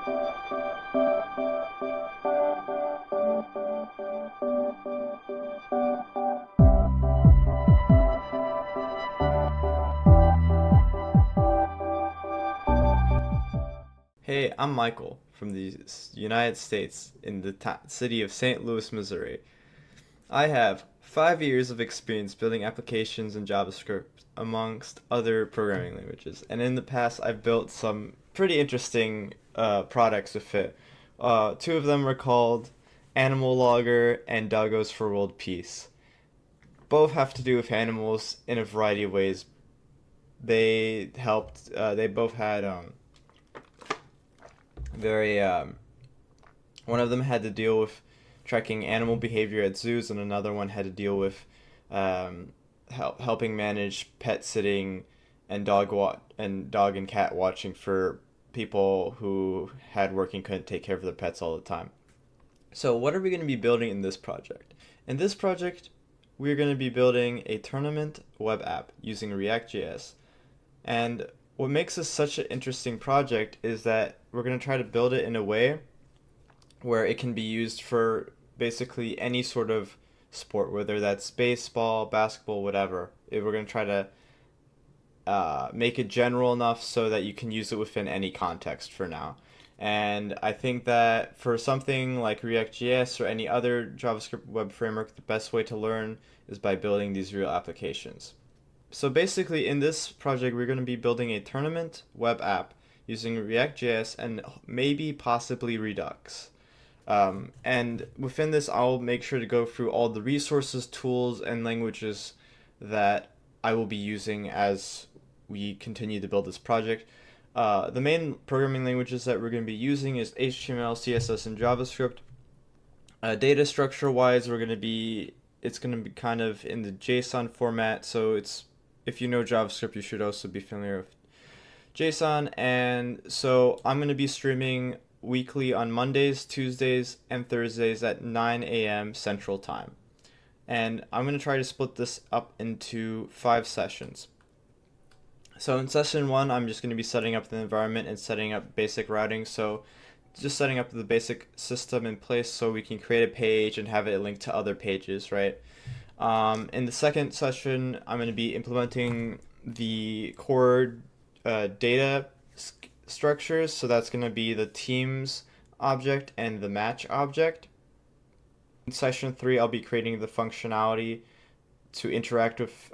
Hey, I'm Michael from the United States in the city of St. Louis, Missouri. I have 5 years of experience building applications in JavaScript amongst other programming languages, and in the past I've built some pretty interesting products with it. Two of them are called Animal Logger and Doggos for World Peace. Both have to do with animals in a variety of ways. They helped. They both had very one of them had to deal with tracking animal behavior at zoos, and another one had to deal with helping manage pet sitting and dog and cat watching for people who had work and couldn't take care of their pets all the time. So what are we going to be building in this project? In this project, we're going to be building a tournament web app using React.js. And what makes this such an interesting project is that we're going to try to build it in a way where it can be used for basically any sort of sport, whether that's baseball, basketball, whatever. We're going to try to make it general enough so that you can use it within any context for now. And I think that for something like React.js or any other JavaScript web framework, the best way to learn is by building these real applications. So basically in this project, we're going to be building a tournament web app using React.js and maybe possibly Redux. And within this, I'll make sure to go through all the resources, tools, and languages that I will be using as we continue to build this project. The main programming languages that we're going to be using is HTML, CSS, and JavaScript. Data structure wise, it's going to be kind of in the JSON format, so if you know JavaScript, you should also be familiar with JSON. And so I'm going to be streaming weekly on Mondays, Tuesdays, and Thursdays at 9 a.m. Central Time. And I'm going to try to split this up into 5 sessions. So in session 1, I'm just going to be setting up the environment and setting up basic routing. So just setting up the basic system in place so we can create a page and have it linked to other pages, right? In the second session, I'm going to be implementing the core data structures. So that's going to be the teams object and the match object. In session 3, I'll be creating the functionality to interact with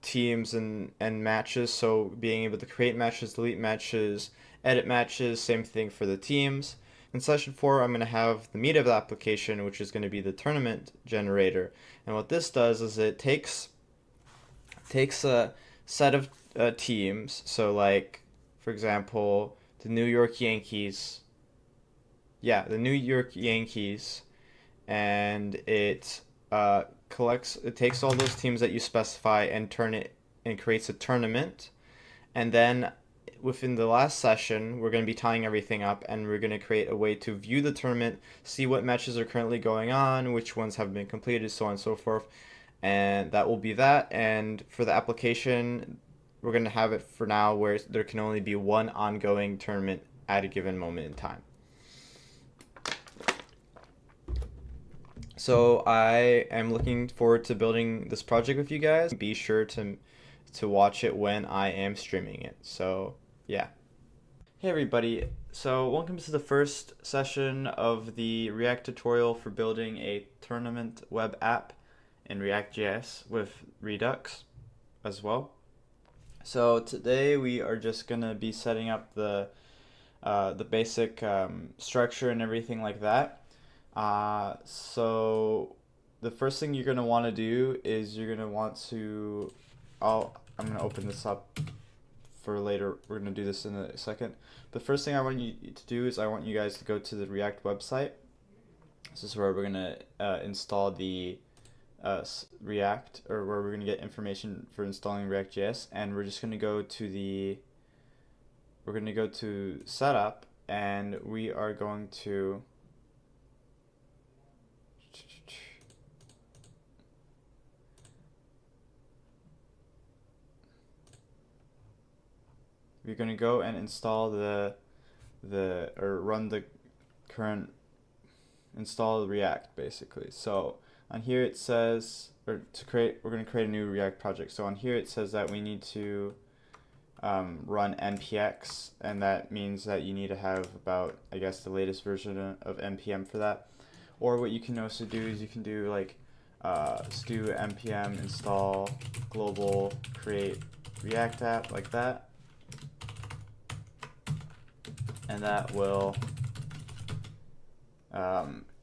teams and matches. So being able to create matches, delete matches, edit matches, same thing for the teams. In session 4, I'm going to have the meat of the application, which is going to be the tournament generator. And what this does is it takes a set of teams. So like, for example, the New York Yankees. Yeah, the New York Yankees. And it takes all those teams that you specify and creates a tournament. And then within the last session, we're going to be tying everything up, and we're going to create a way to view the tournament, see what matches are currently going on, which ones have been completed, so on and so forth. And that will be that. And for the application, we're going to have it for now where there can only be one ongoing tournament at a given moment in time. So I am looking forward to building this project with you guys. Be sure to watch it when I am streaming it. So yeah. Hey everybody. So welcome to the first session of the React tutorial for building a tournament web app in React.js with Redux as well. So today we are just gonna be setting up the basic structure and everything like that. So the first thing you're going to want to do is you're going to want to, I'm going to open this up for later. We're going to do this in a second. The first thing I want you to do is I want you guys to go to the React website. This is where we're going to install the React, or where we're going to get information for installing React.js. And we're just going to go to setup, and we are going to go and install the run the current install React basically. So on here it says, we're going to create a new React project. So on here it says that we need to run npx, and that means that you need to have about, I guess, the latest version of npm for that. Or what you can also do is you can do like stu npm install global create React app, like that, and that will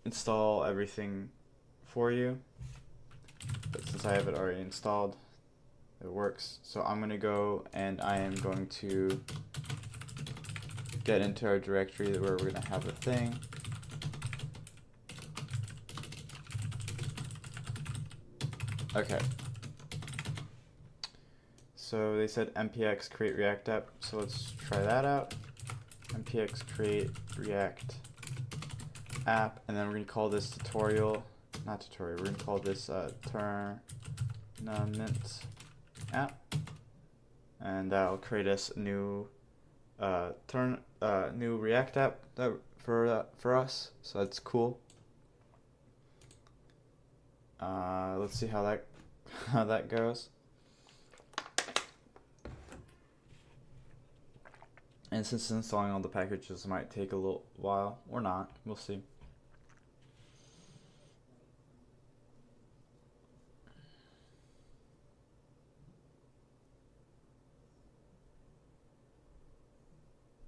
install everything for you. But since I have it already installed, it works. So I'm going to go and I am going to get into our directory where we're going to have a thing. Okay. So they said npx create React app, so let's try that out. Npx create React app, and then we're going to call this tutorial, not tutorial, we're going to call this tournament app, and that'll create us a new new React app for us, so that's cool. Let's see how that goes. And since installing all the packages might take a little while, or not, we'll see.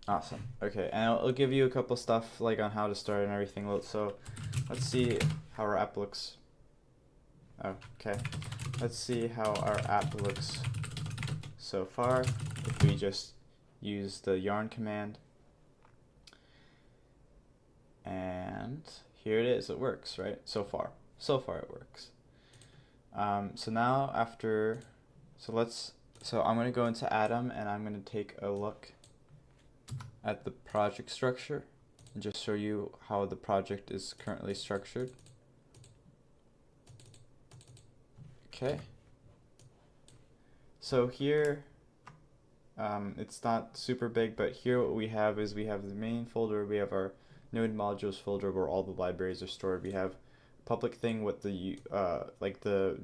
Awesome. Okay, and I'll give you a couple stuff like on how to start and everything. So let's see how our app looks. Okay, let's see how our app looks so far if we just use the yarn command. And here it is, it works, right? So far it works. So now so I'm going to go into Atom and I'm going to take a look at the project structure and just show you how the project is currently structured. Okay. So here, it's not super big, but here what we have is we have the main folder, we have our node modules folder where all the libraries are stored. We have public thing with the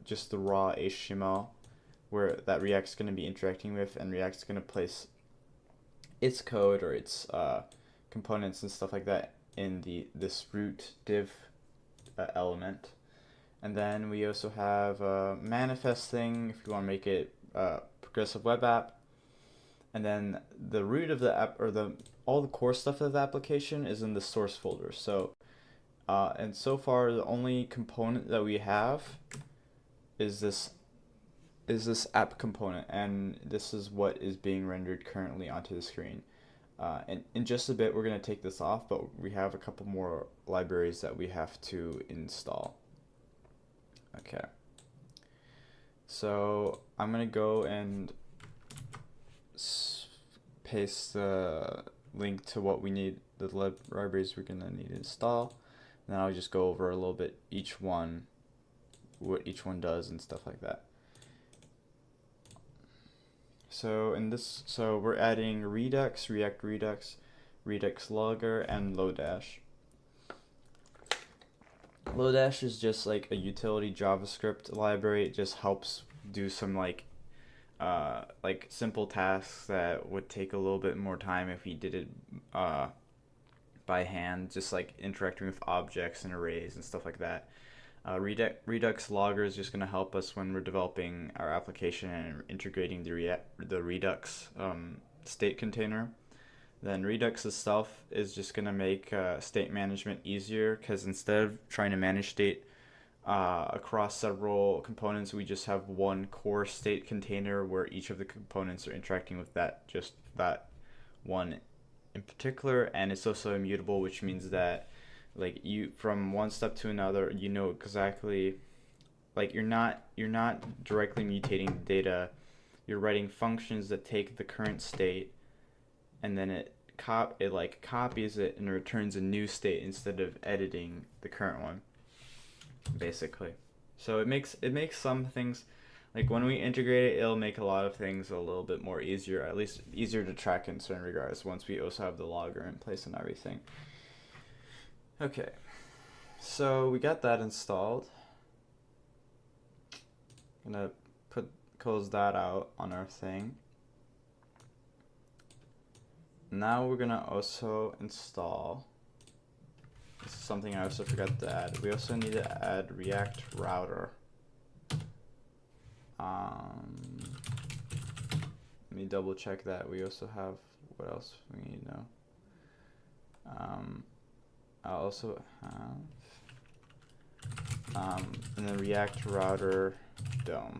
just the raw HTML where that React's going to be interacting with, and React's going to place its code or its components and stuff like that in this root div element. And then we also have a manifest thing if you want to make it progressive web app. And then the root of the app, or all the core stuff of the application, is in the source folder. So and so far the only component that we have is this app component, and this is what is being rendered currently onto the screen. And in just a bit we're going to take this off, but we have a couple more libraries that we have to install. Okay, so I'm going to go and paste the link to what we need, the libraries we're going to need to install, and then I'll just go over a little bit what each one does and stuff like that. So we're adding Redux, React-Redux, Redux Logger, and Lodash. Lodash is just like a utility JavaScript library. It just helps do some like simple tasks that would take a little bit more time if we did it by hand, just like interacting with objects and arrays and stuff like that. Redux Logger is just going to help us when we're developing our application and integrating the Redux state container. Then Redux itself is just going to make state management easier, because instead of trying to manage state across several components, we just have one core state container where each of the components are interacting with that one in particular. And it's also immutable, which means that like you from one step to another, you know exactly, like you're not directly mutating data. You're writing functions that take the current state, and then it copies it and returns a new state instead of editing the current one, basically. So it makes some things Like when we integrate it, it'll make a lot of things a little bit more easier, at least easier to track in certain regards once we also have the logger in place and everything. Okay, so we got that installed. Gonna close that out on our thing. Now we're gonna also install, this is something I also forgot to add, we also need to add React Router. Let me double check that. We also have, what else we need to know? I also have, and then React Router DOM.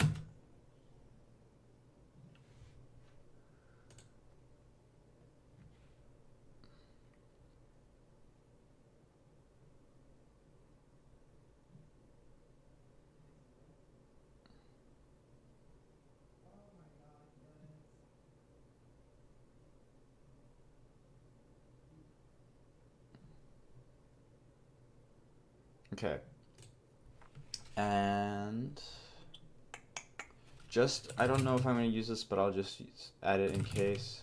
Okay. And just, I don't know if I'm going to use this, but I'll just add it in case.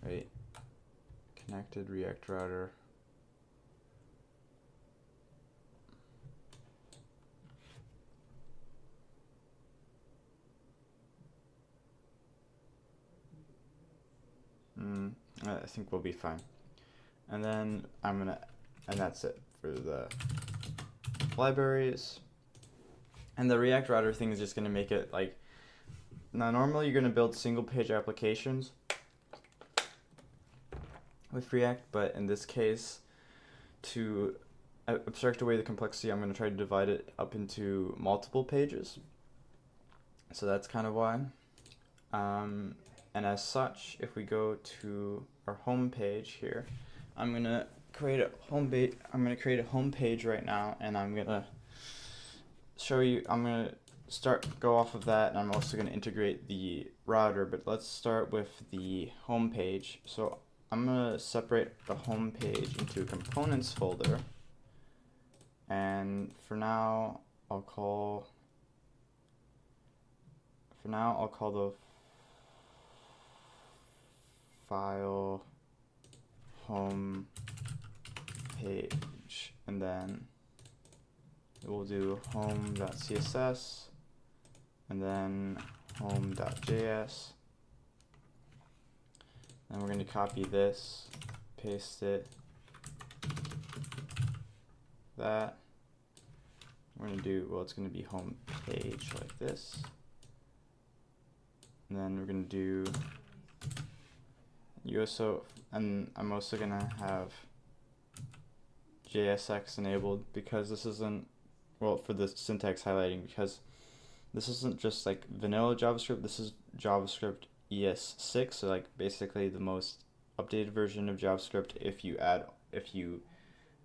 Wait. Connected React Router. I think we'll be fine. And then and that's it for the libraries. And the React Router thing is just going to make it like, now normally you're going to build single page applications with React, but in this case, to abstract away the complexity, I'm going to try to divide it up into multiple pages. So that's kind of why. And as such, if we go to our home page here, I'm going to create a home page right now, and I'm going to show you, I'm going to go off of that, and I'm also going to integrate the router, but let's start with the home page. So I'm going to separate the home page into a components folder, and for now I'll call the file home page, and then we'll do home.css and then home.js. Then we're going to copy this, paste it, that. We're going to do, well, it's going to be home page like this. And then we're going to do and I'm also going to have JSX enabled, because this isn't, well, for the syntax highlighting, because this isn't just like vanilla JavaScript, this is JavaScript ES6, so like basically the most updated version of JavaScript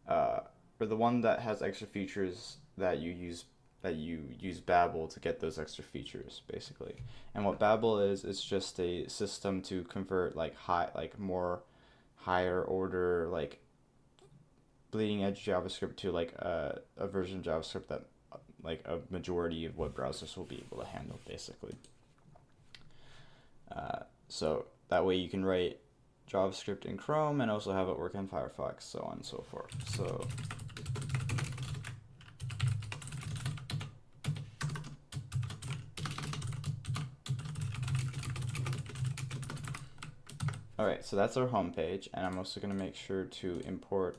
or the one that has extra features that you use Babel to get those extra features, basically. And what Babel is, it's just a system to convert like more higher order, like bleeding edge JavaScript to like a version of JavaScript that like a majority of web browsers will be able to handle, basically. So that way you can write JavaScript in Chrome and also have it work in Firefox, so on and so forth. So alright, so that's our home page, and I'm also going to make sure to import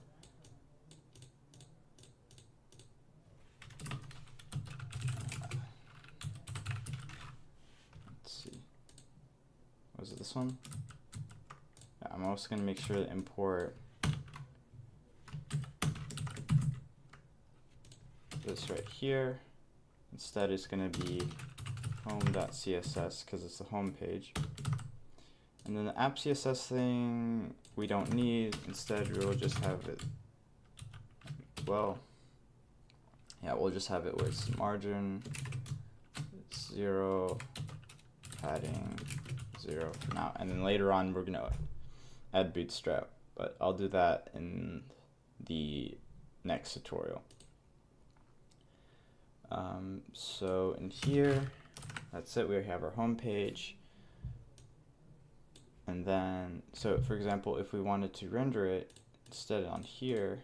was it this one? Yeah, I'm also going to make sure to import this right here. Instead, it's going to be home.css because it's the home page. And then the app CSS thing we don't need. Instead, we'll just have it, well, yeah, we'll just have it with margin 0, padding 0 for now. And then later on, we're going to add Bootstrap, but I'll do that in the next tutorial. So in here, that's it. We have our home page. And then, so for example, if we wanted to render it instead on here,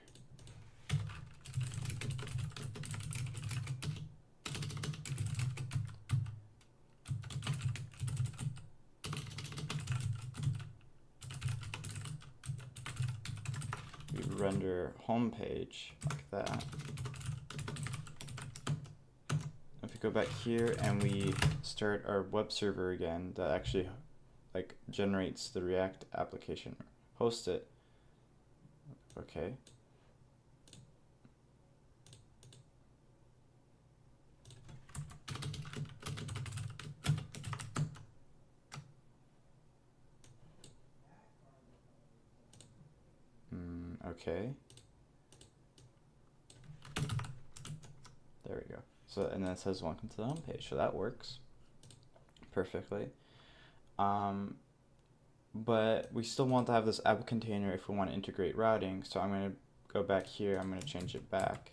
we render home page like that. If we go back here and we start our web server again, that actually like generates the React application, hosts it. Okay. Okay. There we go. So, and then it says welcome to the home page. So that works perfectly. But we still want to have this app container if we want to integrate routing. So I'm going to go back here. I'm going to change it back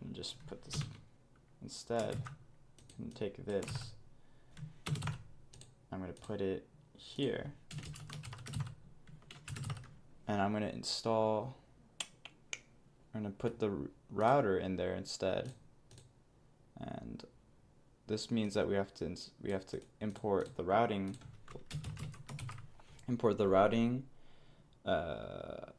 and just put this instead. And take this. I'm going to put it here. And I'm going to install, I'm going to put the router in there instead. And this means that we have to import the routing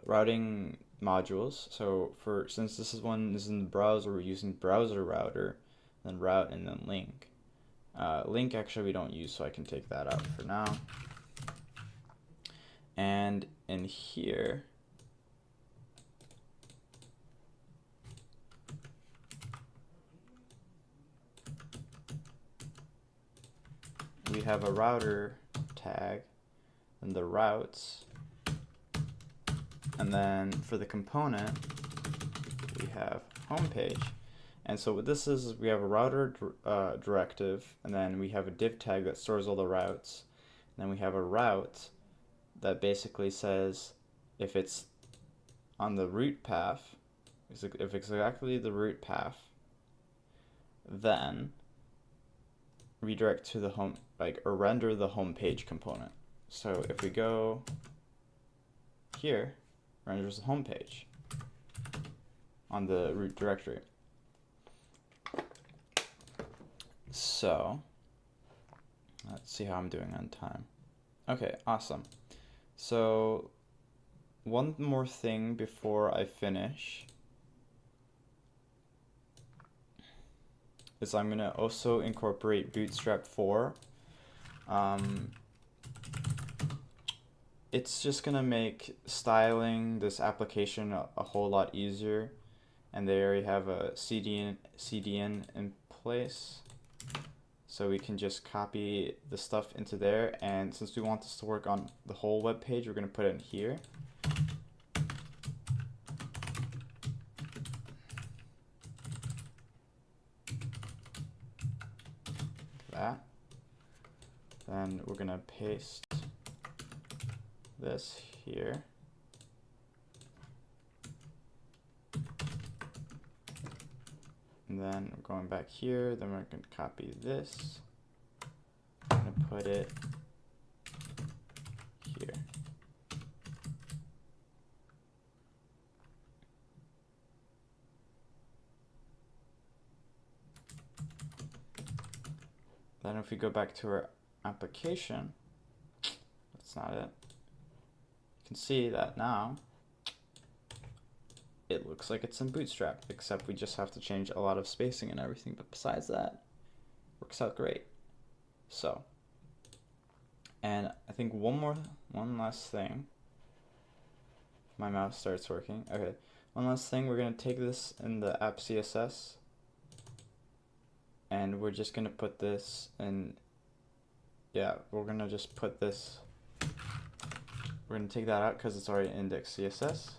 routing modules. So since this one is in the browser, we're using browser router, then route, and then link. Link actually we don't use, so I can take that out for now. And in here, we have a router tag and the routes, and then for the component we have homepage. And so what this is we have a router directive, and then we have a div tag that stores all the routes, and then we have a route that basically says if it's on the route path, if it's exactly the route path, then redirect to the home, or render the home page component. So if we go here, renders the home page on the root directory. So let's see how I'm doing on time. Okay, awesome. So one more thing before I finish is I'm going to also incorporate Bootstrap 4. It's just going to make styling this application a whole lot easier, and they already have a CDN in place. So we can just copy the stuff into there, and since we want this to work on the whole web page, we're going to put it in here. That. Then we're going to paste this here. And then we're going back here, then we're going to copy this. I'm going to put it here. Then if we go back to our application, that's not it. You can see that now it looks like it's in Bootstrap, except we just have to change a lot of spacing and everything, but besides that, works out great. So, and I think one last thing. My mouse starts working. Okay, one last thing, we're going to take this in the app CSS, and we're just going to put this in, we're going to just put this, we're going to take that out because it's already index CSS.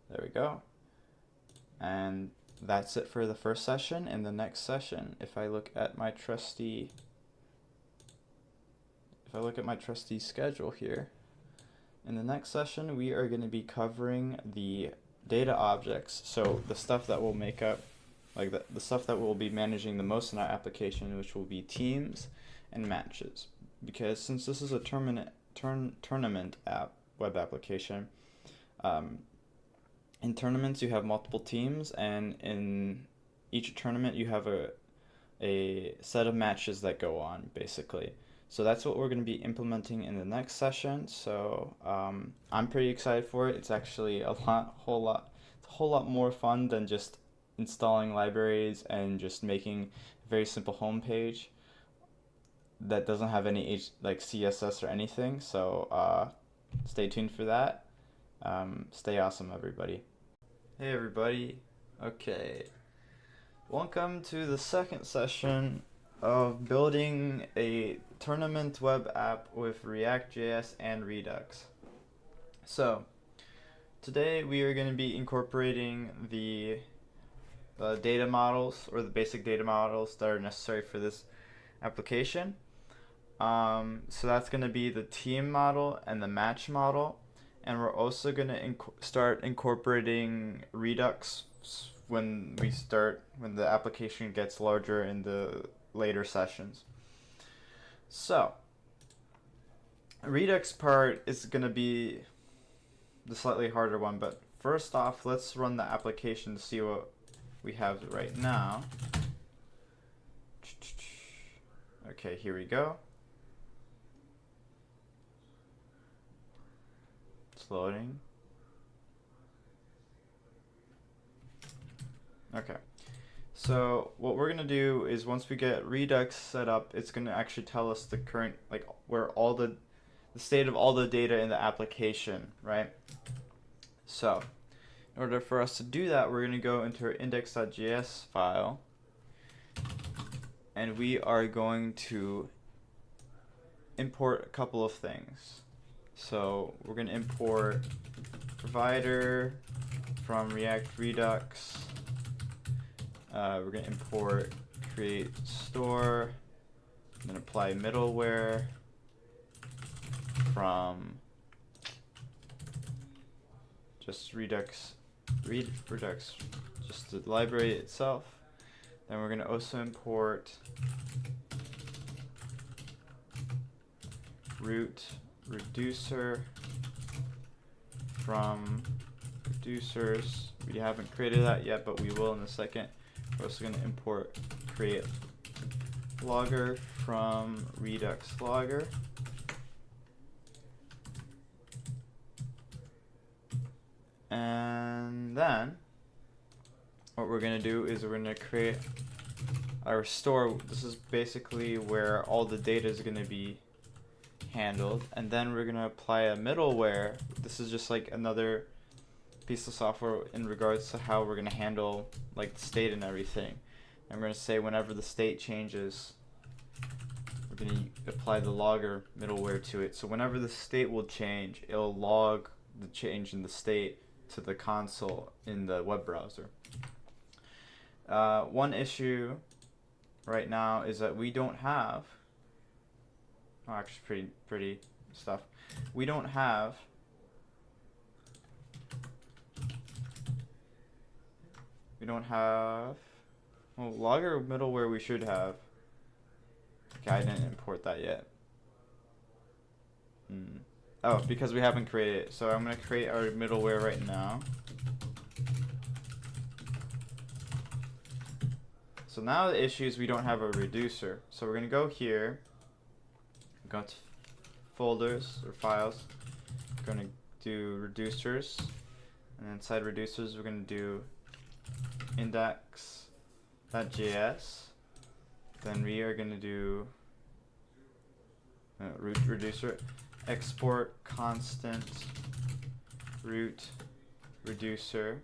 There we go. And that's it for the first session. In the next session, if I look at my trusty schedule here, in the next session we are going to be covering the data objects, so the stuff that will make up like the stuff that we'll be managing the most in our application, which will be teams and matches. Because since this is a tournament app, web application, in tournaments you have multiple teams, and in each tournament you have a set of matches that go on, basically. So that's what we're going to be implementing in the next session. So I'm pretty excited for it. It's actually a whole lot more fun than just installing libraries and just making a very simple homepage that doesn't have any like CSS or anything. So stay tuned for that. Stay awesome, everybody. Hey, everybody. Okay. Welcome to the second session of building a tournament web app with React.js and Redux. So, today we are going to be incorporating the data models, or the basic data models that are necessary for this application. So that's going to be the team model and the match model. And we're also going to start incorporating Redux when the application gets larger in the later sessions. So, Redux part is going to be the slightly harder one, but first off, let's run the application to see what we have right now. Okay, here we go. It's loading. Okay. So what we're gonna do is once we get Redux set up, it's gonna actually tell us the current, like, where all the state of all the data in the application, right? So in order for us to do that, we're gonna go into our index.js file, and we are going to import a couple of things. So we're gonna import provider from React-Redux. We're going to import create store, and then apply middleware from just Redux, just the library itself. Then we're going to also import root reducer from reducers. We haven't created that yet, but we will in a second. We're also going to import create logger from Redux logger. And then what we're going to do is we're going to create our store. This is basically where all the data is going to be handled. And then we're going to apply a middleware. This is just like another piece of software in regards to how we're going to handle like the state and everything. And we're going to say whenever the state changes, we're going to apply the logger middleware to it. So whenever the state will change, it'll log the change in the state to the console in the web browser. One issue right now is that we don't have, actually pretty stuff. We don't have well, logger middleware we should have. Okay, I didn't import that yet. Oh, because we haven't created it. So I'm going to create our middleware right now. So now the issue is we don't have a reducer. So we're going to go here, go to folders or files, we're going to do reducers, and inside reducers we're going to do index.js. Then we are going to do root reducer, export constant root reducer.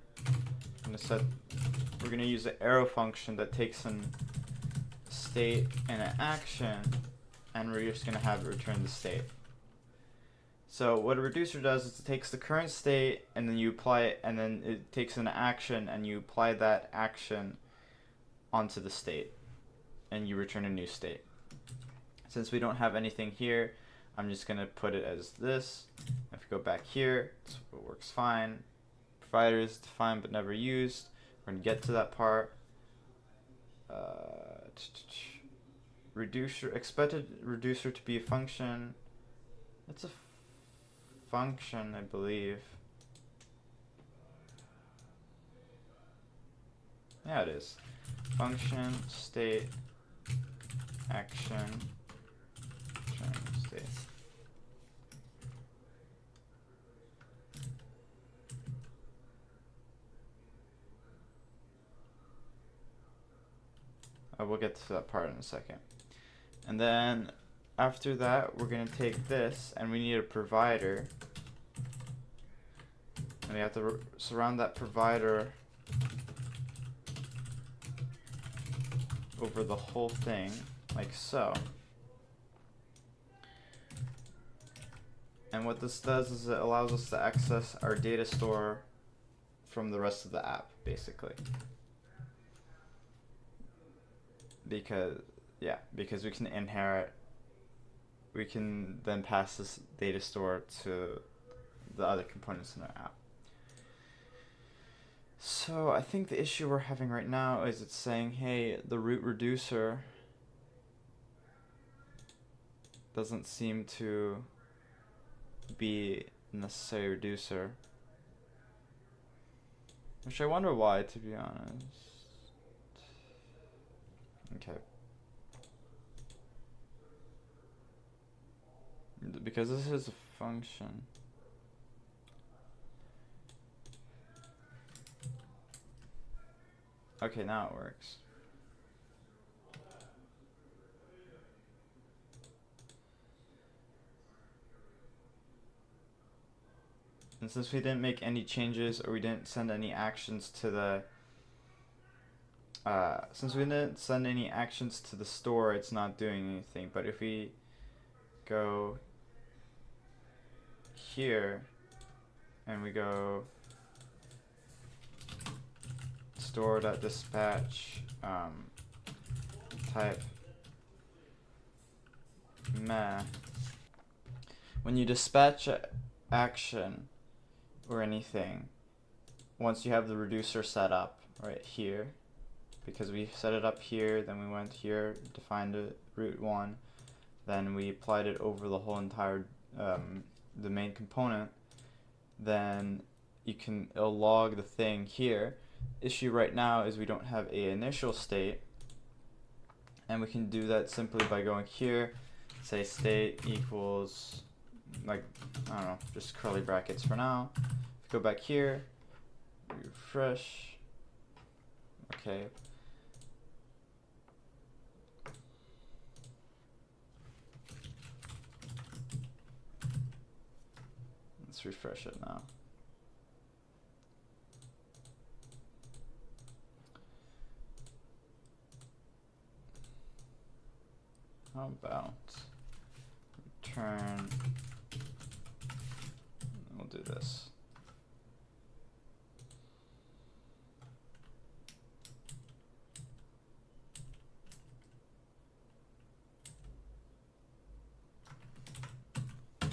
We're going to use the arrow function that takes an state and an action, and we're just going to have it return the state. So what a reducer does is it takes the current state and then you apply it, and then it takes an action and you apply that action onto the state and you return a new state. Since we don't have anything here, I'm just going to put it as this. If we go back here, it works fine. Provider is defined but never used. We're going to get to that part. reducer, expected reducer to be a function. It's a function, I believe. Yeah, it is. Function, state, action, state. We'll get to that part in a second. And then after that, we're going to take this, and we need a provider. And we have to surround that provider over the whole thing, like so. And what this does is it allows us to access our data store from the rest of the app, basically. Because we can inherit, we can then pass this data store to the other components in our app. So I think the issue we're having right now is it's saying, hey, the root reducer doesn't seem to be a necessary reducer. Which I wonder why, to be honest. Okay. Because this is a function. Okay, now it works. And since we didn't make any changes or we didn't send any actions to the store, it's not doing anything. But if we go here and we go store.dispatch type meh, when you dispatch an action or anything, once you have the reducer set up right here, because we set it up here, then we went here, defined a root one, then we applied it over the whole entire the main component, then it'll log the thing here. Issue right now is we don't have a initial state, and we can do that simply by going here, say state equals, like, I don't know, just curly brackets for now. If you go back here, refresh, okay. Let's refresh it now. How about return, we'll do this.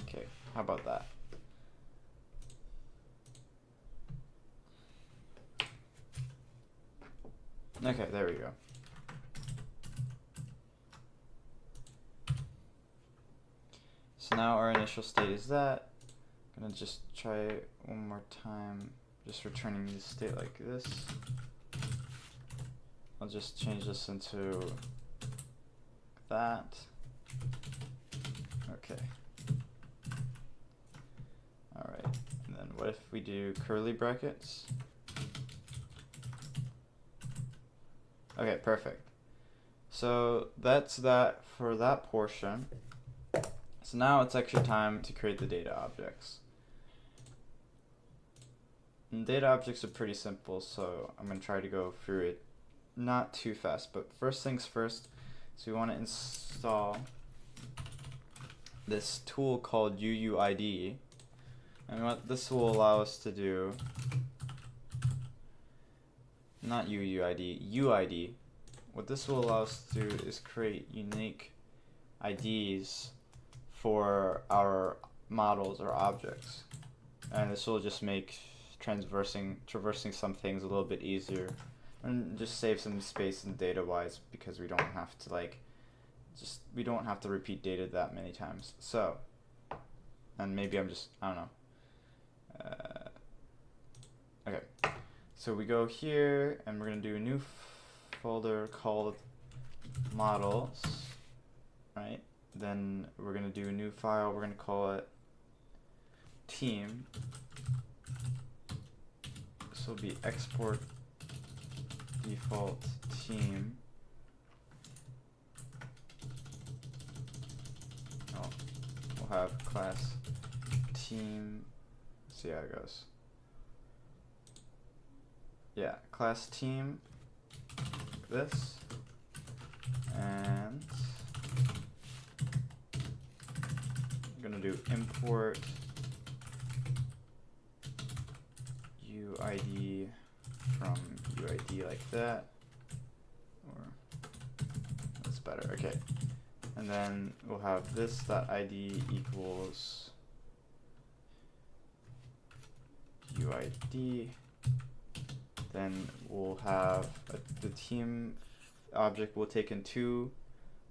Okay, how about that? Okay, there we go. So now our initial state is that. I'm gonna just try it one more time, just returning the state like this. I'll just change this into that. Okay. Alright, and then what if we do curly brackets? Okay, perfect. So that's that for that portion. So now it's actually time to create the data objects. And data objects are pretty simple, so I'm going to try to go through it not too fast. But first things first, so we want to install this tool called UUID. And what this will allow us to do, not UUID, UID. What this will allow us to do is create unique IDs for our models or objects. And this will just make traversing some things a little bit easier and just save some space and data wise, because we don't have to we don't have to repeat data that many times. So, and maybe I don't know. Okay, so we go here and we're gonna do a new folder called models, right? Then we're gonna do a new file. We're gonna call it team. This will be export default team. Oh, we'll have class team. Let's see how it goes. Yeah, class team. This. And I'm gonna do import UID from UID like that, or that's better. Okay, and then we'll have this .id equals UID. Then we'll have the team object will take in two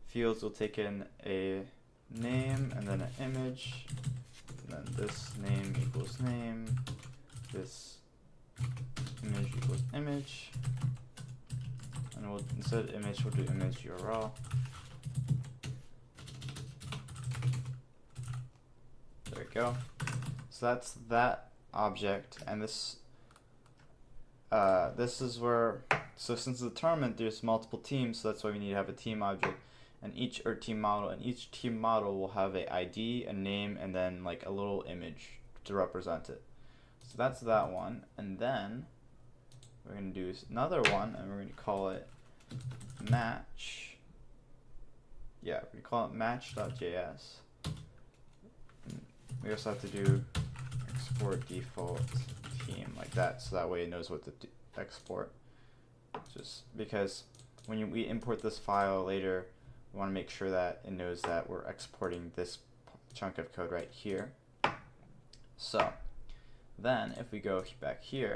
fields. We'll take in a name and then an image, and then this name equals name, this image equals image, and we'll, instead of image, we'll do image URL. There we go. So that's that object, and this is where, so since the tournament there's multiple teams, so that's why we need to have a team object, and each team model will have a ID, a name, and then like a little image to represent it. So that's that one, and then we're going to do another one, and we're going to call it match. Yeah, we call it match.js. We also have to do export default team like that, so that way it knows what to export. Just because when we import this file later, we want to make sure that it knows that we're exporting this chunk of code right here. So then if we go back here,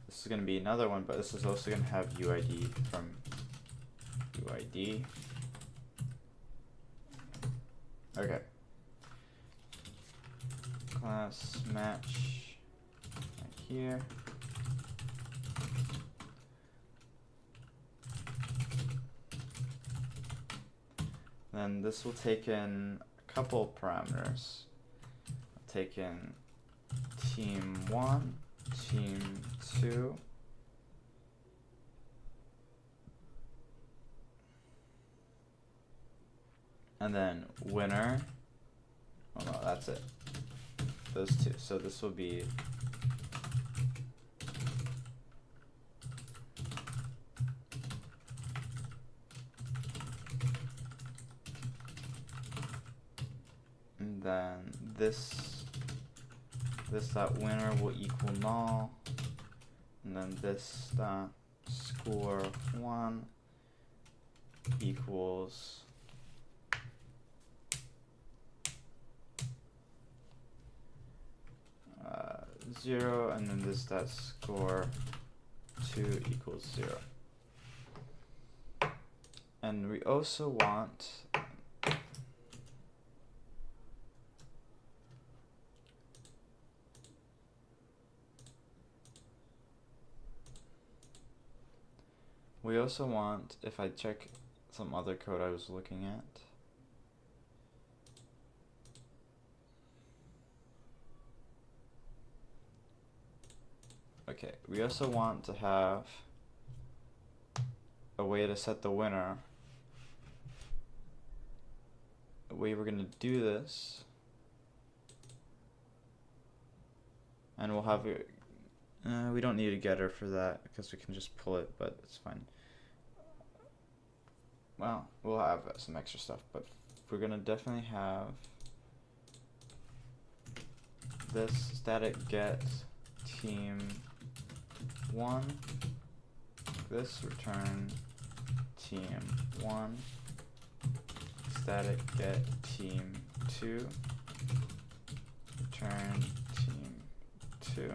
this is going to be another one, but this is also going to have UID from UID. Okay. Class match right here. Then this will take in a couple parameters. I'll take in team 1, team 2, and then winner. Oh no, that's it. Those two. So this will be and then this dot winner will equal null, and then this dot score 1 equals 0, and then this dot score 2 equals 0. And we also want if I check some other code I was looking at, okay, we also want to have a way to set the winner. The way we're going to do this, and we'll have it, we don't need a getter for that because we can just pull it, but it's fine. Well, we'll have some extra stuff, but we're going to definitely have this static get team 1, this return team 1, static get team 2, return team 2,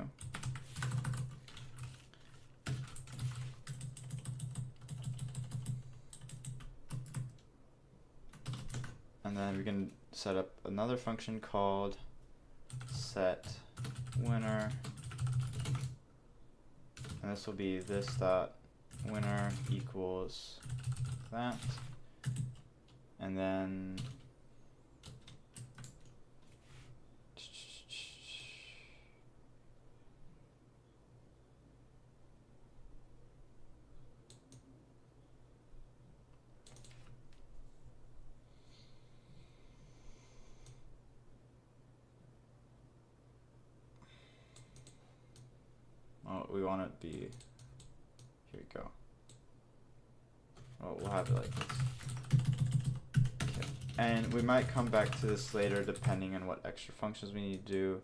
then we can set up another function called set winner, and this will be this dot winner equals that, and then we want it to be, here we go. Well, we'll have it like this. Okay. And we might come back to this later depending on what extra functions we need to do.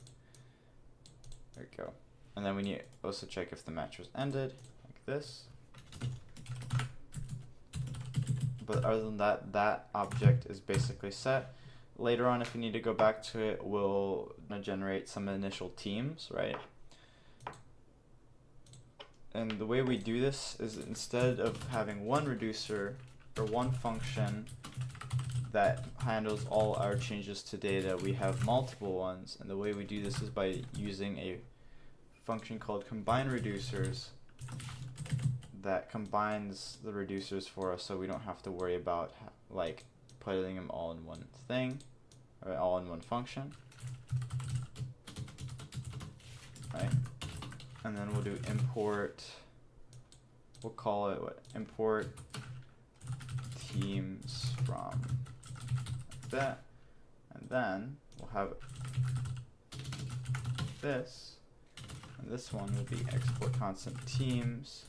There we go. And then we need to also check if the match was ended, like this. But other than that, that object is basically set. Later on, if we need to go back to it, we'll generate some initial teams, right? And the way we do this is instead of having one reducer or one function that handles all our changes to data, we have multiple ones. And the way we do this is by using a function called combine reducers that combines the reducers for us, so we don't have to worry about like putting them all in one thing or all in one function, right? And then we'll do import, we'll call it what? Import teams from, like that. And then we'll have this, and this one will be export constant teams.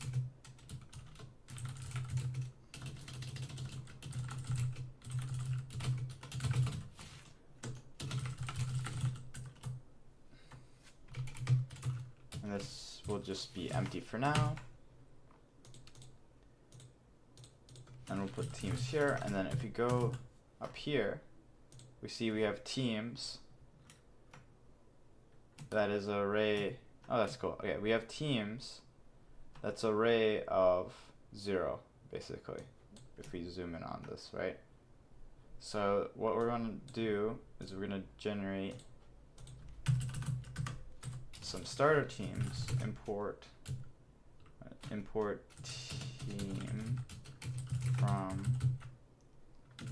And this will just be empty for now. And we'll put teams here, and then if you go up here, we see we have teams. That is an array. Oh, that's cool. Okay, we have teams. That's an array of 0, basically, if we zoom in on this, right? So what we're going to do is we're going to generate some starter teams. Import team from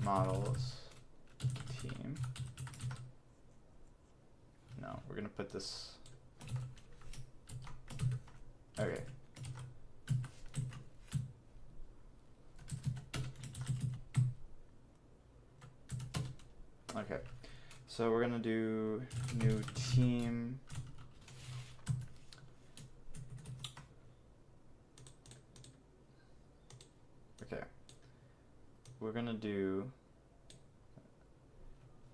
models team. No, we're gonna put this. Okay. Okay. So we're gonna do new team. Okay. We're gonna do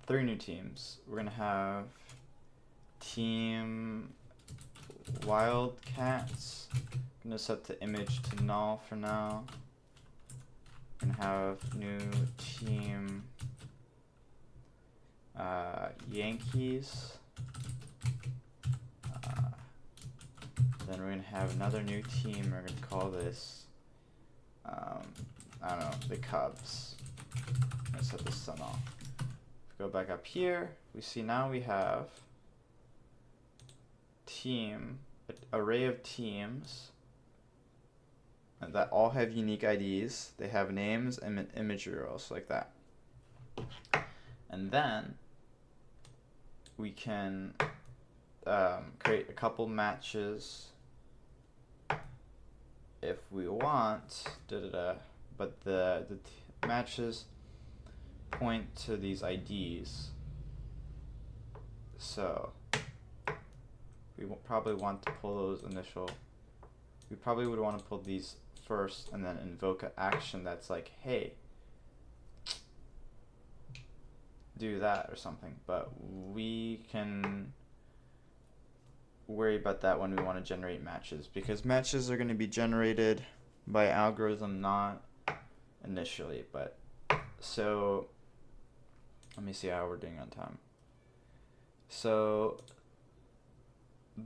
3 new teams. We're gonna have team wildcats. I'm gonna set the image to null for now. We're gonna have new team Yankees. Then we're gonna have another new team. We're gonna call this I don't know, the Cubs. Let's set this to null. If we go back up here, we see now we have team, an array of teams that all have unique IDs. They have names and image URLs like that. And then we can create a couple matches if we want, but the matches point to these IDs. So we probably want to pull those initial, we probably would want to pull these first and then invoke an action that's like, hey, do that or something. But we can worry about that when we want to generate matches, because matches are going to be generated by algorithm, not initially. But so let me see how we're doing on time. So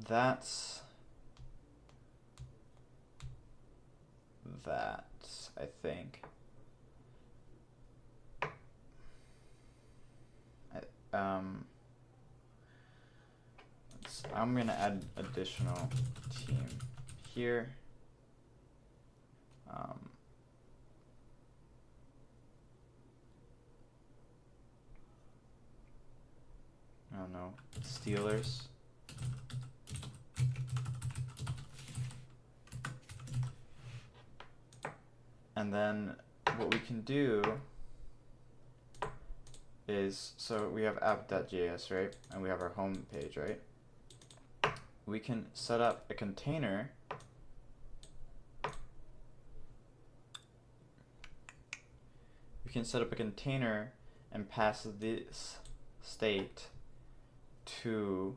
that's that, I think. I'm gonna add additional team here. I don't know, Steelers. And then what we can do is, so we have app.js, right? And we have our home page, right? We can set up a container and pass this state to,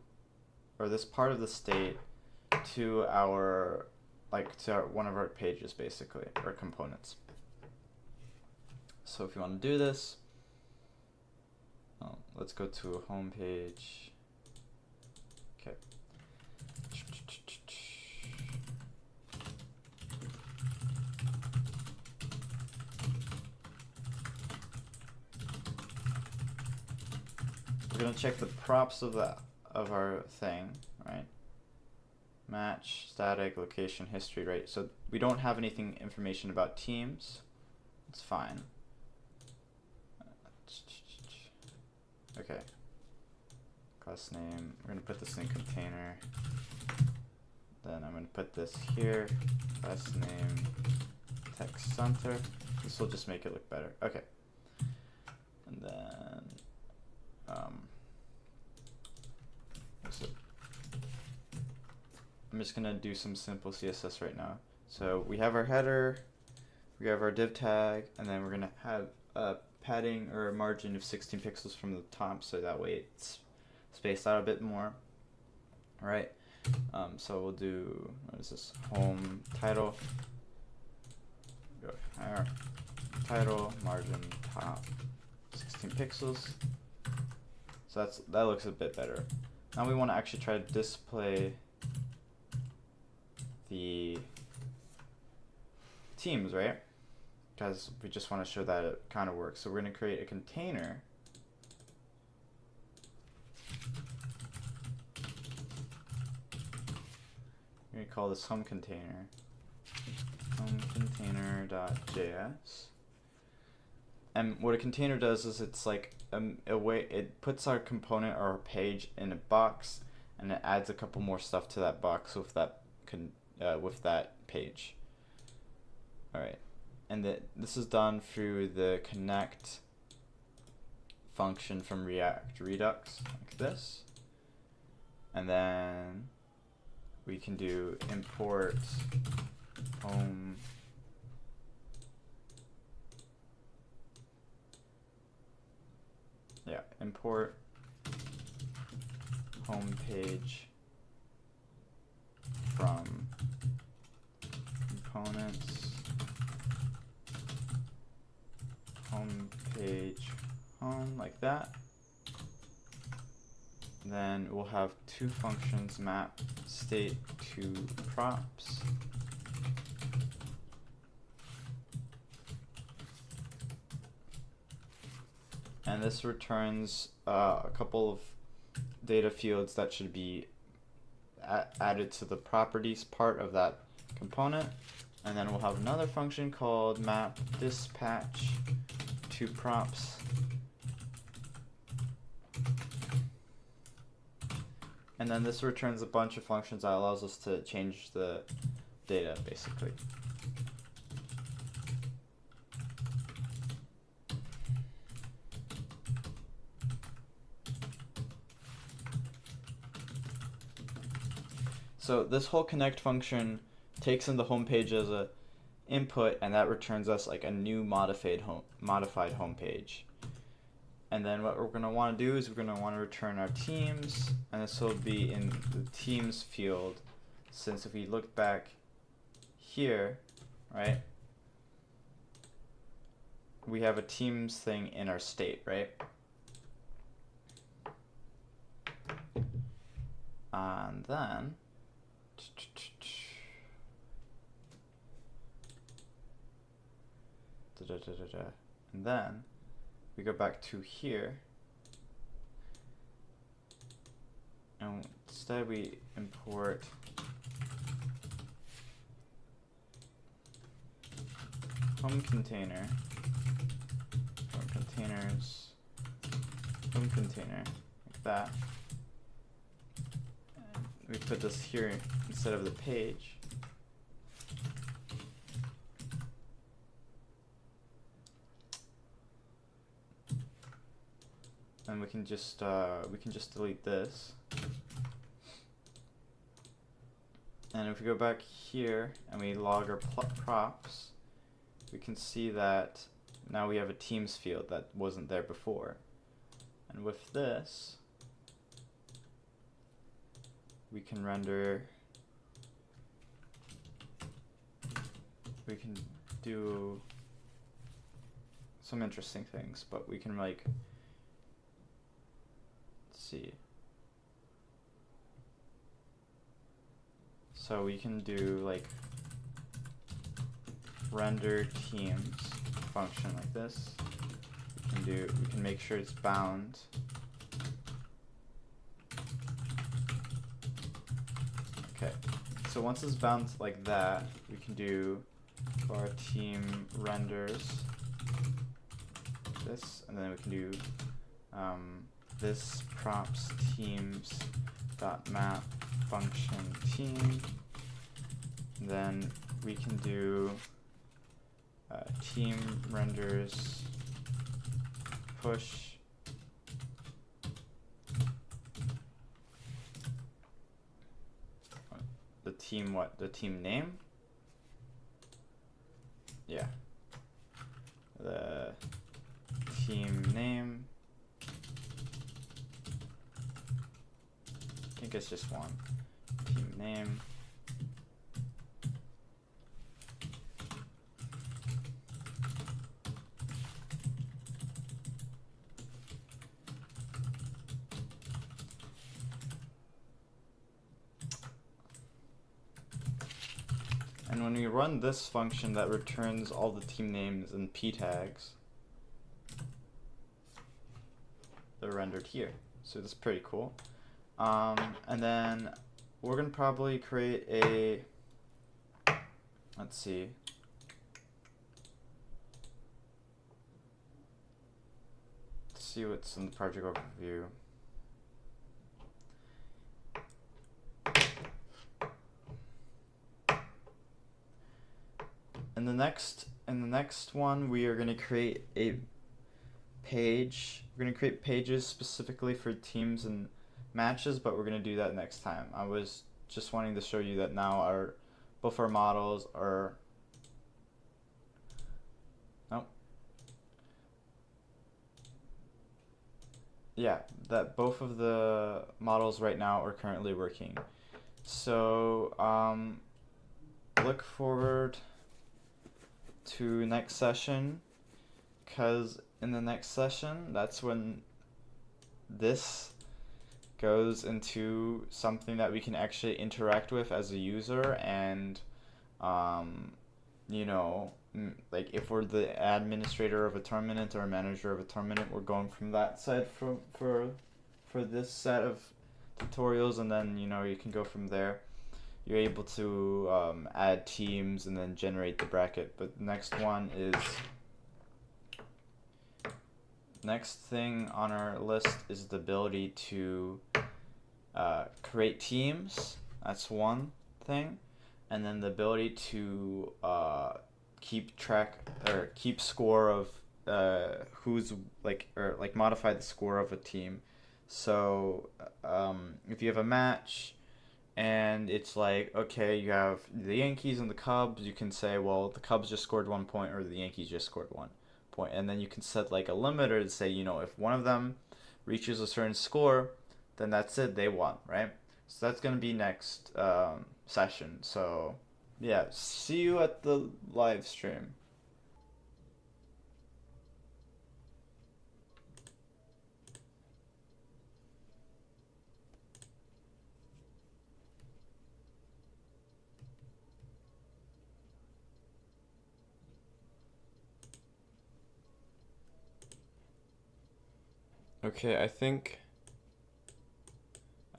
or this part of the state to our, one of our pages, basically, or components. So if you want to do this, let's go to a home page. Okay. We're gonna check the props of our thing, right? Match, static, location, history, right? So we don't have information about teams. It's fine. Okay. Class name. We're gonna put this in container. Then I'm gonna put this here. Class name. Text center. This will just make it look better. Okay. And then I'm just gonna do some simple CSS right now. So we have our header, we have our div tag, and then we're gonna have a padding or a margin of 16 pixels from the top, so that way it's spaced out a bit more. All right. So we'll do, what is this? Home title. Go higher. Title, margin, top, 16 pixels. So that looks a bit better. Now we want to actually try to display the teams, right? Because we just want to show that it kind of works. So we're going to create a container. We're going to call this home container. Home container.js. And what a container does is it's like a way, it puts our component or our page in a box, and it adds a couple more stuff to that box with that page. All right, and this is done through the connect function from React-Redux, like this. And then we can do import home import home page from components home page home, like that. Then we'll have two functions, map state to props. And this returns a couple of data fields that should be added to the properties part of that component. And then we'll have another function called map dispatch to props. And then this returns a bunch of functions that allows us to change the data, basically. So this whole connect function takes in the home page as a input, and that returns us like a new modified home page. And then what we're going to want to do is we're going to want to return our teams, and this will be in the teams field, since if we look back here, right, we have a teams thing in our state, right? And then and then we go back to here, And instead we import home container, home containers, home container, like that. And we put this here instead of the page. And we can just delete this. And if we go back here and we log our props, we can see that now we have a teams field that wasn't there before. And with this, we can render, we can do some interesting things, but we can like, see. So we can do like render teams function like this. We can make sure it's bound. Okay. So once it's bound like that, we can do for our team renders this, and then we can do this props teams dot map function team. Then we can do team renders push the team, what, the team name? Yeah, the team name. I think it's just one. Team name. And when we run this function, that returns all the team names and p tags. They're rendered here. So that's pretty cool. And then we're gonna probably create a, let's see. Let's see what's in the project overview. In the next one, we are going to create a page. We're going to create pages specifically for teams and matches, but we're going to do that next time. I was just wanting to show you that now both our models are, nope. Yeah, that both of the models right now are currently working. So look forward to next session, because in the next session, that's when this goes into something that we can actually interact with as a user, and you know, like if we're the administrator of a tournament or a manager of a tournament, we're going from that side for this set of tutorials, and then you know you can go from there. You're able to add teams and then generate the bracket. But the next one is, next thing on our list is the ability to create teams. That's one thing. And then the ability to keep track or keep score of who's like modify the score of a team. So if you have a match, and it's like, okay, you have the Yankees and the Cubs, you can say, well, the Cubs just scored 1 point or the Yankees just scored 1 point. And then you can set like a limiter to say, you know, if one of them reaches a certain score, then that's it, they won, right? So that's going to be next session. So yeah, see you at the live stream. Okay, I think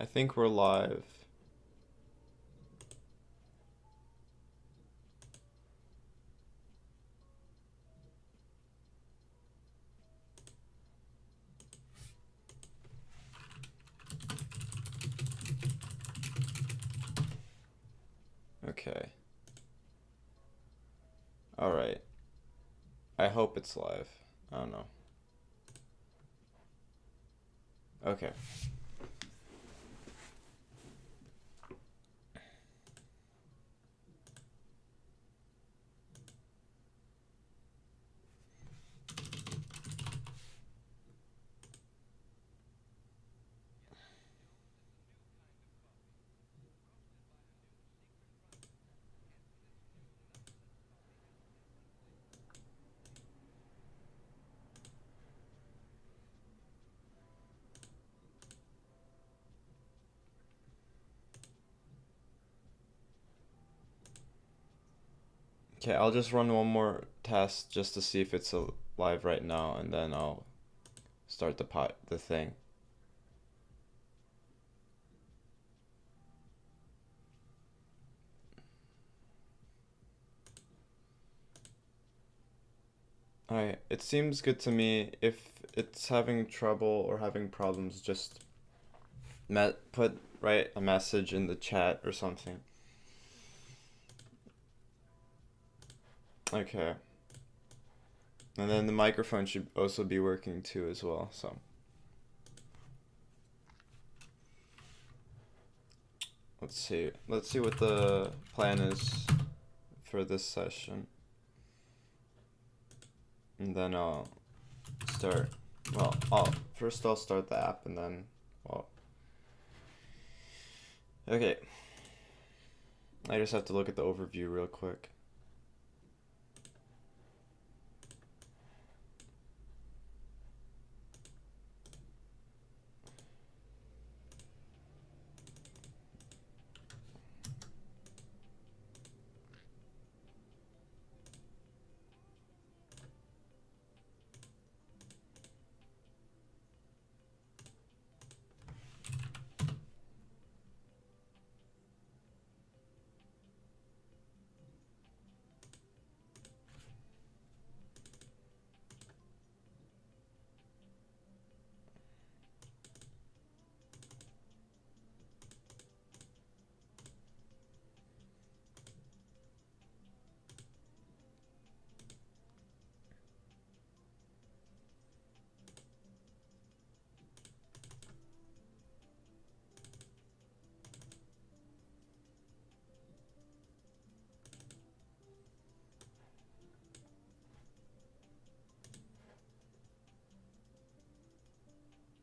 I think we're live. Okay. All right. I hope it's live. I don't know. Okay. Okay, I'll just run one more test just to see if it's live right now, and then I'll start the thing. Alright, it seems good to me. If it's having trouble or having problems, just write a message in the chat or something. Okay. And then the microphone should also be working too as well, so. Let's see. Let's see what the plan is for this session. And then I'll start. Well, first I'll start the app and then, well. Okay. I just have to look at the overview real quick.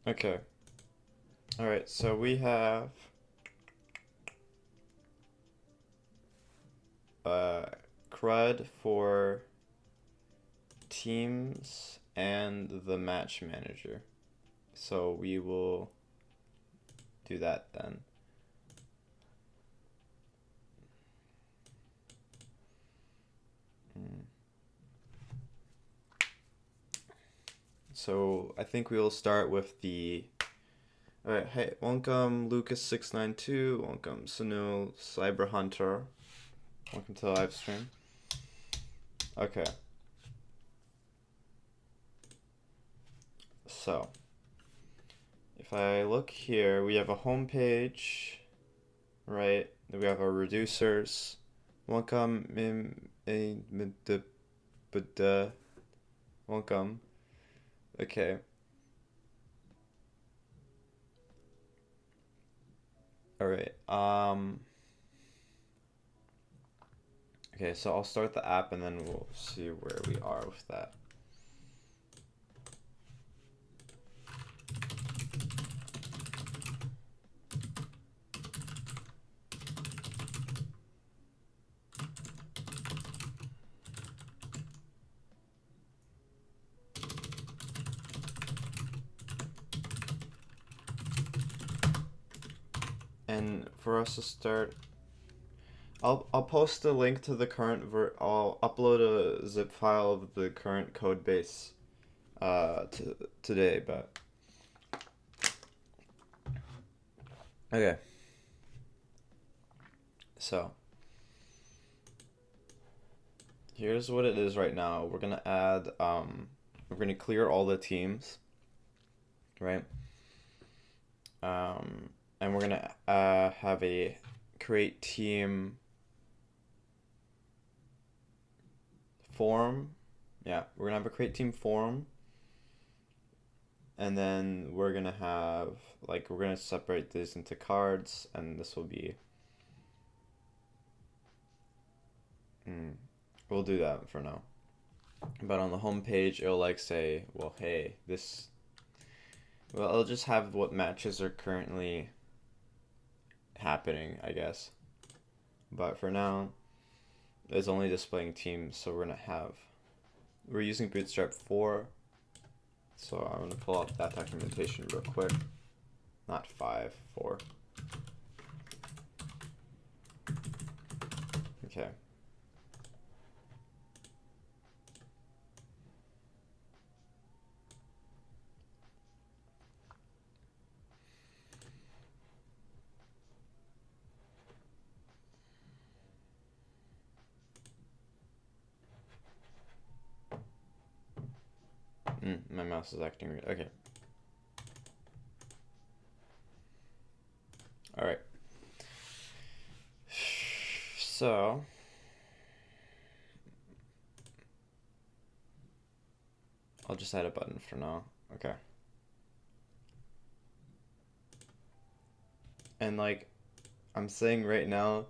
Okay. Alright, so we have CRUD for teams and the match manager. So we will do that then. So I think we will start with the. Alright, hey, welcome Lucas692, welcome Sunil Cyber Hunter, welcome to the live stream. Okay. So, if I look here, we have a home page, right? Then we have our reducers. Welcome, welcome. Okay. All right. Okay, so I'll start the app and then we'll see where we are with that. And for us to start, I'll post a link to the current I'll upload a zip file of the current code base today, but Okay. So here's what it is right now. We're gonna add we're gonna clear all the teams, right? And we're gonna have a create team form. Yeah, we're gonna have a create team form, and then we're gonna have we're gonna separate this into cards, and this will be we'll do that for now. But on the home page, it'll say, well, hey, this. Well, it'll just have what matches are currently happening, I guess. But for now, it's only displaying teams, so we're using Bootstrap 4. So I'm gonna pull up that documentation real quick. Not 5, 4. Okay. My mouse is acting weird. Okay. Alright. So I'll just add a button for now. Okay. And I'm saying right now,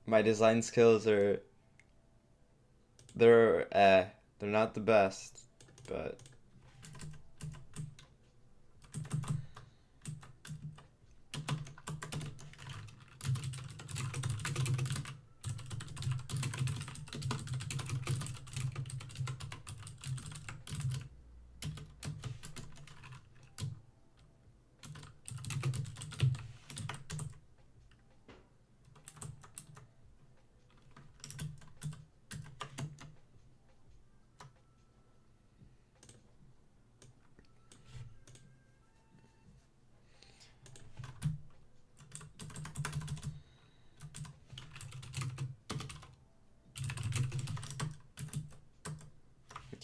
my design skills they're not the best, but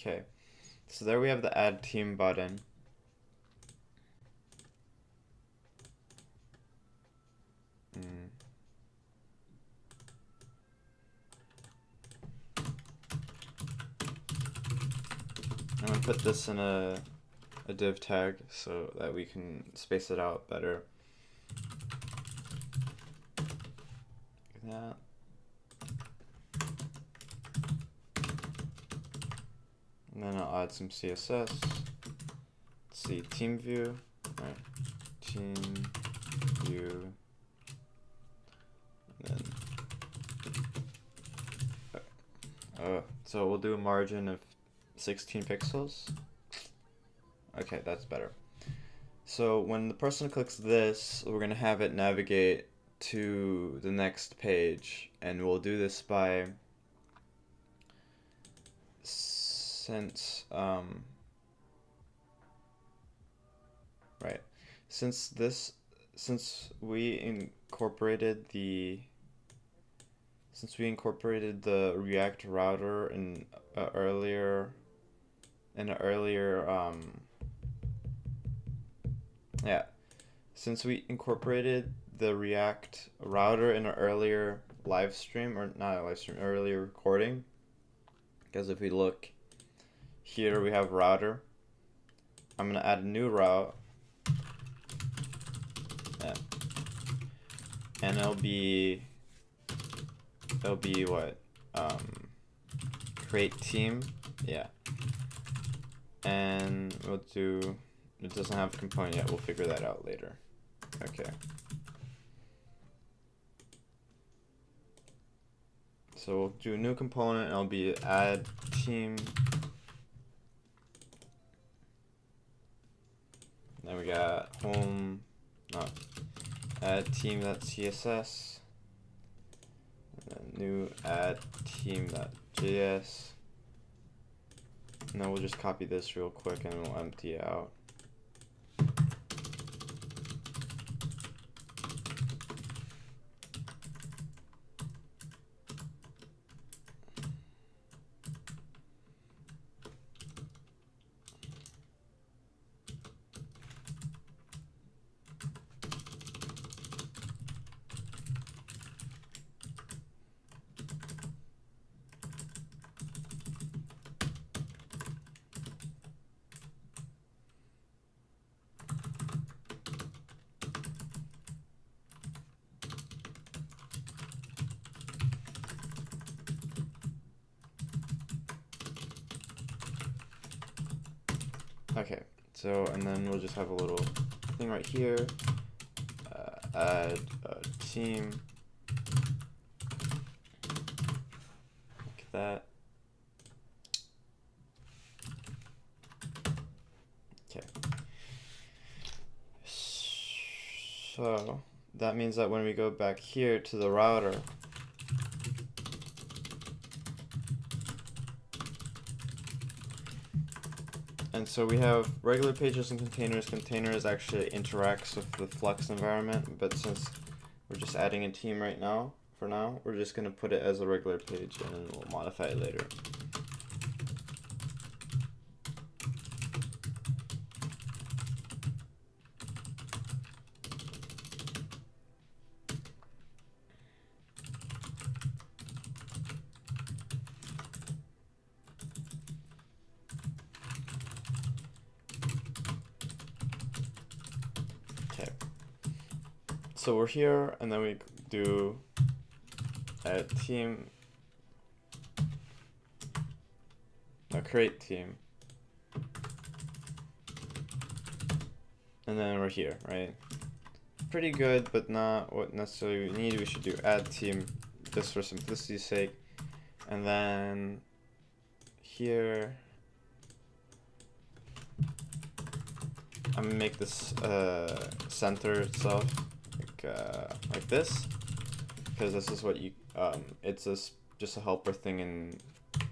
okay. So there we have the add team button. I'm gonna put this in a div tag so that we can space it out better. Like that. And then I'll add some CSS. Let's see, team view. Alright. Team view. And then so we'll do a margin of 16 pixels. Okay, that's better. So when the person clicks this, we're gonna have it navigate to the next page, and we'll do this by since we incorporated the React router in earlier since we incorporated the React router in an earlier live stream, or not a live stream, earlier recording, because if we look here, we have router. I'm gonna add a new route, and it'll be what, create team, yeah, and we'll do, it doesn't have a component yet, we'll figure that out later. Okay. So we'll do a new component, and it'll be add team. Then we got home, add team.css, and then new add team.js. And then we'll just copy this real quick and we'll empty it out. Okay, so and then we'll just have a little thing right here. Add a team. Like that. Okay. So that means that when we go back here to the router, and so we have regular pages and containers. Containers actually interacts with the Flux environment, but since we're just adding a team right now, for now, we're just going to put it as a regular page and then we'll modify it later. Okay. So we're here, and then we do add team, create team, and then we're here, right? Pretty good, but not what necessarily we need. We should do add team just for simplicity's sake, and then here I'm gonna make this center itself like this, because this is what you it's just a helper thing in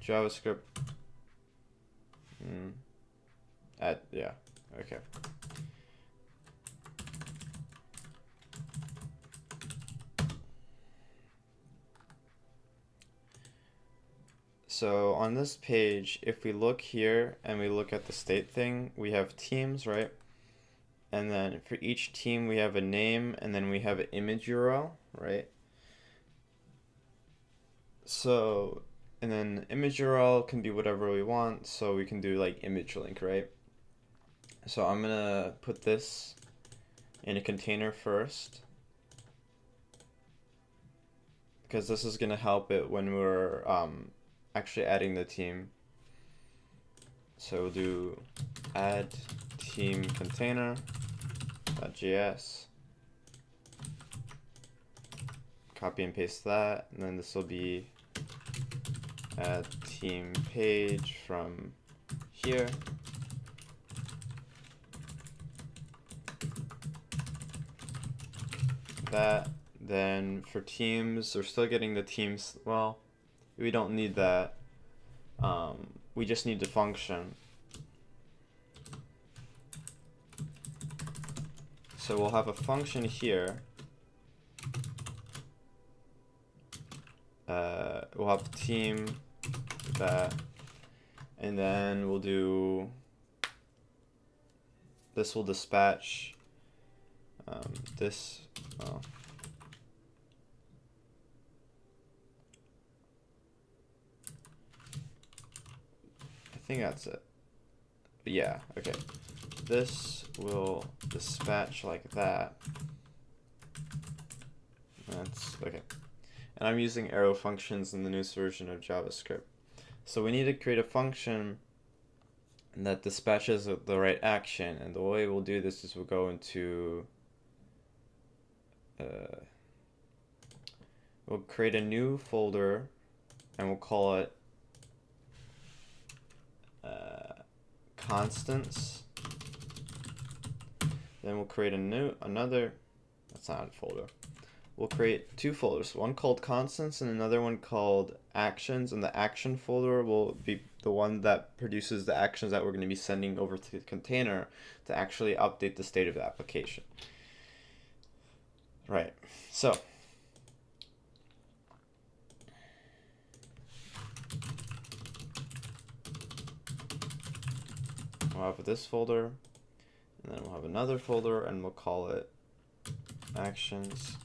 JavaScript. Yeah, okay. So on this page, if we look here and we look at the state thing, we have teams, right? And then for each team, we have a name, and then we have an image URL, right? So, and then image URL can be whatever we want, so we can do like image link, right? So I'm gonna put this in a container first, because this is gonna help it when we're actually adding the team. So we'll do add team container.js, copy and paste that, and then this will be add team page from here. That, then for teams, we're still getting the teams, well, we don't need that. We just need the function. So we'll have a function here. We'll have team that, and then we'll do, this will dispatch this. Oh. I think that's it. But yeah, okay. This will dispatch like that. That's okay. And I'm using arrow functions in the newest version of JavaScript. So we need to create a function that dispatches the right action, and the way we'll do this is we'll go into we'll create a new folder and we'll call it constants. Then we'll create another, that's not a folder. We'll create two folders, one called constants and another one called actions, and the action folder will be the one that produces the actions that we're going to be sending over to the container to actually update the state of the application. Right, so we'll have this folder, and then we'll have another folder, and we'll call it actions.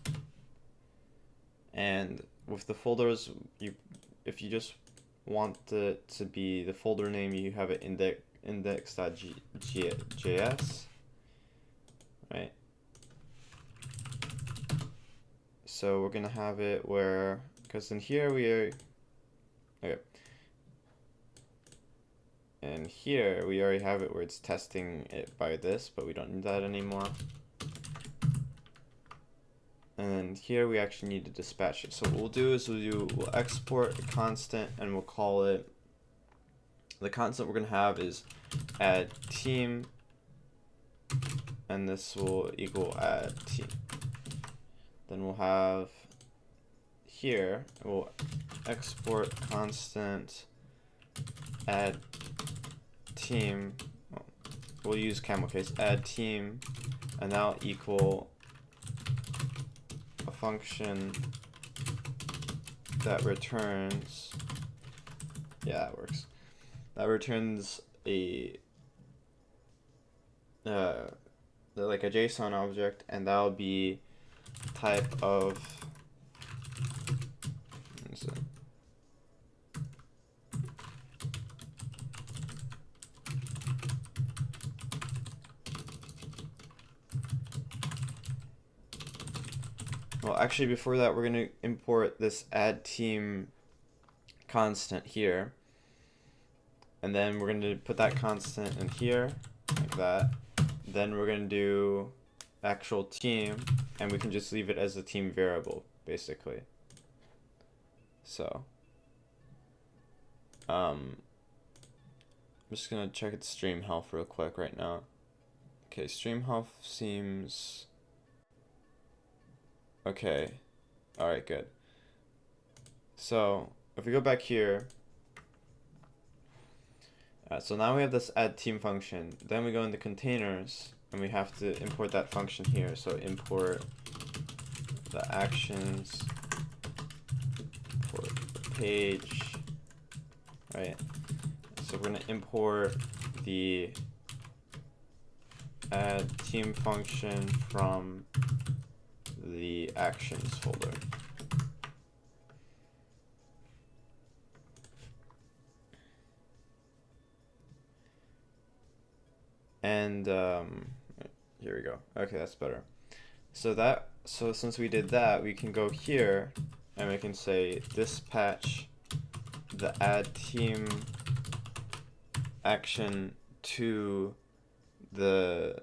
And with the folders, if you just want it to be the folder name, you have it index.js, right? So we're gonna have it where, because in here we are, okay, And here we already have it where it's testing it by this, but we don't need that anymore. And then here we actually need to dispatch it. So what we'll do is we'll export a constant, and we'll call it, the constant we're gonna have is add team, and this will equal add team. Then we'll have here, we'll export constant add team. We'll use camel case, add team, and that'll equal a function that returns, yeah, that works. That returns a like a JSON object, and that'll be type of well, actually before that we're going to import this add team constant here, and then we're going to put that constant in here like that. Then we're going to do actual team, and we can just leave it as a team variable basically. So I'm just going to check its stream health real quick right now. Okay, stream health seems okay. All right, good. So if we go back here, so now we have this add team function. Then we go into containers, and we have to import that function here. So import the actions, import the page, right? So we're gonna import the add team function from the actions folder. And here we go. Okay, that's better. So since we did that, we can go here and we can say dispatch the add team action to the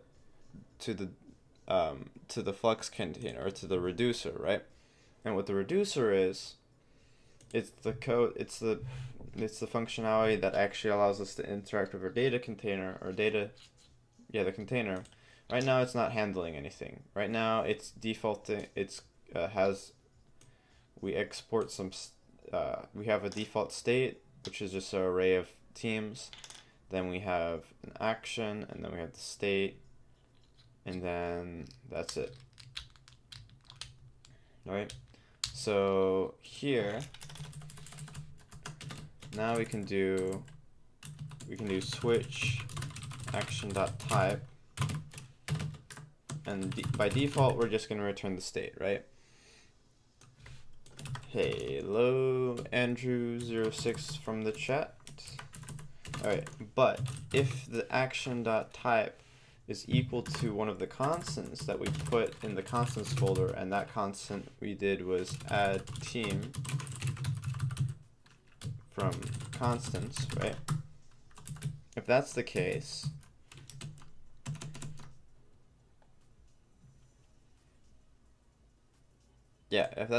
flux container, or to the reducer, right? And what the reducer is, it's the code, it's the functionality that actually allows us to interact with our data container, or the container. Right now it's not handling anything. Right now it's defaulting, we export some, we have a default state, which is just an array of teams. Then we have an action, and then we have the state, and then that's it. All right. So here, now we can do switch action.type, and by default we're just going to return the state, right? Hello, Andrew06 from the chat. All right, but if the action.type is equal to one of the constants that we put in the constants folder, and that constant we did was add team from constants, right? If that's the case, if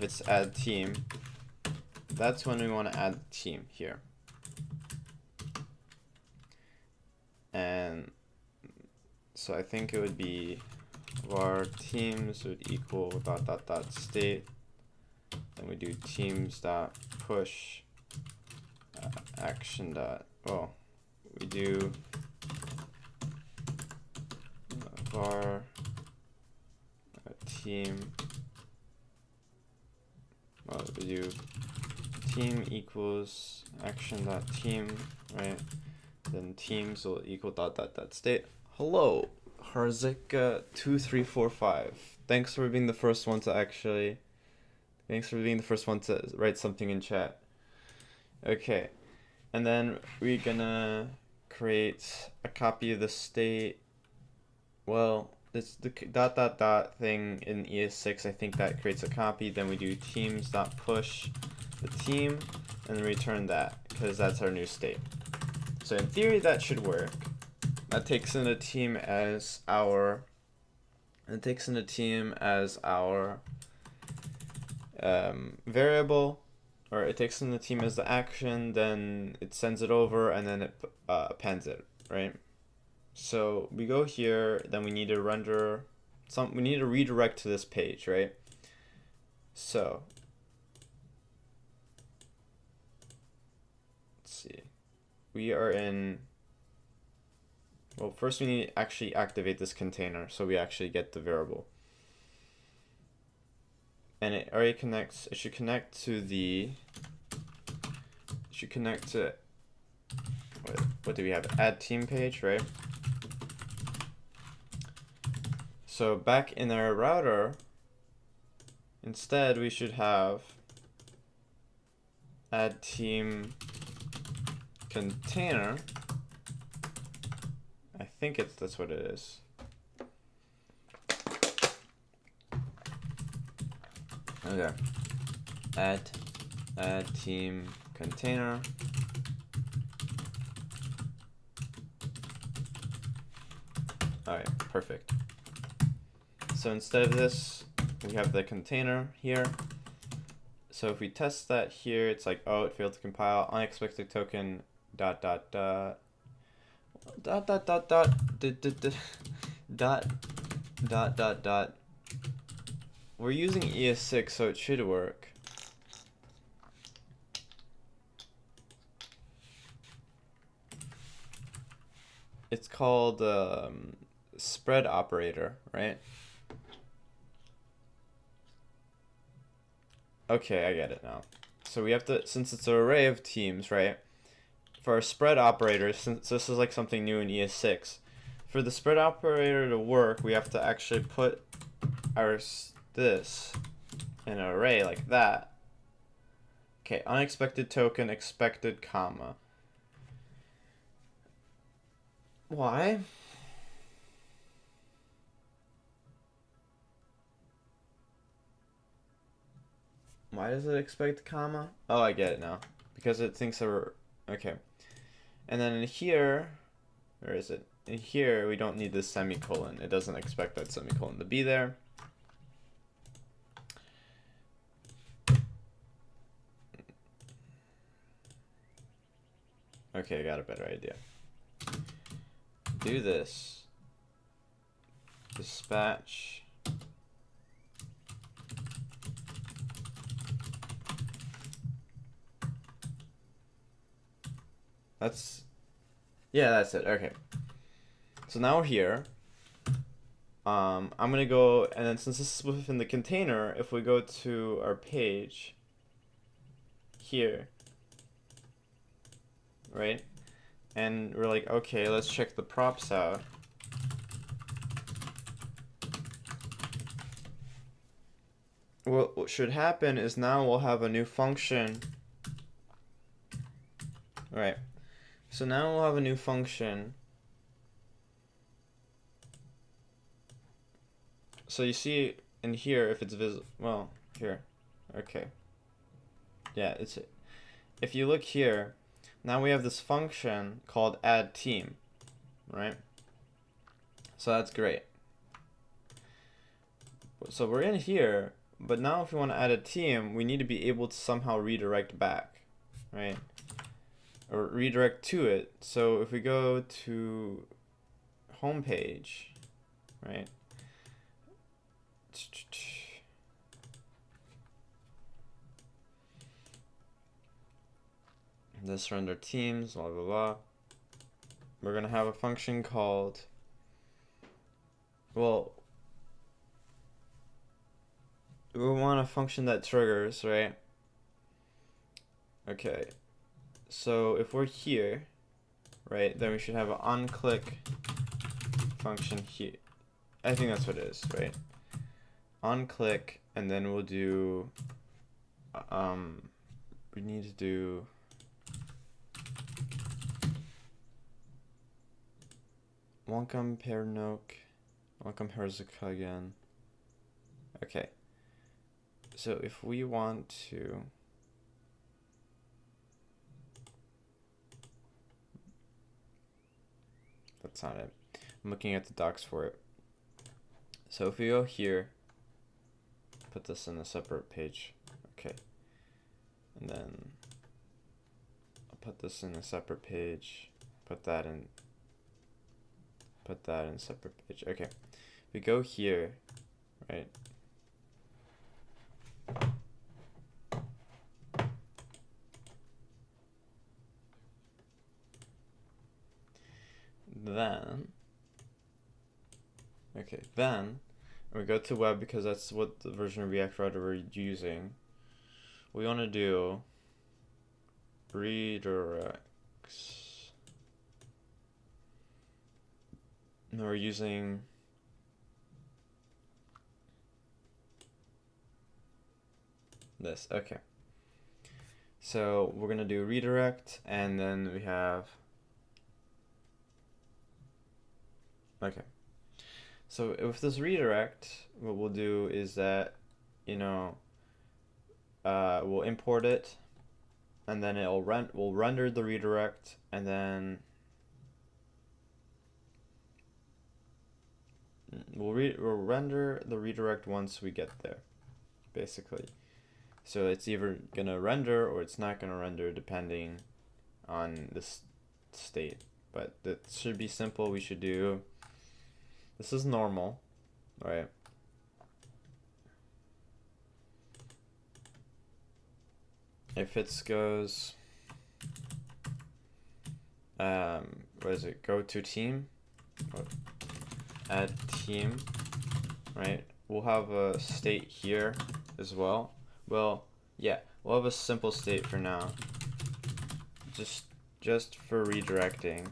it's add team, that's when we want to add the team here. And so I think it would be var teams would equal ... state. Then we do teams dot push action dot, we do var team, we do team equals action dot team, right? Then teams will equal ... state. Hello, Harzika2345. Thanks for being the first one to write something in chat. Okay, and then we're gonna create a copy of the state. Well, it's the ... thing in ES6. I think that creates a copy. Then we do teams.push the team. and return that because that's our new state. So in theory, that should work. That takes in a team as our. It takes in a team as our variable, or it takes in the team as the action. Then it sends it over, and then it appends it, right? So we go here. Then we need to render some. We need to redirect to this page, right? So let's see. We are in. Well, first we need to actually activate this container so we actually get the variable. And it already connects, it should connect to the, what do we have? Add team page, right? So back in our router, instead we should have add team container. I think that's what it is. Okay. Add team container. Alright, perfect. So instead of this, we have the container here. So if we test that here, it's like, oh, it failed to compile. Unexpected token dot dot dot dot dot dot dot dot dot dot dot. We're using ES6, so it should work. It's called spread operator, right? Okay, I get it now. So we have to, since it's an array of teams, right? For our spread operator, since this is like something new in ES6, for the spread operator to work, we have to actually put our this in an array like that. Okay, unexpected token, expected comma. Why? Why does it expect comma? Oh, I get it now. Because it thinks we're okay. And then in here, where is it? In here, we don't need this semicolon. It doesn't expect that semicolon to be there. Okay, I got a better idea. Do this. Dispatch. Yeah, that's it. Okay. So now we're here. I'm gonna go, and then since this is within the container, if we go to our page here, right? And we're like, okay, let's check the props out. What should happen is now we'll have a new function. Right. So now we'll have a new function. So you see in here if it's visible. Well, here. Okay. Yeah, it's. If you look here, now we have this function called add team, right? So that's great. So we're in here, but now if we want to add a team, we need to be able to somehow redirect back, right? Or redirect to it. So if we go to home page, right? This render teams, blah blah blah. We're gonna have a function called, well, we want a function that triggers, right? Okay, so if we're here, right, then we should have an onClick function here. I think that's what it is, right? OnClick, and then we'll do, we need to do, welcome pair noke, welcome Herzika again. Okay, so if we want to, that's not it. I'm looking at the docs for it. So if we go here, put this in a separate page. Okay. And then I'll put this in a separate page. Put that in separate page. Okay. We go here, right? Then we go to web because that's what the version of React-Redux we're using. We want to do redirects. And we're using this. Okay. So we're going to do redirect, and then we have, okay. So with this redirect, what we'll do is that, we'll import it, and then we'll render the redirect, and then we'll render the redirect once we get there, basically. So it's either gonna render or it's not gonna render depending on this state. But that should be simple. We should do, this is normal, right? If it goes, what is it? Go to team, add team, right? We'll have a state here as well. Well, yeah, we'll have a simple state for now. Just for redirecting.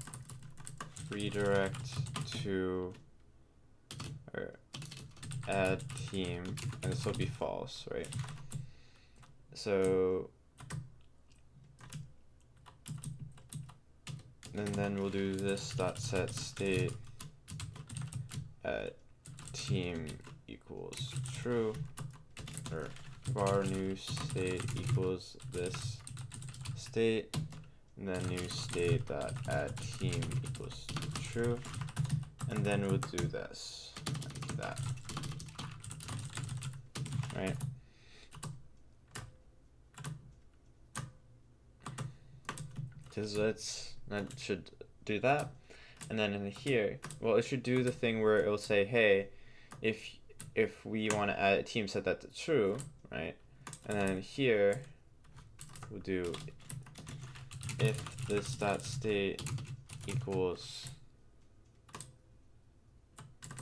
Redirect to add team, and this will be false, right? So, and then we'll do this dot set state at team equals true, or var new state equals this state, and then new state dot add team equals true, and then we'll do this like that, right? Because that should do that, and then in here, well, it should do the thing where it will say, hey, if we want to add a team, set that to true, right? And then here we'll do if this dot state equals,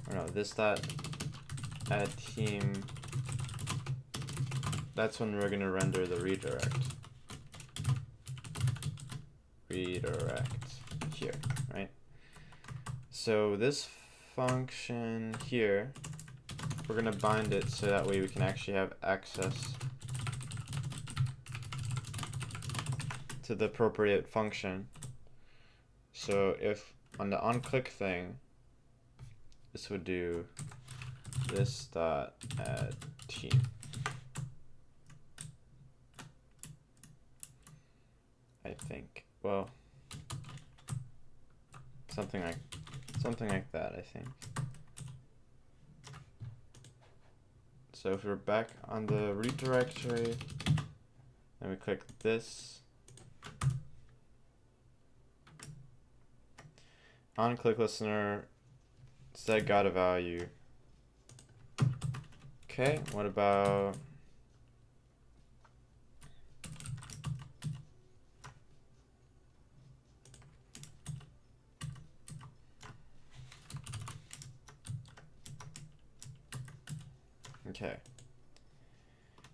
or no, this dot add team, that's when we're gonna render the redirect here, right? So this function here, we're gonna bind it so that way we can actually have access to the appropriate function. So if on the onClick thing, this would do this dot add team. I think. Well, something like that, I think. So if we're back on the root directory, and we click this, on click listener, set got a value. Okay, what about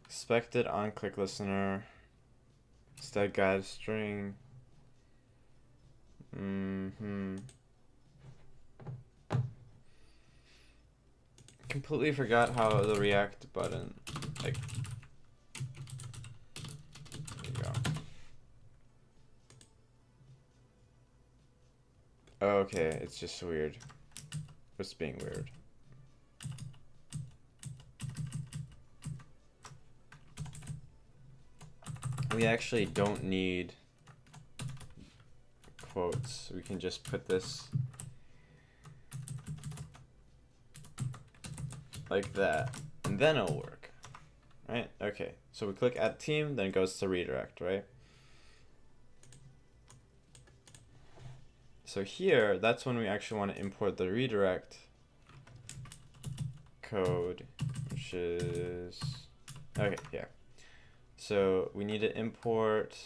expected on click listener, set guide string. Completely forgot how the React button, like, there you go. Oh, okay, it's just weird. It's being weird. We actually don't need quotes. We can just put this like that, and then it'll work, right? Okay, so we click add team, then it goes to redirect, right? So here, that's when we actually want to import the redirect code, which is, okay, yeah. So we need to import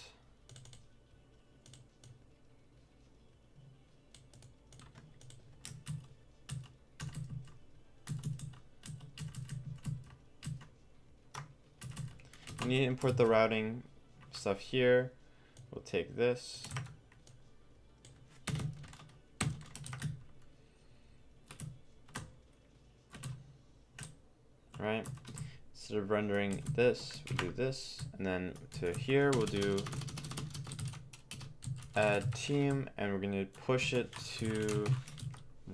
the routing stuff here. We'll take this. Right? Instead of rendering this, we'll do this, and then to here we'll do add team, and we're going to push it to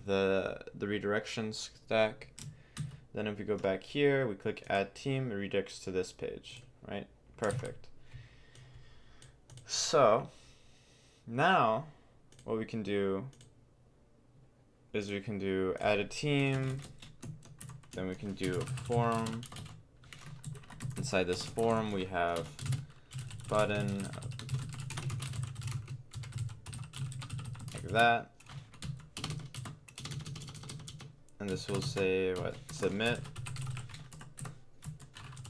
the redirection stack. Then if we go back here, we click add team, it redirects to this page, right? Perfect. So now what we can do is we can do add a team, then we can do a form. Inside this form we have button like that, and this will say what, submit,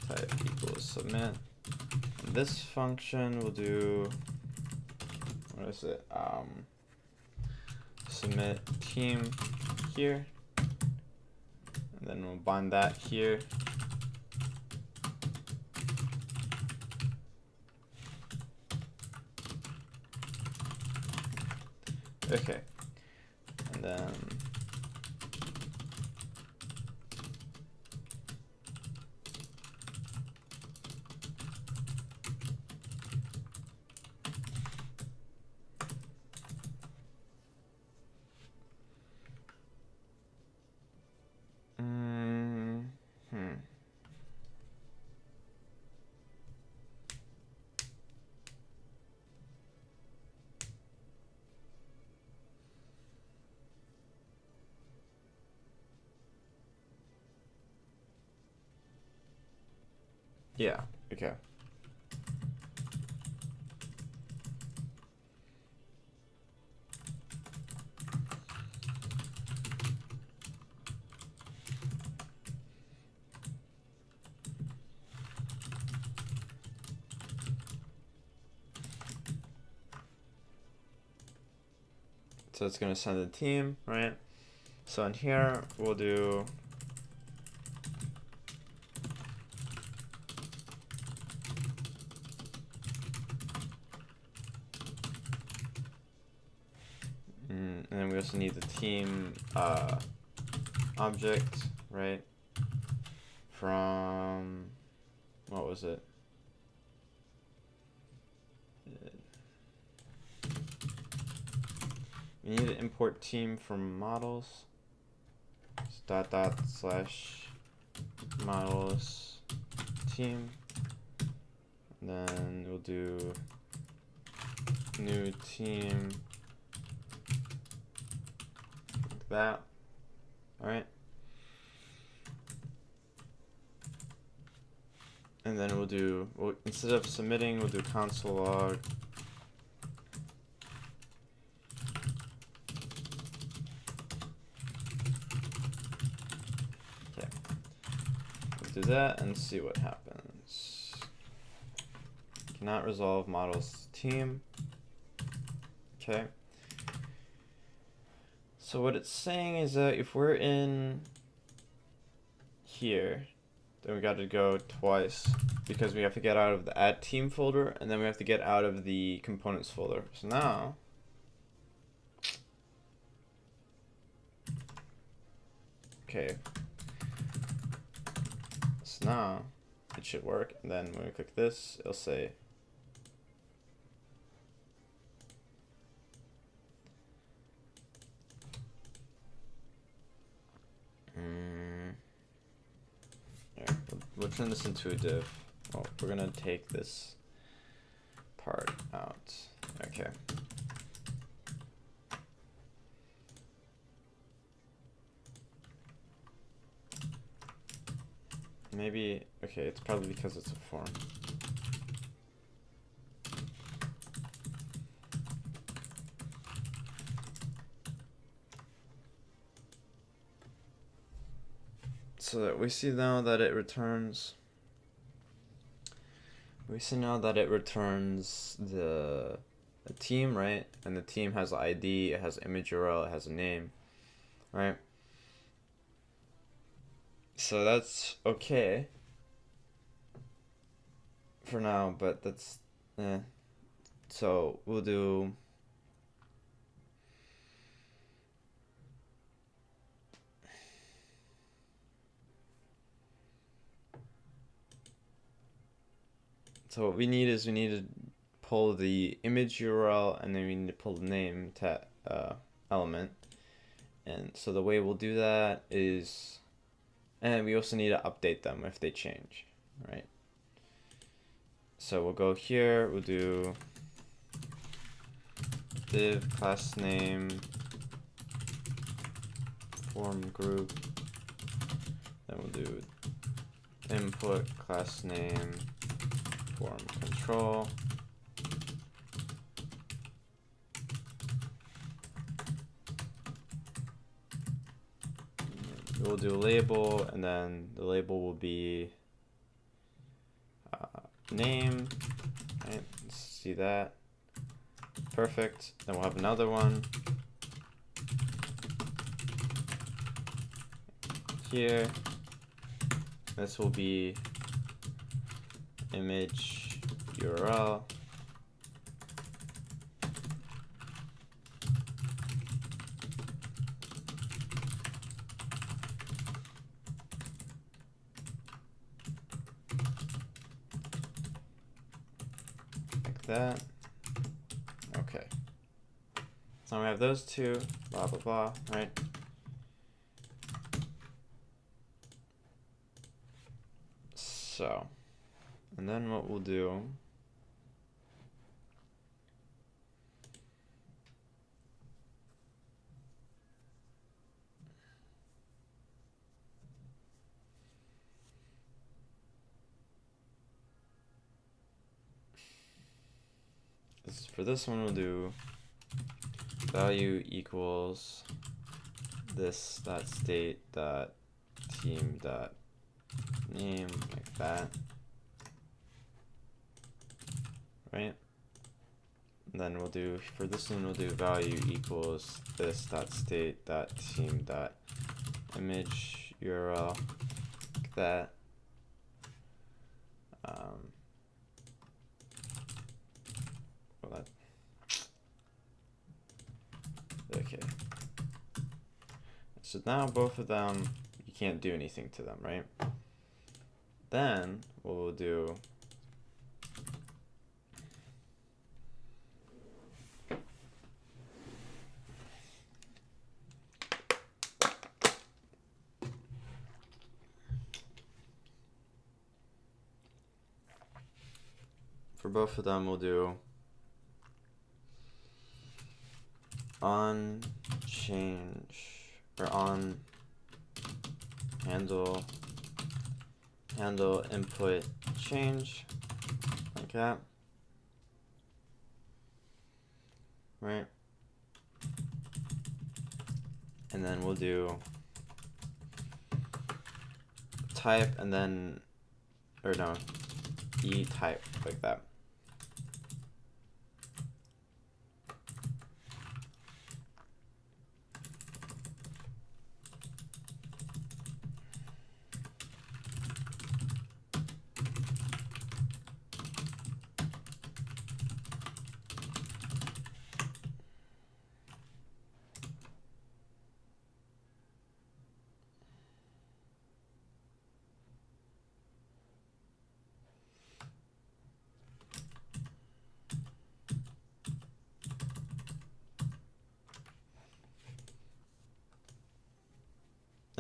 type equals submit, and this function will do, what is it, submit team here, and then we'll bind that here. Okay, and then yeah, okay. So it's going to send the team, right? So in here, we'll do and then we also need the team object, right? From, what was it? We need to import team from models. So / models team. And then we'll do new team like that. All right. And then we'll do, instead of submitting, we'll do console log. Okay. We'll do that and see what happens. Cannot resolve models team. Okay. So what it's saying is that if we're in here, then we got to go twice because we have to get out of the add team folder and then we have to get out of the components folder. So now, okay, so now it should work. And then when we click this, it'll say we'll turn this into a div. Well, we're gonna take this part out. Okay. maybe, okay, it's probably because it's a form. So that we see now that it returns. We see now that it returns the team, right? And the team has an ID, it has image URL, it has a name, right? So that's okay for now, but that's so we'll do so what we need is we need to pull the image URL, and then we need to pull the name element. And so the way we'll do that is, and we also need to update them if they change, right? So we'll go here, we'll do div class name form group, then we'll do input class name form control, we'll do label, and then the label will be name, right? Let's see that. Perfect. Then we'll have another one here. This will be image URL. Like that. Okay. So we have those two, blah, blah, blah, right? So, and then what we'll do is, for this one we'll do value equals this dot state dot team dot name, like that, right? And then we'll do, for this one we'll do value equals this dot state dot team dot image URL, like that. Well, okay. So now both of them, you can't do anything to them, right? Then what we'll do for both of them, we'll do on change, or on handle input change, like that, right? And then we'll do type, and then, or no, e type, like that.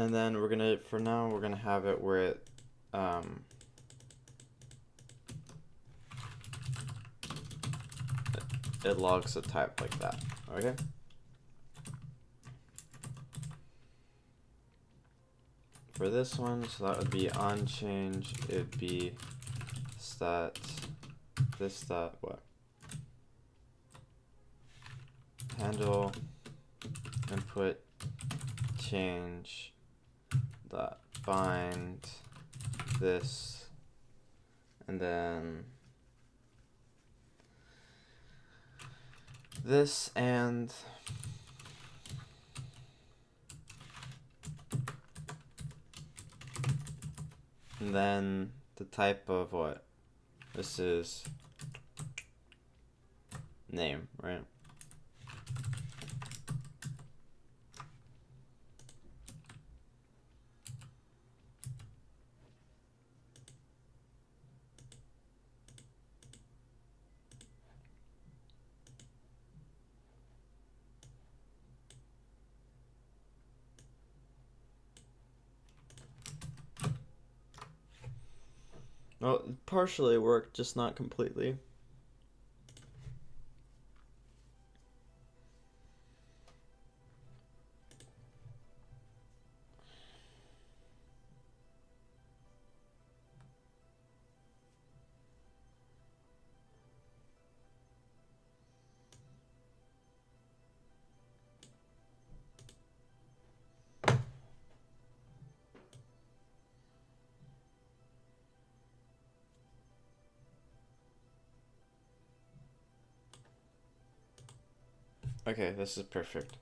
And then we're gonna, for now, we're gonna have it where it, it logs a type like that, okay? for this one, so that would be on change. It would be stat this dot what handle input change dot bind this, and then this, and then the type of what this is name, right? Well, it partially worked, just not completely. Okay, this is perfect.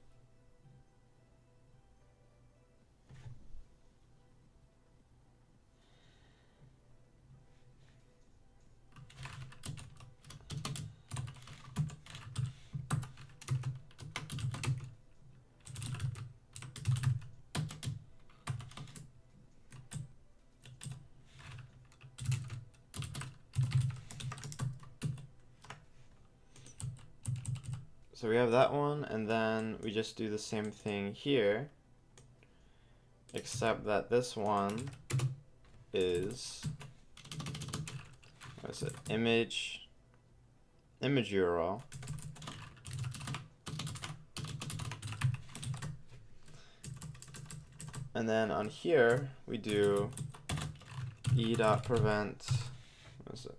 So we have that one, and then we just do the same thing here, except that this one is, what is it, image URL, and then on here we do e.prevent, what is it,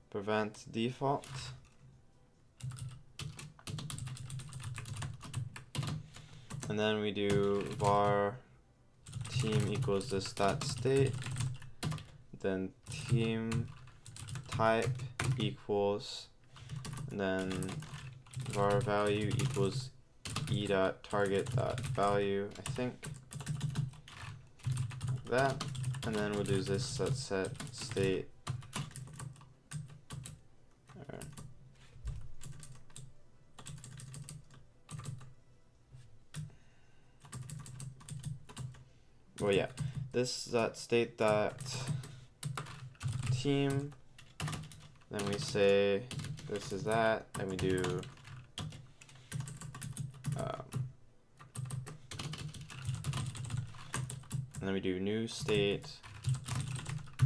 prevent default, and then we do var team equals this dot state, then team type equals, and then var value equals e dot target dot value, I think, like that, and then we'll do this set state. Well, yeah, this dot state dot team, then we say this is that, and we do and then we do new state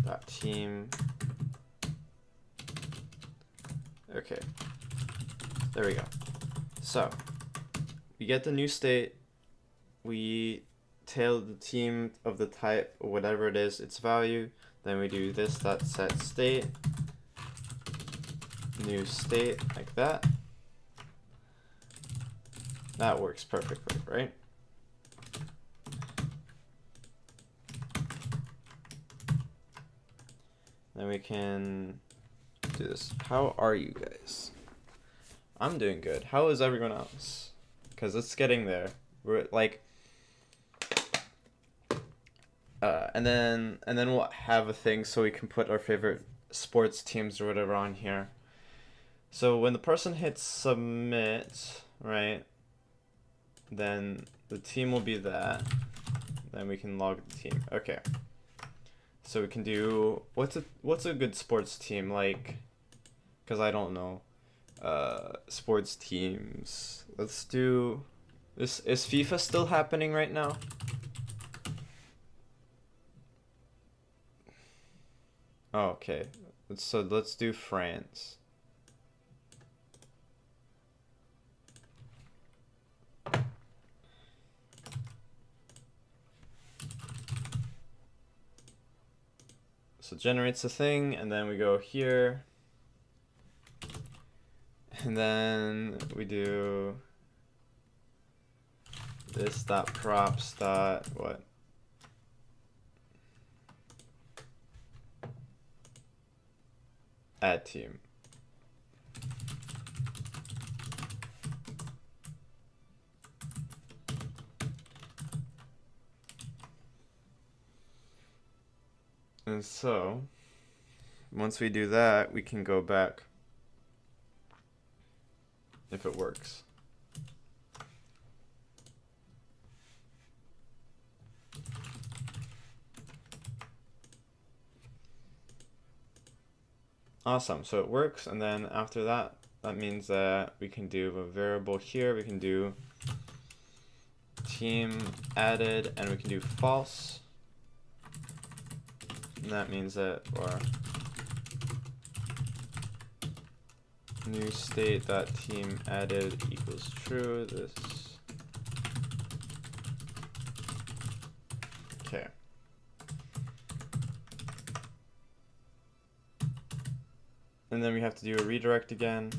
dot team. Okay, there we go. So we get the new state, we tail the team of the type or whatever it is, its value, then we do this dot set state new state, like that. That works perfectly, right? Then we can do this. How are you guys? I'm doing good. How is everyone else? Because it's getting there. We're like, and then we'll have a thing so we can put our favorite sports teams or whatever on here. So when the person hits submit, right, then the team will be that. Then we can log the team. Okay. So we can do, what's a good sports team, like, because I don't know sports teams. Let's do this. Is FIFA still happening right now? Oh, okay. So let's do France. So it generates the thing, and then we go here, and then we do this dot props dot what? Add team. And so, once we do that, we can go back if it works. Awesome, so it works, and then after that, that means that we can do a variable here, we can do team added, and we can do false. And that means that our new state dot team added equals true. This. Okay. And then we have to do a redirect again.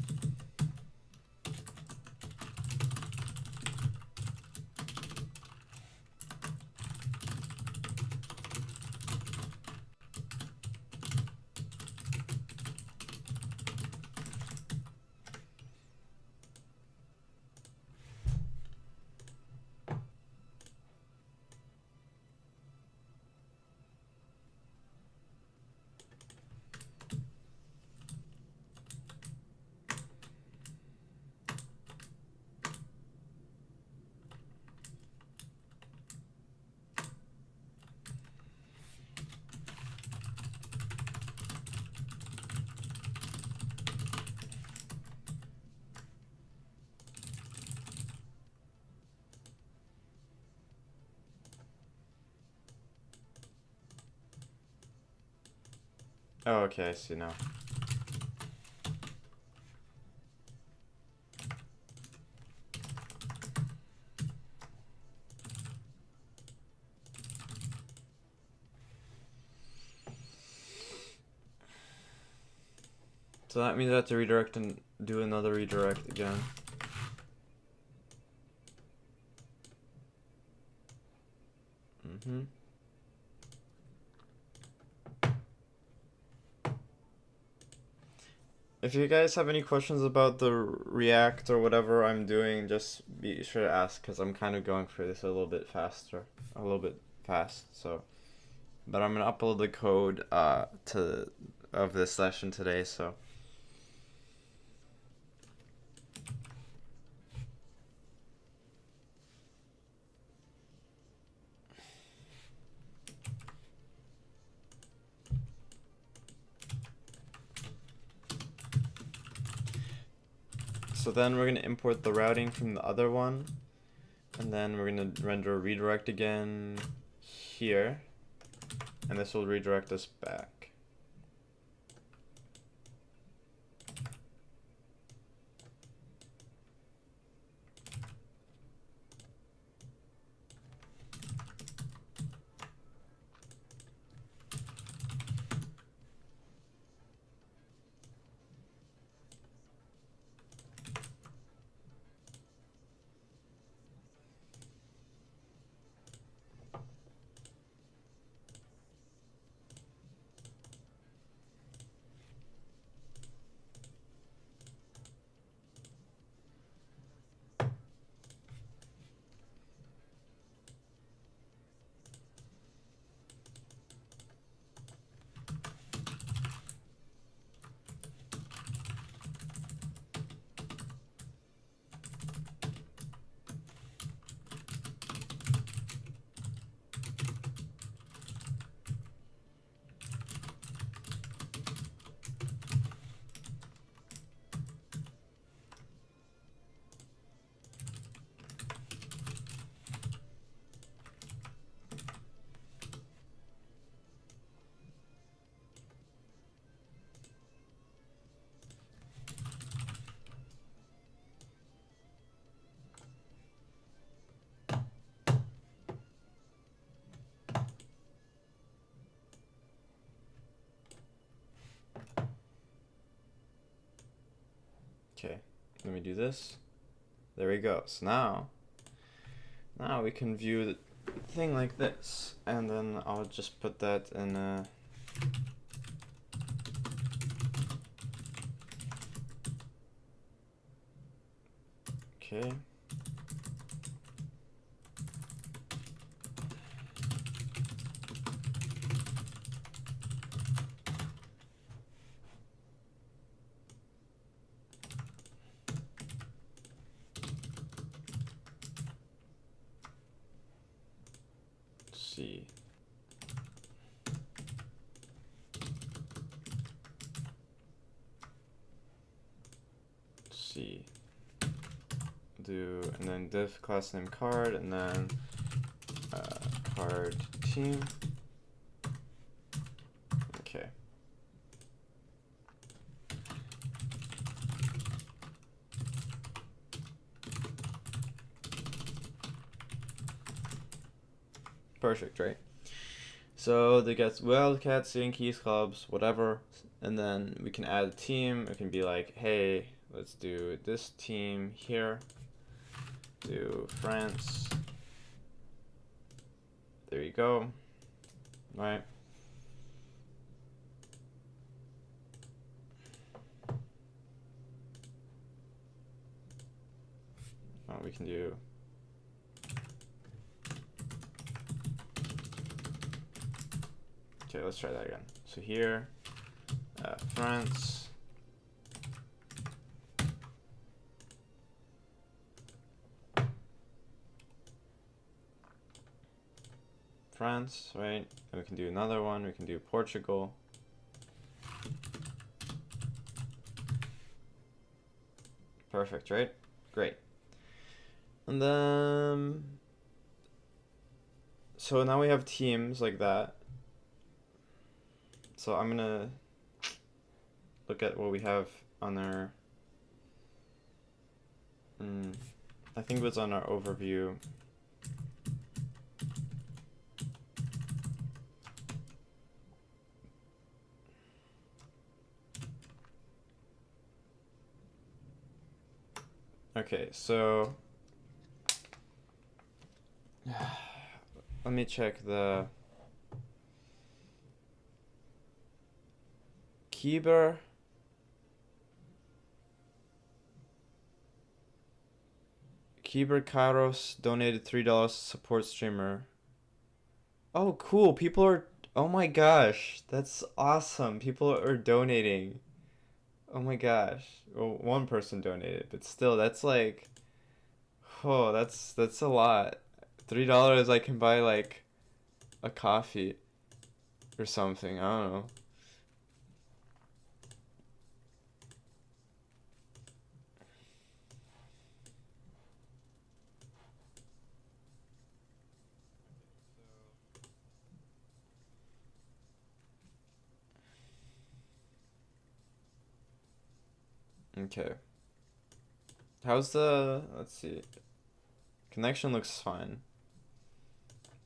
Oh, okay, I see now. So that means I have to redirect and do another redirect again. If you guys have any questions about the React or whatever I'm doing, just be sure to ask, because I'm kind of going through this a little bit fast. So, but I'm gonna upload the code of this session today. So. So then we're going to import the routing from the other one, and then we're going to render a redirect again here, and this will redirect us back. Okay, let me do this. There we go. So now we can view the thing like this, and then I'll just put that in a okay. See. See. Do, and then div class name card, and then card team. Okay. Perfect, right? So they get Wildcats, Yankees, clubs, whatever, and then we can add a team. It can be like, hey, let's do this team here. Do France. There you go. Right. Oh, we can do. Okay, let's try that again. So here, France. France, right? And we can do another one. We can do Portugal. Perfect, right? Great. And then, so now we have teams like that. So I'm gonna look at what we have on our, I think it was on our overview. Okay, so let me check the Keyber. Keyber Kairos donated $3 to support streamer. Oh, cool. People are, oh my gosh, that's awesome. People are donating. Oh my gosh. Well, one person donated, but still, that's like, oh, that's a lot. $3 I can buy like a coffee or something. I don't know. Okay. How's the, let's see. Connection looks fine.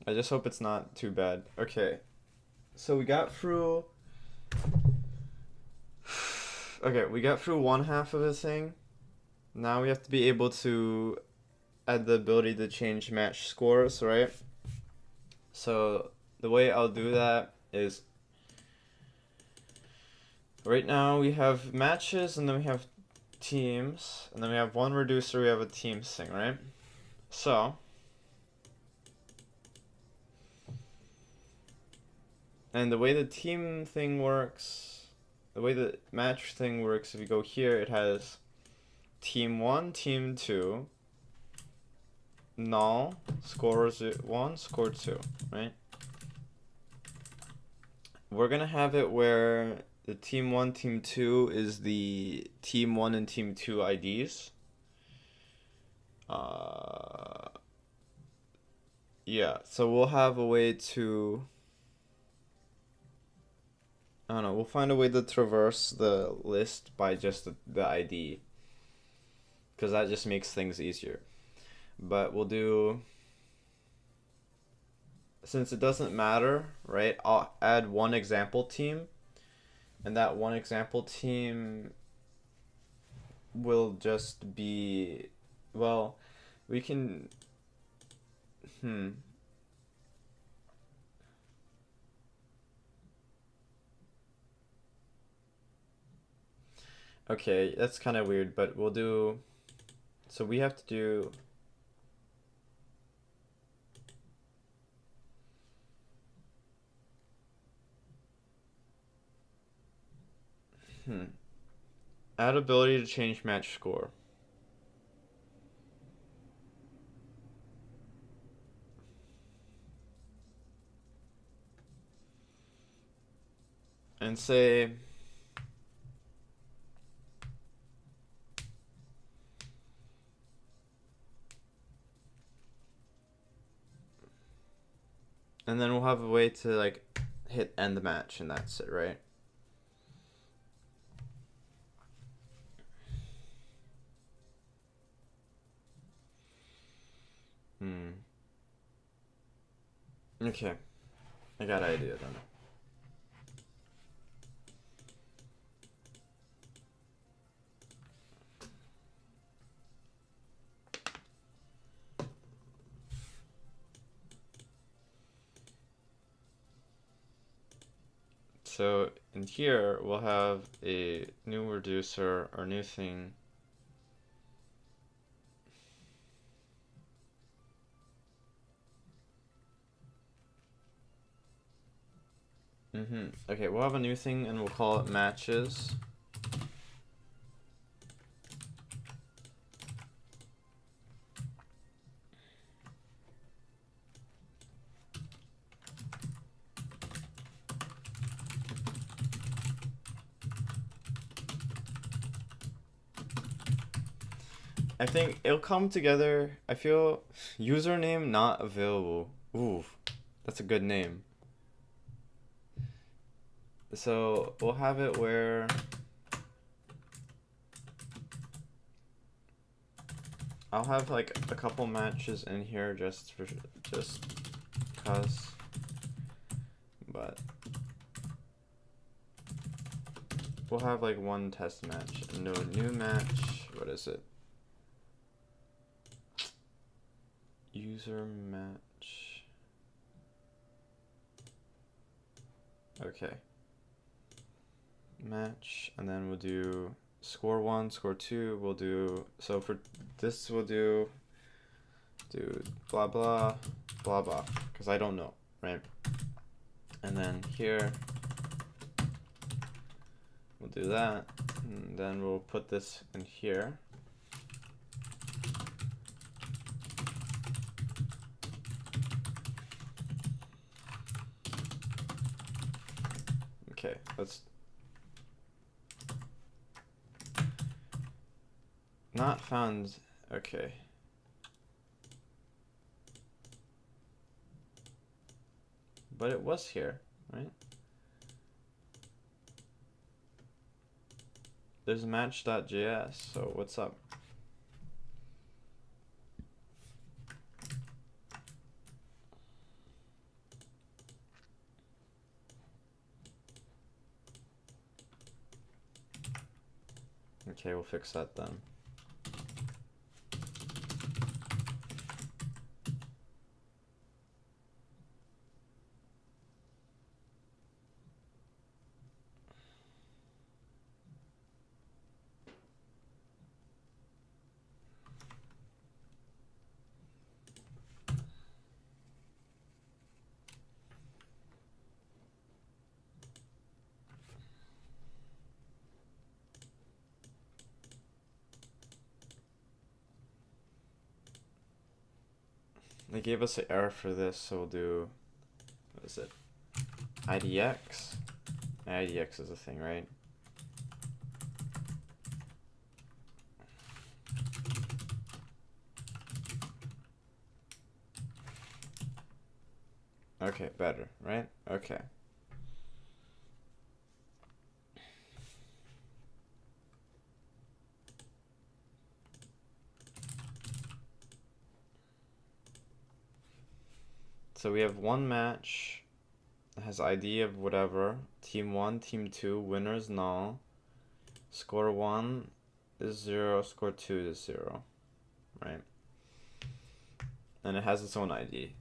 I just hope it's not too bad. Okay. So we got through, okay, we got through one half of the thing. Now we have to be able to add the ability to change match scores, right? So the way I'll do that is, right now we have matches, and then we have teams, and then we have one reducer, we have a teams thing, right? So, and the way the team thing works, the way the match thing works, if you go here, it has team 1, team 2, null, score 1, score 2, right? We're gonna have it where the team 1, team 2 is the team 1 and team 2 IDs. Yeah, so we'll have a way to, I don't know, we'll find a way to traverse the list by just the ID, because that just makes things easier. But we'll do, since it doesn't matter, right, I'll add one example team, and that one example team will just be, well, we can, hmm. Okay, that's kind of weird, but we'll do, so we have to do, add ability to change match score. And say, and then we'll have a way to like hit end the match, and that's it, right? Okay, I got an idea then. So in here, we'll have a new reducer or new thing. Okay, we'll have a new thing and we'll call it matches. I think it'll come together. I feel username not available. Ooh, that's a good name. So we'll have it where I'll have like a couple matches in here just cause, but we'll have like one test match. No new match. What is it? User match. Okay. Match, and then we'll do score 1, score 2. We'll do, so for this we'll do blah blah blah blah, because I don't know, right? And then here we'll do that, and then we'll put this in here. Okay, let's not found. Okay. But it was here, right? There's match.js, so what's up? Okay, we'll fix that then. They gave us an error for this, so we'll do, what is it? IDX? IDX is a thing, right? Okay, better, right? Okay. So we have one match, it has ID of whatever, team 1, team 2, winners null, score 1, is 0, score 2 is 0, right? And it has its own ID.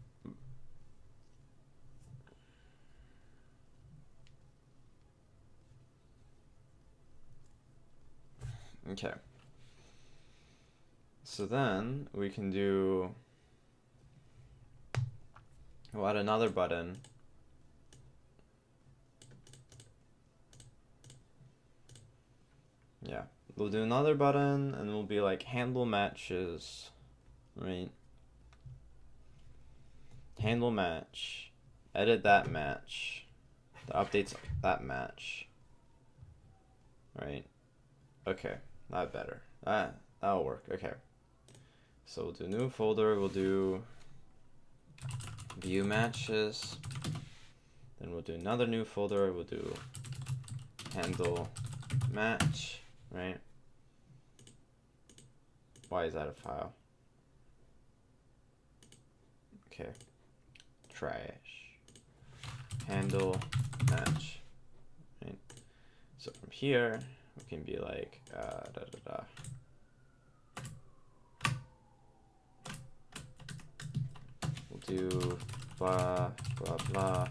Okay. So then we can we'll add another button. Yeah, we'll do another button and we'll be like handle matches, right? Handle match, edit that match, the updates that match, right? Okay, that better. That'll work. Okay. So we'll do new folder, we'll do view matches, then we'll do another new folder, we'll do handle match, right? Why is that a file? Okay, trash, handle match, right? So from here, we can be like, we'll do blah, blah, blah,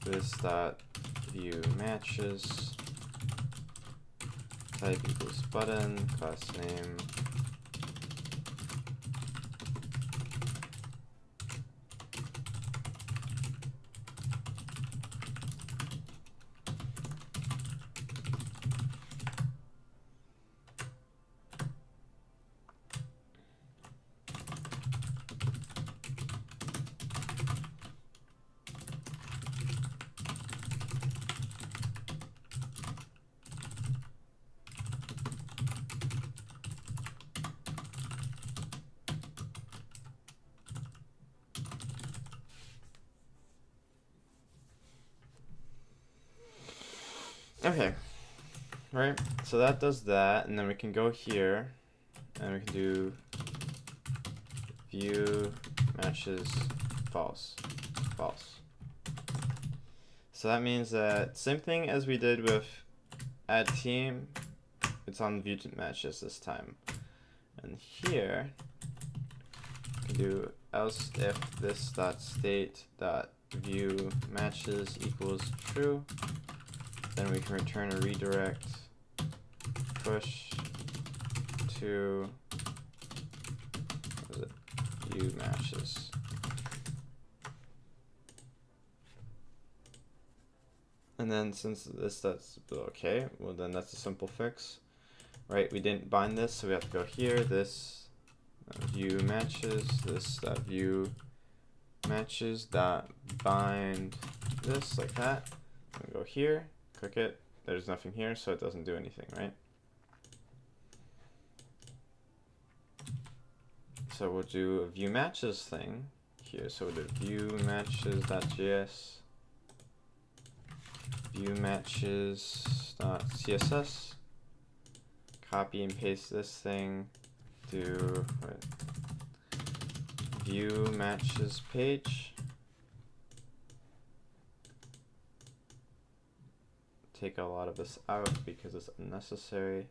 this dot view matches, type equals button, class name, okay, right? So that does that, and then we can go here, and we can do view matches false, false. So that means that same thing as we did with add team, it's on view matches this time. And here, we can do else if this dot state dot view matches equals true. Then we can return a redirect push to view matches. And then since that's okay, well then that's a simple fix, right? We didn't bind this, so we have to go here, this view matches, this dot view matches dot bind this, like that. And we go here, click it, there's nothing here, so it doesn't do anything, right? So we'll do a view matches thing here. So we'll do view matches.js, view matches.css, copy and paste this thing, do view matches page, take a lot of this out because it's unnecessary.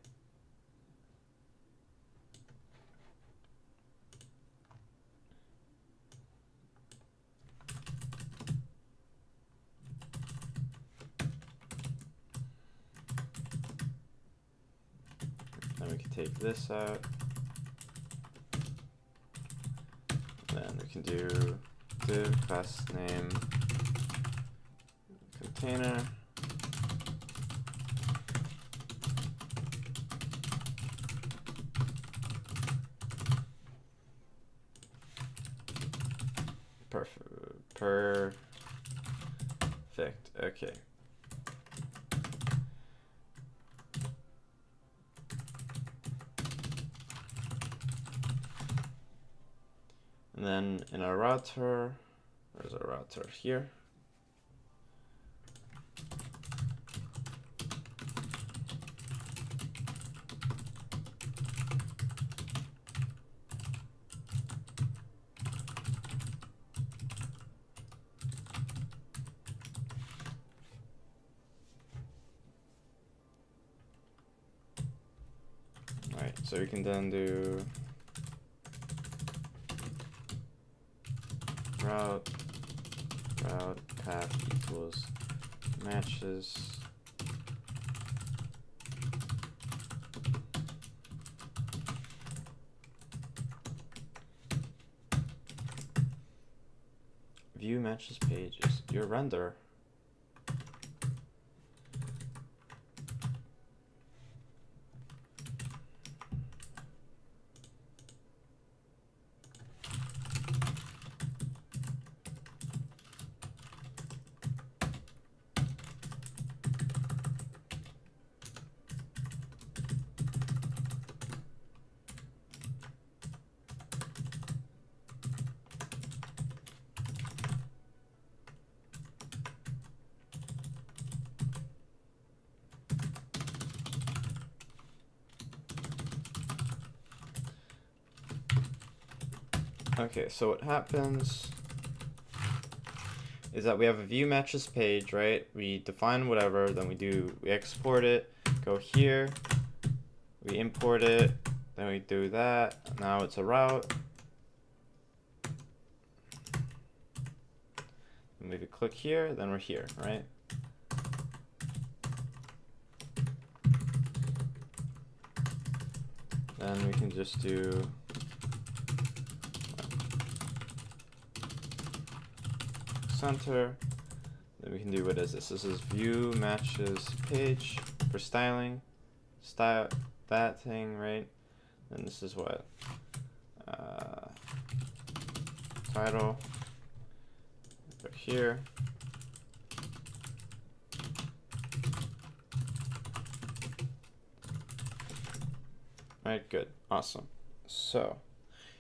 Then we can take this out. Then we can do div class name container. Perfect. Okay. And then in our router, where's our router? Here. Right, so we can then do route path equals matches view matches page is your render. Okay, so what happens is that we have a view matches page, right? We define whatever, then we export it, go here, we import it, then we do that. Now it's a route. And if we click here, then we're here, right? Then we can just do center. Then we can do, what is this? This is view matches page for styling. Style that thing, right? And this is what? Title. Go here. Right, good, awesome. So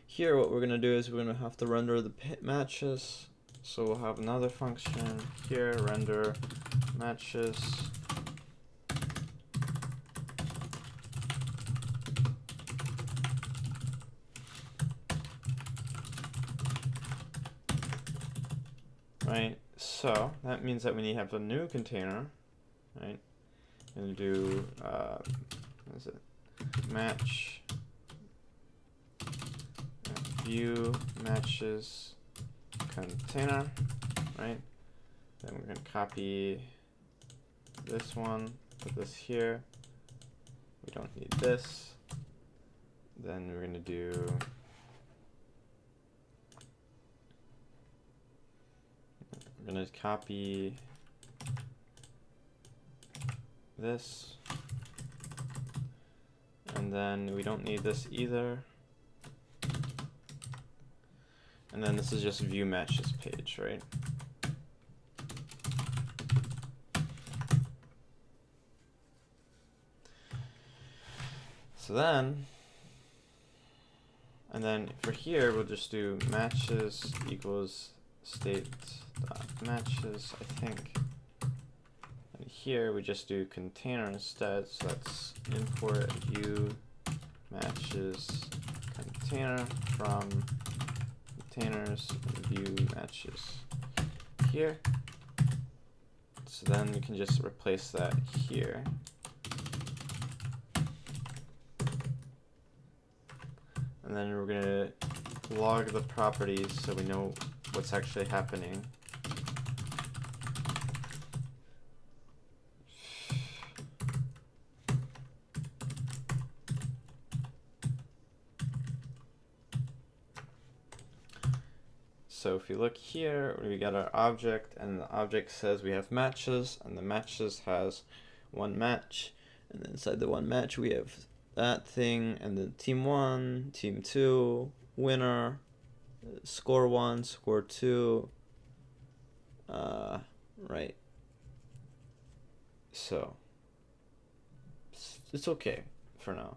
here what we're gonna do is we're gonna have to render the matches. So we'll have another function here, render matches. Right, so that means that we need to have a new container, right? And do, what is it? Match view matches container, right? Then we're going to copy this one, put this here. We don't need this. Then we're going to do we're going to copy this. And then we don't need this either. And then this is just view matches page, right? So then, and then for here, we'll just do matches equals state dot matches, I think. And here we just do container instead, so that's import view matches container from containers and view matches here. So then we can just replace that here. And then we're going to log the properties so we know what's actually happening. So if you look here, we got our object, and the object says we have matches, and the matches has one match, and then inside the one match we have that thing, and then team 1, team 2, winner, score 1, score 2, right. So it's okay for now.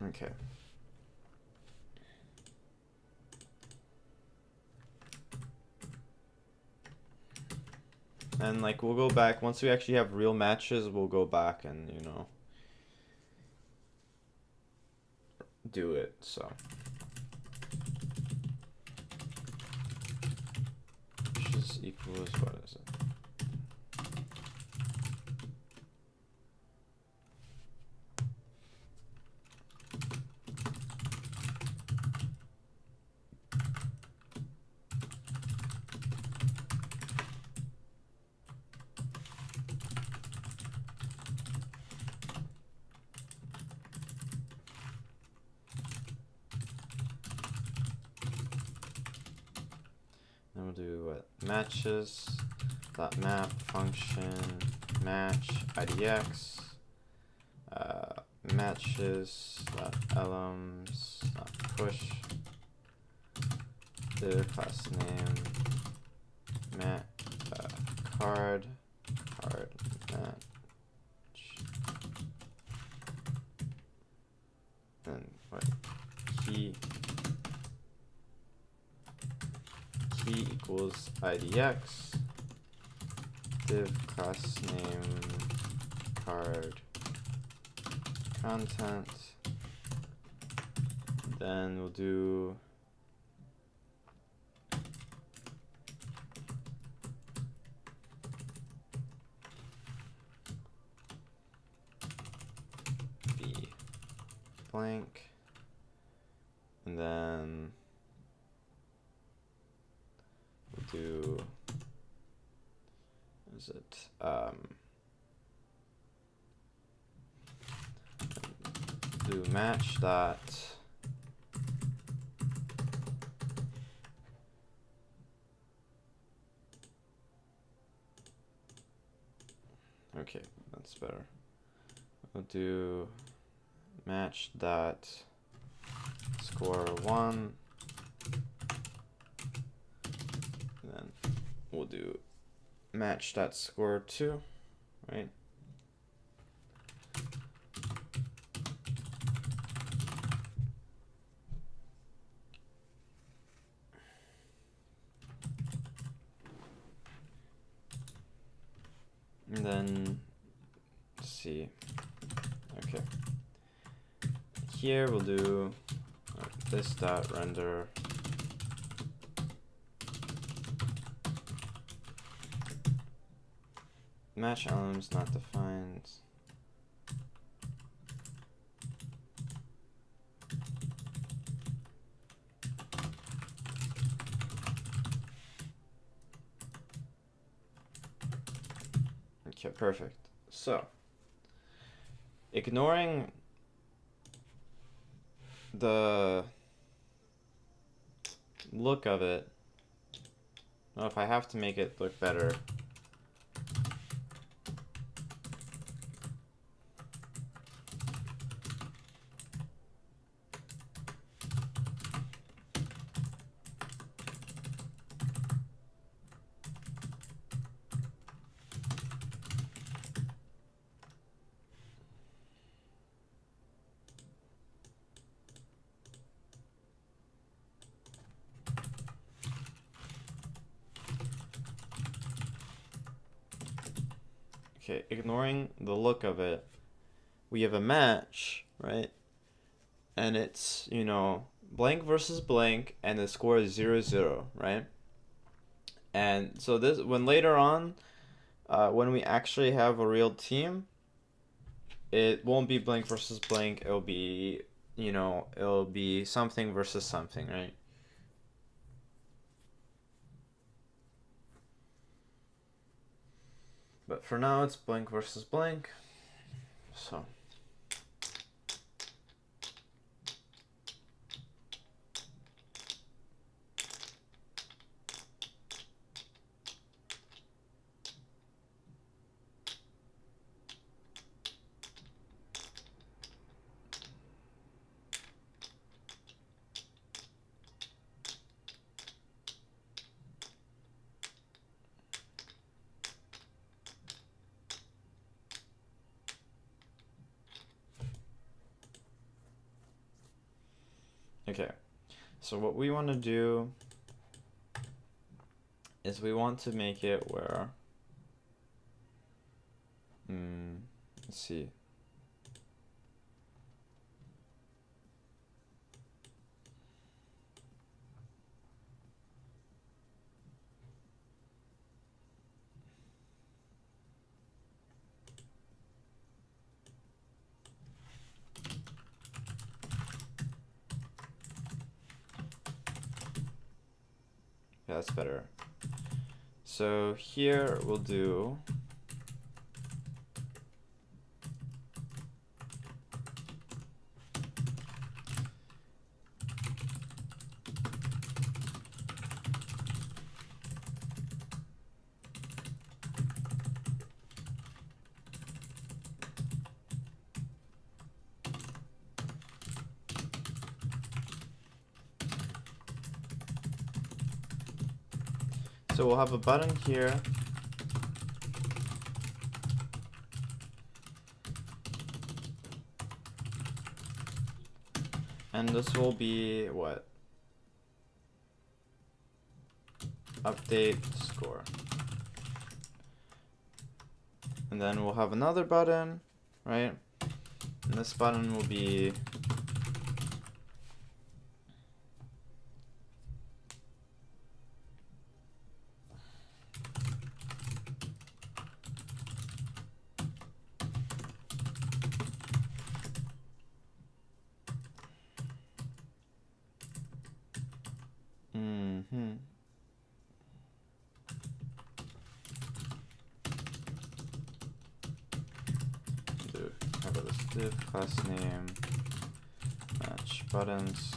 Okay. And like we'll go back once we actually have real matches, we'll go back and, you know, do it. So matches equals, what is it? Then we'll do what? Matches dot map function match idx matches dot elms dot push the class name mat card match, then what? Key equals idx div class name card content. Then we'll do b blank, and then we'll do, is it do match dot okay, that's better. We'll do match dot score 1, and then we'll do match dot score 2, right? And then let's see. Okay. Here we'll do this dot render match elements not defined. Okay, perfect. So, ignoring the look of it, well, if I have to make it look better, okay, ignoring the look of it, we have a match, right? And it's, you know, blank versus blank, and the score is 0-0, right? And so this, when later on, when we actually have a real team, it won't be blank versus blank. It'll be, you know, it'll be something versus something, right? But for now, it's blank versus blank. So. Okay, so what we want to do is we want to make it where, let's see. that's better. So here we'll do so we'll have a button here. And this will be what? Update score. And then we'll have another button, right? And this button will be have this div class name match buttons.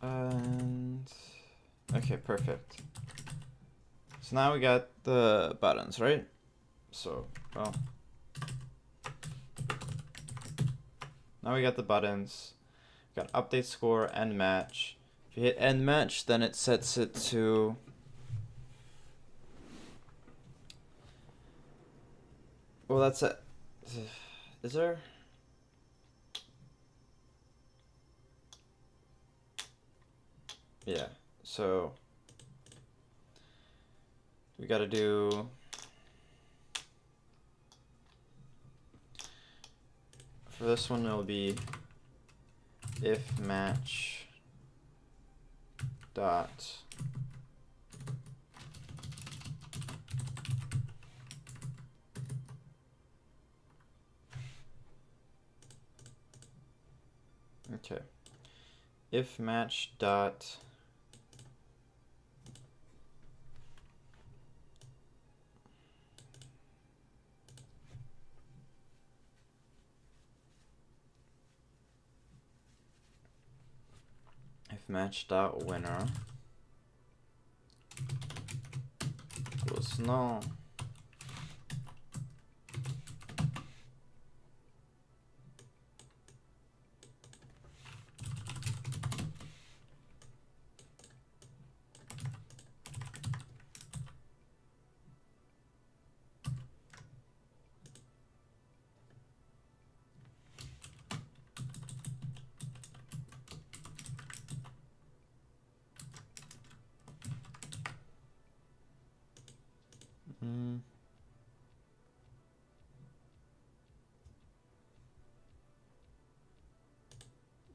And okay, perfect. So now we got the buttons, right? So, well, now we got the buttons. We got update score and match. If you hit end match, then it sets it to well, that's it. Is there? Yeah, so we gotta do for this one it'll be if match dot okay, if match dot match dot winner equals null.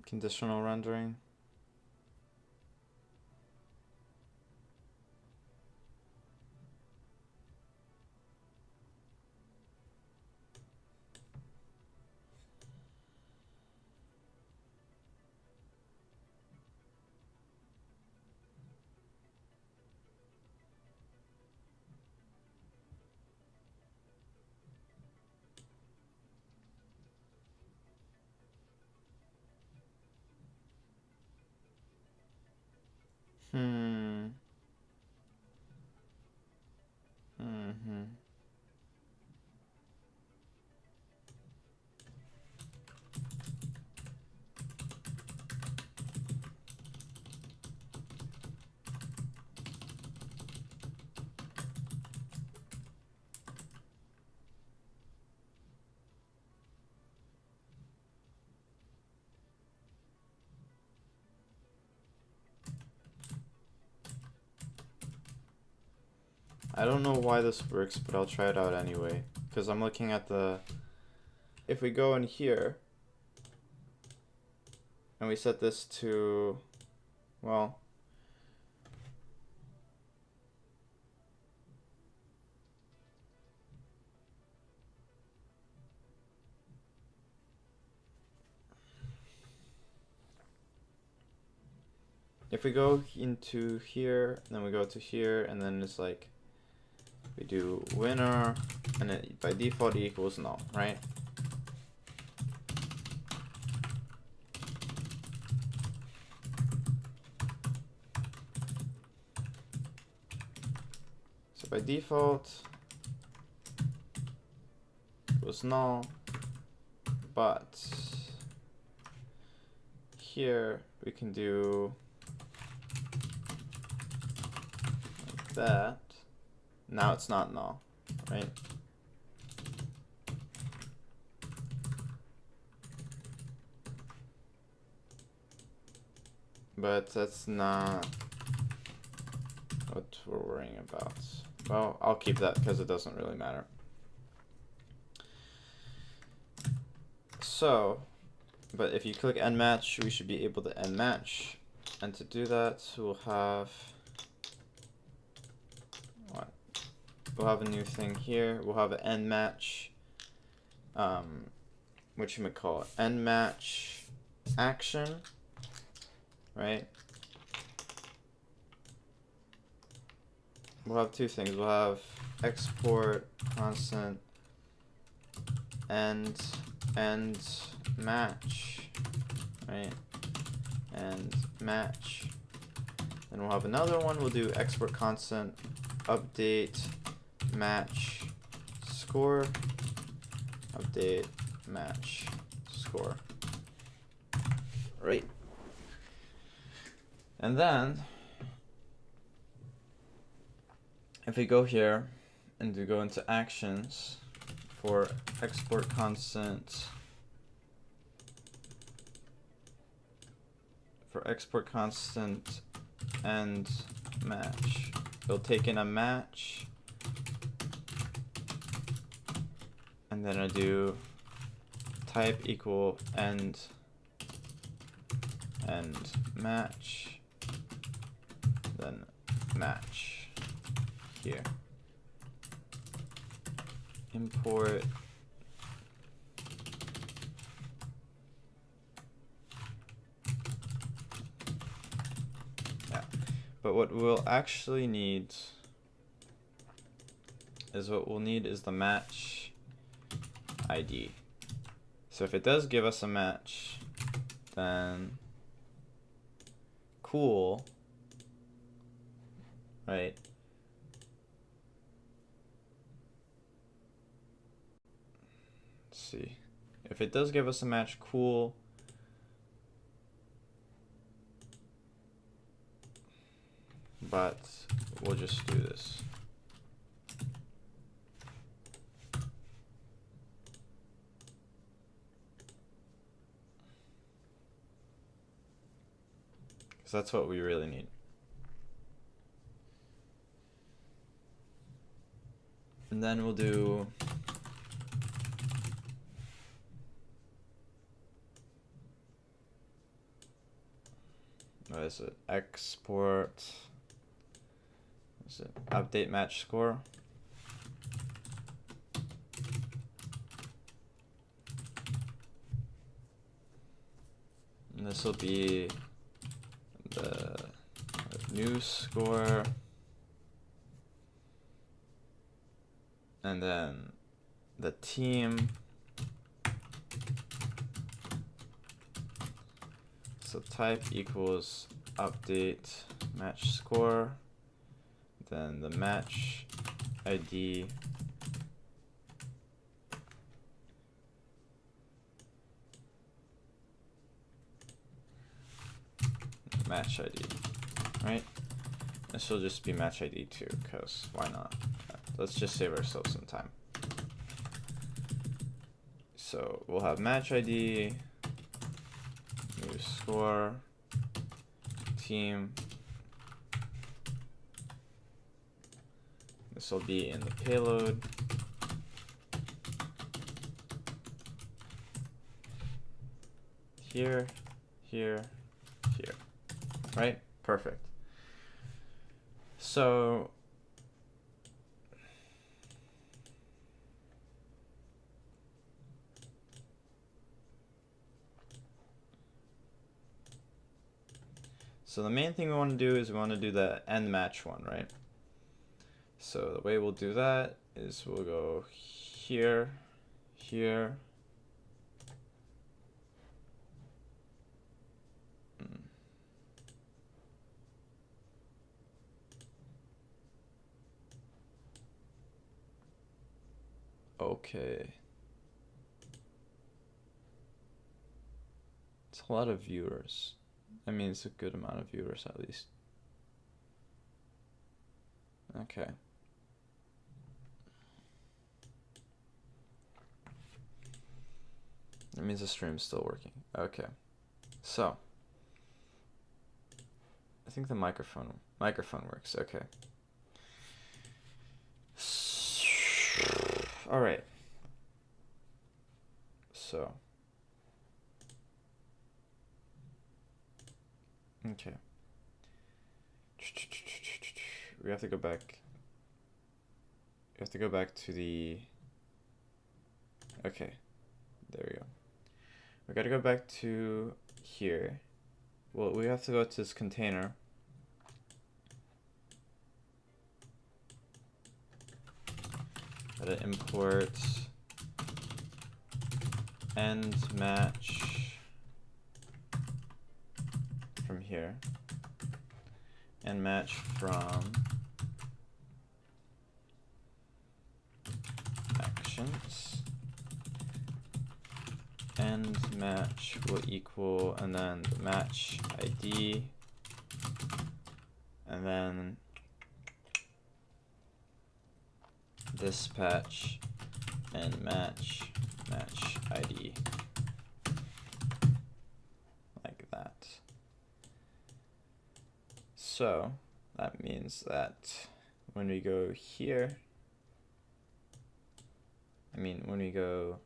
Conditional rendering. I don't know why this works, but I'll try it out anyway. Because I'm looking at the... If we go in here, and we set this to, well, if we go into here, and then we go to here, and then it's like, we do winner, and it by default equals null, right? So by default, it was null, but here we can do like that. Now it's not null, right? But that's not what we're worrying about. Well, I'll keep that because it doesn't really matter. So, but if you click end match, we should be able to end match. And to do that, we'll have what? We'll have a new thing here. We'll have an end match. What you might call it? End match action, right? We'll have two things. We'll have export constant end match, right? And match. Then we'll have another one. We'll do export constant update match score. Update match score. Right. And then if we go here and we go into actions for export constant and match, it'll take in a match, and then I do type equal end match, then match here. Import but what we'll actually need is the match ID. So if it does give us a match, then cool, right? Let's see. If it does give us a match, cool. But we'll just do this. Because that's what we really need. And then we'll do what is it? Export. Is it update match score? And this will be the new score, and then the team. So type equals update match score, then the match ID match ID, right? This will just be match ID too, because why not? Let's just save ourselves some time. So we'll have match ID, new score, team, This will be in the payload. Here, here, here, right? Perfect. So the main thing we want to do is we want to do the end match one, right? So the way we'll do that is we'll go here, here, okay. It's a lot of viewers. I mean, it's a good amount of viewers at least. Okay. That means the stream's still working. Okay. So I think the microphone works. Okay. All right. So okay. We have to go back. We have to go back to the. Okay. There we go. We gotta go back to here. Well, we have to go to this container. Gotta import end match from here. And match from actions. End match will equal, and then the match ID, and then dispatch and match ID, like that. So that means that when we go here, when we go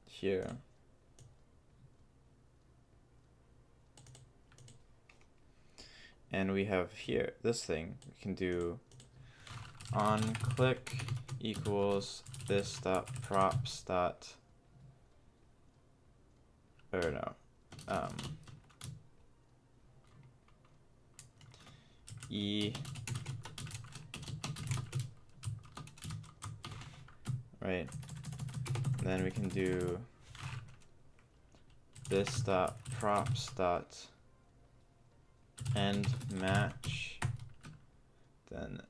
here, and we have here this thing, we can do on click equals this dot props dot, or no, e, right? And then we can do this dot props dot end match, then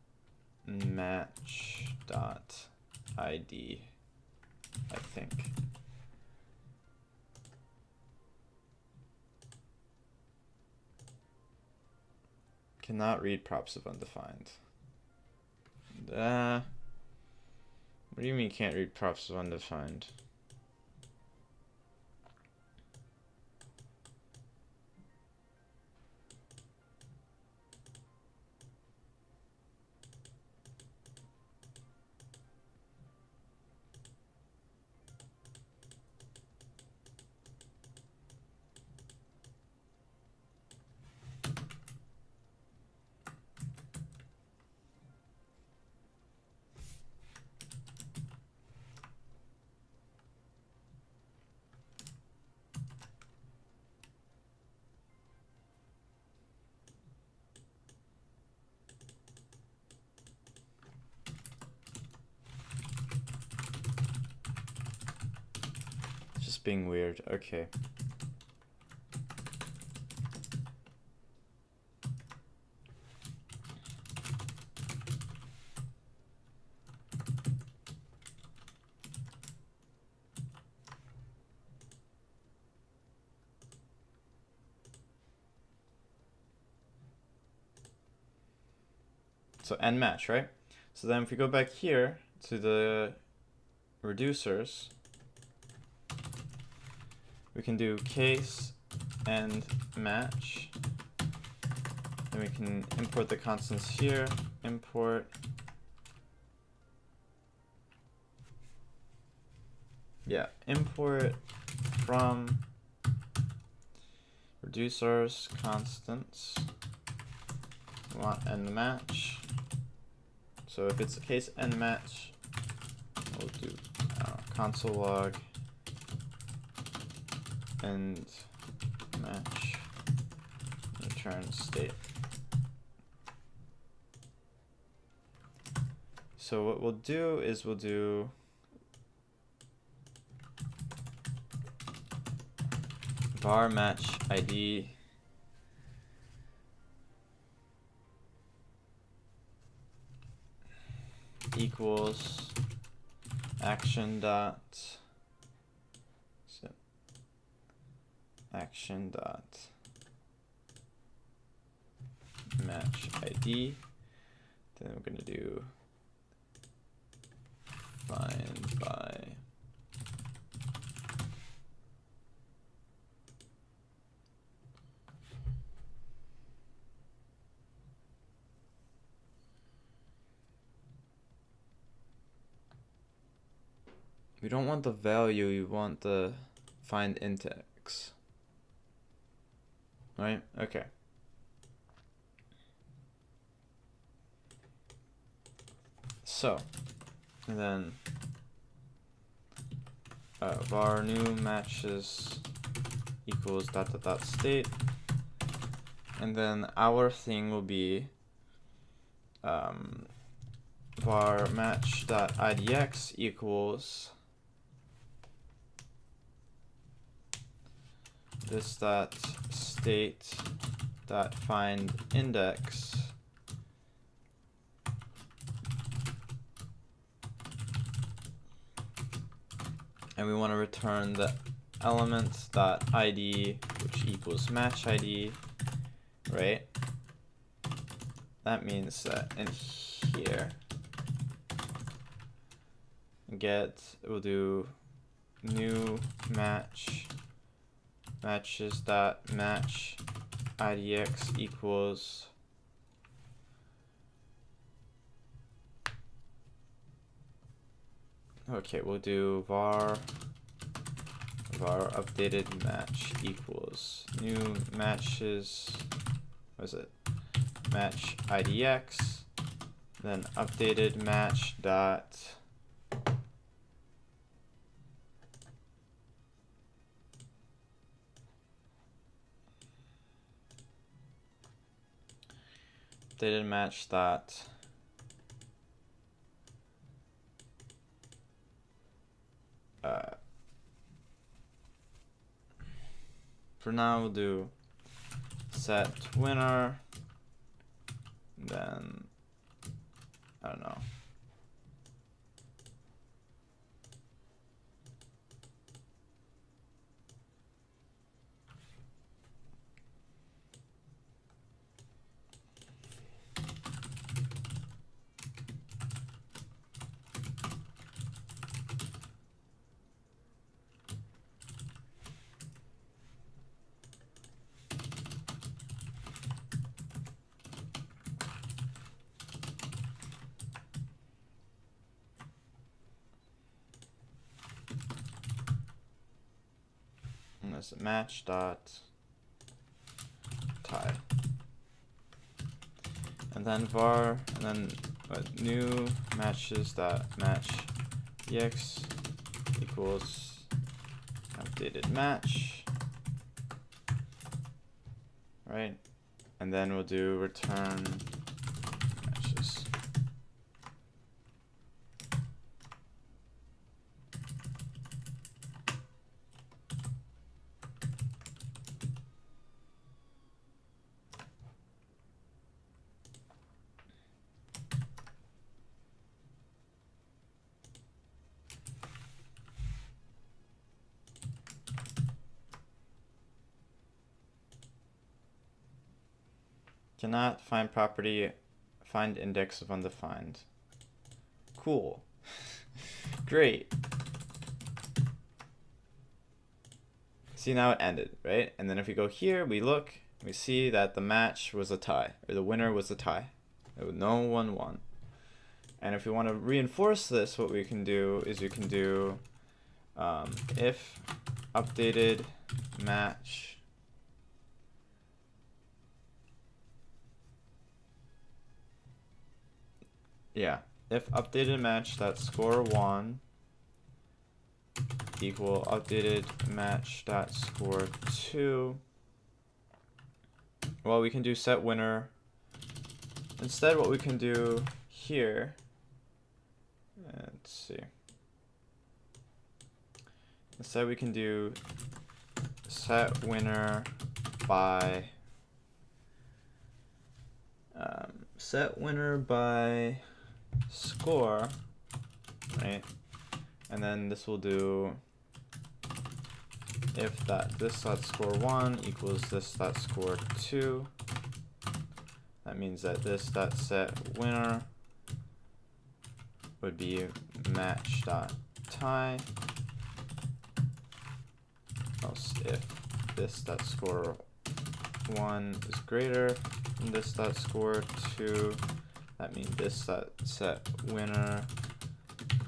match dot ID, I think. Cannot read props of undefined. What do you mean can't read props of undefined? Just being weird. Okay. So end match, right? So then if we go back here to the reducers, we can do case end match, And we can import the constants here, import from reducers constants. We want end match. So if it's a case end match, we'll do console log end match return state. So what we'll do is we'll do var match ID equals action dot match ID. Then we're gonna do find by we don't want the value, you want the find index. Right? Okay. So, and then var new matches equals dot dot dot state, and then our thing will be var match dot idx equals this dot state dot find index and we want to return the element dot id, which equals match id, right? That means that in here we'll do new matches dot match idx equals we'll do var updated match equals new matches, match idx, then updated match dot updated match dot for now we'll do set winner, then I don't know, and that's match dot tie, and then var, and then new matches dot match ex equals updated match, right? And then we'll do return matches. Cannot find property, find index of undefined. Cool. Great. See, now it ended, right? And then if we go here, we look, we see that the match was a tie, or the winner was a tie. No one won. And if we want to reinforce this, what we can do is we can do if updated match if updated match that score 1 equal updated match dot score 2. Well, we can do set winner. Instead, what we can do here, let's see. Instead, we can do set winner by score, right? And then this will do if that this dot score 1 equals this dot score 2. That means that this dot set winner would be match dot tie. Else if this dot score 1 is greater than this dot score 2, that means this dot set winner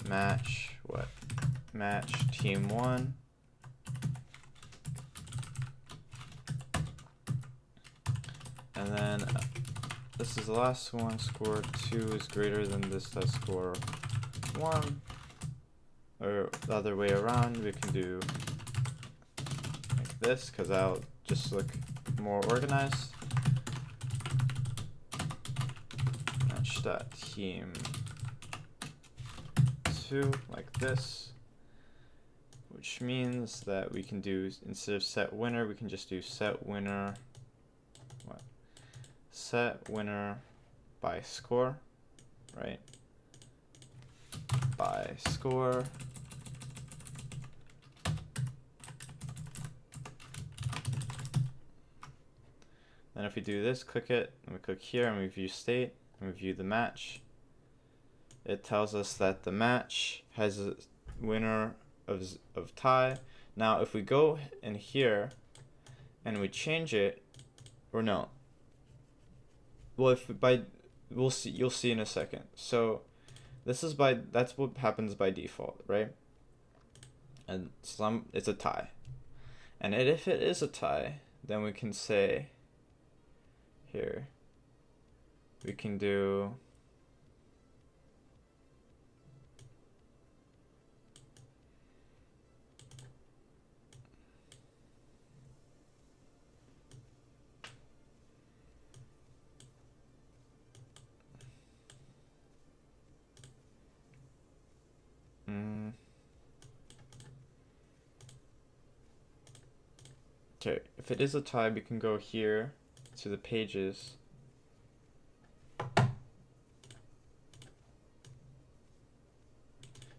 match what? Match team 1. And then this is the last one, score 2 is greater than this dot score 1. Or the other way around, we can do like this, because that'll just look more organized. Match dot team 2, like this. Which means that we can do, instead of set winner, we can just do set winner, what? Set winner by score, right? By score. Then if we do this, click it, and we click here, and we view state, and we view the match, it tells us that the match has a winner of tie. Now if we go in here and we change it, or no, well, if by we'll see, you'll see in a second. So this is that's what happens by default, right? And it's a tie. And if it is a tie, then we can say here, we can do okay, if it is a tie, we can go here to the pages.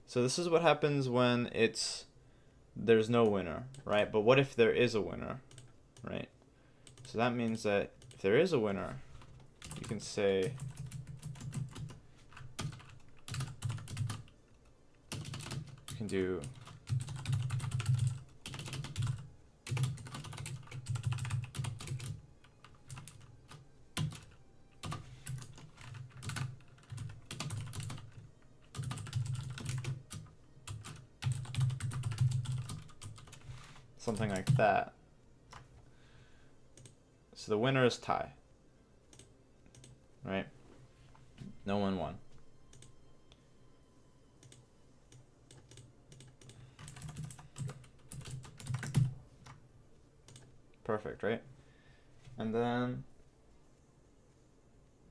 So this is what happens when there's no winner, right? But what if there is a winner, right? So that means that if there is a winner, you can say you can do something like that. So the winner is tie, right? No one won. Perfect, right? And then,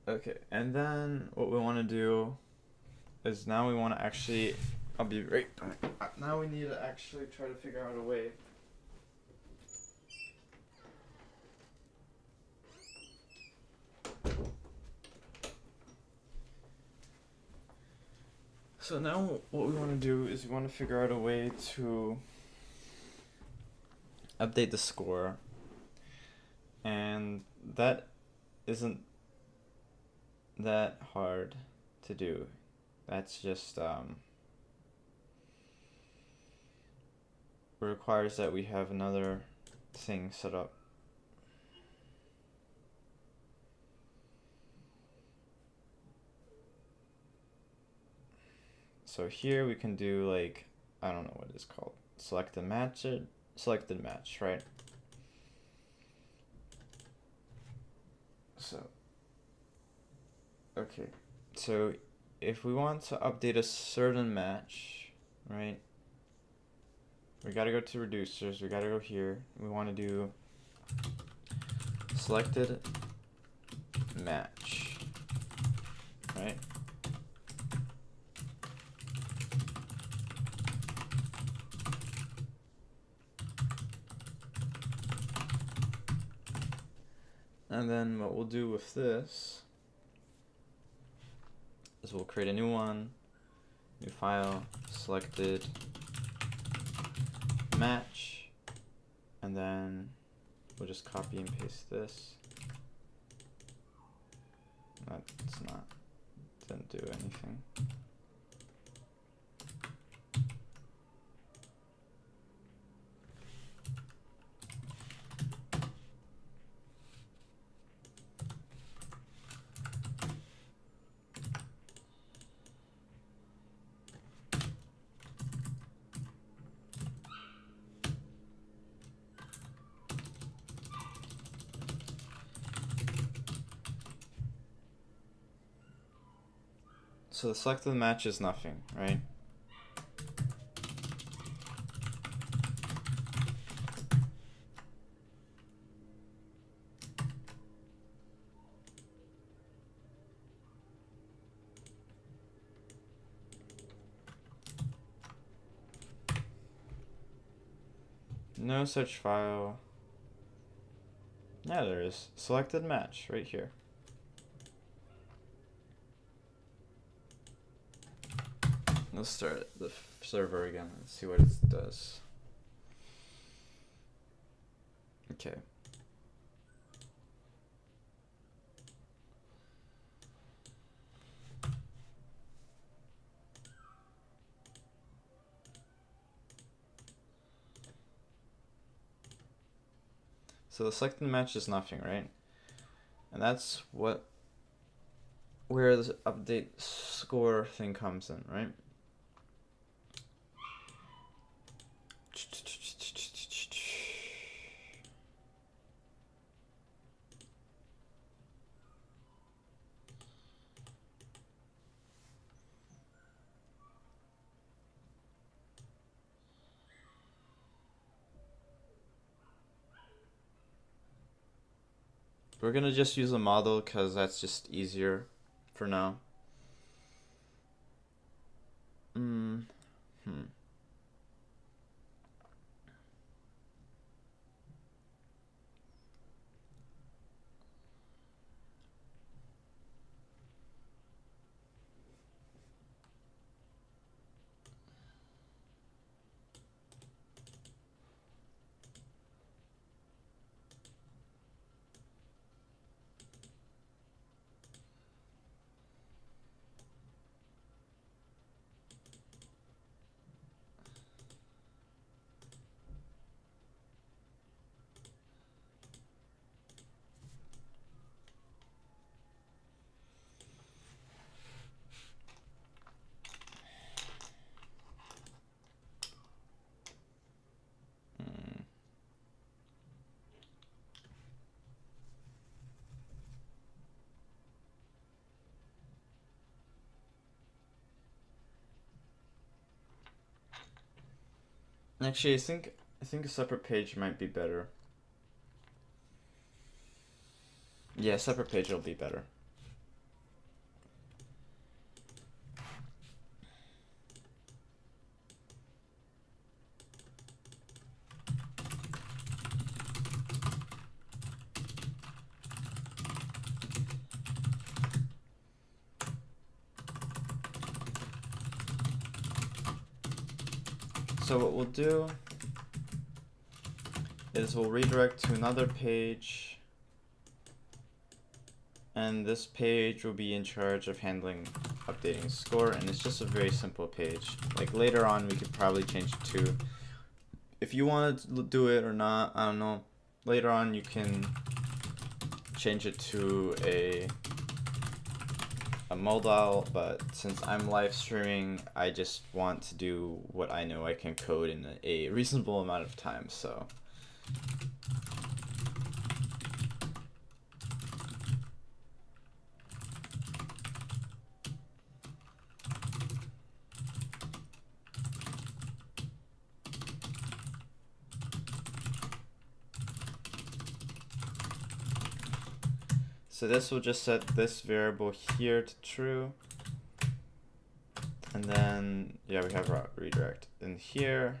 okay, and then what we want to do is now we want to actually, I'll be right back. Now we need to actually try to figure out a way So now what we want to do is we want to figure out a way to update the score, and that isn't that hard to do. That's just requires that we have another thing set up. So here we can do like, I don't know what it's called. Selected match, right? So, okay. So if we want to update a certain match, right? We gotta go to reducers, we gotta go here. We wanna do selected match, right? And then what we'll do with this is we'll create a new one, new file, selected match, and then we'll just copy and paste this. Didn't do anything. So the selected match is nothing, right? No such file. Yeah, there is. Selected match right here. Let's start the server again and see what it does. Okay. So the selected match is nothing, right? And that's where this update score thing comes in, right? We're gonna just use a model because that's just easier for now. Actually, I think a separate page might be better. Yeah, separate page will be better. So what we'll do is we'll redirect to another page, and this page will be in charge of handling updating score, and it's just a very simple page. Like later on we could probably change it to, if you want to do it or not, I don't know. Later on you can change it to a a mobile, but since I'm live streaming, I just want to do what I know I can code in a reasonable amount of time, so. So this will just set this variable here to true. And then, yeah, we have route redirect in here.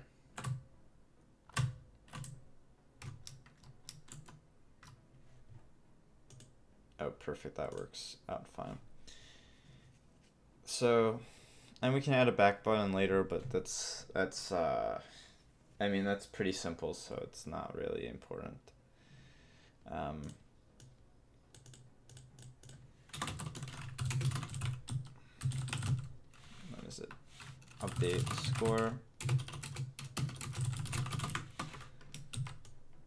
Oh, perfect, that works out fine. So, and we can add a back button later, but I mean, that's pretty simple, so it's not really important. What is it? Update score.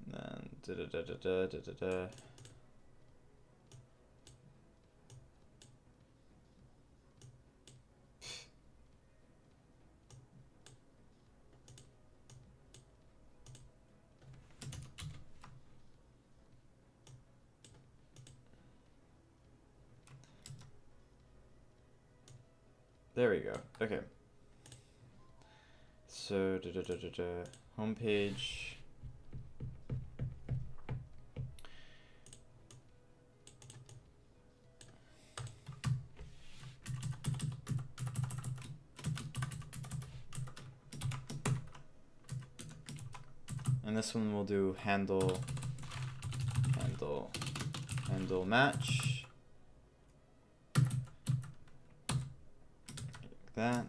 And then da-da-da-da-da-da-da. There we go. Okay. So homepage. And this one we'll do handle match. Like that.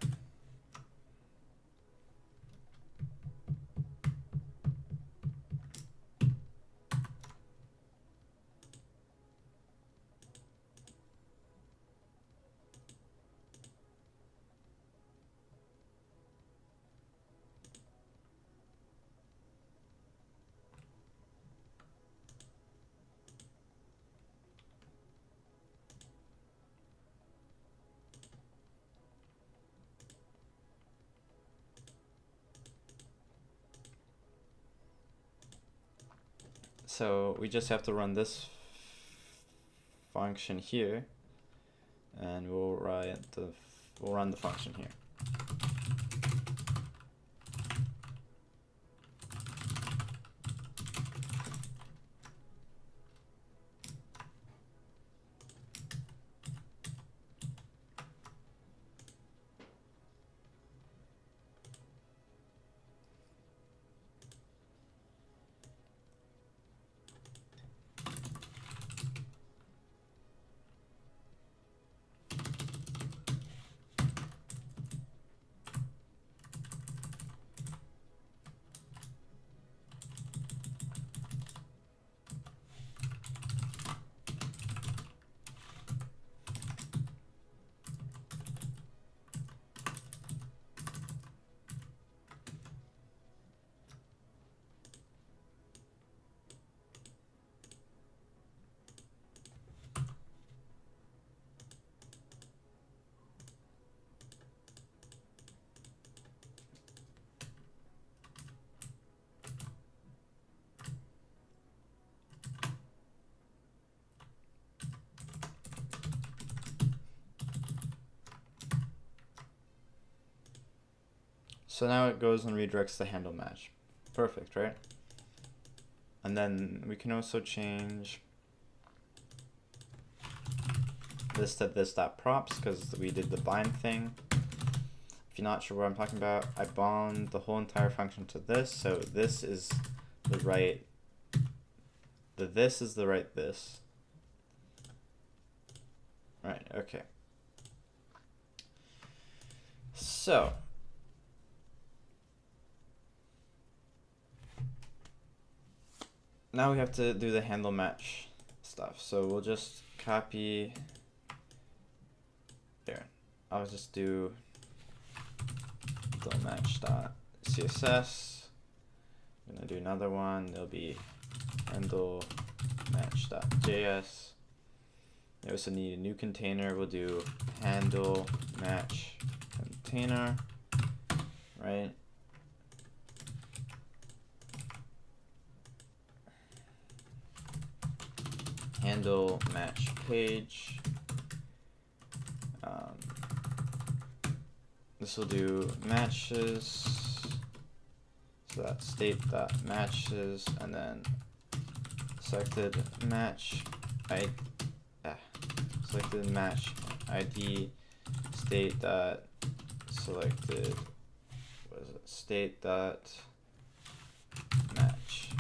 So we just have to run this function here, and we'll run the function here. So now it goes and redirects the handle match. Perfect, right? And then we can also change this to this.props because we did the bind thing. If you're not sure what I'm talking about, I bound the whole entire function to this, so this is the right this. Right, okay. So now we have to do the handle match stuff. So we'll just copy there. I'll just do handle match.css. I'm gonna do another one. There'll be handle match.js. We also need a new container. We'll do handle match container, right? Handle match page. This will do matches. So that's state dot matches, and then selected match selected match ID state dot selected, what is it, state dot match.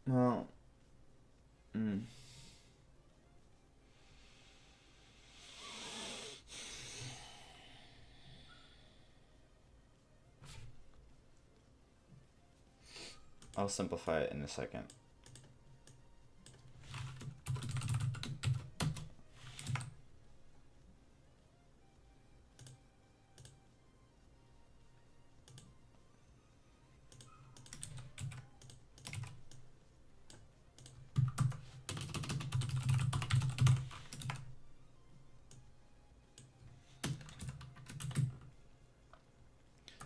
Well, I'll simplify it in a second.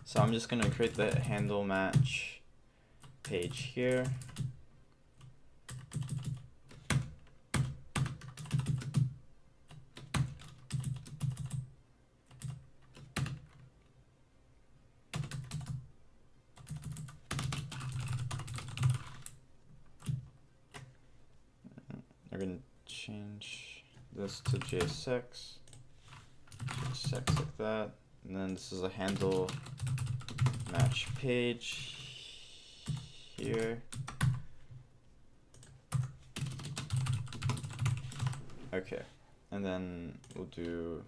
So I'm just going to create the handle match page here. We're going to change this to JSX, like that, and then this is a handle match page here. Okay, and then we'll do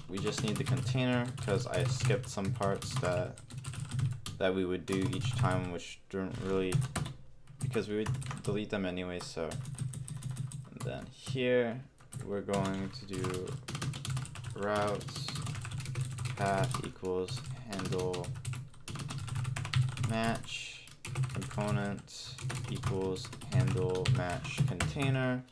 we just need the container because I skipped some parts that we would do each time, which don't really, because we would delete them anyway. So, and then here we're going to do routes path equals handle match component equals handle match container.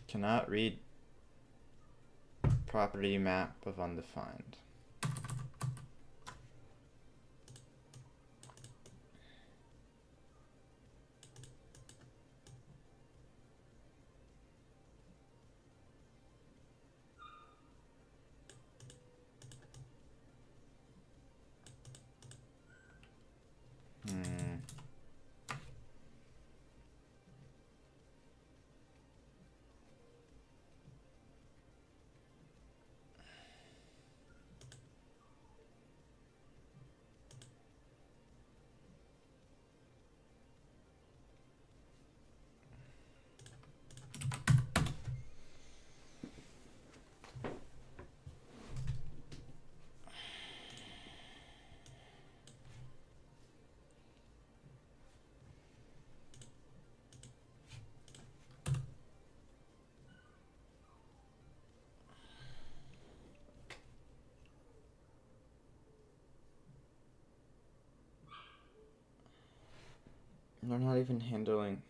Cannot read property map of undefined. They're not even handling.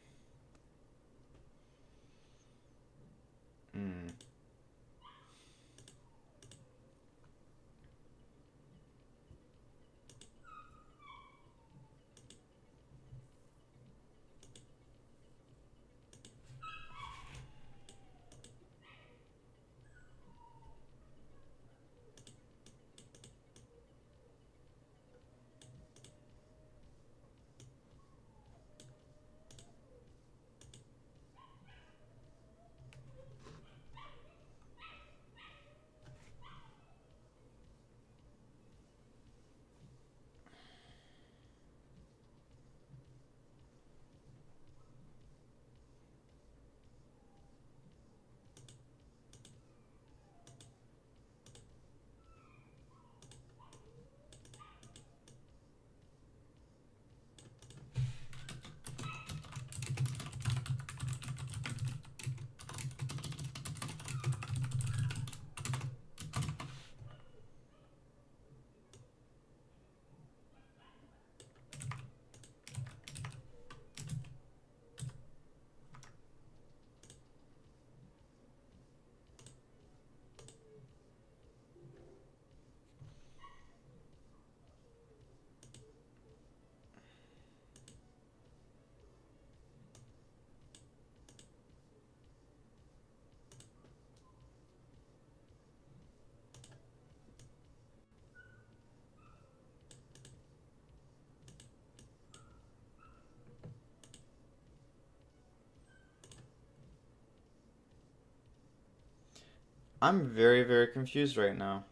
I'm very, very confused right now.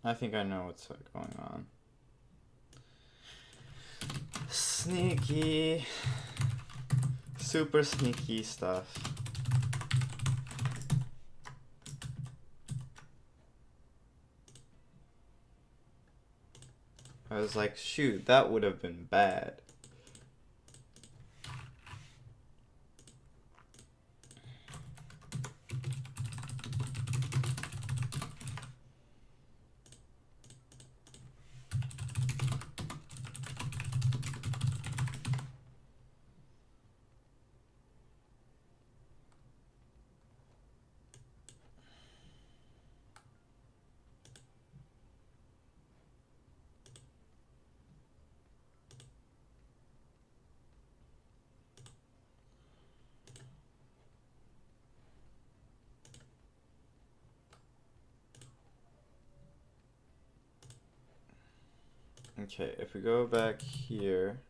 I think I know what's going on. Sneaky. Super sneaky stuff. I was like, shoot, that would have been bad. Okay, if we go back here,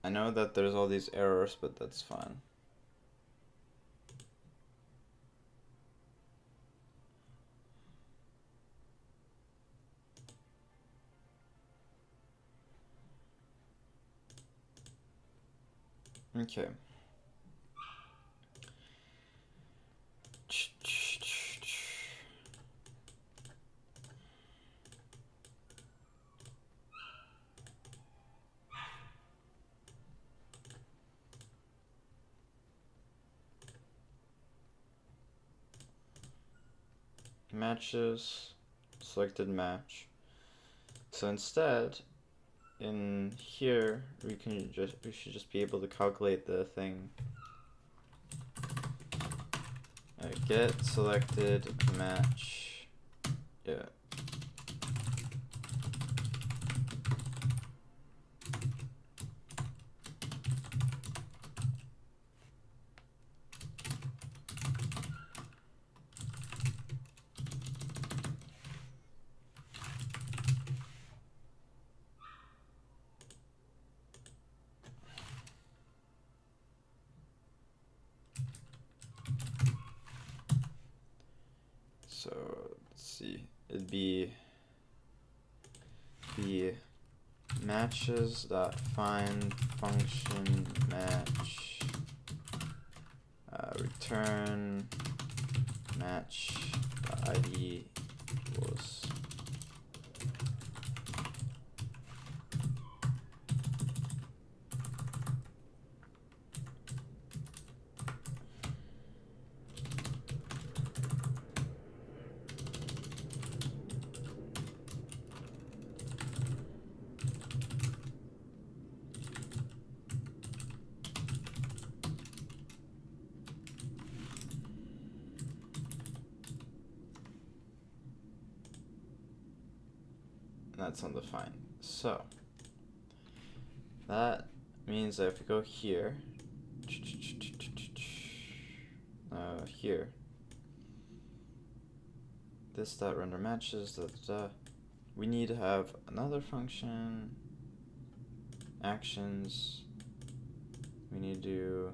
I know that there's all these errors, but that's fine. Okay. Matches, selected match. So instead, in here, we should just be able to calculate the thing get selected match. Yeah. So let's see, it'd be the matches dot find function match return match id equals that's undefined. So that means that if we go here, here, this dot render matches, we need to have another function, actions, we need to do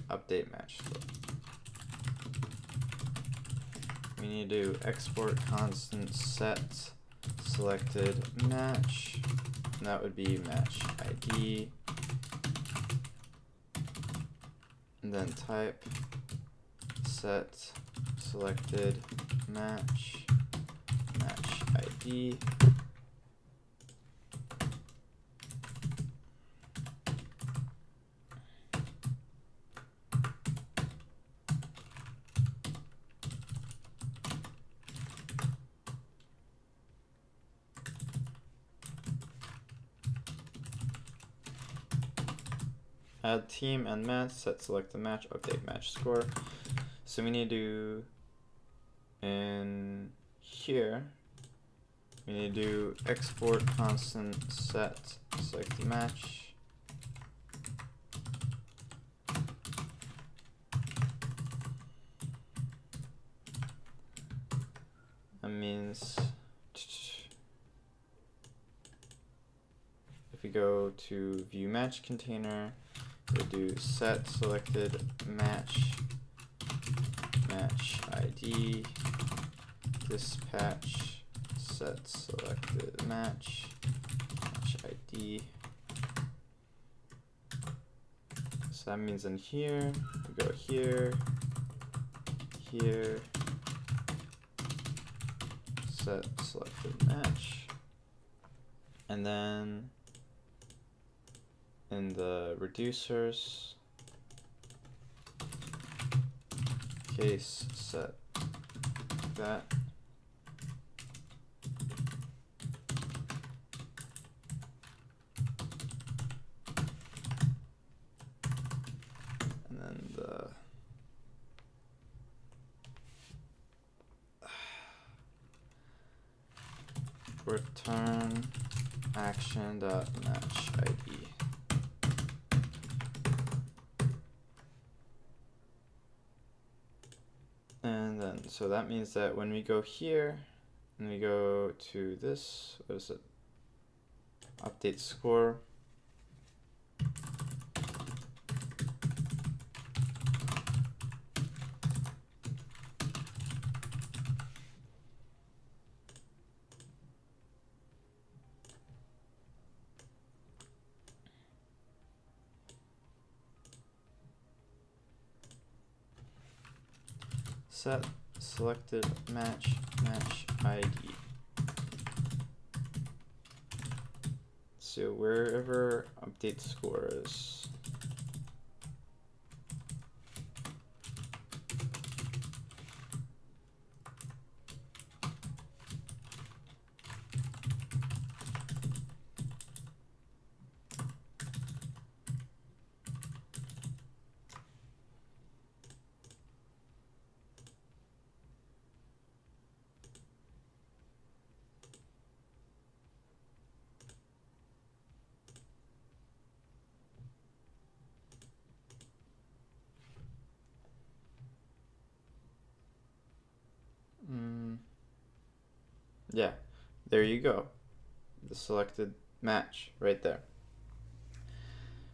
update match. We need to do export constant set selected match, and that would be match ID, and then type set selected match ID. Add team and match, set select the match, update match score. So we need to do in here, we need to do export constant set select the match. That means if we go to view match container, we do set selected match ID, dispatch set selected match ID. So that means in here, we go here, set selected match, and then in the reducers, case set that. And then the return action dot match ID. And then, so that means that when we go here and we go to this, what is it? Update score. Set selected match ID. So wherever update score is, Yeah, there you go. The selected match right there.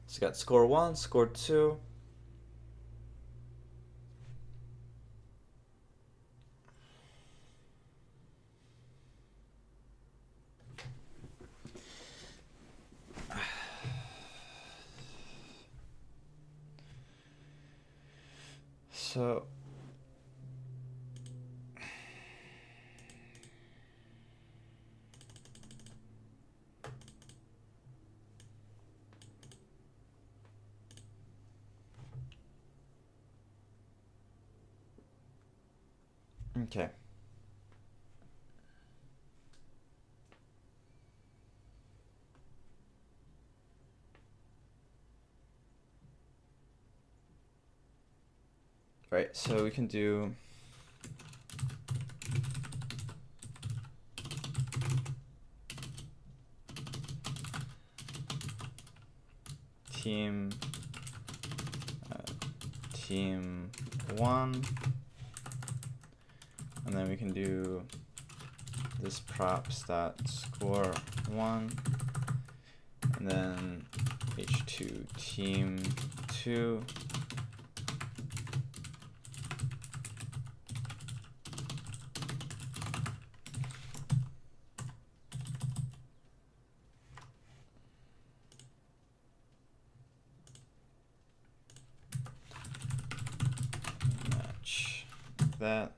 So got score 1, score 2. So okay. Right, so we can do team team 1, and then we can do this props dot score 1, and then h2 team 2. Match that.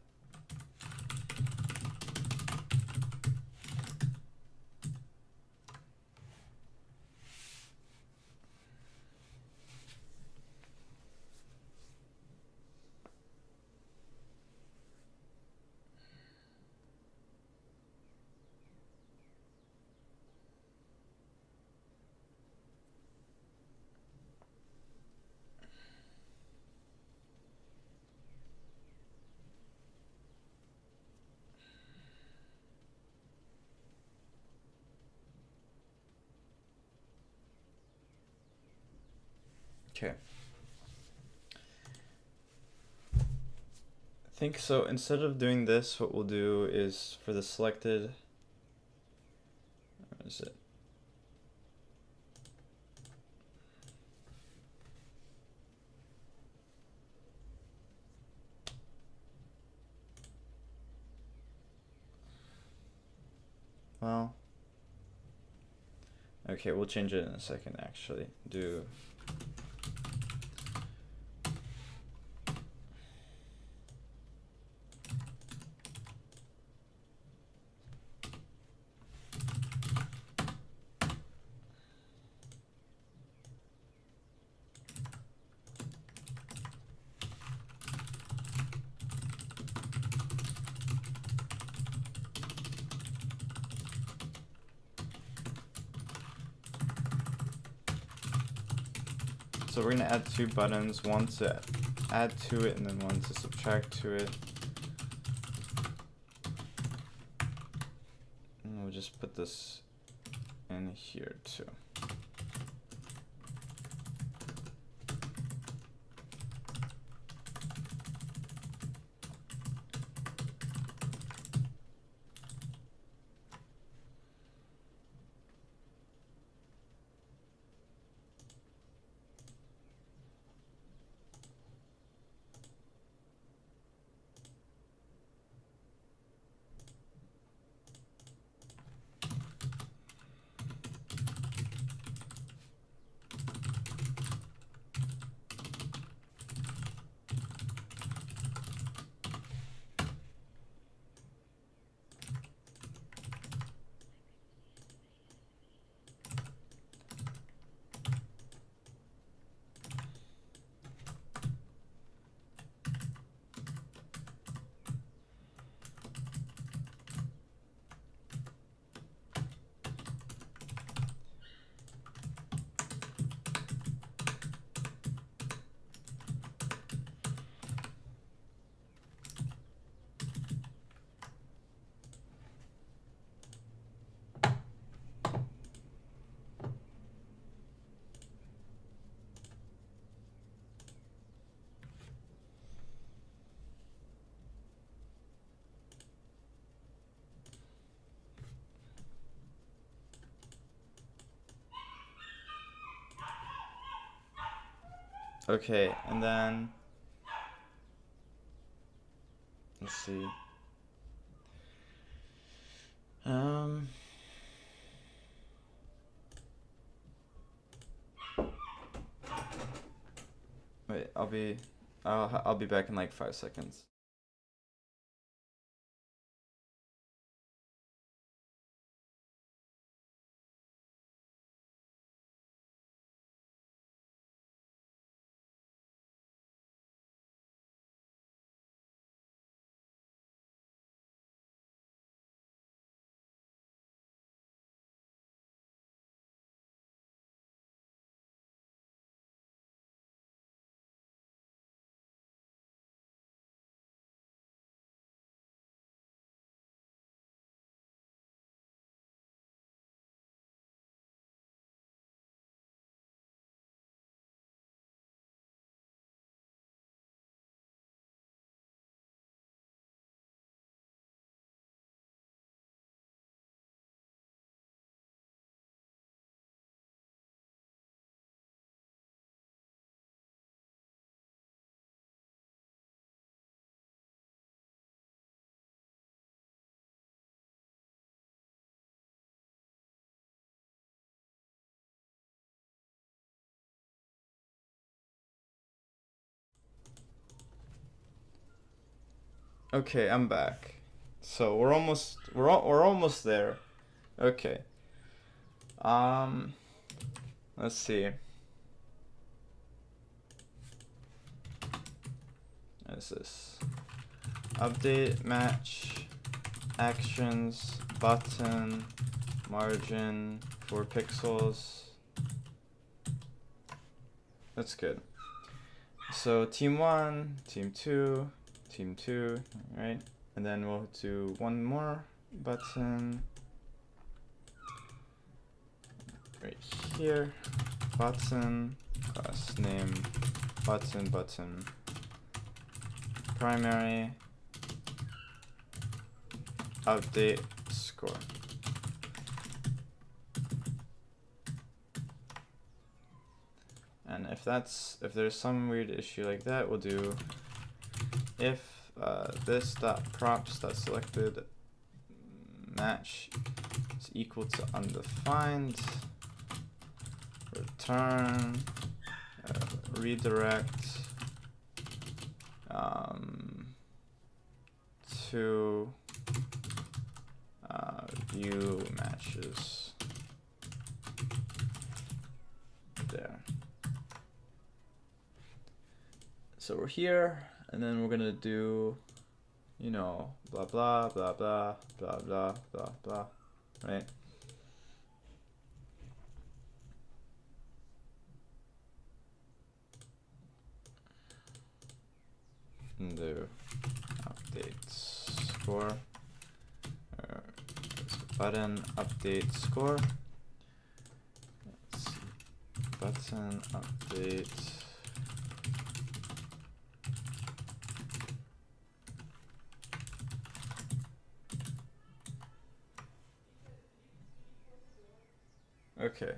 Okay. I think so. Instead of doing this, what we'll do is for the selected, where is it? Well, okay, we'll change it in a second actually. Do so we're gonna add 2 buttons, one to add to it and then one to subtract to it. And we'll just put this in here too. Okay, and then let's see. Wait, I'll be back in like 5 seconds. Okay, I'm back. So we're almost there. Okay. Um, let's see. What's this? Update match actions button margin 4 pixels. That's good. So team 1, team 2, team 2, right? And then we'll do one more button right here. Button class name button primary update score. And if there's some weird issue like that, we'll do if this dot props dot selected match is equal to undefined, return redirect to view matches there. So we're here, and then we're gonna do, you know, blah blah blah blah blah blah blah blah, right? And do update score, button update score. Let's see, button update. Okay,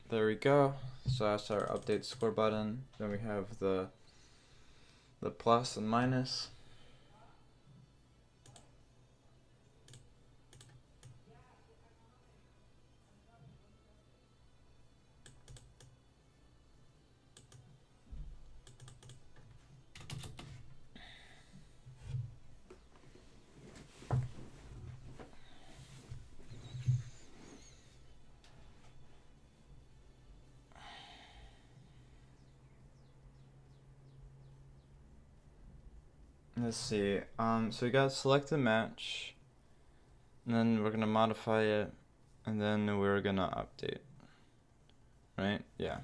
there we go. So that's our update score button. Then we have the plus and minus. Let's see. So we got select the match, and then we're gonna modify it, and then we're gonna update. Right? Yeah.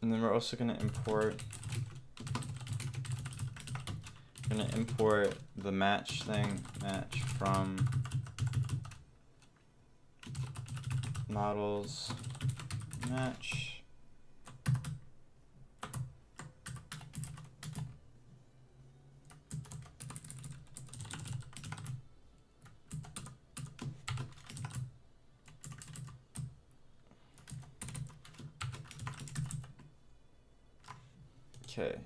And then we're also gonna import the match thing, match from models match. Okay,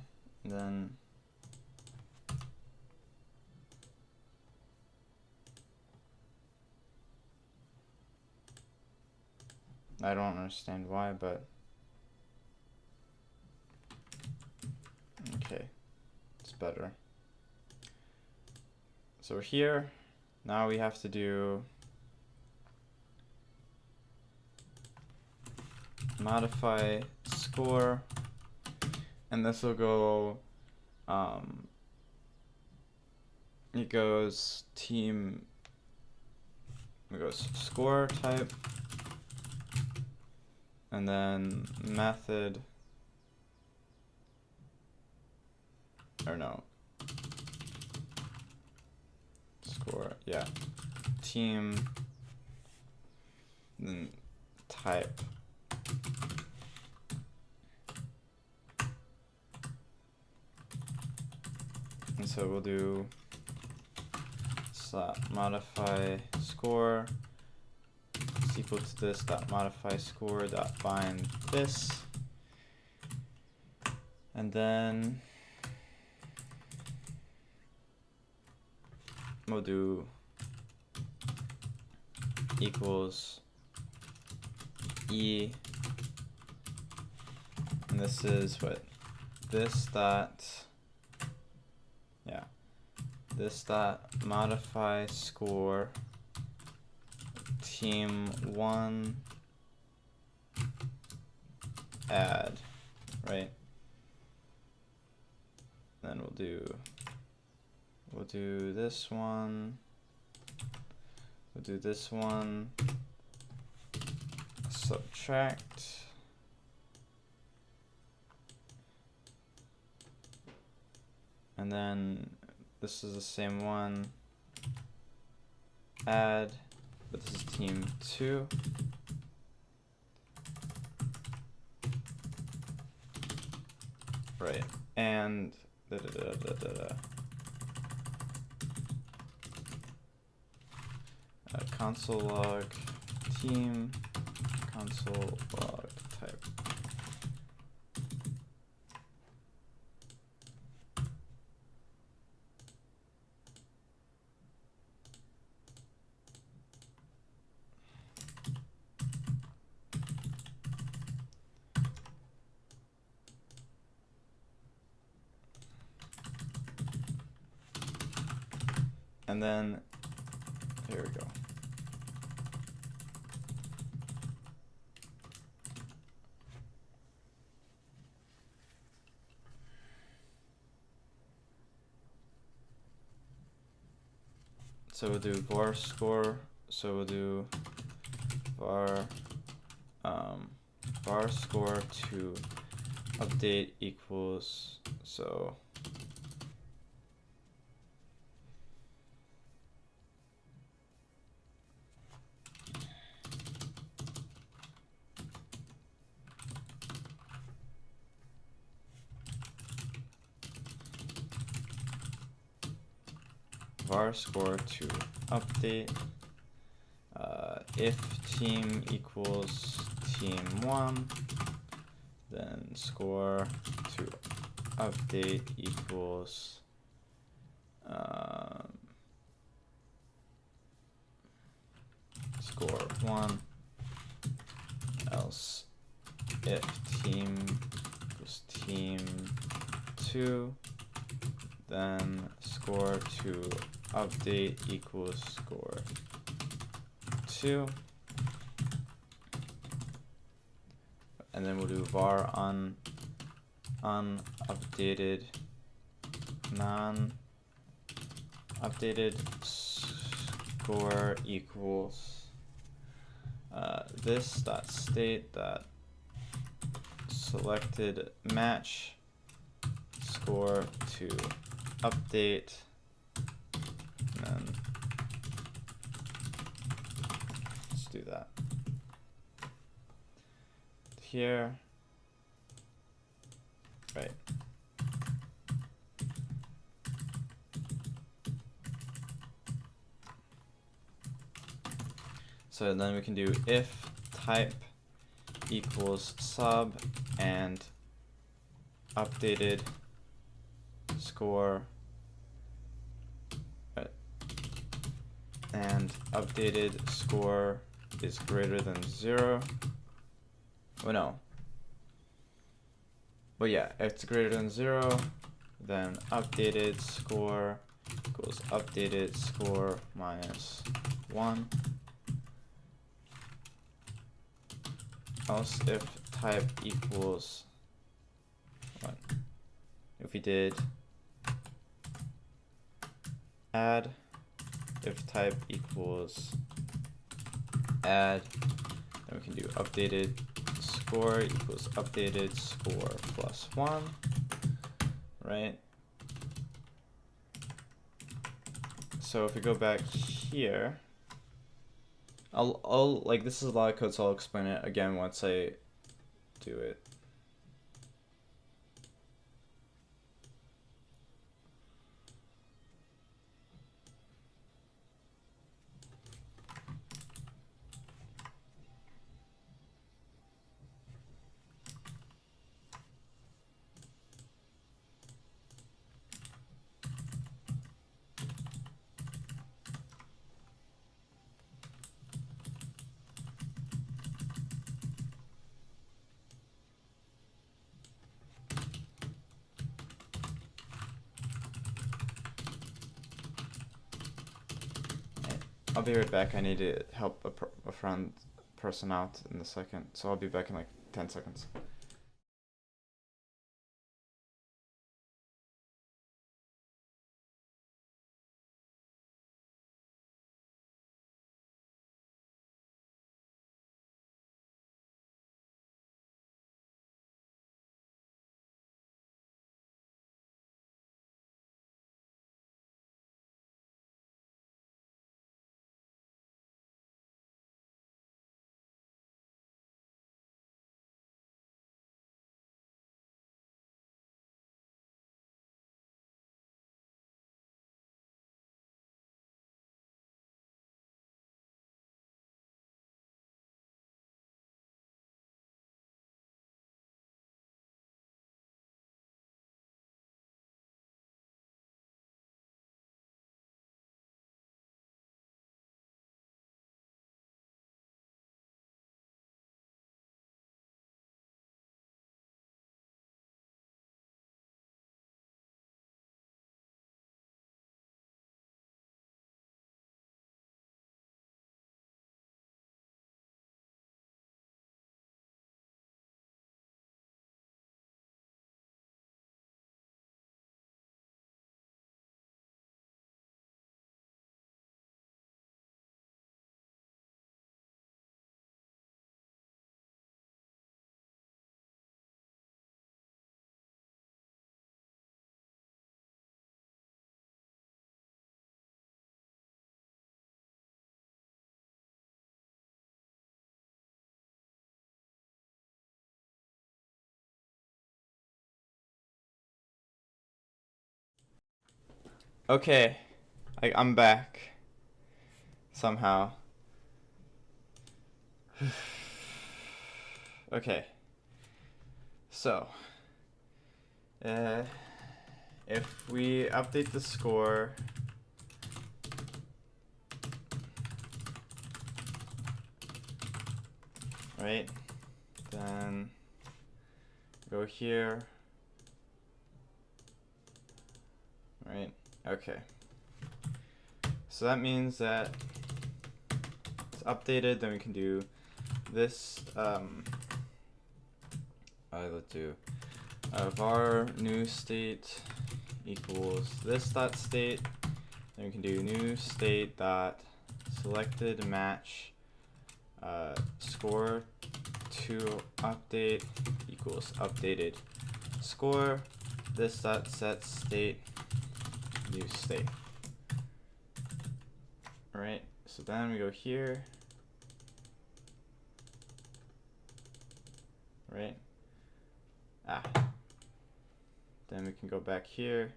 then I don't understand why, but okay, it's better. So here, now we have to do modify score, and this will go, it goes score type, and then method, or no, score, yeah, team, then type. And so we'll do modify score is equal to this dot modify score dot bind this, and then we'll do equals e, and this is what this dot, yeah, this dot modify score team1 add, right? Then we'll do this one, we'll do this one, subtract, and then this is the same one, add, but this is team 2. Right, and console log team, console log type. And then, here we go. So we'll do var score, so we'll do var score to update equals, so var score to update, if team equals team1, then score to update equals score 1, else if team equals team 2, then score to update equals score 2, and then we'll do var unupdated non-updated score equals this dot state dot selected match score to update, and then let's do that. here. Right. So then we can do if type equals sub and updated score, and updated score is greater than 0. Oh no. But yeah, if it's greater than 0, then updated score equals updated score minus 1. Else if type equals what? If we did add, if type equals add, then we can do updated score equals updated score plus 1, right? So if we go back here, I'll like, this is a lot of code, so I'll explain it again once I do it. I'll be right back. I need to help a friend person out in a second, so I'll be back in like 10 seconds. Okay, I'm back somehow. Okay, so if we update the score, right, then go here, right? Okay, so that means that it's updated. Then we can do this. Let's do var new state equals this dot state. Then we can do new state dot selected match score to update equals updated score. This dot set state new state. All right. So then we go here. right? Then we can go back here.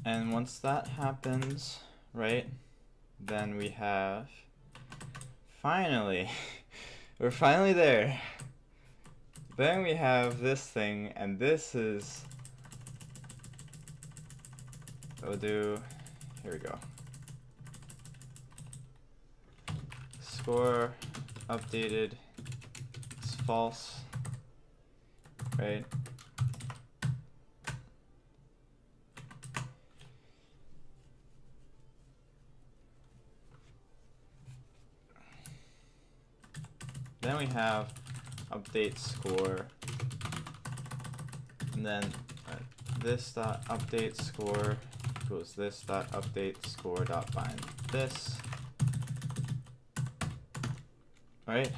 And once that happens, right, then we have, finally, we're finally there. Then we have this thing, and this is, we'll do, here we go. Score updated is false, right? Then we have update score, and then this dot update score equals this dot update score dot bind this, right?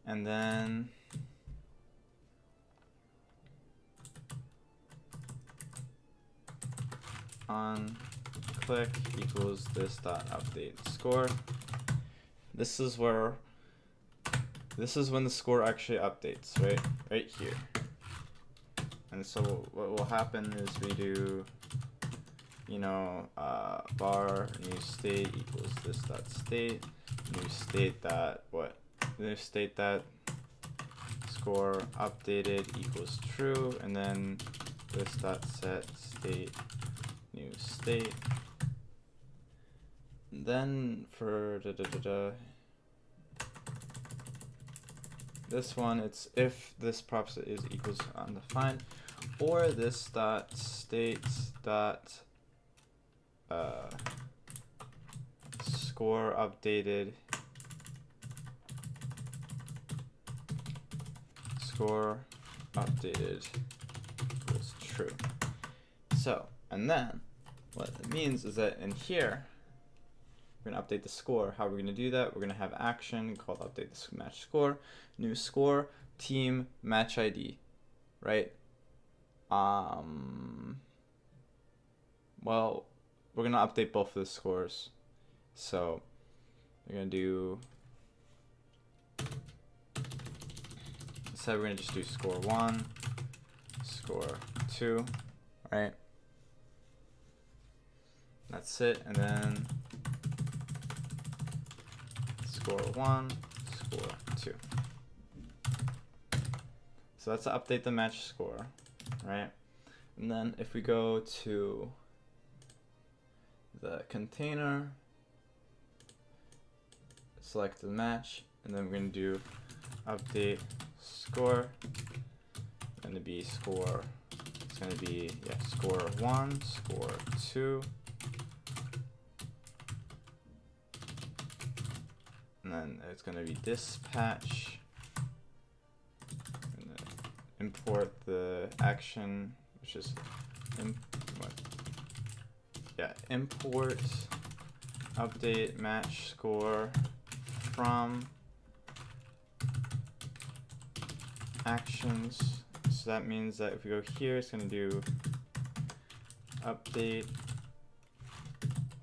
And then on click equals this dot update score. This is when the score actually updates, right? Right here. And so what will happen is we do, you know, var new state equals this dot state, new state that what? New state that score updated equals true, and then this dot set state new state. And then for this one, it's if this props is equals undefined, or this dot states dot score updated equals true. So, and then what it means is that in here we're going to update the score. How are we going to do that? We're going to have action called update the match score, new score, team, match ID, right? Well, we're going to update both of the scores. So we're going to do, instead we're going to just do score 1, score 2, right? That's it, and then score 1, score 2. So that's to update the match score, right? And then if we go to the container, select the match, and then we're going to do update score. It's going to be score, it's going to be, yeah, score 1, score 2. And then it's going to be dispatch, and then import the action, which is import update match score from actions. So that means that if we go here, it's going to do update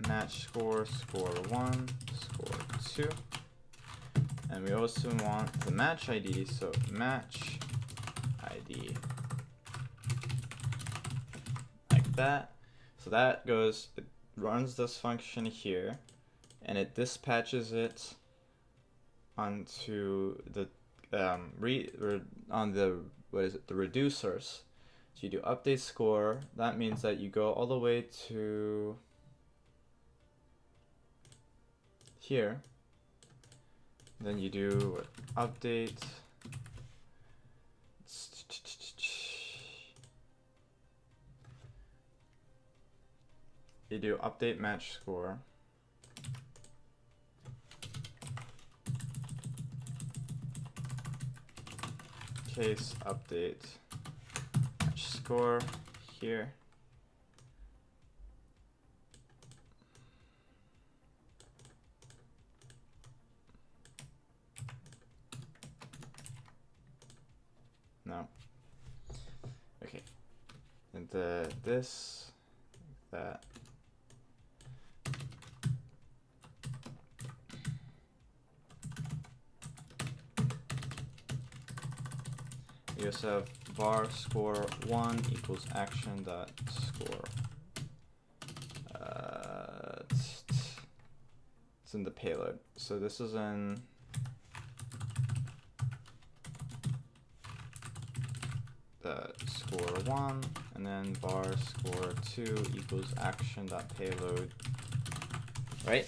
match score, score 1, score 2. And we also want the match ID, so match ID, like that. So that goes, it runs this function here, and it dispatches it onto the the reducers. So you do update score. That means that you go all the way to here. Then you do update. You do update match score. Case update match score here. No. Okay. And this, that, we also have var score 1 equals action dot score. It's in the payload. So this is in the score 1, and then var score 2 equals action dot payload. Right?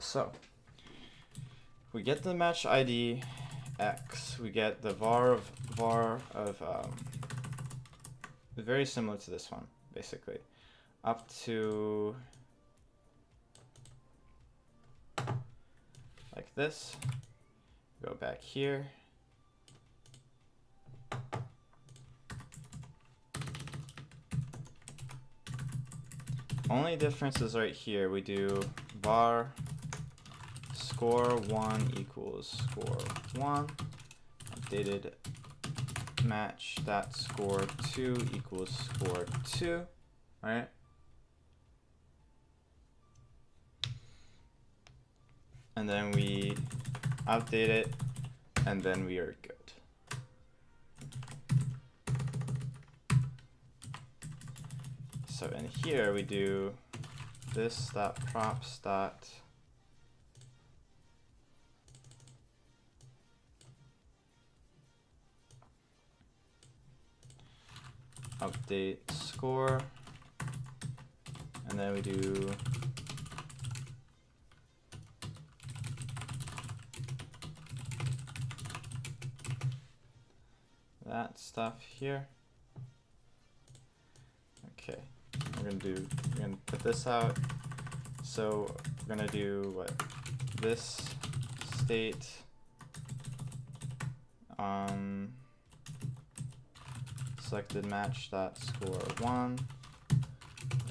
So we get the match ID X. We get the var of very similar to this one, basically, up to like this. Go back here. Only difference is right here. We do var score 1 equals score 1. Updated match that score 2 equals score 2. Right? And then we update it, and then we are good. So in here we do this dot props dot update score, and then we do that stuff here. Okay, we're gonna put this out. So we're gonna do what? This state selected match dot score 1.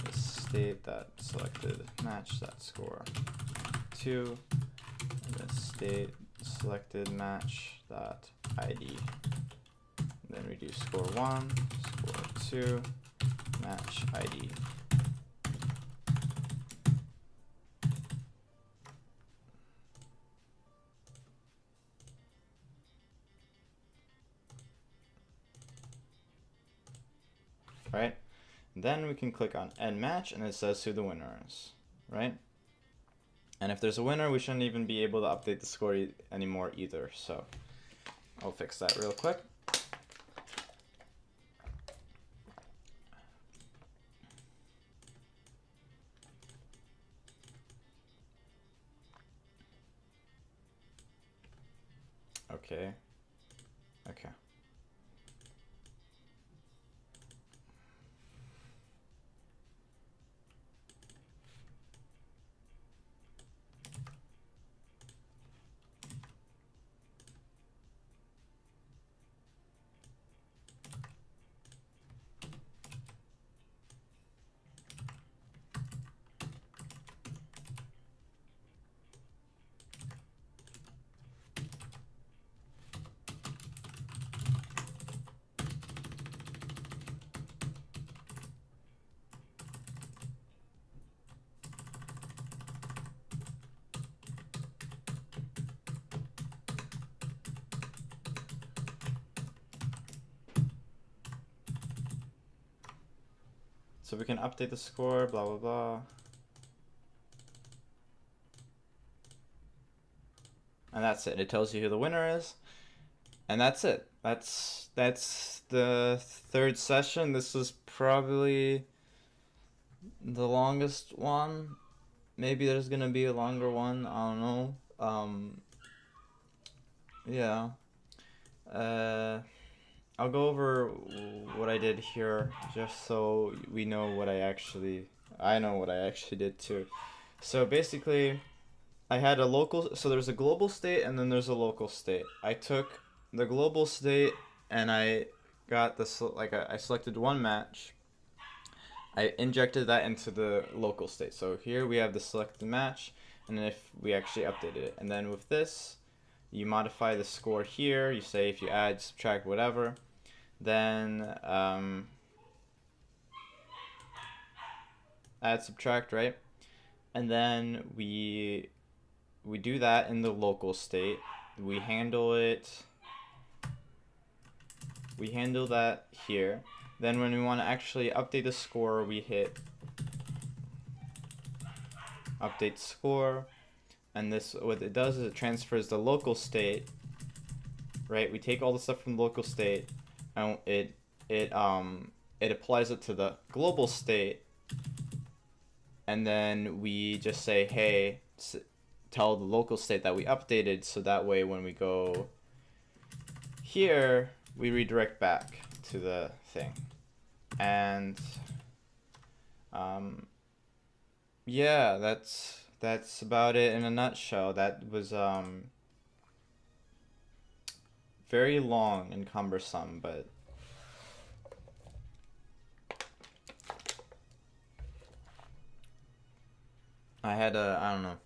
This state that selected match dot score 2. And this state selected match dot ID. And then we do score 1, score 2, match ID. Right? Then we can click on end match, and it says who the winner is, right? And if there's a winner, we shouldn't even be able to update the score anymore either. So I'll fix that real quick. Okay. Okay. So we can update the score, blah, blah, blah. And that's it. It tells you who the winner is. And that's it. That's the third session. This is probably the longest one. Maybe there's gonna be a longer one. I don't know. Yeah. I'll go over what I did here just so we know what I know what I actually did too. So basically, I had a local, so there's a global state and then there's a local state. I took the global state and I got this, I selected one match. I injected that into the local state. So here we have the selected match, and then if we actually updated it. And then with this, you modify the score here. You say if you add, subtract, whatever. Then add, subtract, right? And then we do that in the local state. We handle it we handle that here. Then when we want to actually update the score, we hit update score, and this, what it does is it transfers the local state, right? We take all the stuff from the local state, and it applies it to the global state, and then we just say, hey, tell the local state that we updated, so that way when we go here, we redirect back to the thing. And yeah, that's about it in a nutshell. That was very long and cumbersome, but I don't know.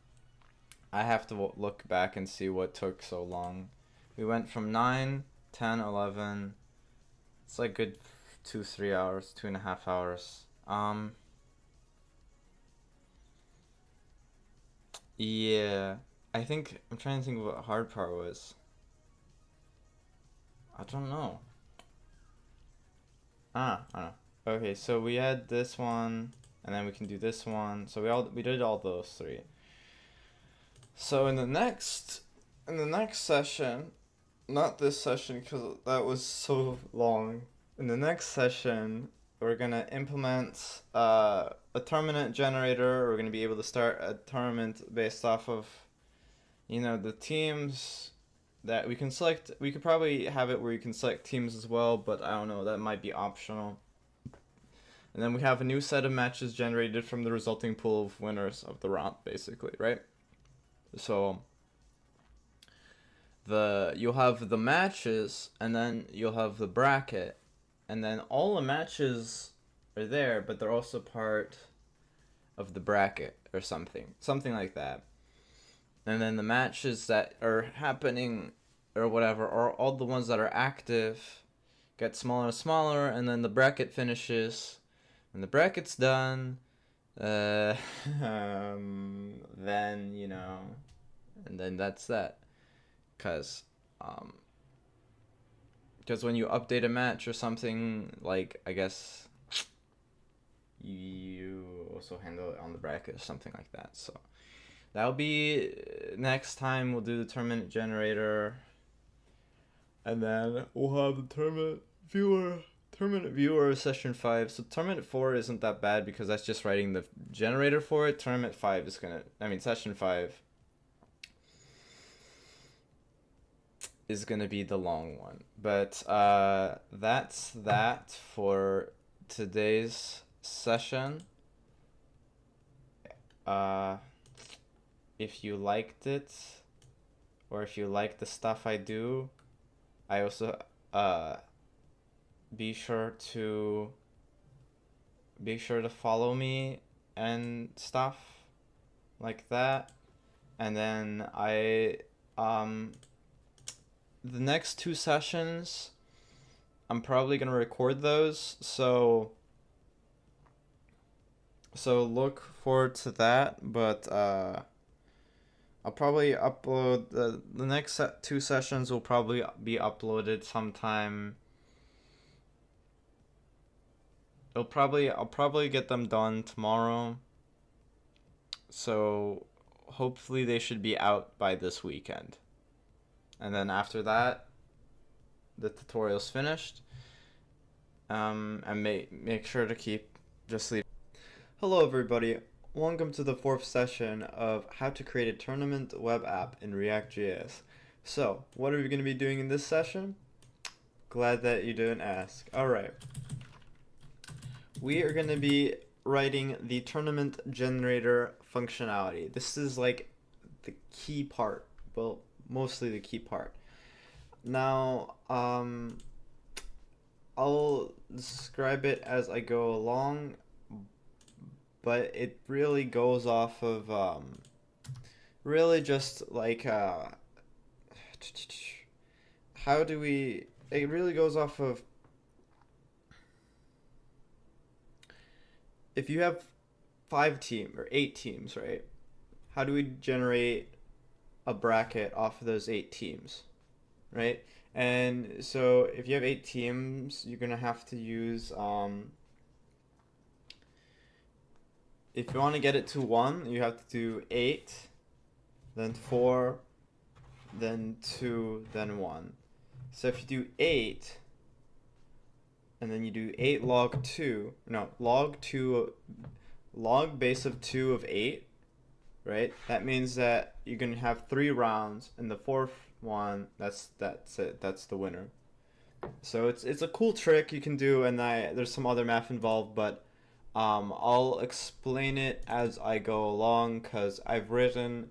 I have to look back and see what took so long. We went from 9, 10, 11. It's like good 2-3 hours, 2.5 hours. Yeah, I think I'm trying to think of what the hard part was. I don't know. I don't know. Okay, so we had this one, and then we can do this one. So we did all those three. So in the next session, not this session because that was so long. In the next session, we're gonna implement a tournament generator. We're gonna be able to start a tournament based off of, the teams that we can select. We could probably have it where you can select teams as well, but I don't know, that might be optional. And then we have a new set of matches generated from the resulting pool of winners of the round, basically, right? So you'll have the matches, and then you'll have the bracket, and then all the matches are there, but they're also part of the bracket or something like that. And then the matches that are happening or whatever, or all the ones that are active, get smaller and smaller, and then the bracket finishes. When the bracket's done, then, and then that's that. Because when you update a match or something, like, I guess you also handle it on the bracket or something like that. So that'll be next time. We'll do the tournament generator, and then we'll have the tournament viewer session 5. So tournament 4 isn't that bad because that's just writing the generator for it. Tournament 5 is session 5 is gonna be the long one. But that's that for today's session. If you liked it, or if you like the stuff I do, I also be sure to follow me and stuff like that. And then the next 2 sessions, I'm probably gonna record those, so look forward to that. But I'll probably upload the next 2 sessions will probably be uploaded sometime. I'll probably get them done tomorrow. So hopefully they should be out by this weekend. And then after that, the tutorial's finished. And make sure to just leave. Hello everybody. Welcome to the 4th session of how to create a tournament web app in React.js. So, what are we going to be doing in this session? Glad that you didn't ask. Alright. We are going to be writing the tournament generator functionality. This is like the key part. Well, mostly the key part. Now, I'll describe it as I go along, but it really goes off of really just like it really goes off of, if you have 5 teams or 8 teams, right? How do we generate a bracket off of those 8 teams, right? And so if you have 8 teams, you're gonna have to use if you want to get it to 1, you have to do 8, then 4, then 2, then 1. So if you do 8, and then you do 8 log 2, no, log base of 2 of 8, right? That means that you're going to have 3 rounds, and the 4th one, that's it, that's the winner. So it's a cool trick you can do, and there's some other math involved, but I'll explain it as I go along, because I've written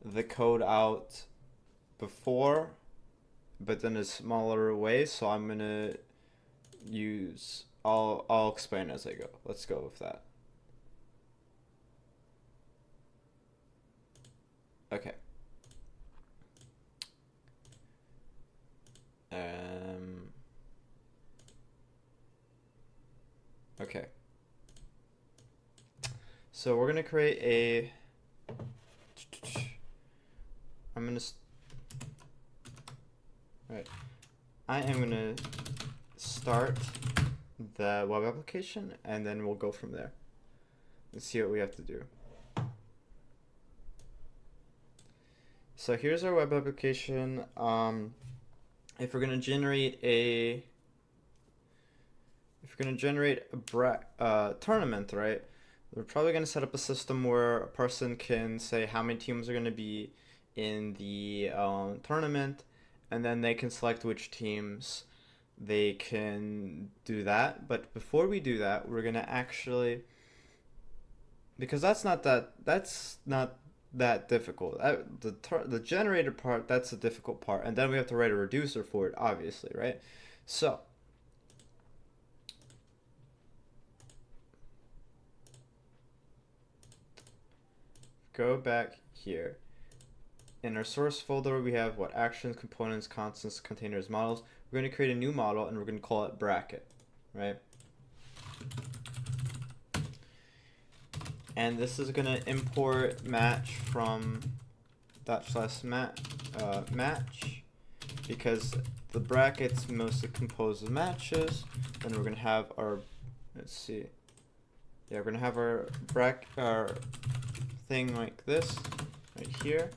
the code out before, but in a smaller way, so I'm gonna I'll explain as I go. Let's go with that. Okay. Okay. So we're gonna create a. Right. I am gonna start the web application, and then we'll go from there and see what we have to do. So here's our web application. If we're gonna generate a tournament, right? We're probably gonna set up a system where a person can say how many teams are gonna be in the tournament, and then they can select which teams they can do that. But before we do that, we're gonna actually, because that's not that difficult. The generator part, that's the difficult part, and then we have to write a reducer for it, obviously, right? So go back here. In our source folder, we have what? Actions, components, constants, containers, models. We're going to create a new model, and we're going to call it bracket, right? And this is going to import match from /match, because the bracket's mostly composed of matches. Then we're going to have our, let's see, yeah, we're going to have our thing like this right here,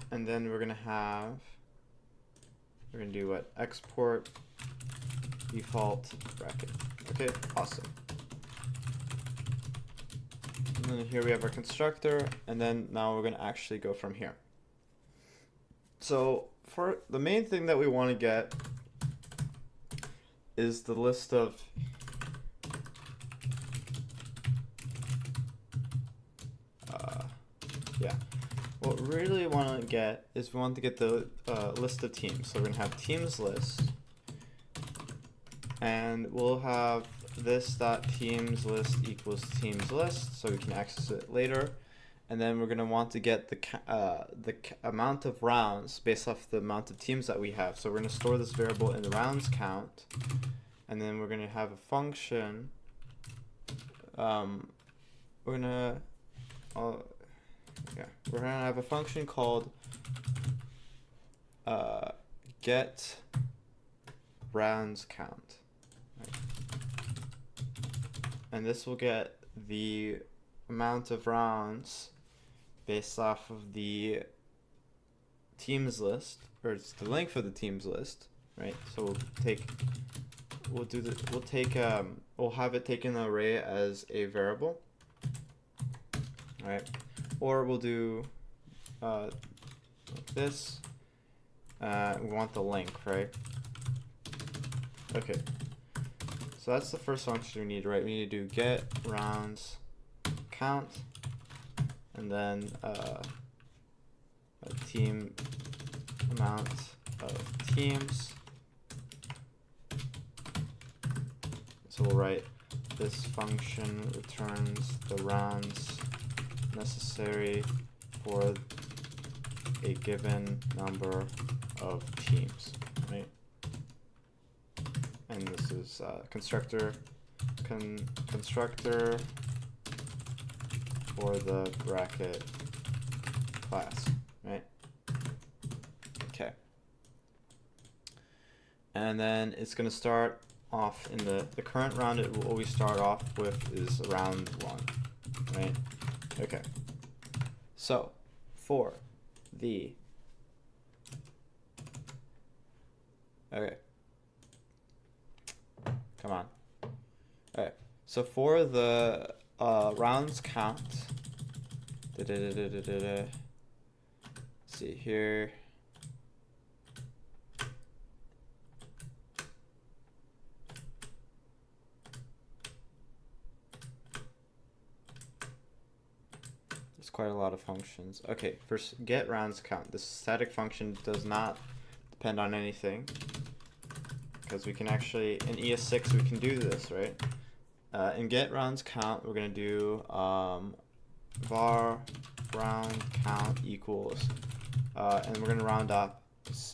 and then we're going to do what? Export default bracket. Okay, awesome. And then here we have our constructor, and then now we're going to actually go from here. So for the main thing that we want to get is the list of what we really want to get is we want to get the list of teams. So we're going to have teams list, and we'll have this.teams list equals teams list, so we can access it later. And then we're going to want to get the amount of rounds based off the amount of teams that we have. So we're going to store this variable in the rounds count, and then we're going to have a function. We're going to have a function called get rounds count, right? And this will get the amount of rounds based off of the teams list, or it's the length of the teams list, right? So we'll have it take an array as a variable, right? Or we'll do like this. We want the length, right? Okay. So that's the first function we need, right? We need to do get rounds count, and then a team amount of teams. So we'll write this function returns the rounds necessary for a given number of teams, right? And this is constructor for the bracket class, right? Okay. and then it's going to start off in the current round. It will always start off with is round 1, right? Okay. So for the okay, come on. Okay, so for the rounds count, let's see here. Quite a lot of functions. Okay, first get rounds count. This static function does not depend on anything, because we can actually in ES6 we can do this, right? In get rounds count, we're gonna do var round count equals, and we're gonna round up. It's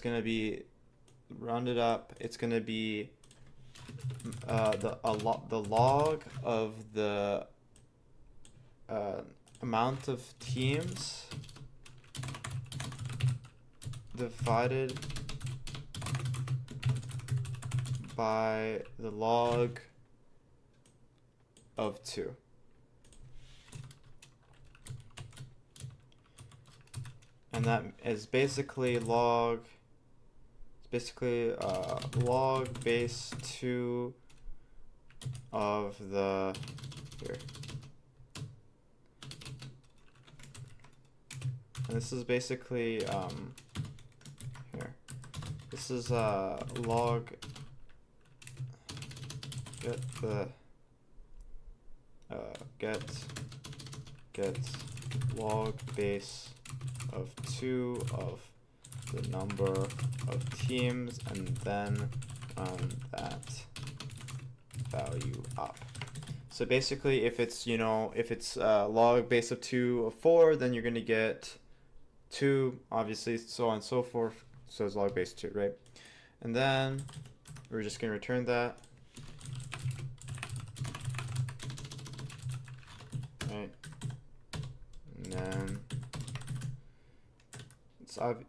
gonna be rounded up. It's gonna be the log of the amount of teams divided by the log of 2. And that is basically log base 2 of the here. And this is basically here. This is log get the get log base of 2 of the number of teams, and then round that value up. So basically, if it's log base of 2 of 4, then you're gonna get 2, obviously, so on and so forth. So it's log base 2, right? And then we're just gonna return that, right? And then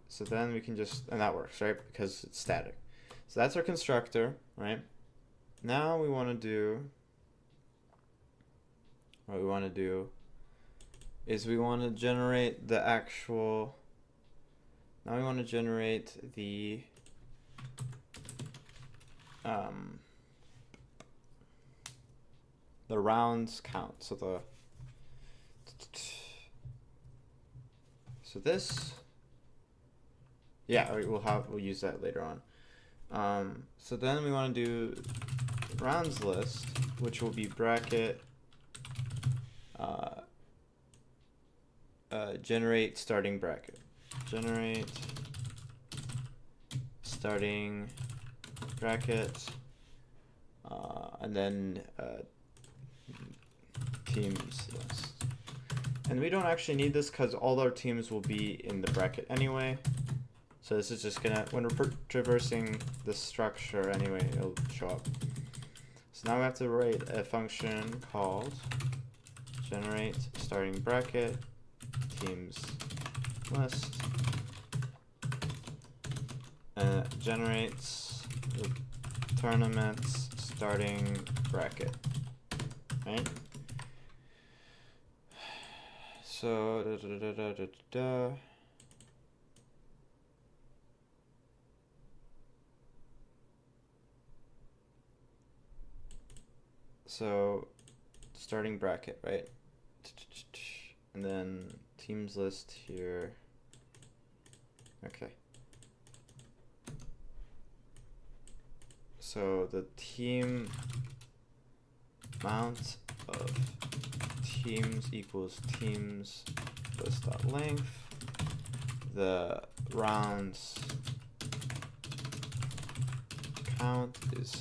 so then we can just, and that works, right? Because it's static. So that's our constructor, right? Now we want to do what we want to do is we want to generate the actual, now we want to generate the rounds count. So this, yeah, we'll use that later on. So then we want to do rounds list, which will be bracket generate starting bracket. Generate starting bracket, and then teams list. And we don't actually need this because all our teams will be in the bracket anyway. So this is just gonna, when we're traversing the structure anyway, it'll show up. So now we have to write a function called generate starting bracket teams list, and it generates the tournaments starting bracket, right? So so starting bracket, right? And then teams list here. Okay. So the team amount of teams equals teams list.length. The rounds count is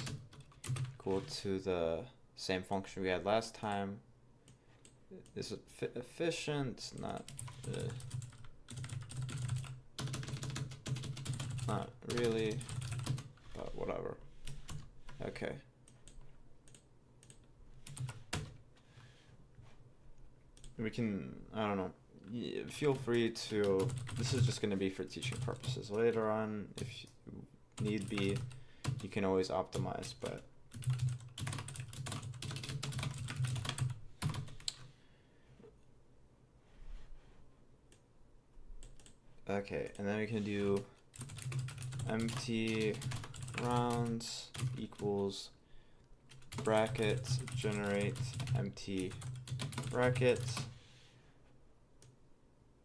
equal to the same function we had last time. Is it efficient? Not really, but whatever. Okay. We can, I don't know, feel free to, this is just going to be for teaching purposes. Later on, if you need be, you can always optimize, but okay, and then we can do empty rounds equals brackets generate empty brackets,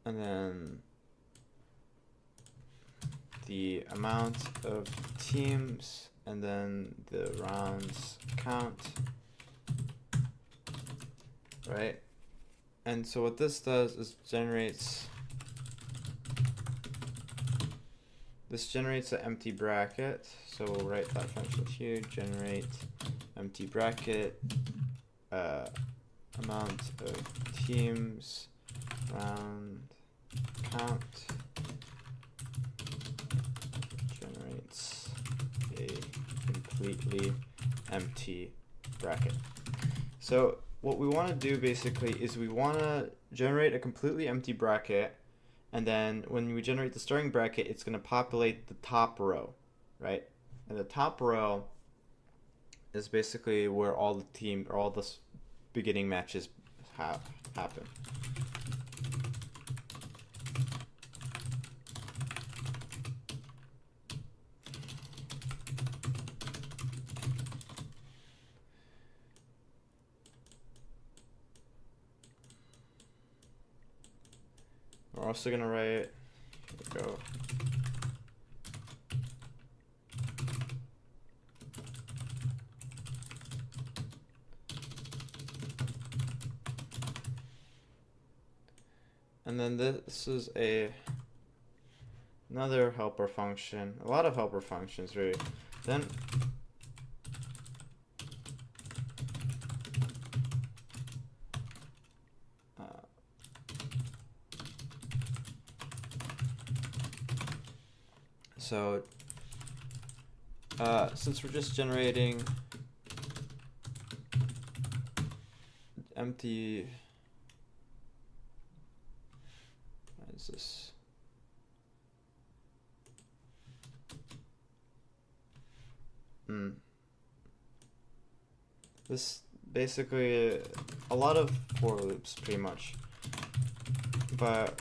and then the amount of teams, and then the rounds count, right? And so what this does is generates an empty bracket. So we'll write that function here, generate empty bracket, amount of teams, round count, generates a completely empty bracket. So what we want to do basically is we want to generate a completely empty bracket, and then when we generate the starting bracket, it's going to populate the top row, right? And the top row is basically where all the beginning matches happen. We're also going to write, here we go, and then this is another helper function, a lot of helper functions really. Then so since we're just generating empty, what is this? This basically a lot of for loops pretty much, but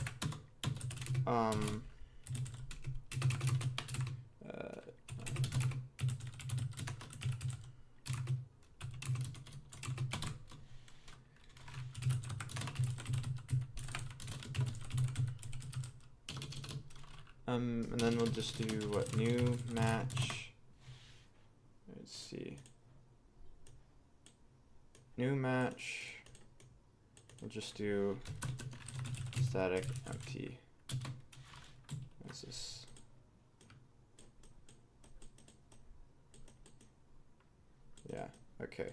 and then we'll just do what, new match, let's see, new match, we'll just do static empty, what's this, yeah, okay,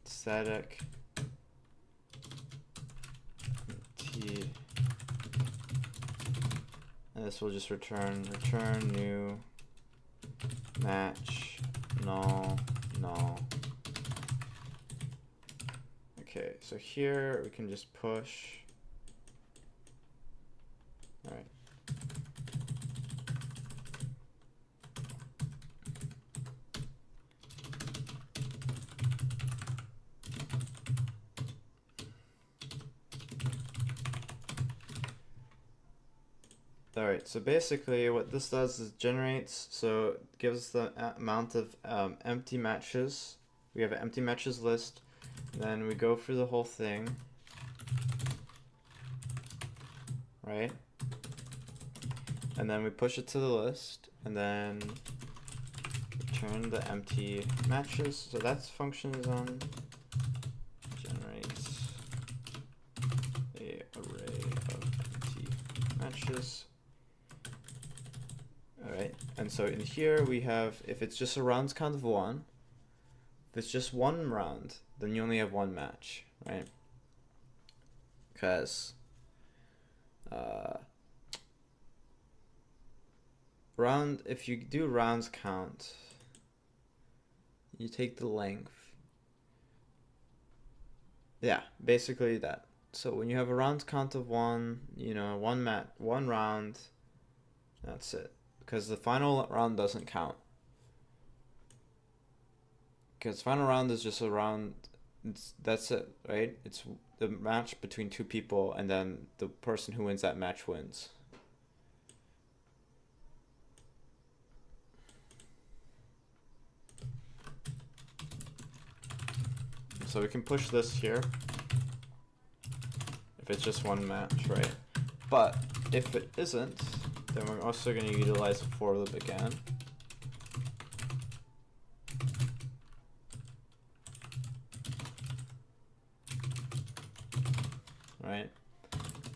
static empty. And this will just return new match null null. Okay, so here we can just push. All right. Alright, so basically what this does is generates, so it gives the amount of empty matches. We have an empty matches list, then we go through the whole thing, right? And then we push it to the list, and then return the empty matches. So that function is on generates a array of empty matches. Alright, and so in here we have, if it's just a rounds count of 1, if it's just one round, then you only have one match, right? Because if you do rounds count, you take the length. Yeah, basically that. So when you have a rounds count of 1, you know, one round, that's it. because the final round doesn't count. Because final round is just a round, that's it, right? It's the match between two people, and then the person who wins that match wins. So we can push this here if it's just one match, right? But if it isn't, then we're also going to utilize the for loop again. Right?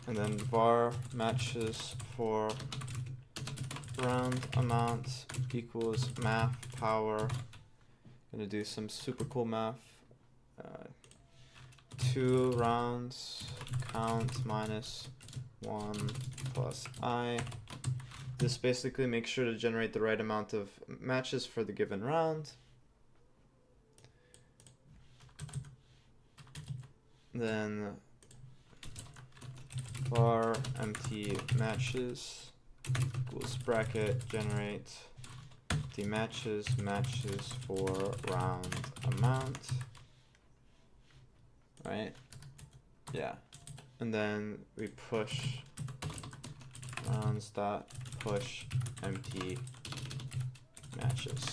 And then var matches for round amount equals math power. Gonna do some super cool math. 2 rounds count minus 1 plus I. This basically makes sure to generate the right amount of matches for the given round. Then var empty matches equals bracket generate the matches for round amount, right? Yeah, and then we push rounds dot push empty matches.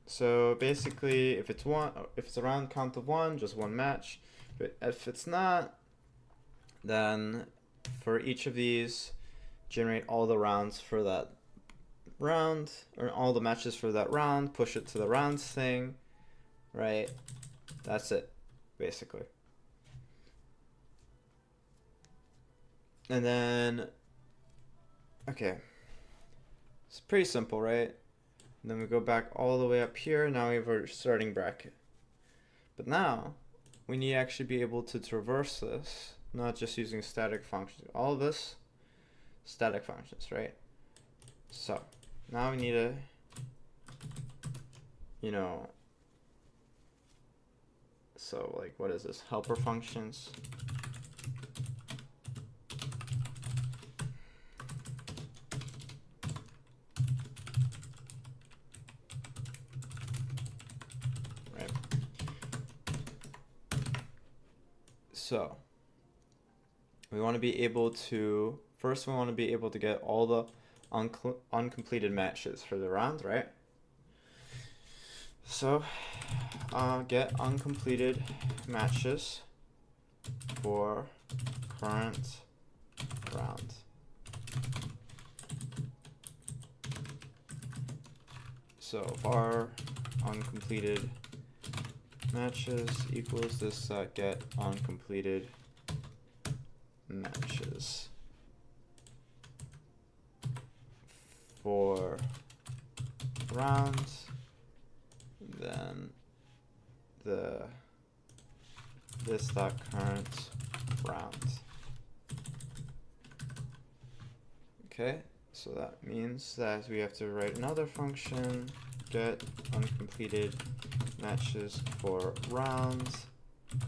So basically, if it's a round count of 1, just 1 match. But if it's not, then for each of these, generate all the rounds for that round, or all the matches for that round, push it to the rounds thing, right? That's it, basically. And then, okay, it's pretty simple, right? And then we go back all the way up here. Now we have our starting bracket. But now we need to actually be able to traverse this, not just using static functions. All of this, static functions, right? So now we need to, so like, what is this? Helper functions. So we want to be able to, first we want to be able to get all the uncompleted matches for the round, right? So get uncompleted matches for current round. So var uncompleted matches equals this get uncompleted matches for rounds, then this dot current round. Okay, so that means that we have to write another function, get uncompleted matches for rounds,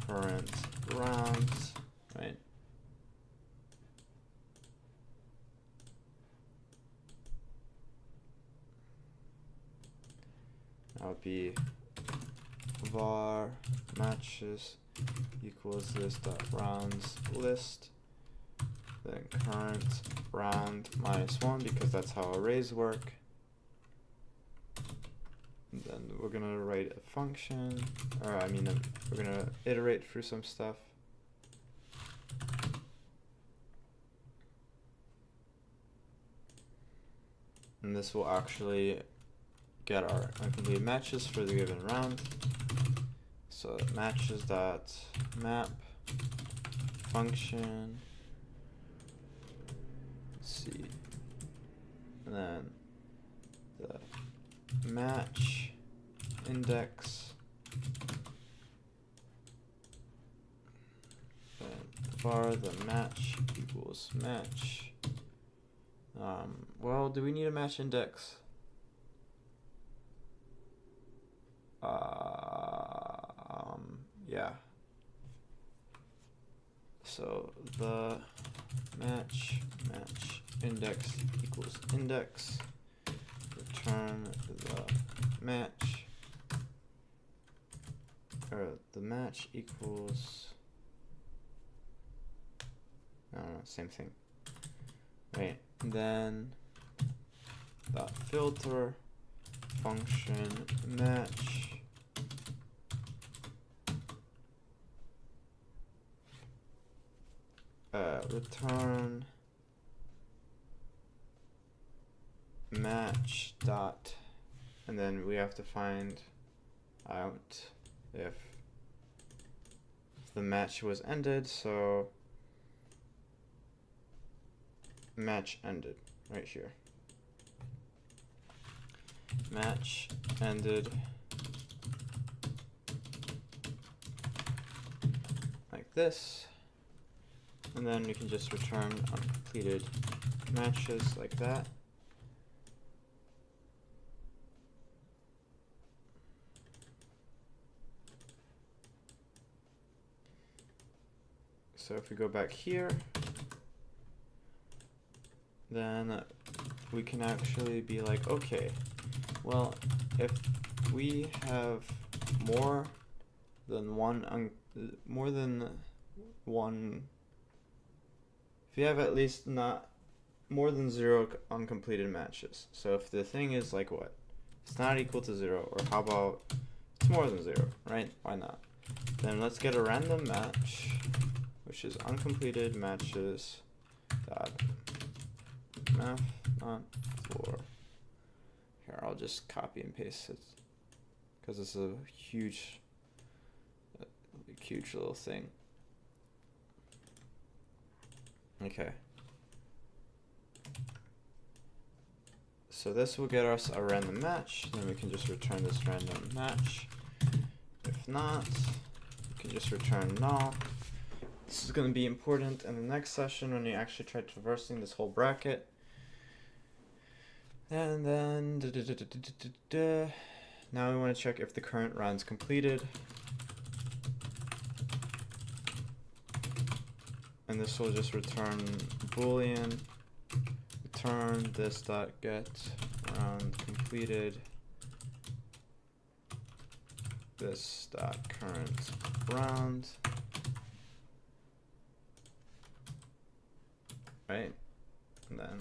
current rounds, right? That would be var matches equals this dot rounds list, then current round minus 1, because that's how arrays work. And then we're gonna write a function, or we're gonna iterate through some stuff. And this will actually get our uncompleted matches for the given round. So matches dot map function. Let's see. And then the match index. Then var the match equals match. Well, do we need a match index? yeah. So the match index equals index, return the match, or the match equals, I don't know, same thing, right? And then dot filter function match return match dot, and then we have to find out if the match was ended, so match ended right here. Match ended like this, and then we can just return uncompleted matches like that. So if we go back here, then we can actually be like, okay, well, if we have more than one, if you have at least not more than 0 uncompleted matches. So if the thing is like what? It's not equal to 0, or how about it's more than 0, right? Why not? Then let's get a random match, which is uncompleted matches dot math not for. Here, I'll just copy and paste it because it's a huge little thing. Okay. So this will get us a random match. Then we can just return this random match. If not, we can just return null. This is going to be important in the next session when you actually try traversing this whole bracket. And then now we want to check if the current round's completed. And this will just return boolean, return this dot get round completed, this dot current round, right? And then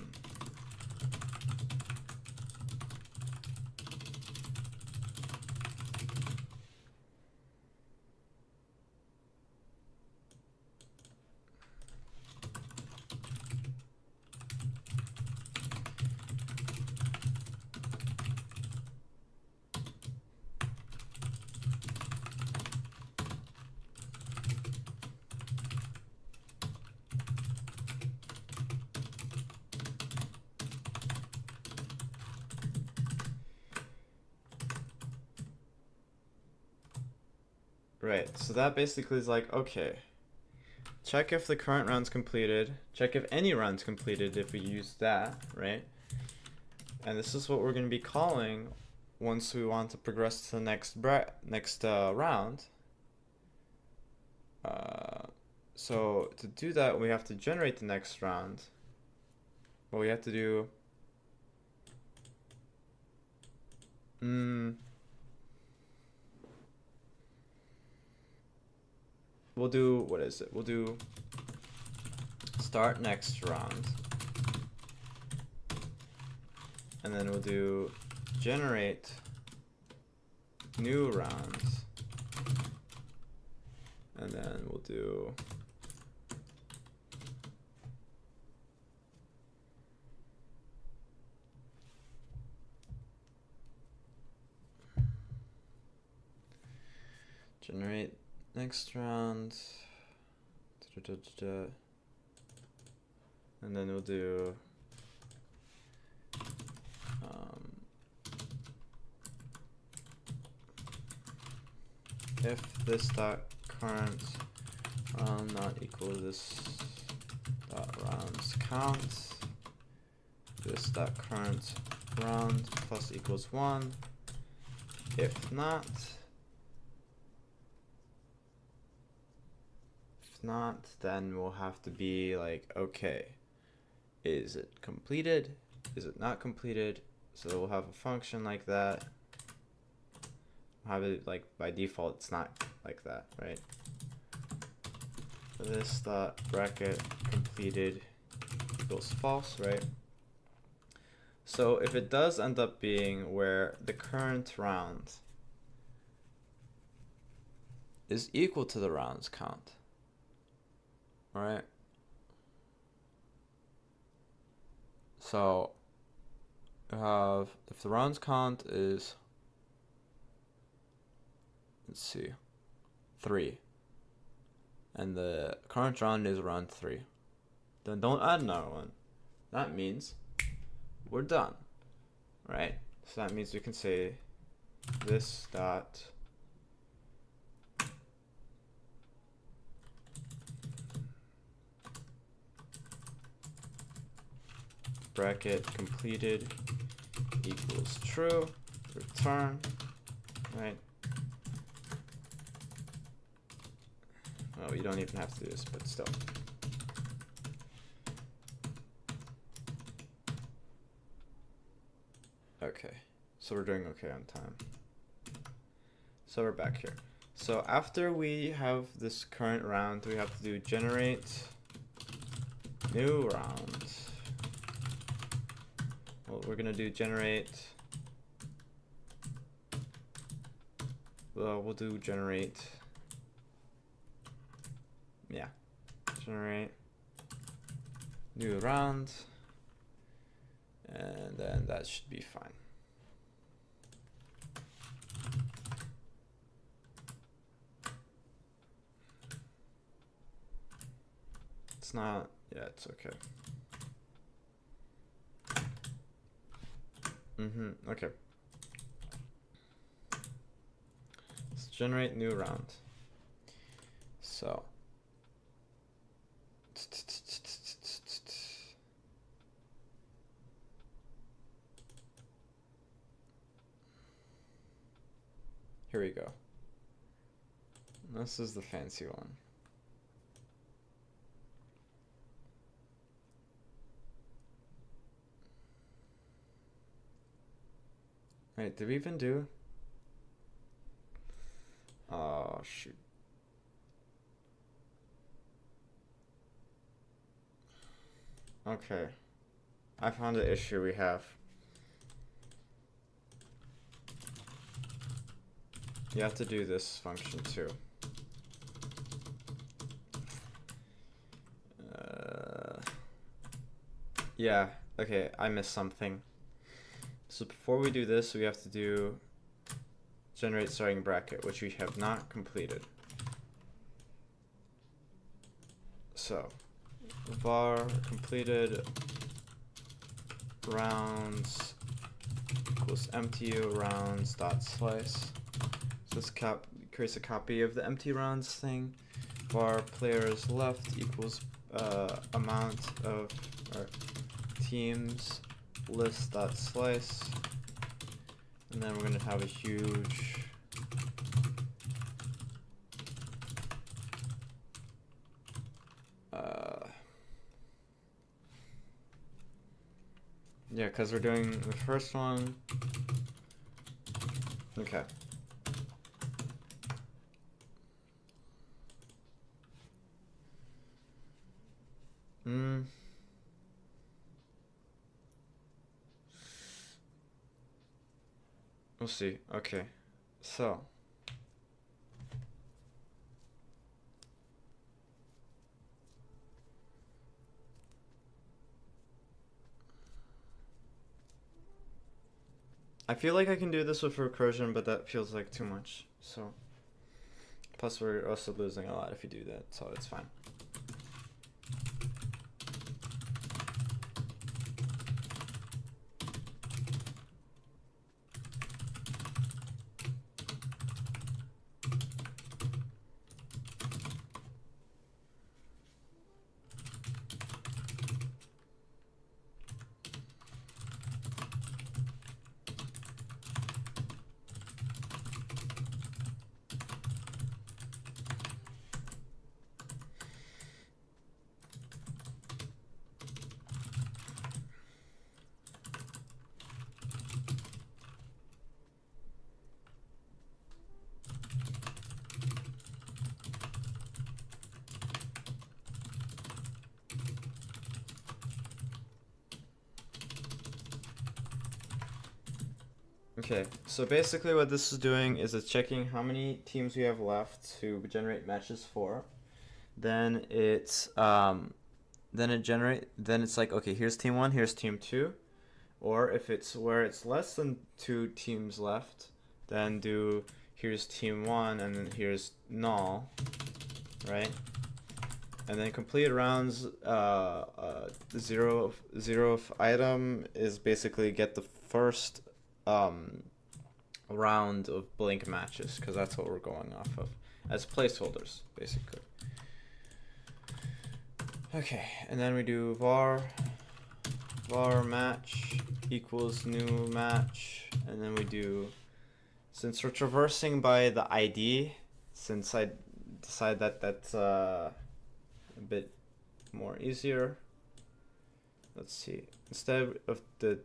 right, so that basically is like, okay, check if the current round's completed, check if any round's completed if we use that, right? And this is what we're going to be calling once we want to progress to the next round. So to do that, we have to generate the next round. What we have to do, we'll do, what is it? We'll do start next round. And then we'll do generate new rounds. And then we'll do generate next round, and then we'll do if this dot current round not equal to this dot rounds count, this dot current round plus equals 1. If not, If not, then we'll have to be like, okay, is it completed? Is it not completed? So we'll have a function like that. Have it like by default, it's not like that, right? This dot bracket completed equals false, right? So if it does end up being where the current round is equal to the rounds count, all right? So you have, if the rounds count is, let's see, 3, and the current round is round 3, then don't add another one. That means we're done, right? So that means we can say this dot bracket completed equals true, return, right? Oh, you don't even have to do this, but still. Okay, so we're doing okay on time. So we're back here. So after we have this current round, we have to do generate new round. Well, we're gonna do generate. Well, we'll do generate. Yeah, generate new round, and then that should be fine. It's not, yeah, it's okay. Okay. Let's generate new round. So. Here we go. This is the fancy one. Wait, did we even do? Oh, shoot. Okay. I found the issue we have. You have to do this function too. Yeah, okay, I missed something. So before we do this, we have to do generate starting bracket, which we have not completed. So var completed rounds equals mtu rounds dot slice. So this creates a copy of the empty rounds thing. Var players left equals amount of teams list dot slice, and then we're going to have a huge yeah, because we're doing the first one. Okay. We'll see. Okay. So. I feel like I can do this with recursion, but that feels like too much. So. Plus we're also losing a lot if you do that, so it's fine. Okay, so basically what this is doing is it's checking how many teams we have left to generate matches for. Then it's then it's like, okay, here's team 1, here's team 2. Or if it's where it's less than 2 teams left, then do here's team 1 and then here's null, right? And then complete rounds, zeroth item is basically get the first round of blank matches, because that's what we're going off of as placeholders, basically. Okay, and then we do var match equals new match, and then we do, since we're traversing by the ID, since I decide that that's a bit more easier, let's see, instead of the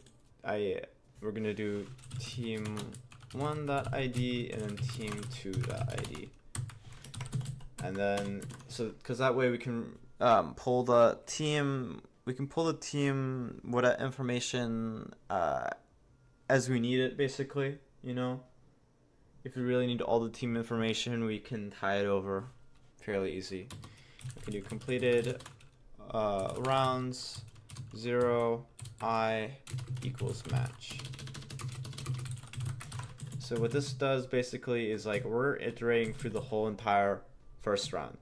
we're gonna do team1.id and then team2.id, and then so because that way we can pull the team what information as we need it, basically. You know, if we really need all the team information, we can tie it over fairly easy. We can do completed rounds 0 I equals match. So what this does basically is like we're iterating through the whole entire first round,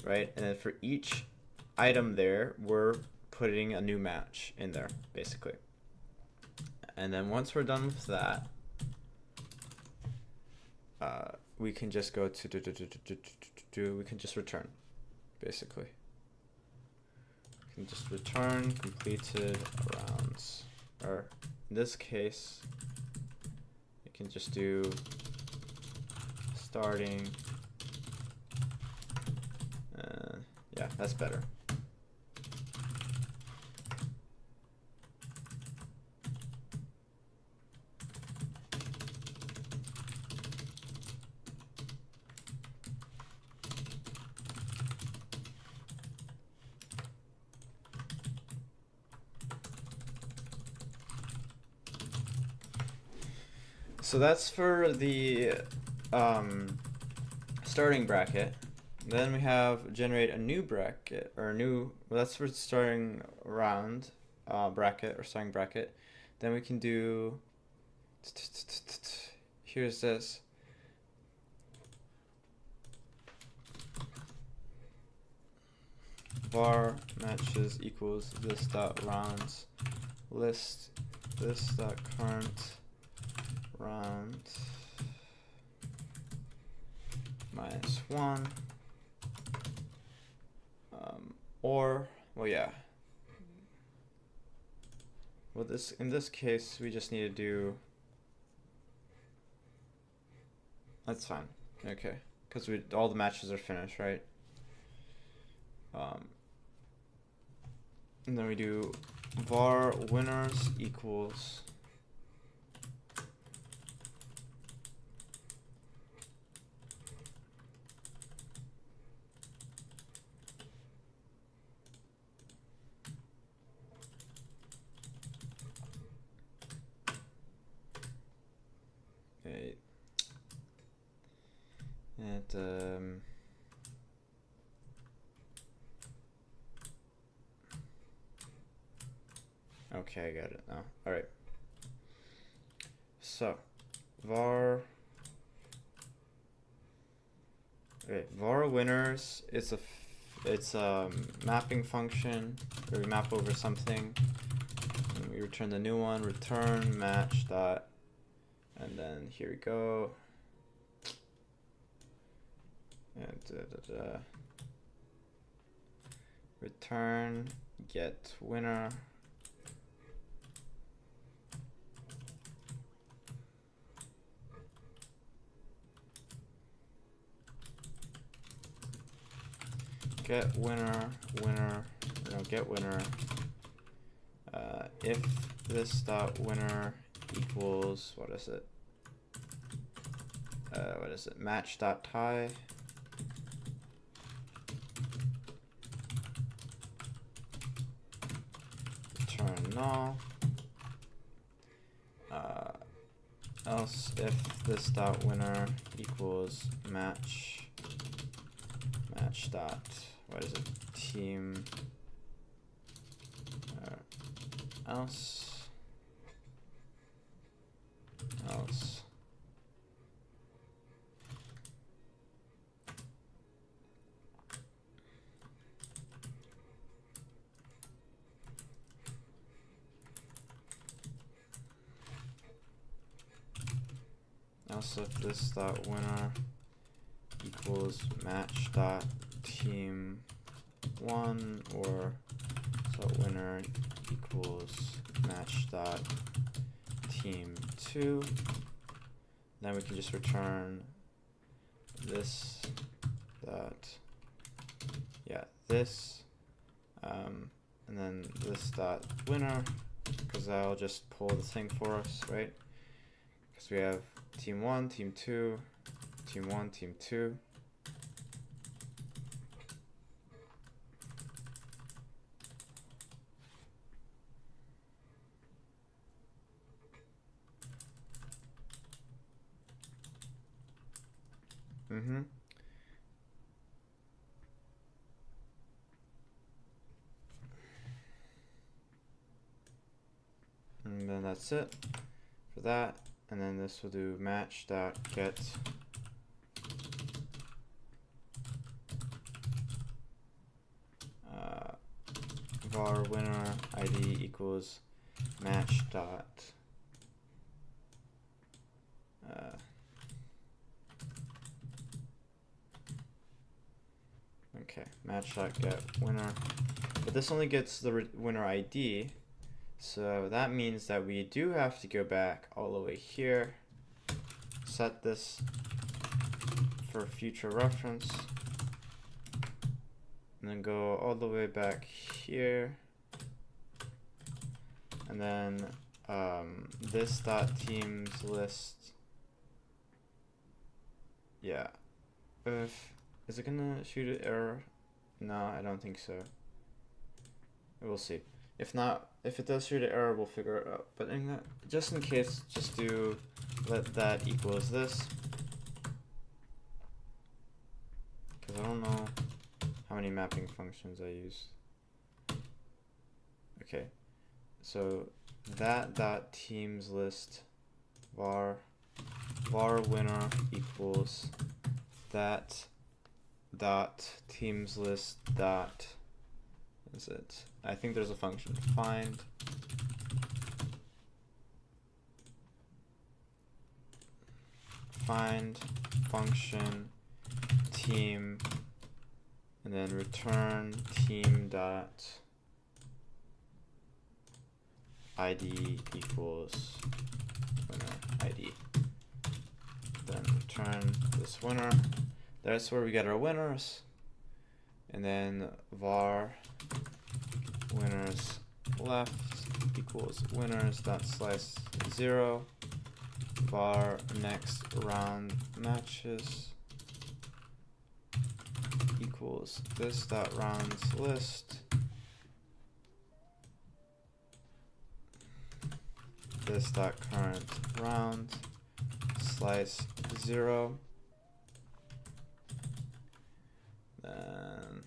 right? And then for each item there, we're putting a new match in there, basically. And then once we're done with that, we can just go to we can just return, basically. We can just return completed rounds, or in this case, we can just do starting. Yeah, that's better. So that's for the starting bracket. Then we have generate a new bracket, or well, that's for starting round bracket, or starting bracket. Then we can do, here's this. Var matches equals this dot rounds list this dot current round -1. Or, well, yeah. Well, in this case, we just need to do. That's fine. Okay, because all the matches are finished, right? And then we do var winners equals okay, I got it now. All right. So, var winners. It's a mapping function where we map over something, and we return the new one. Return match dot, and then here we go. And return get winner. Get winner, get winner. If this dot winner equals, what is it? Match dot tie. Return null. else if this dot winner equals match dot, what is it, team, else if this dot winner equals match dot team 1 or dot winner equals match dot team 2, then we can just return this and then this dot winner, because that'll just pull the thing for us, right? Because we have team 1, team 2, team 1, team 2. And then that's it for that. And then this will do match dot get var winner ID equals match dot match dot get winner, but this only gets the winner ID. So that means that we do have to go back all the way here, set this for future reference, and then go all the way back here, and then this dot teams list. Yeah, is it gonna shoot an error? No, I don't think so. We'll see. If not, if it does shoot an error, we'll figure it out. But in that, just in case, just do let that equals this, because I don't know how many mapping functions I use. Okay, so that dot teams list var winner equals that dot teams list dot, is it? I think there's a function, find function team, and then return team dot ID equals winner ID. Then return this winner. That's where we get our winners. And then var winners left equals winners dot slice 0, var next round matches equals this dot rounds list, this dot current round slice 0, then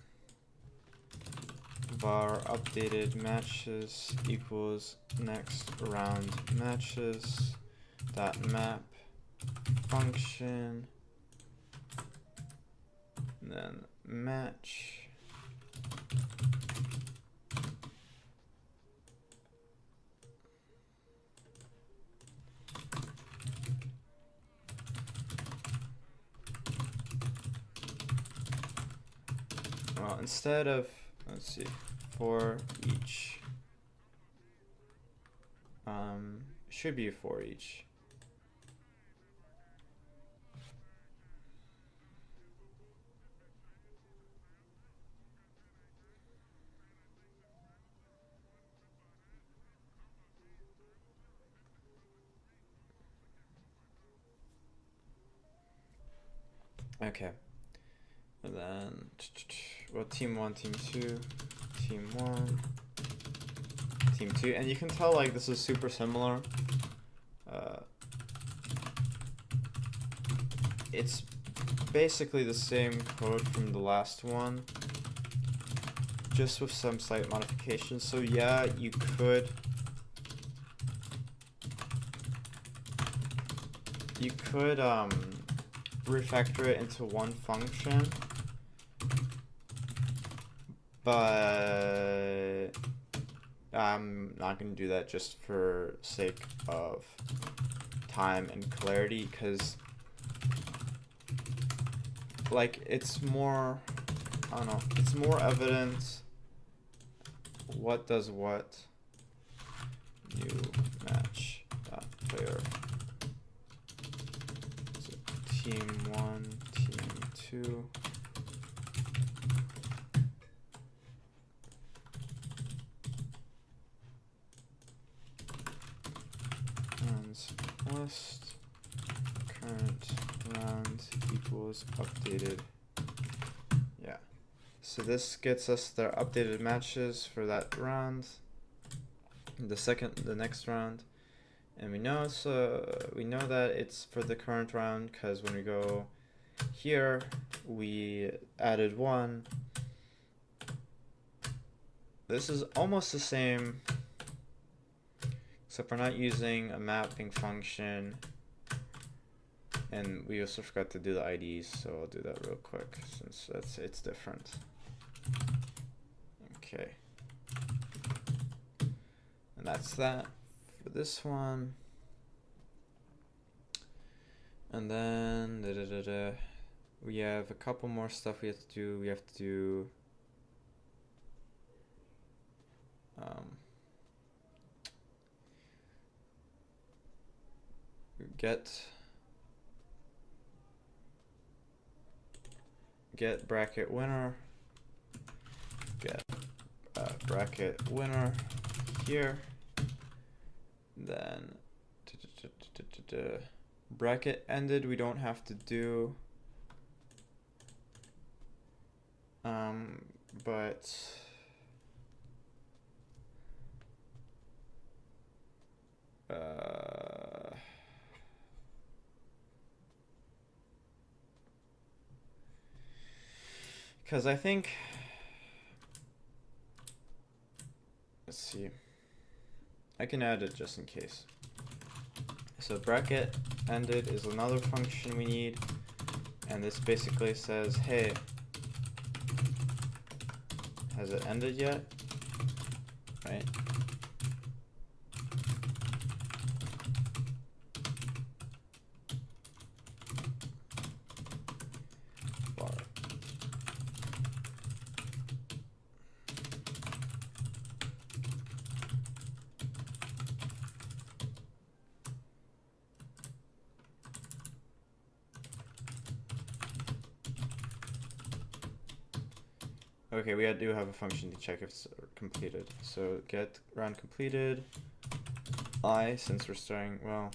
var updated matches equals next round matches dot map function, and then match instead of, let's see, for each, should be for each. Okay, and then, well, team 1, team 2, team 1, team 2, and you can tell like this is super similar. it's basically the same code from the last one, just with some slight modifications. So yeah, you could refactor it into one function, but I'm not going to do that just for sake of time and clarity, because like it's more, I don't know, it's more evident what does what. New match player. So team 1, team 2. Rounds list current round equals updated. Yeah. So this gets us their updated matches for that round. The next round, and we know that it's for the current round because when we go here, we added 1. This is almost the same, except we're not using a mapping function, and we also forgot to do the IDs, so I'll do that real quick since it's different. Okay. And that's that for this one. And then we have a couple more stuff we have to do. We have to do get bracket winner, get bracket winner here, then bracket ended we don't have to do, but because I think, let's see, I can add it just in case. So bracket ended is another function we need, and this basically says, hey, has it ended yet? Right? Bar. Okay, we do have a function to check if it's completed. So get round completed I, since we're starting, well,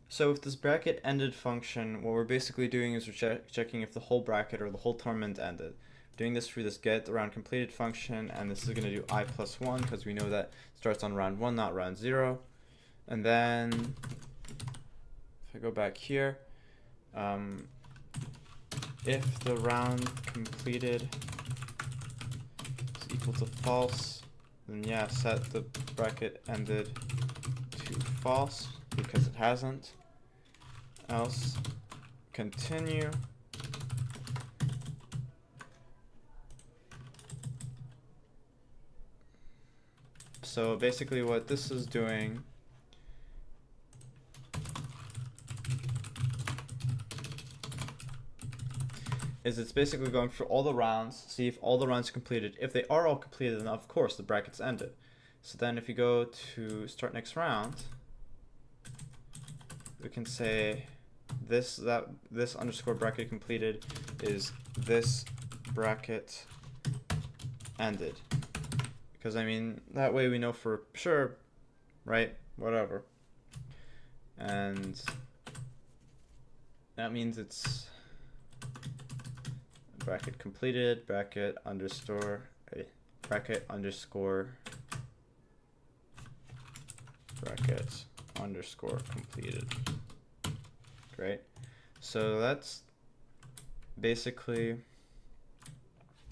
so with this bracket ended function, what we're basically doing is we're checking if the whole bracket or the whole torment ended. Doing this for this get round completed function, and this is going to do I plus 1 because we know that it starts on round 1, not round 0. And then if I go back here, if the round completed is equal to false, then yeah, set the bracket ended to false because it hasn't. Else continue. So basically what this is doing is it's basically going through all the rounds, see if all the rounds are completed. If they are all completed, then of course the bracket's ended. So then if you go to start next round, we can say this underscore bracket completed is this bracket ended. Because I mean, that way we know for sure, right? Whatever. and that means it's bracket completed, bracket underscore bracket underscore completed. Great. So that's basically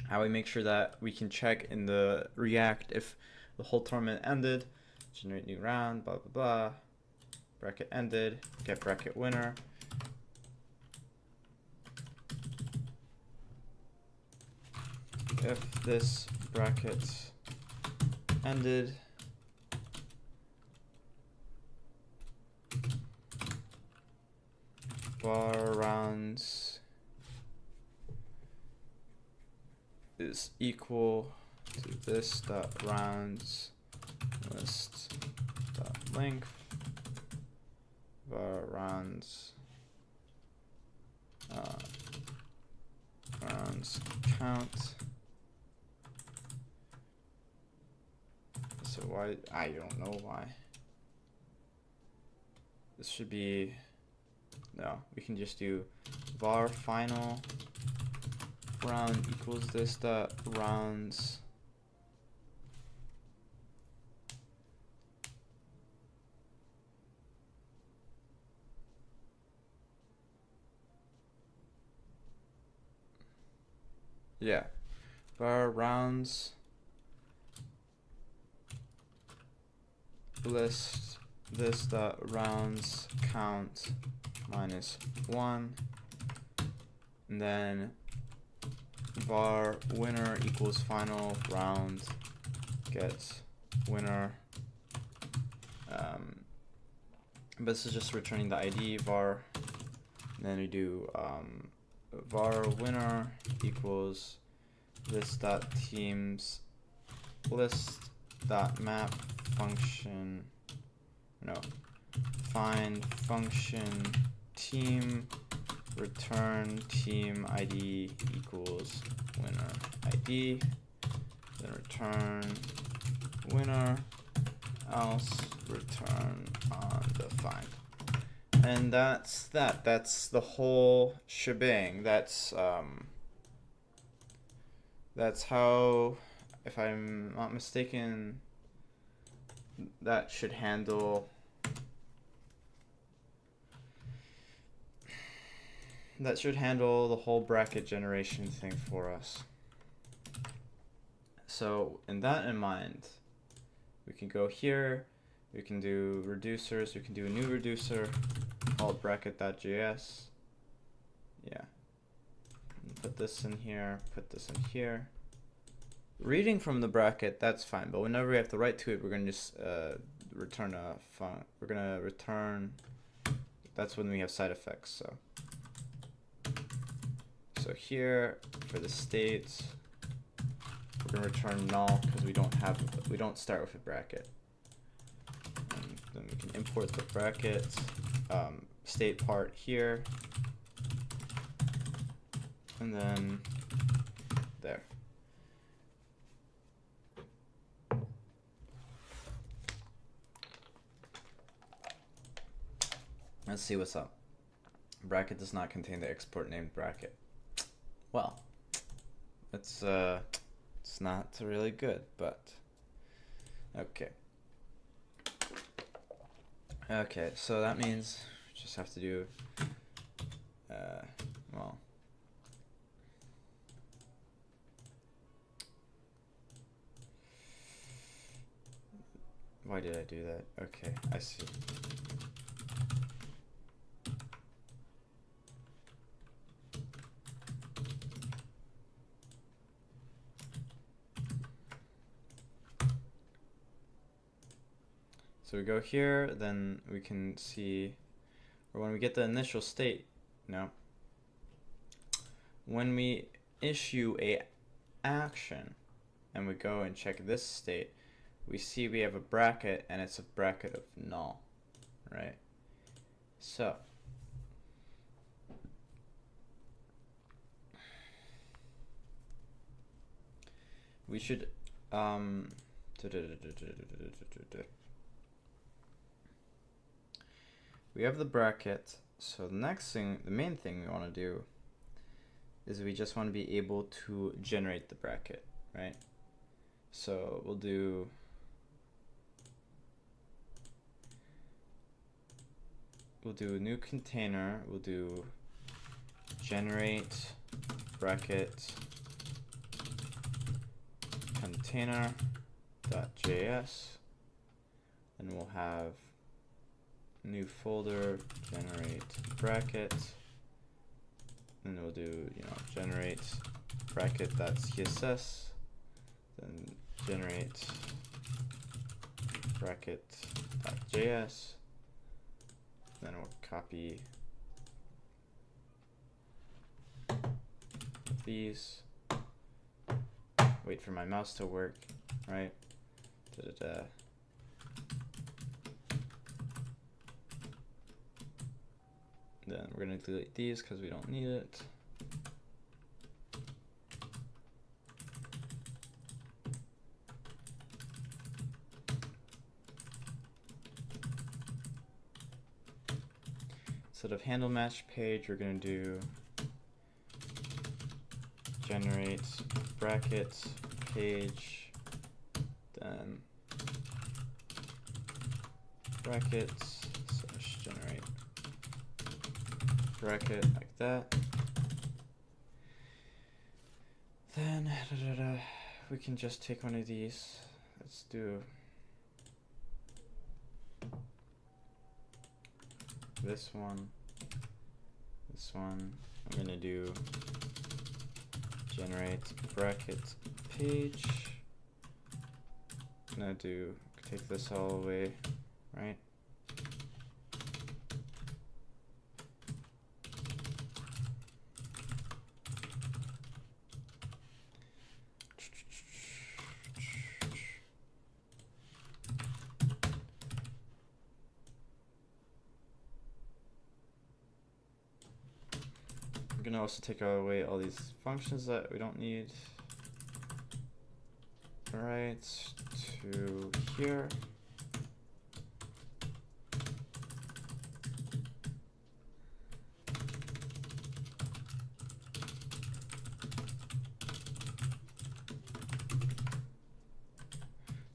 how we make sure that we can check in the React if the whole tournament ended, generate new round, blah, blah, blah, bracket ended, get bracket winner. If this bracket ended, var rounds is equal to this dot rounds list dot length var rounds rounds count. So why, I don't know why. This should be, no, we can just do var final round equals this dot rounds var rounds list this dot rounds count -1, and then var winner equals final round gets winner. But this is just returning the ID var, and then we do var winner equals this dot teams list dot map function, no, find function team return team ID equals winner ID, then return winner, else return undefined. And that's that. That's the whole shebang. That's how, if I'm not mistaken, that should handle the whole bracket generation thing for us. So in that in mind, we can go here, we can do reducers, we can do a new reducer called bracket.js. Yeah. Put this in here, put this in here. Reading from the bracket, that's fine, but whenever we have to write to it, we're going to just return a font. We're going to return, that's when we have side effects. So here for the state, we're going to return null because we don't start with a bracket. And then we can import the bracket state part here, and then there. Let's see what's up. Bracket does not contain the export named bracket. Well, it's not really good, but okay. Okay, so that means we just have to do well, why did I do that? Okay, I see. So we go here, then we can see, or when we get the initial state, no, when we issue a action and we go and check this state, we see we have a bracket and it's a bracket of null, right? So we should we have the bracket. So the next thing, the main thing we want to do is we just want to be able to generate the bracket, right? So we'll do a new container. We'll do generate bracket container.js. Then we'll have new folder, generate bracket. And we'll do, generate bracket.css. Then generate bracket.js. Then we'll copy these. Wait for my mouse to work, right? Da-da-da. Then we're gonna delete these because we don't need it. Instead of handle match page, we're gonna do generate bracket page, then brackets / generate bracket like that. Then we can just take one of these. Let's do this one. I'm gonna do generate bracket page. I'm gonna take this all away, right? I'm gonna also take away all these functions that we don't need. Right to here.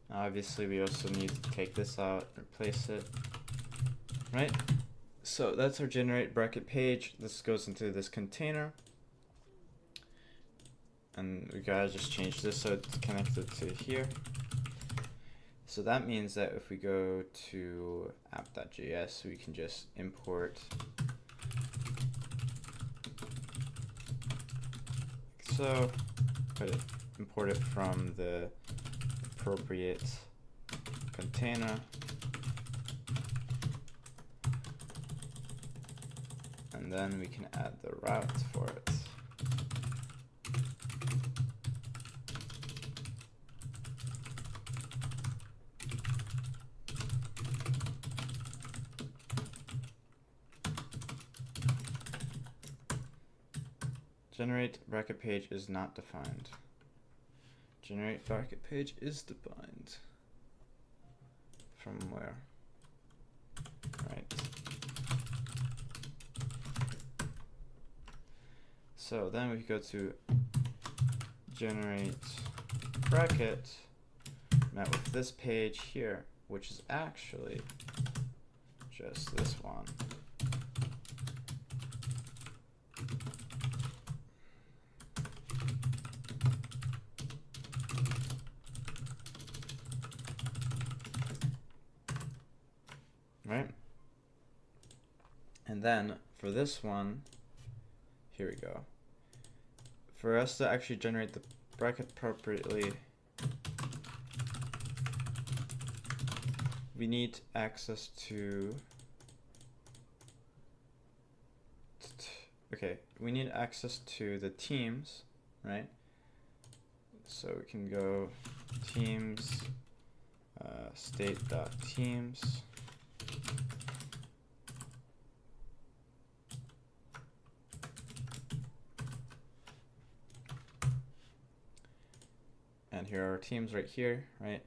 Now obviously we also need to take this out, replace it, right? So that's our generate bracket page. This goes into this container. And we gotta just change this so it's connected to here. So that means that if we go to app.js, we can just import so, import it from the appropriate container. And then we can add the route for it. Generate bracket page is not defined. Generate bracket page is defined. From where? Right. So then we go to generate bracket, met with this page here, which is actually just this one. Right? And then for this one, here we go. For us to actually generate the bracket appropriately, we need access to, we need access to the teams, right? So we can go teams, state.teams. And here are our teams right here, right?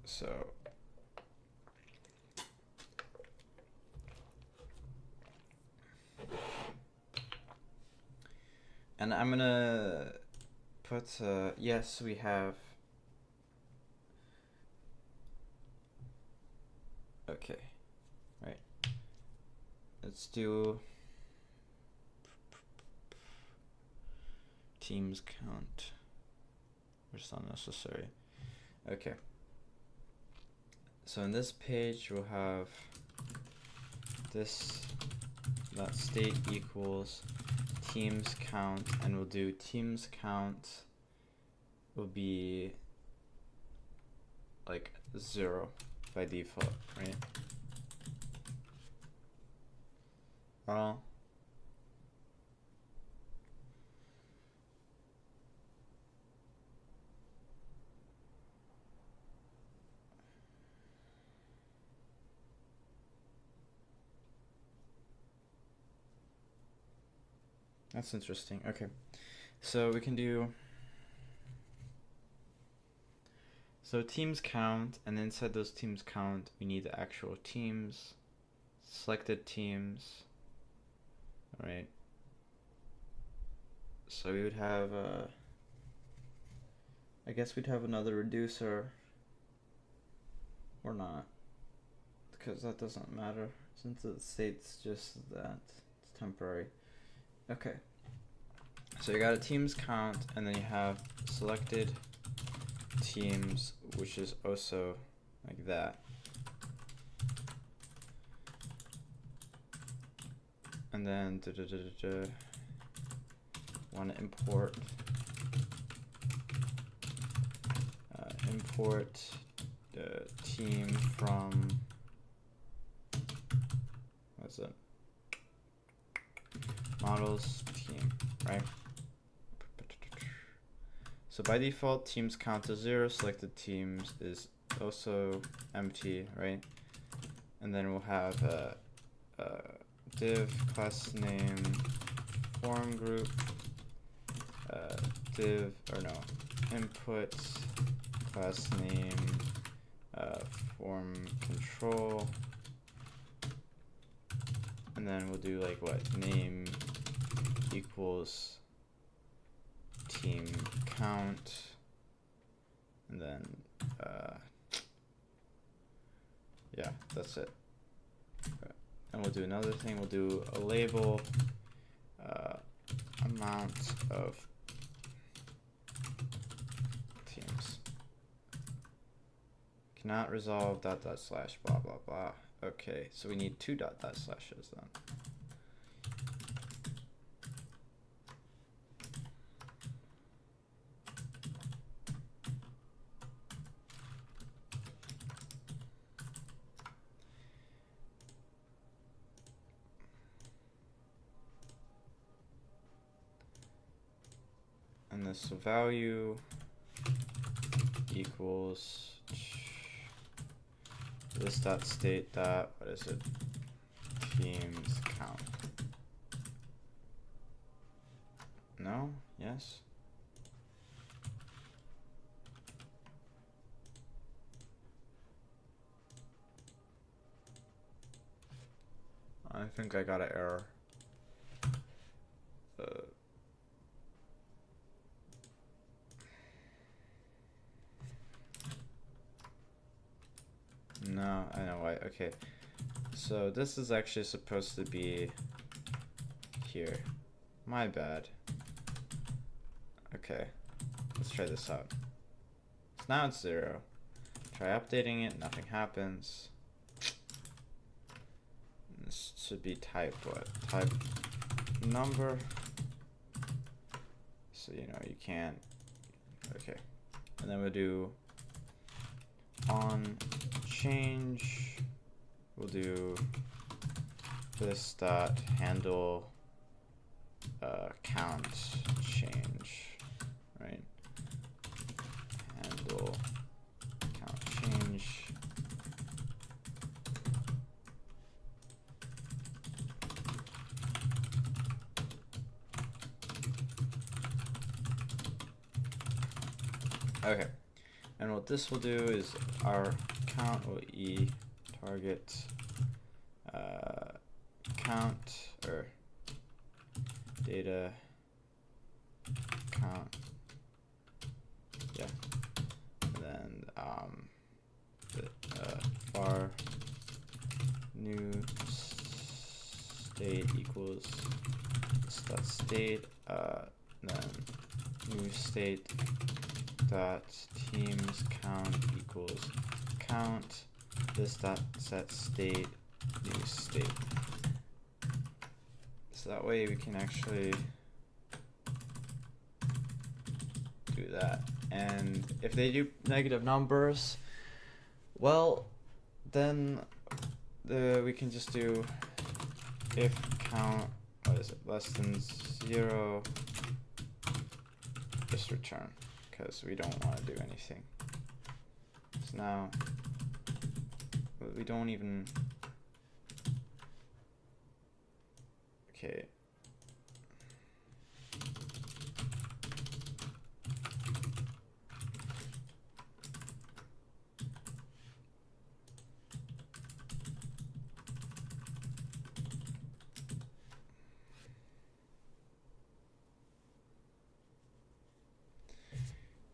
So And I'm gonna put, yes, we have. Okay, right. Let's do teams count, which is unnecessary. Okay. So in this page, we'll have this, that state equals teams count, and we'll do teams count will be like 0 by default, right? Well, that's interesting. Okay, so we can do, so teams count, and inside those teams count, we need the actual teams, selected teams, right? So we would have, I guess we'd have another reducer, or not, because that doesn't matter, since the state's just that, it's temporary. Okay, so you got a teams count, and then you have selected teams, which is also like that. And then want to import the team from, what's it? Models team, right? So by default, teams count is 0, selected teams is also empty, right? And then we'll have a div class name form group, div, or no, input class name form control, and then we'll do like what, name equals team count, and then yeah, that's it. And we'll do another thing, we'll do a label amount of teams. Cannot resolve dot dot slash blah blah blah. Okay, so we need 2 dot dot slashes then. And this value equals this dot state dot, what is it, teams count. No? Yes? I think I got an error. No, I know why. Okay, so this is actually supposed to be here. My bad. Okay, let's try this out. So now it's 0. Try updating it, nothing happens. This should be type what? Type number. So you know you can't. Okay, and then we'll do on change. We'll do this dot handle count change, right? Handle count change. Okay, and what this will do is our count will target count or data state equals this dot state, then new state dot teams count equals count this dot set state new state. So that way we can actually do that. And if they do negative numbers, well, then we can just do if count, what is it, less than 0, just return, because we don't want to do anything. So now we don't even, okay.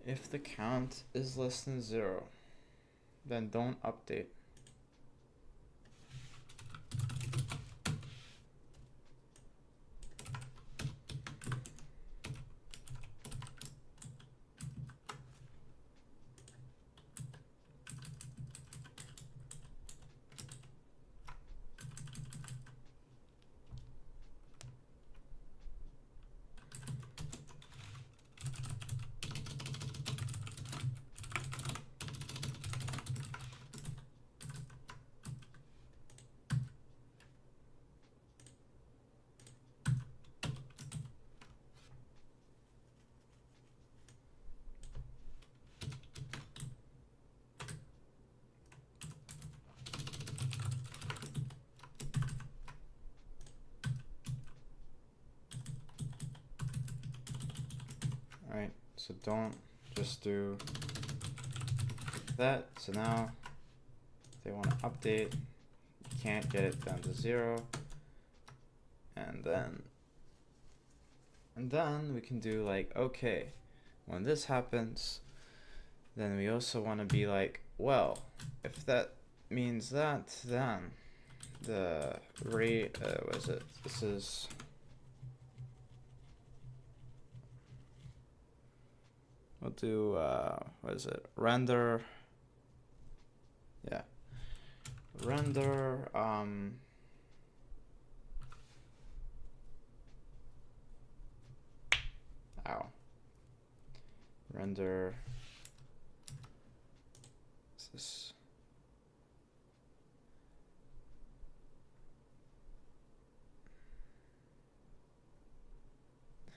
If the count is less than 0, then don't update. Alright, so don't just do that. So now if they want to update, you can't get it down to 0. And then we can do like, okay, when this happens, then we also want to be like, well, if that means that, then the rate, what is it? This is we'll do, what is it? Render, yeah. Render, ow. Render, what's this?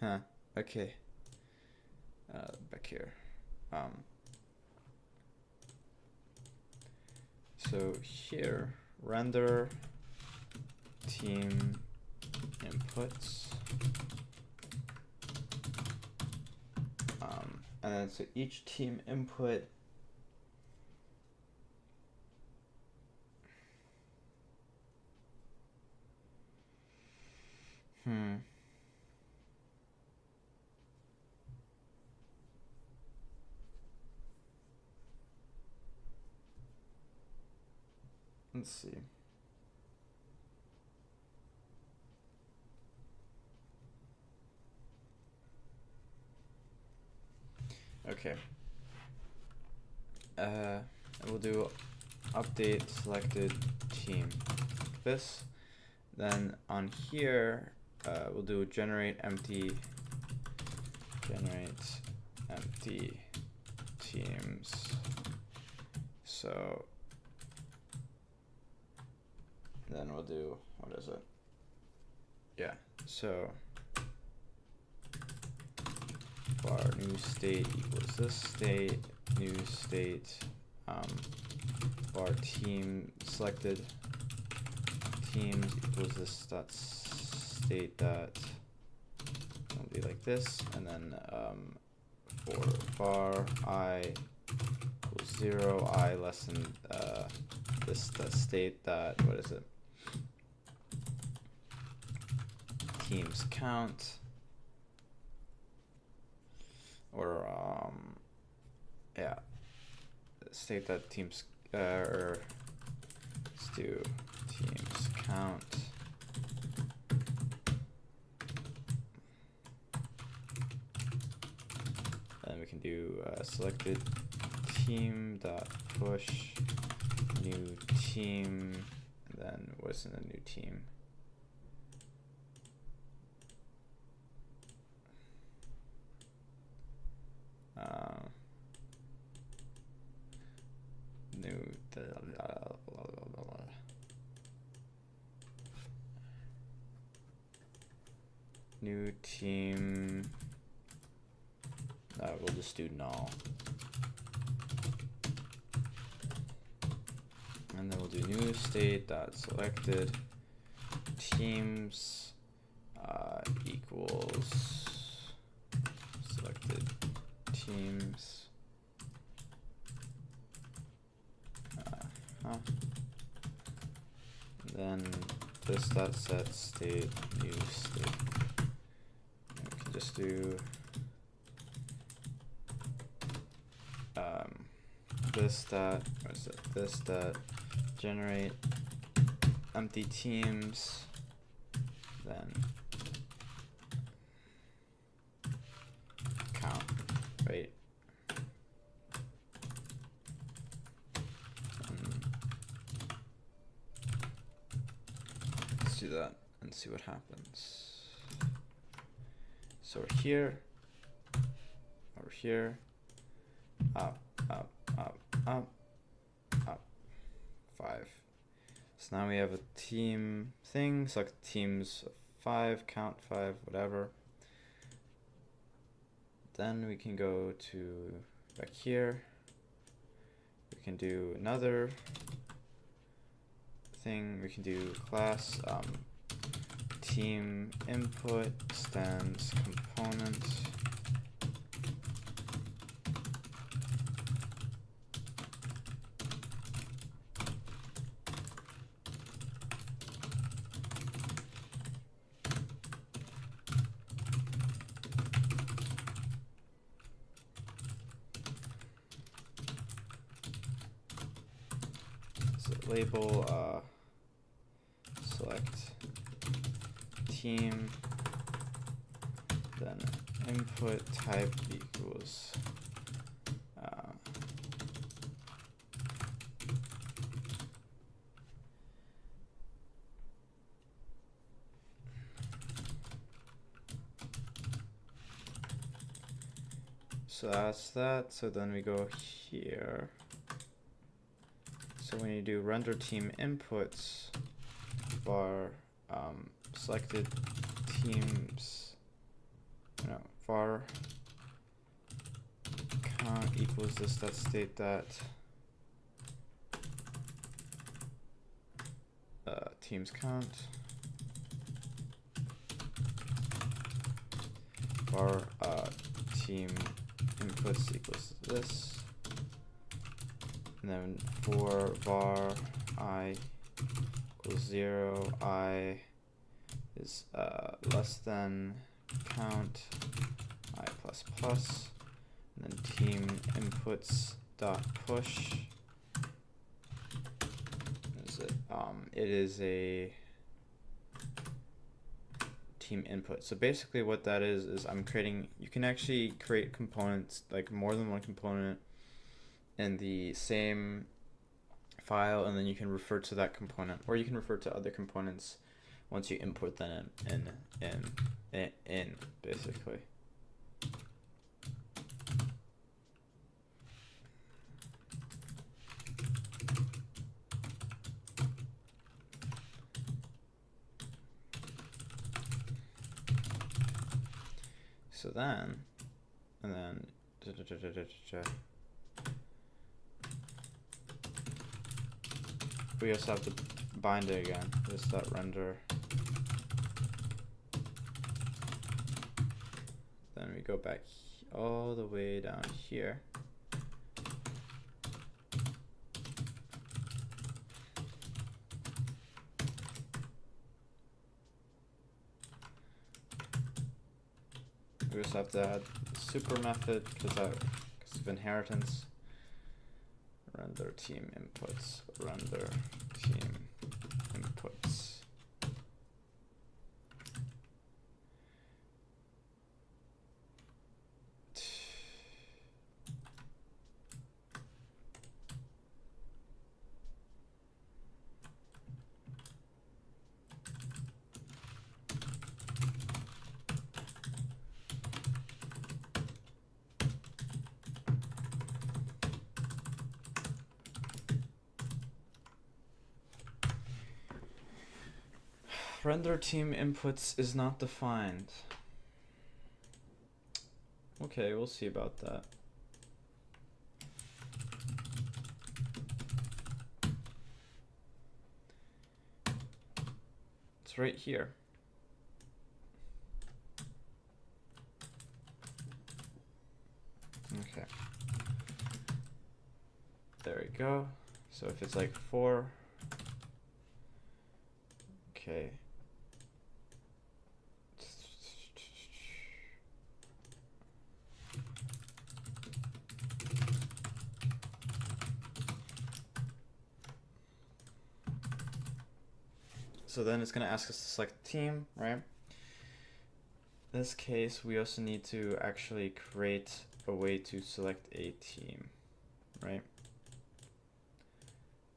Huh, okay. Back here. So here, render team inputs. And then so each team input let's see. Okay. We'll do update selected team like this. Then on here, we'll do generate empty teams. So then we'll do, what is it? Yeah, so var new state equals this state, new state, var team selected teams equals this dot state dot, it'll be like this, and then for var I equals 0, I less than this dot state dot, what is it? Teams count, or yeah, state that teams or let's do teams count do selected team dot push new team, and then what's in the new team? New team. We'll just do null. And then we'll do new state dot selected teams equals selected teams. Then this dot set state new state. And we can just do this dot, what is it? This dot generate empty teams, then count, right? Let's do that and see what happens. So we're here, over here, up, up, up, up, up, 5. So now we have a team thing, select teams of 5, count 5, whatever. Then we can go to back here. We can do another thing. We can do class team input extends component. Label select team, then input type equals so that's that. So then we go here. So when you do render team inputs var selected teams, no, var count equals this dot state dot teams count, var team inputs equals this. And then for var I equals 0, I is less than count I plus plus, and then team inputs dot push. Is it? It is a team input. So basically, what that is I'm creating. You can actually create components, like more than one component, in the same file, and then you can refer to that component, or you can refer to other components once you import them in basically. So then, and then we also have to bind it again. This dot render. Then we go back all the way down here. We just have to add the super method because of inheritance. Render team inputs. Render team inputs. Render team inputs is not defined. Okay, we'll see about that. It's right here. Okay. There we go. So if it's like 4, okay. So then it's going to ask us to select team, right? In this case, we also need to actually create a way to select a team, right?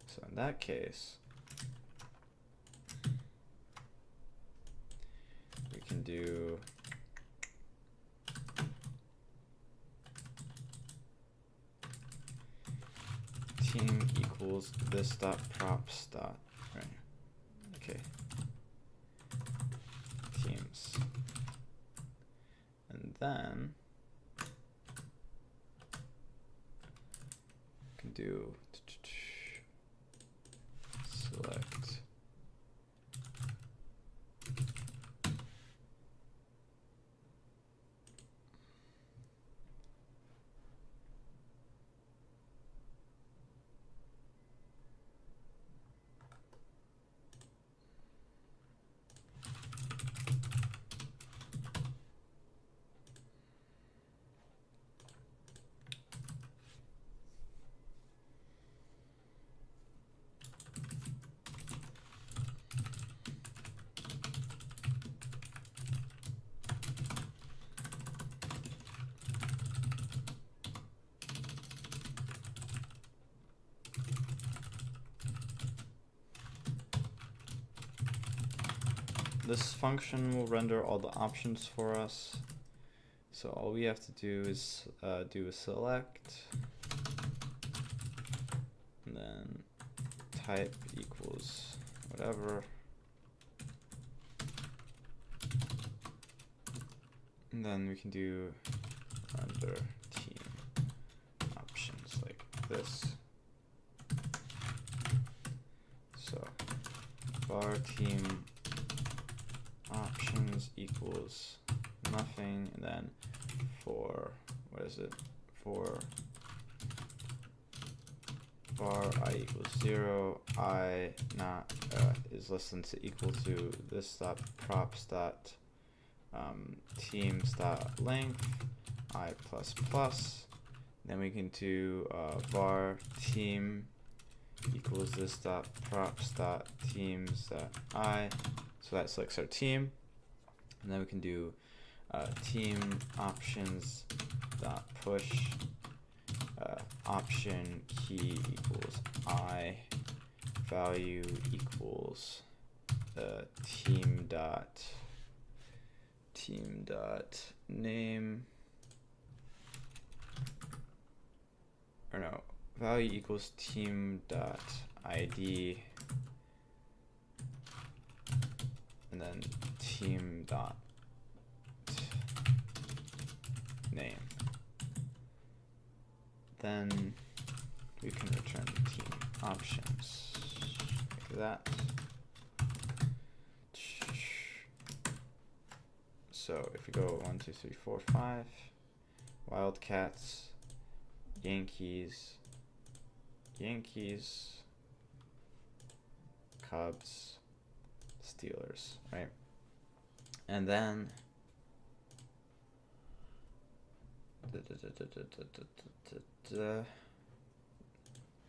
So in that case, we can do team equals this dot props dot, right? Okay. Teams. And then we can do select this function will render all the options for us. So all we have to do is do a select, and then type equals whatever, and then we can do render team options like this. So var team options equals nothing, and then for what is it, for var I equals 0, I not is less than to equal to this dot props dot teams dot length I plus plus. Then we can do var team equals this dot props dot teams dot I. So that selects our team, and then we can do team options dot push option key equals I, value equals team dot name, or no, value equals team dot ID, and then team dot name. Then we can return team options like that. So if we go 1, 2, 3, 4, 5, Wildcats, Yankees, Cubs, Steelers, right? And then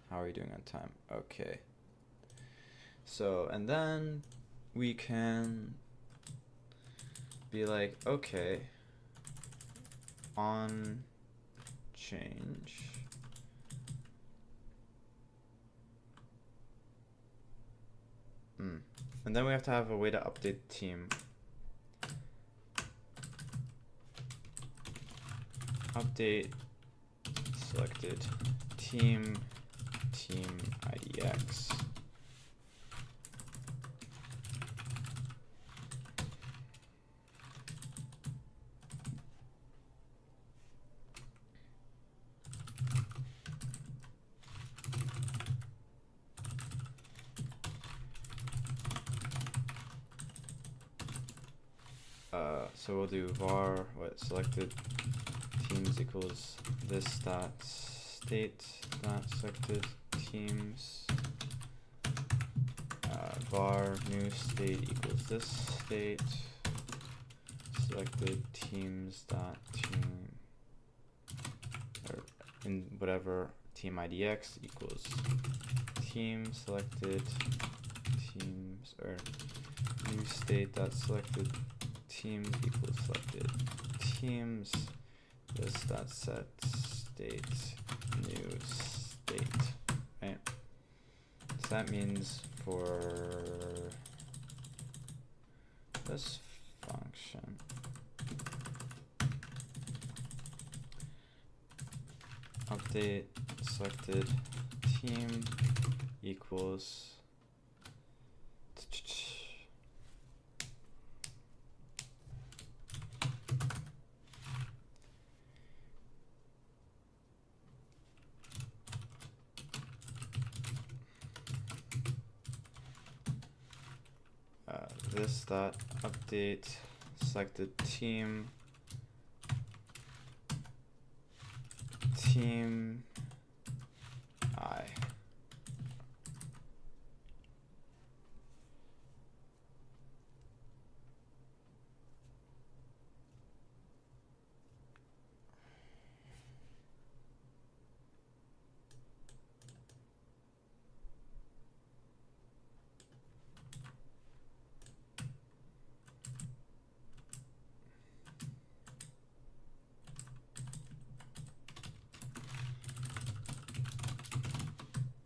how are we doing on time? Okay. So, and then we can be like, okay, on change. And then we have to have a way to update the team. Update selected team IDX. So we'll do var what selected teams equals this dot state dot selected teams, var new state equals this state selected teams dot team, or in whatever team idx equals team selected teams, or new state dot selected teams equals selected teams, this dot set state new state, right? So that means for this function, update selected team equals this dot update selected team I.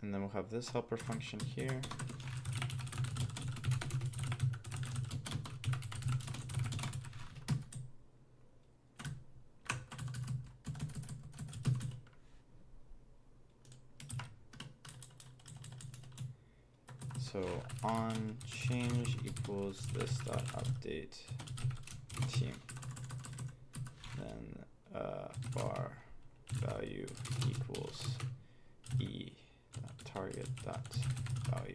And then we'll have this helper function here. So on change equals this dot update team. Then var value equals e target dot value.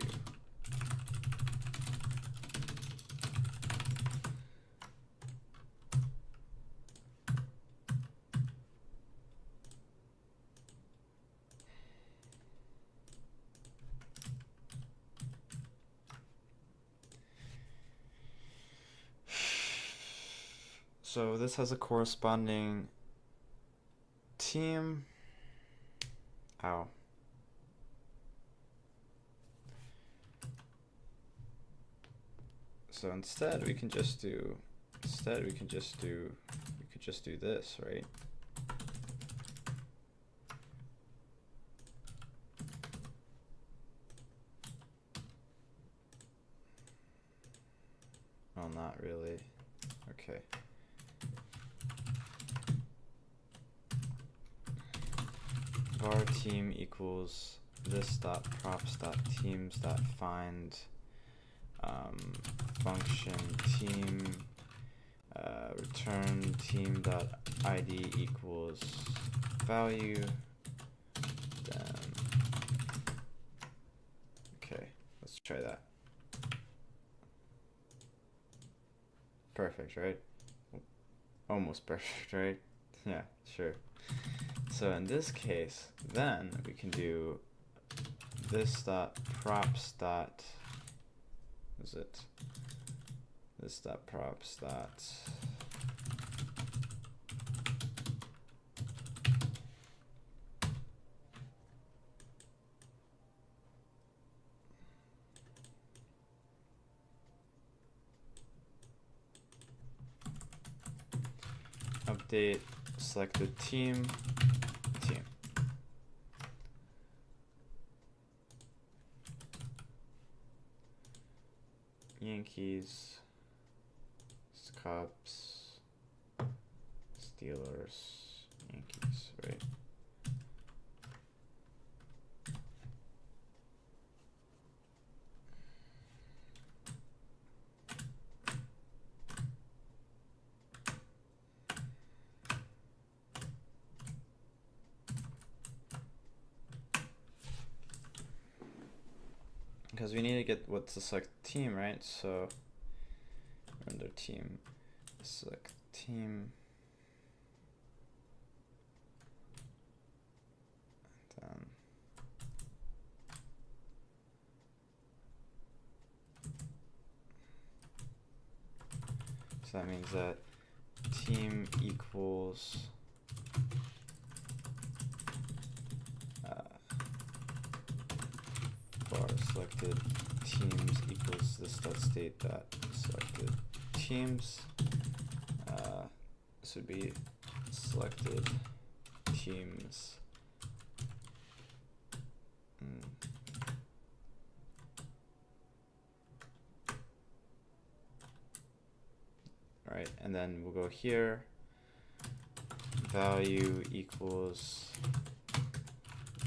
So this has a corresponding team. Ow. So instead we could just do this, right? Oh, not really. Okay. Var team equals this dot props dot teams dot find function team return team dot id equals value. Then okay, let's try that. Perfect, right? Almost perfect, right? Yeah, sure. So in this case, then we can do this dot props dot, is it this dot props dot update selected team. Yankees, Cubs, Steelers, Yankees, right? Because we need to get what's the select team, right? So render team select team. Then so that means that team equals var selected teams equals this dot state dot selected teams. This would be selected teams. All right, and then we'll go here. Value equals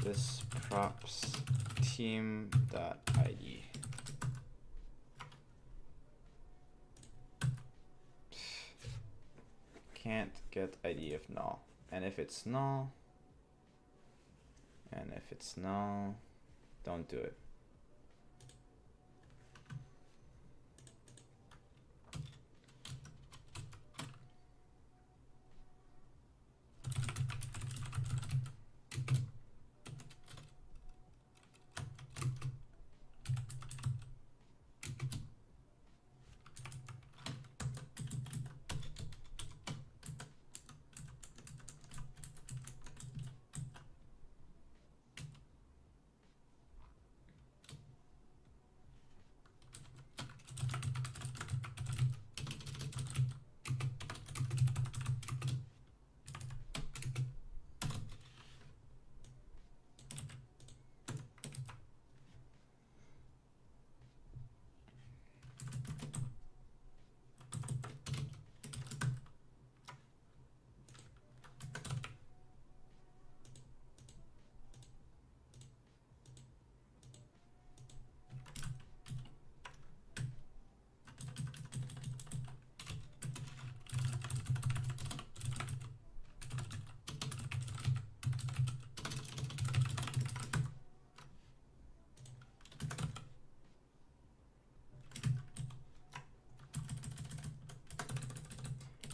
this props team dot id. Can't get id if null, and if it's null, don't do it.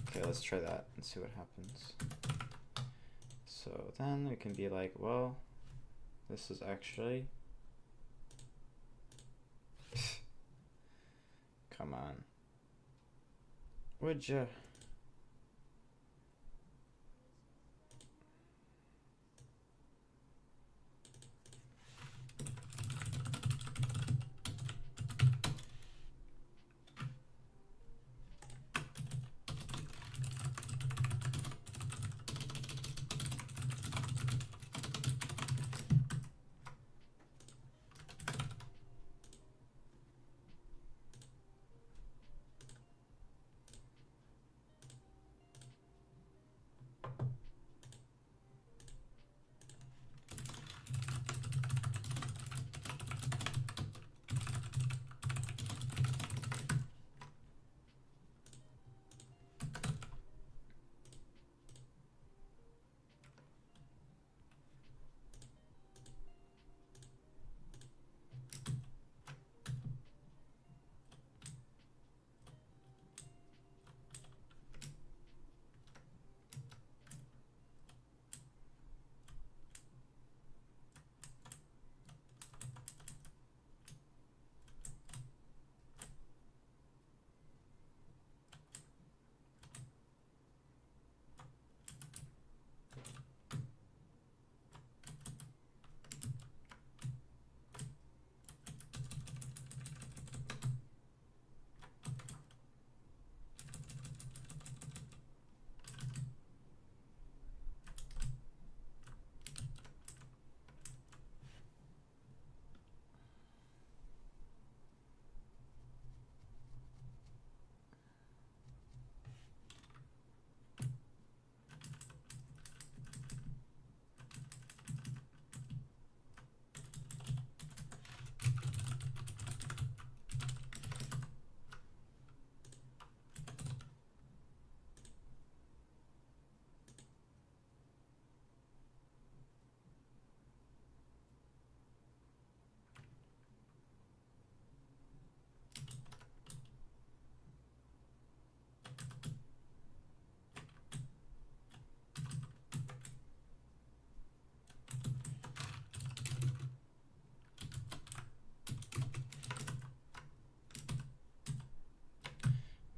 Okay, let's try that and see what happens. So then it can be like, well, this is actually, come on, would you?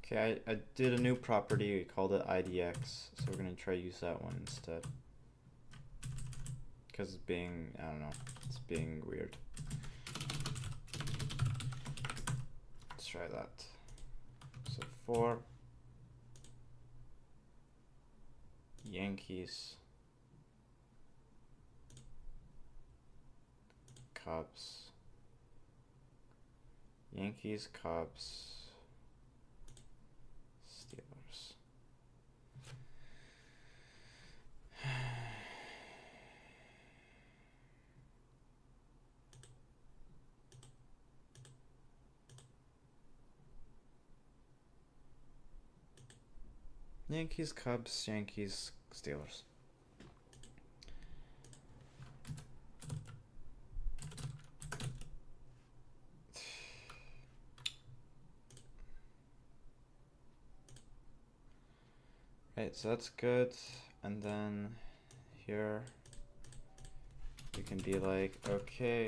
Okay, I did a new property, we called it IDX, so we're gonna try to use that one instead. Because it's being, I don't know, it's being weird. Let's try that. So for Yankees, Cubs, Yankees, Cubs, Steelers. Yankees, Cubs, Yankees, Steelers. Right, so that's good. And then here we can be like, okay,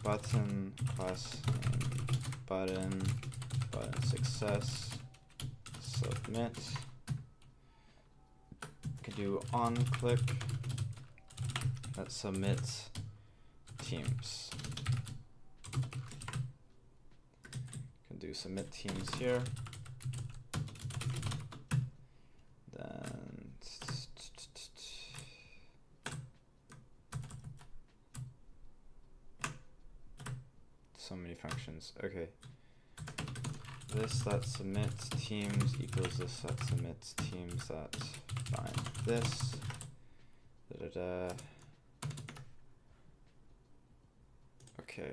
button class name, button success, submit. Could do on click that submits teams. Can do submit teams here. Then so many functions. Okay. This that submits teams equals this that submits teams that find this. Da da da. Okay.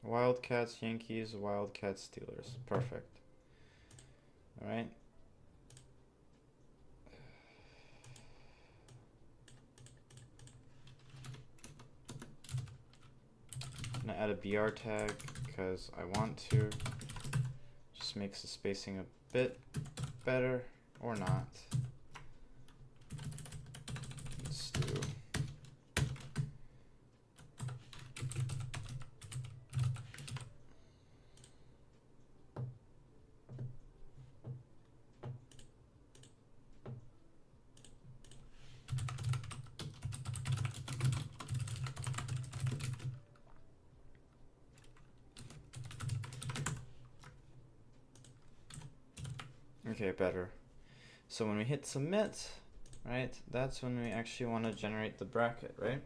Wildcats, Yankees, Wildcats, Steelers. Perfect. All right. I'm gonna add a BR tag because I want to. Just makes the spacing a bit better, or not. Let's do. Okay, better. So when we hit submit, right, that's when we actually want to generate the bracket, right?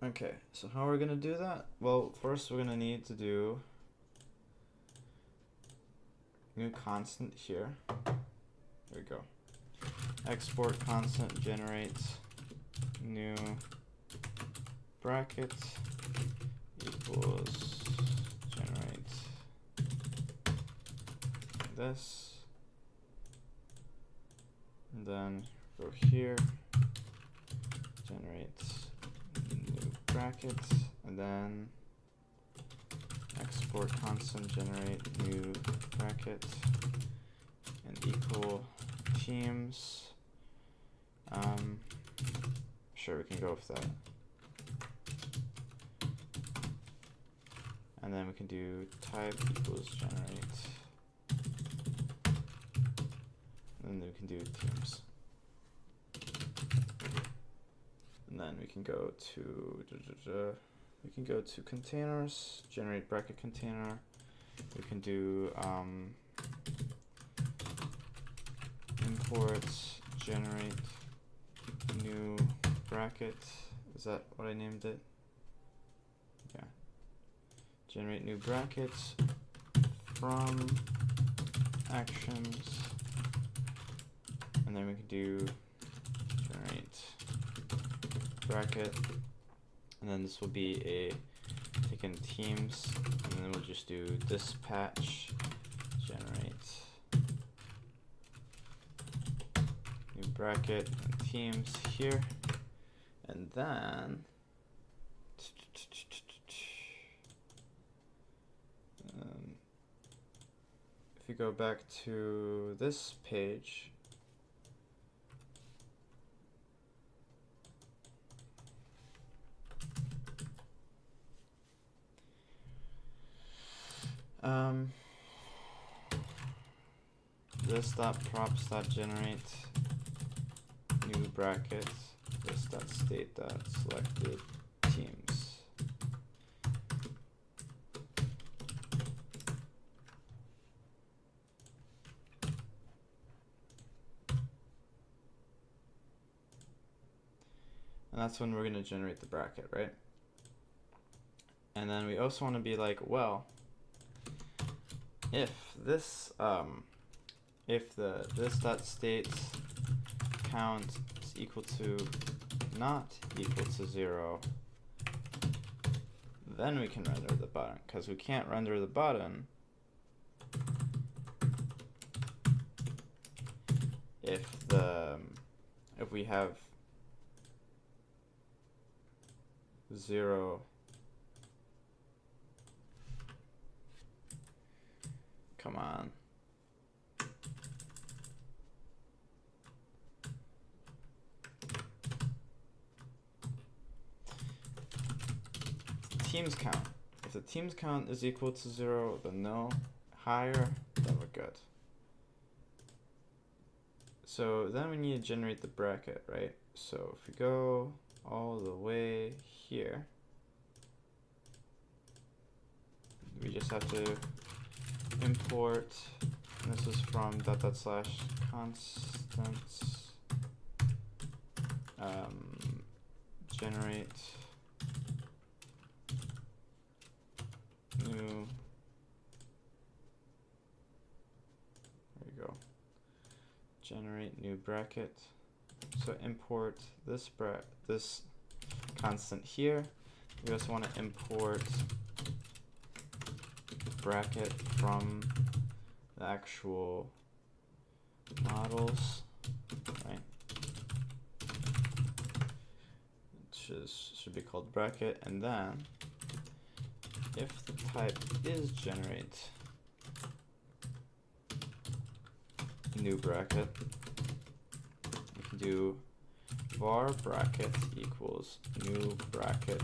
Okay, so how are we going to do that? Well, first we're going to need to do new constant here. There we go. Export constant generates new bracket equals generate this, and then go here, brackets, and then export constant generate new bracket and equal teams. Sure, we can go with that. And then we can do type equals generate. And then we can do teams. And then we can go to containers, generate bracket container. We can do imports, generate new bracket. Is that what I named it? Yeah. Generate new brackets from actions. And then we can do generate bracket. And then this will be a taken teams. And then we'll just do dispatch generate new bracket and teams here. And then if you go back to this page, this.props.generate new bracket, this.state.selected teams. And that's when we're going to generate the bracket, right? And then we also want to be like, well, if this if the this.state count is equal to not equal to 0, then we can render the button, because we can't render the button if we have 0. Come on. Teams count. If the teams count is equal to 0, then no. Higher, then we're good. So then we need to generate the bracket, right? So if we go all the way here, we just have to import, and this is from /constants generate new, there you go, generate new bracket. So import this constant here. We also want to import bracket from the actual models, right? It should be called bracket, and then if the type is generate new bracket, we can do var bracket equals new bracket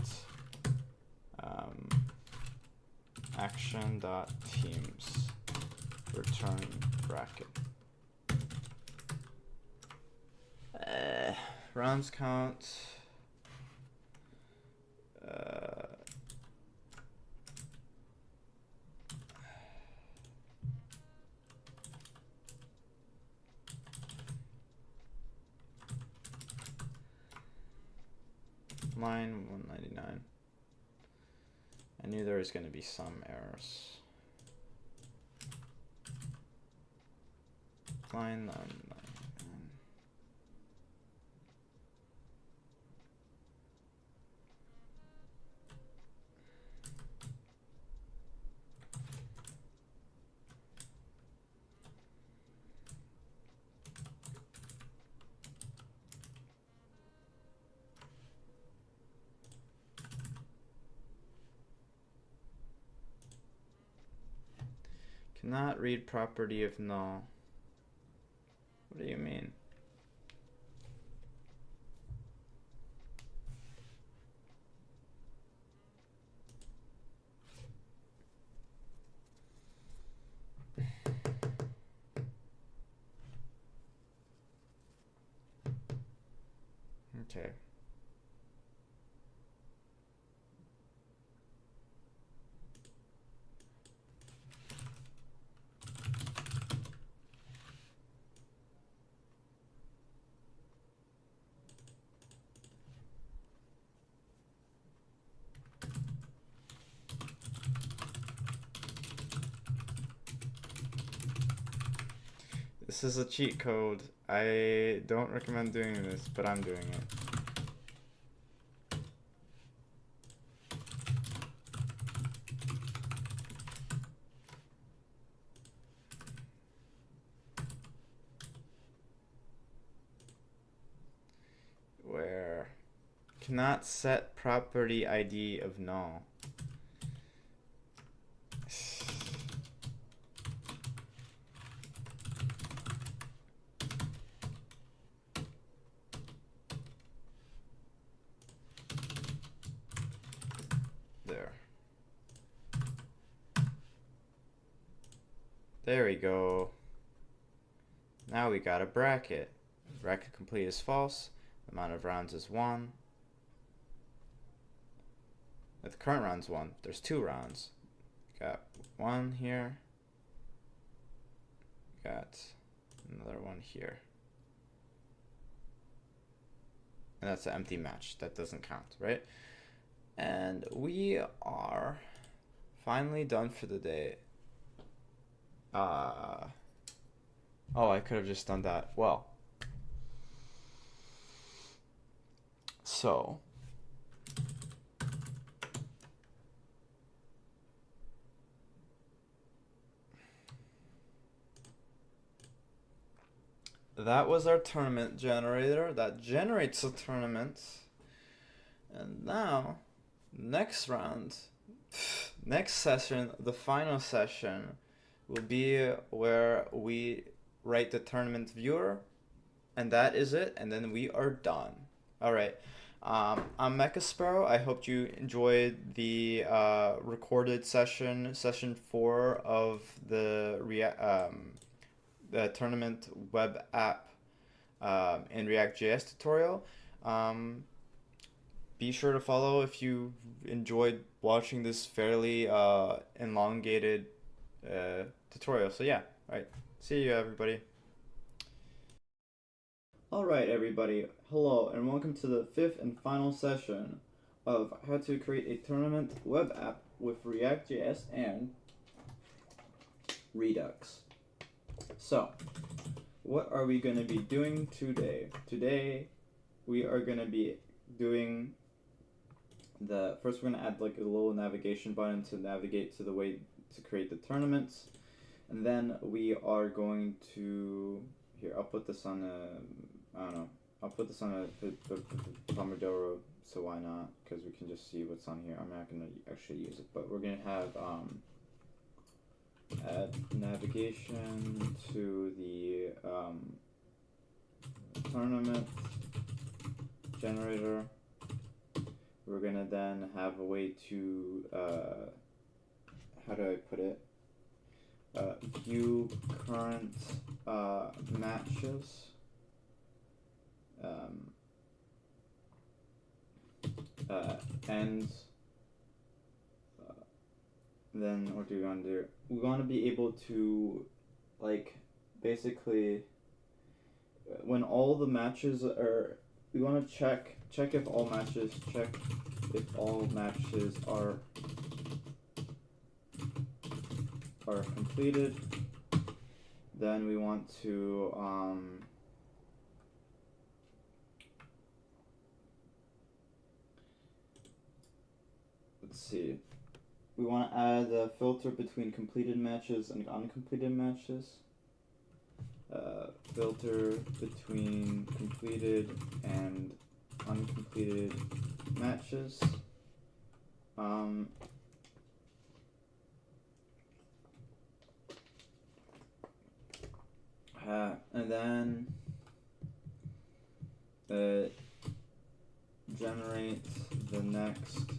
action.teams return bracket. Rounds count. Line 199. I knew there was going to be some errors. Line 999. Cannot read property of null. What do you mean? Okay. This is a cheat code. I don't recommend doing this, but I'm doing it. Where cannot set property ID of null. There we go. Now we got a bracket. Bracket complete is false. The amount of rounds is 1. The current round's 1. There's 2 rounds. Got 1 here. Got another 1 here. And that's an empty match. That doesn't count, right? And we are finally done for the day. Oh, I could have just done that. Well, so that was our tournament generator that generates a tournament. And now, next round, next session, the final session, will be where we write the tournament viewer, and that is it, and then we are done. All right. I'm Mecha Sparrow. I hope you enjoyed the recorded session 4 of the tournament web app in React.js tutorial. Be sure to follow if you enjoyed watching this fairly elongated tutorial. So yeah, all right. See you, everybody. All right, everybody. Hello, and welcome to the 5th and final session of how to create a tournament web app with React.js and Redux. So, what are we going to be doing today? Today, we are going to be doing first we're going to add like a little navigation button to navigate to the way to create the tournaments. And then we are going to, here, I'll put this on I don't know, I'll put this on a Pomodoro, so why not? Because we can just see what's on here. I'm not going to actually use it, but we're going to have add navigation to the tournament generator. We're going to then have a way to, how do I put it? View current matches. And then what do we want to do? We want to be able to, like, basically, when all the matches are, we want to check if all matches are completed. Then we want to let's see. We want to add a filter between completed matches and uncompleted matches. Filter between completed and uncompleted matches. And then it generates the next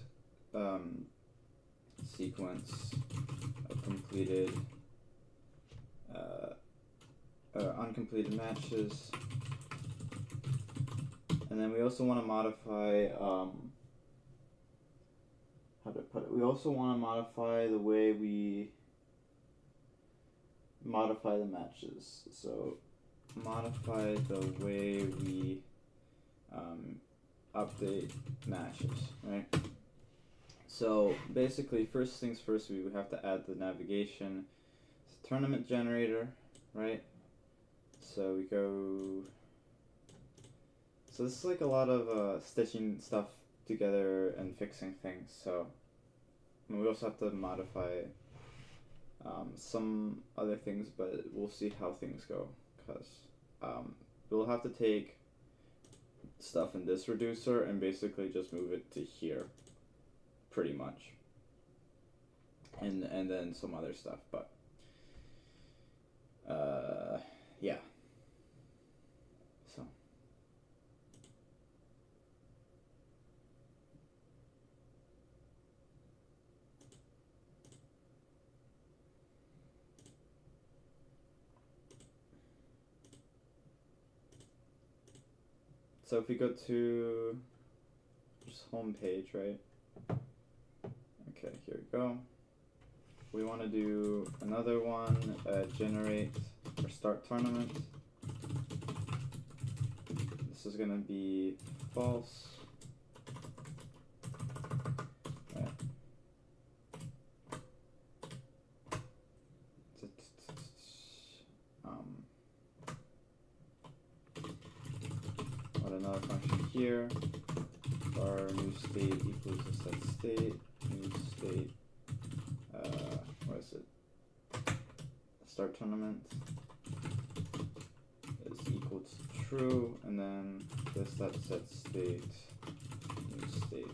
sequence of completed uncompleted matches. And then we also want to modify how to put it. We also want to modify the way we modify the matches. So modify the way we update matches, right? So basically, first things first, we would have to add the navigation tournament generator, right? So we go. So this is like a lot of stitching stuff together and fixing things. So and we also have to modify some other things, but we'll see how things go, because we'll have to take stuff in this reducer and basically just move it to here, pretty much, and then some other stuff, but yeah. So if we go to just home page, right? Okay, here we go. We want to do another one, generate or start tournament. This is going to be false. Right. Another function here, var new state equals the set state, new state, what is it, start tournament is equal to true, and then this dot set state, new state.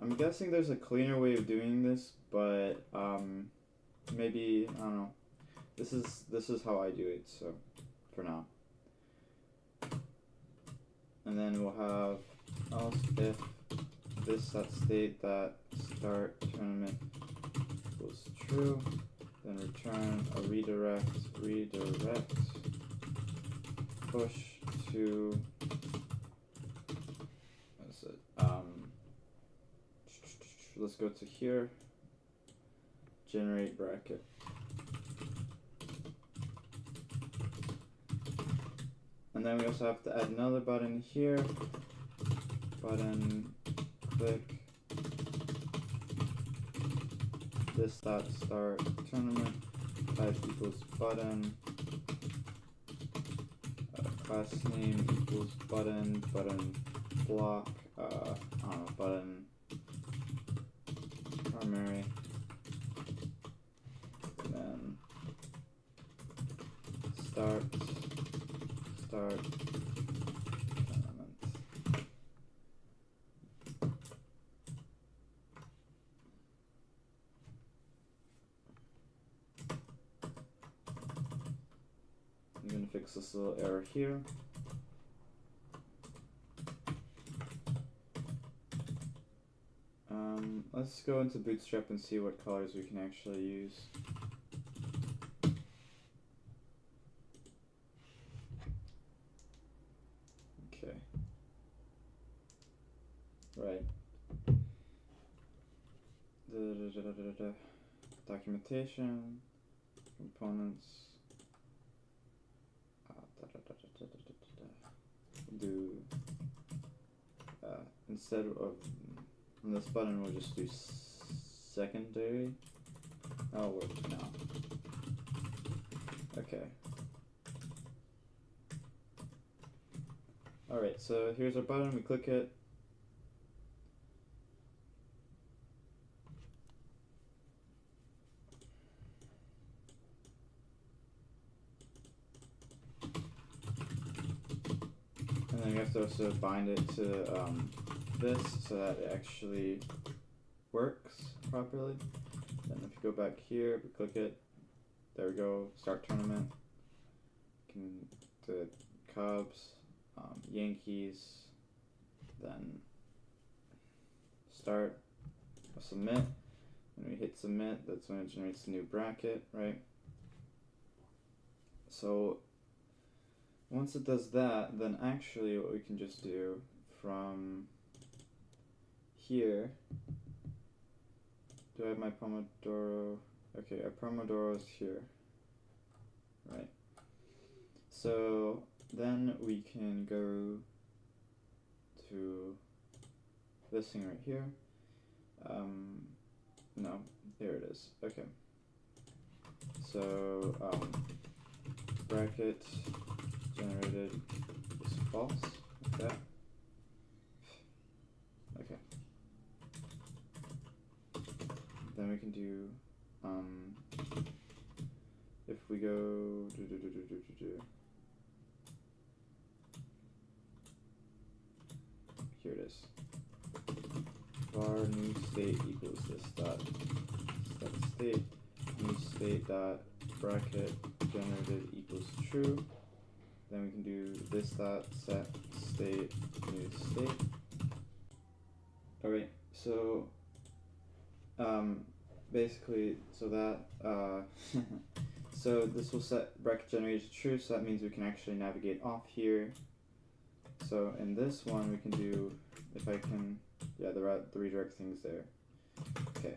I'm guessing there's a cleaner way of doing this, but maybe, I don't know. This is how I do it, so for now. And then we'll have else if this set state that start tournament equals true, then return a redirect push to what is it? Let's go to here, generate bracket. And then we also have to add another button here, button click this dot start tournament type equals button, class name equals button block, I don't know, button primary, and then start tournament. I'm going to fix this little error here. Let's go into Bootstrap and see what colors we can actually use. Okay. Right. Documentation, components. Do instead of on this button, we'll just do secondary. That'll work now. Okay. Alright, so here's our button, we click it. And then we have to also bind it to this so that it actually works properly. go back here, we click it, there we go, start tournament, can do Cubs, Yankees, then start, submit. When we hit submit, that's when it generates a new bracket, right? So once it does that, then actually what we can just do from here, do I have my Pomodoro? Okay, our Pomodoro is here, right? So then we can go to this thing right here. No, here it is. Okay. So bracket generated is false, like that. Okay. Then we can do if we go here it is. Var new state equals this dot state new state dot bracket generated equals true. Then we can do this dot set state new state. Alright, so basically, so that so this will set bracket generated to true, so that means we can actually navigate off here. So in this one we can do, if I can, yeah, the redirect thing's there. Okay,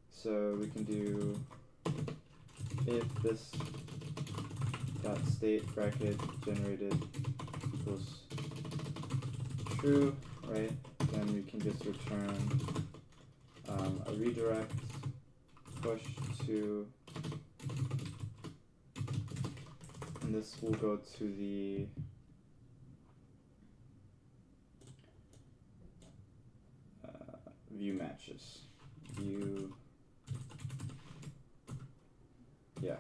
so we can do if this dot state bracket generated equals true, right? Then we can just return a redirect push to, and this will go to the view matches. View, yeah.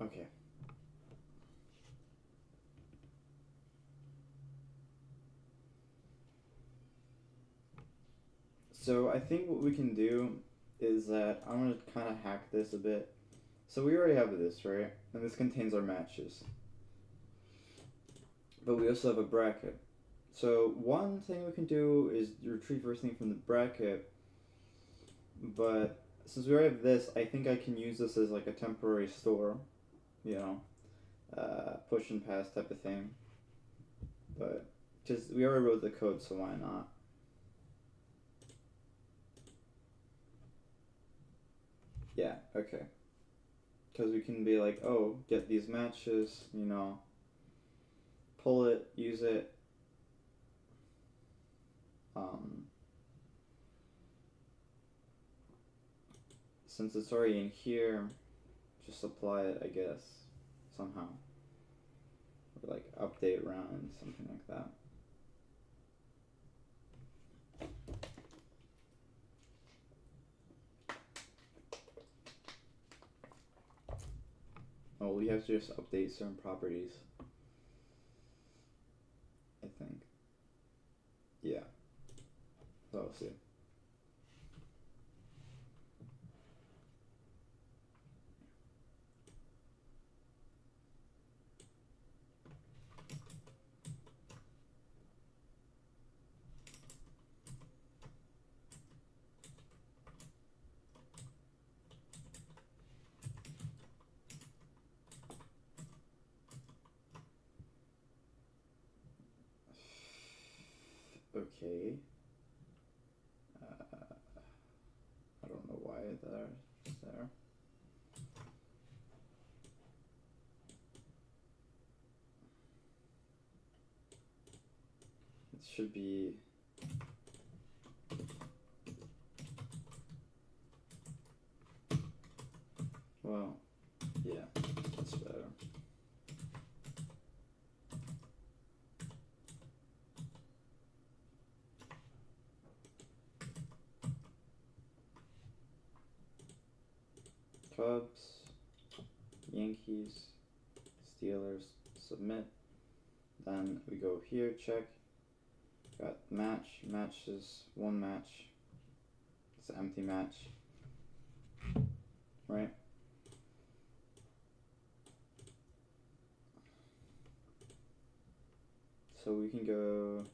Okay. So I think what we can do is that I'm going to kind of hack this a bit. So we already have this, right? And this contains our matches. But we also have a bracket. So one thing we can do is retrieve first thing from the bracket. But since we already have this, I think I can use this as like a temporary store. You know, push and pass type of thing. But just, we already wrote the code, so why not? Yeah, okay. Because we can be like, oh, get these matches, you know, pull it, use it. Since it's already in here, just apply it, I guess, somehow. Or like update round, something like that. Oh, we have to just update certain properties, I think. Yeah. So we'll see. Okay. I don't know why that's there. It should be. Well, yeah, that's right. Cubs, Yankees, Steelers, submit. Then we go here, check. Got matches, one match. It's an empty match, right? So we can go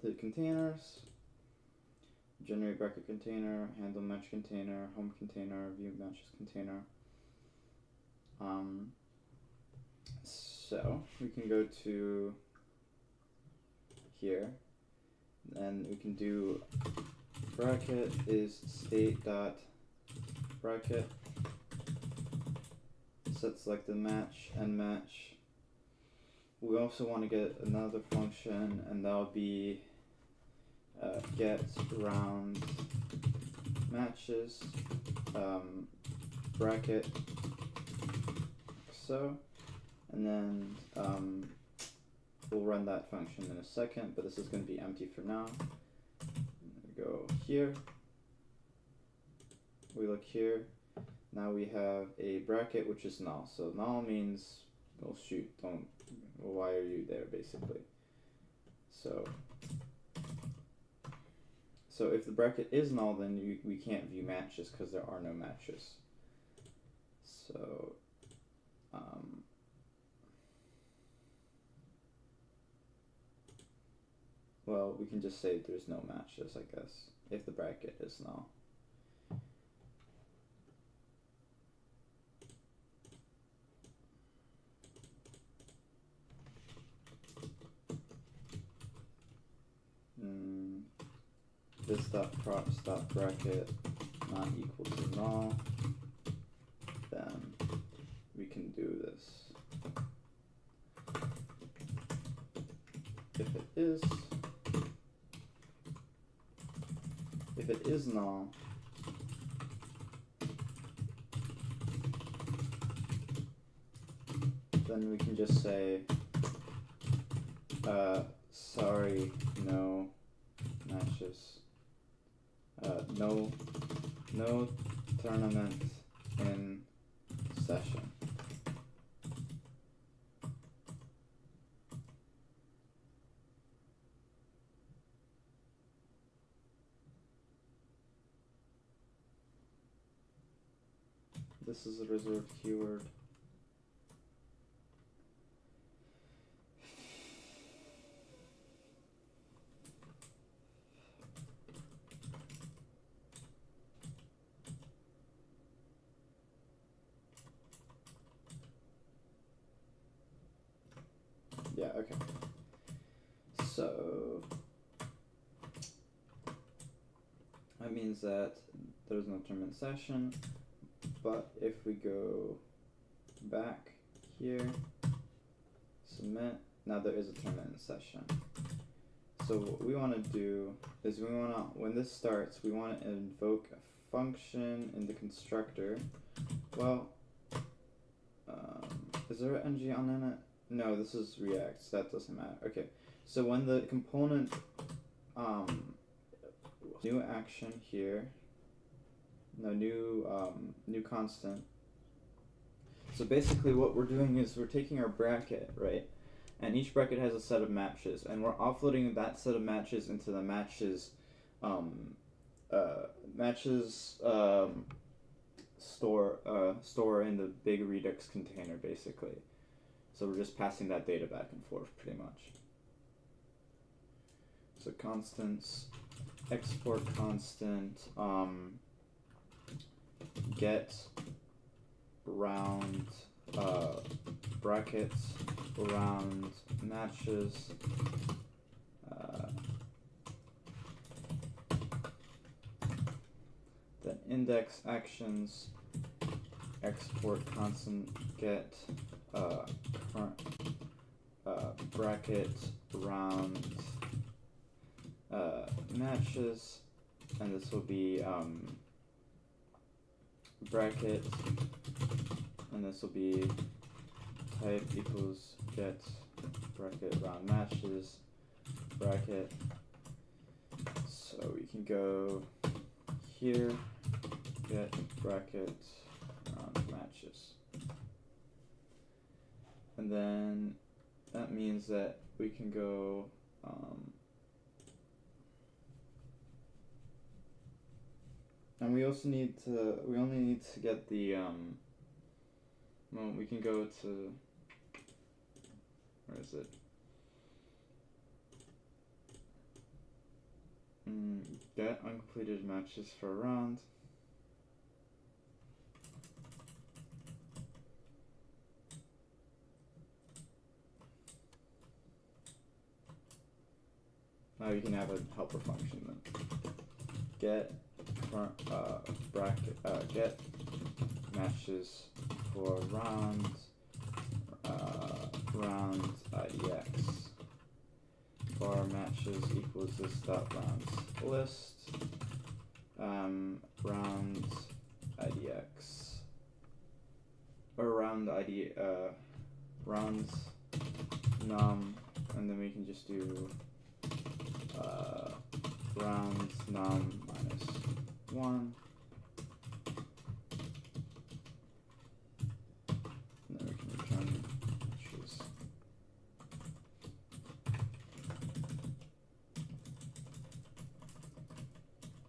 to the containers, generate bracket container, handle match container, home container, view matches container. So we can go to here, and we can do bracket is state dot bracket, set select the match and match. We also want to get another function, and that'll be get round matches bracket, so, and then we'll run that function in a second, but this is going to be empty for now. We go here, we look here, now we have a bracket which is null. So null means, well, shoot, don't, well, why are you there, basically. So if the bracket is null, then we can't view matches because there are no matches. So well, we can just say there's no matches, I guess, if the bracket is null. This dot props dot bracket not equal to null, then we can do this. If it is null, then we can just say sorry, no matches, no tournament in session. This is a reserved keyword. Yeah, okay. So that means that there's no tournament session, but if we go back here, submit, now there is a tournament session. So what we want to do is we want to, when this starts, we want to invoke a function in the constructor. Well, is there an ng on in it? No, this is React, so that doesn't matter. Okay, so when the component, new action here, no, new constant. So basically what we're doing is we're taking our bracket, right? And each bracket has a set of matches, and we're offloading that set of matches into the matches store in the big Redux container, basically. So we're just passing that data back and forth, pretty much. So constants, export constant, get round brackets round matches, then index actions, export constant get current bracket round matches, and this will be bracket, and this will be type equals get bracket round matches bracket. So we can go here, get bracket round matches. And then that means that we can go and we only need to get the well, we can go to, where is it? Get uncompleted matches for a round. Now you can have a helper function then. Get get matches for round IDX. Bar matches equals this dot rounds list. Round IDX or round ID rounds num, and then we can just do rounds num minus 1. And then we can return matches.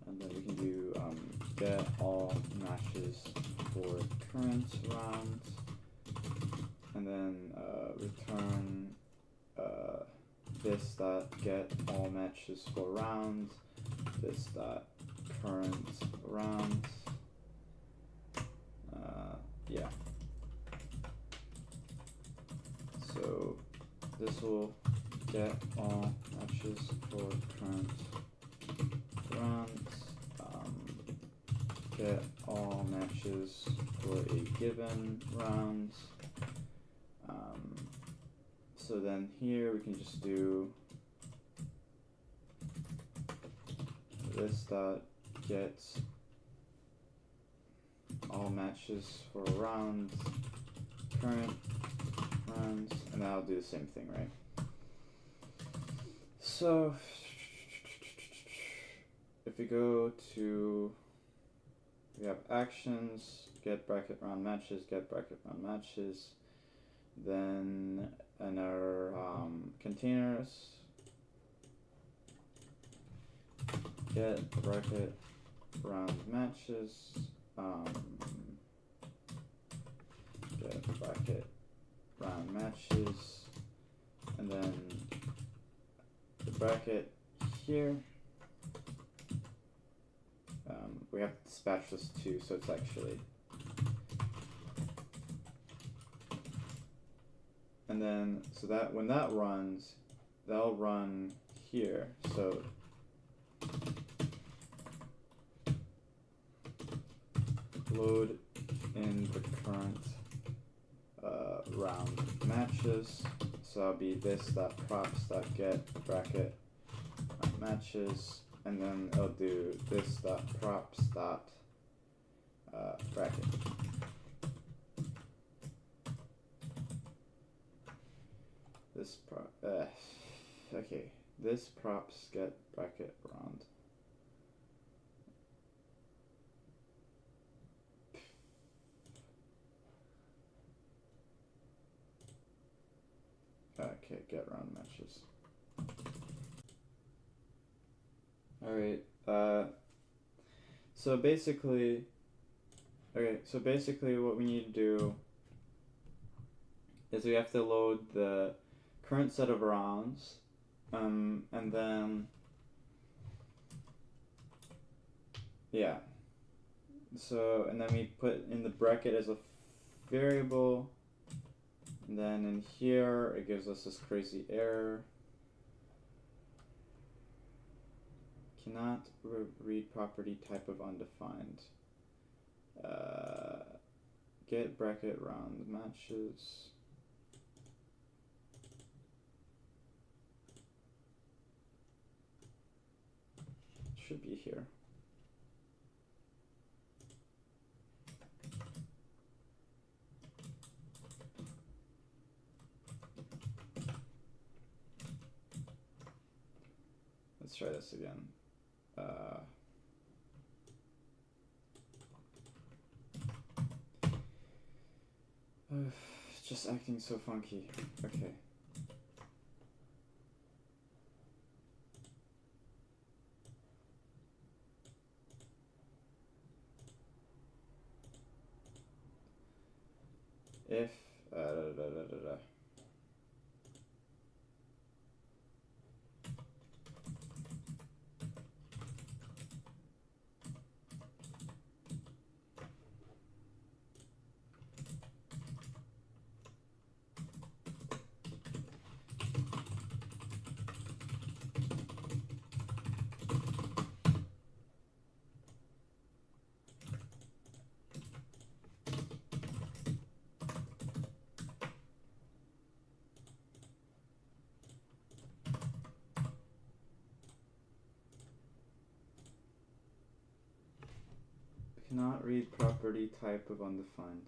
And then we can do get all matches for current round, and then return this dot get all matches for round, this dot current round. Yeah. So this will get all matches for current rounds. Get all matches for a given round. So then here we can just do this dot get all matches for a round, current rounds, and that'll do the same thing, right? So if we go to, we have actions, get bracket round matches, get bracket round matches, then in our containers, get bracket round matches, get bracket round matches, and then the bracket here, we have to dispatch this too, so it's actually, and then so that when that runs, that'll run here. So load in the current round matches. So that'll be this dot props dot get bracket matches, and then it'll do this dot props dot bracket. This okay, this props get bracket round. Okay, get round matches. Alright, so basically what we need to do is we have to load the current set of rounds, and then, yeah, so, and then we put in the bracket as a variable, and then in here it gives us this crazy error. Cannot read property type of undefined. Get bracket round matches. Should be here. Let's try this again. It's just acting so funky. Okay. If cannot read property type of undefined.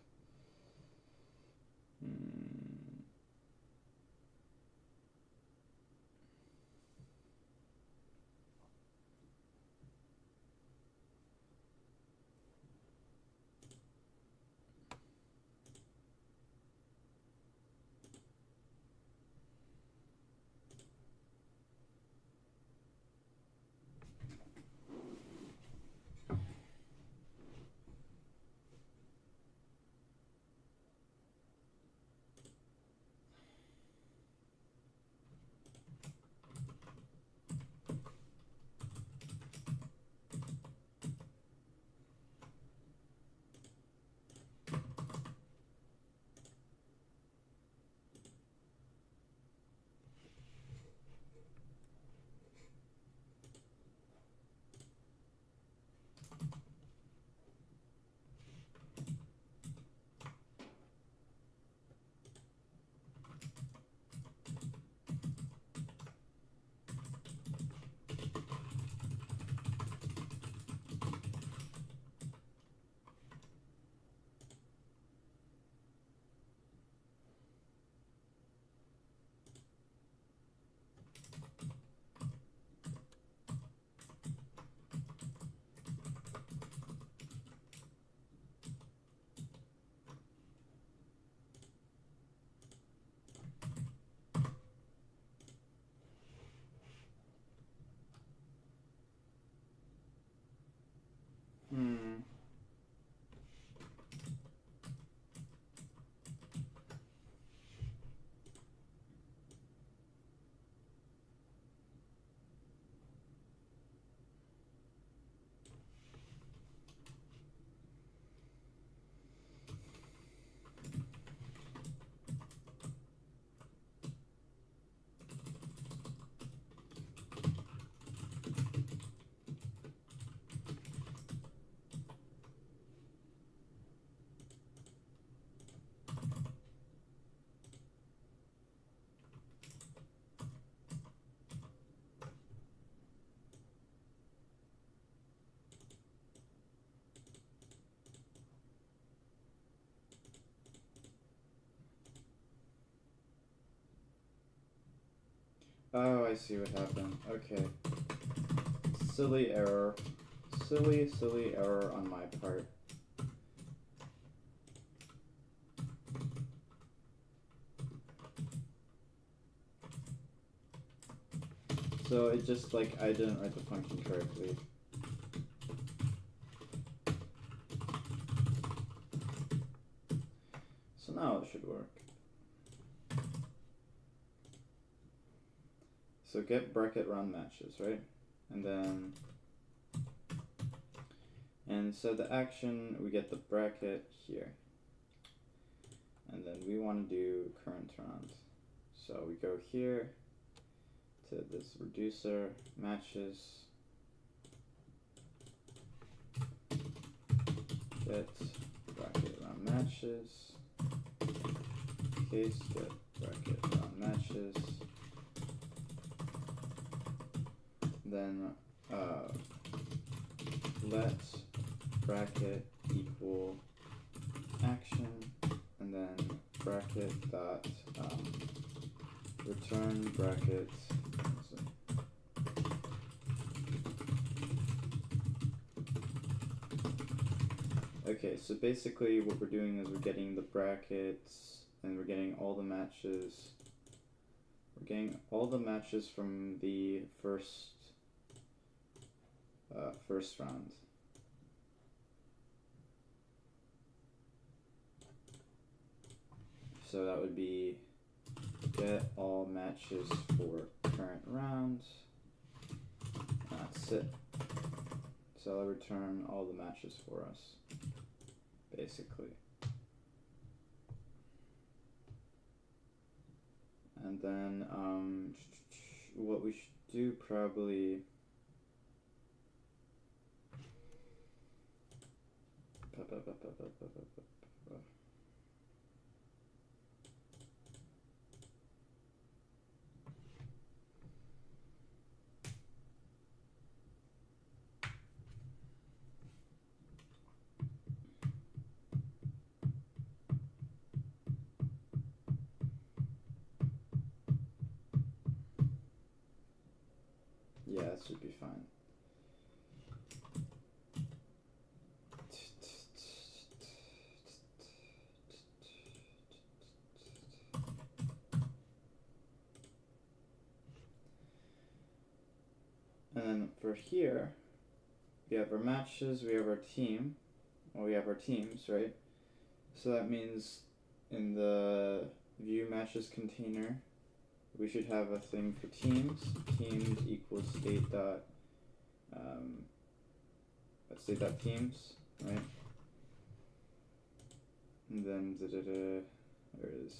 Oh, I see what happened. Okay. Silly error. Silly error on my part. So it just like I didn't write the function correctly. So now it should work. So get bracket round matches, right? And then instead of the action, we get the bracket here. And then we want to do current round. So we go here to this reducer, matches, get bracket round matches, case get bracket round matches, then let bracket equal action, and then bracket dot return bracket. Okay, so basically what we're doing is we're getting the brackets and we're getting all the matches. We're getting all the matches from the first round. So that would be get all matches for current round. That's it. So I'll return all the matches for us, basically. And then what we should do probably yeah, that should be fine. And then for here, we have our matches, we have our team, well, we have our teams, right? So that means in the view matches container, we should have a thing for teams. Teams equals state dot teams, right? And then there it is.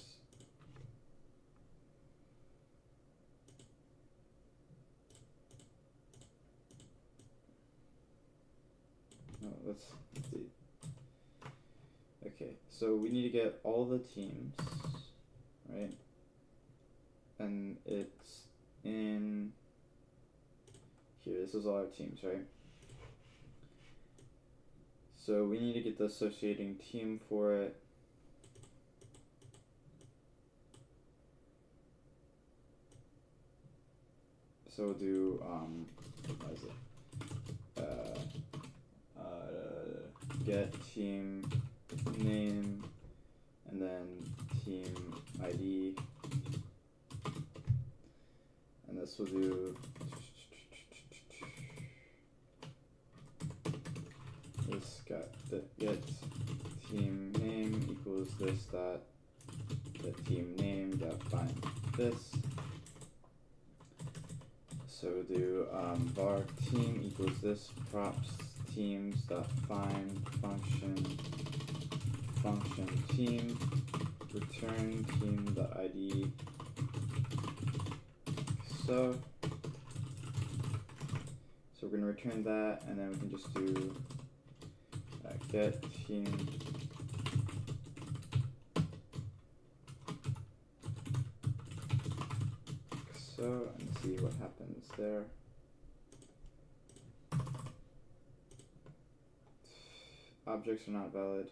No, let's see. Okay, so we need to get all the teams, right? And it's in here. This is all our teams, right? So we need to get the associating team for it. So we'll do what is it? Get team name and then team ID, and this will do this get team name equals this dot get team name dot find this. So we'll do var team equals this props teams dot find function team return team dot ID. So we're gonna return that, and then we can just do get team and see what happens there. Objects are not valid.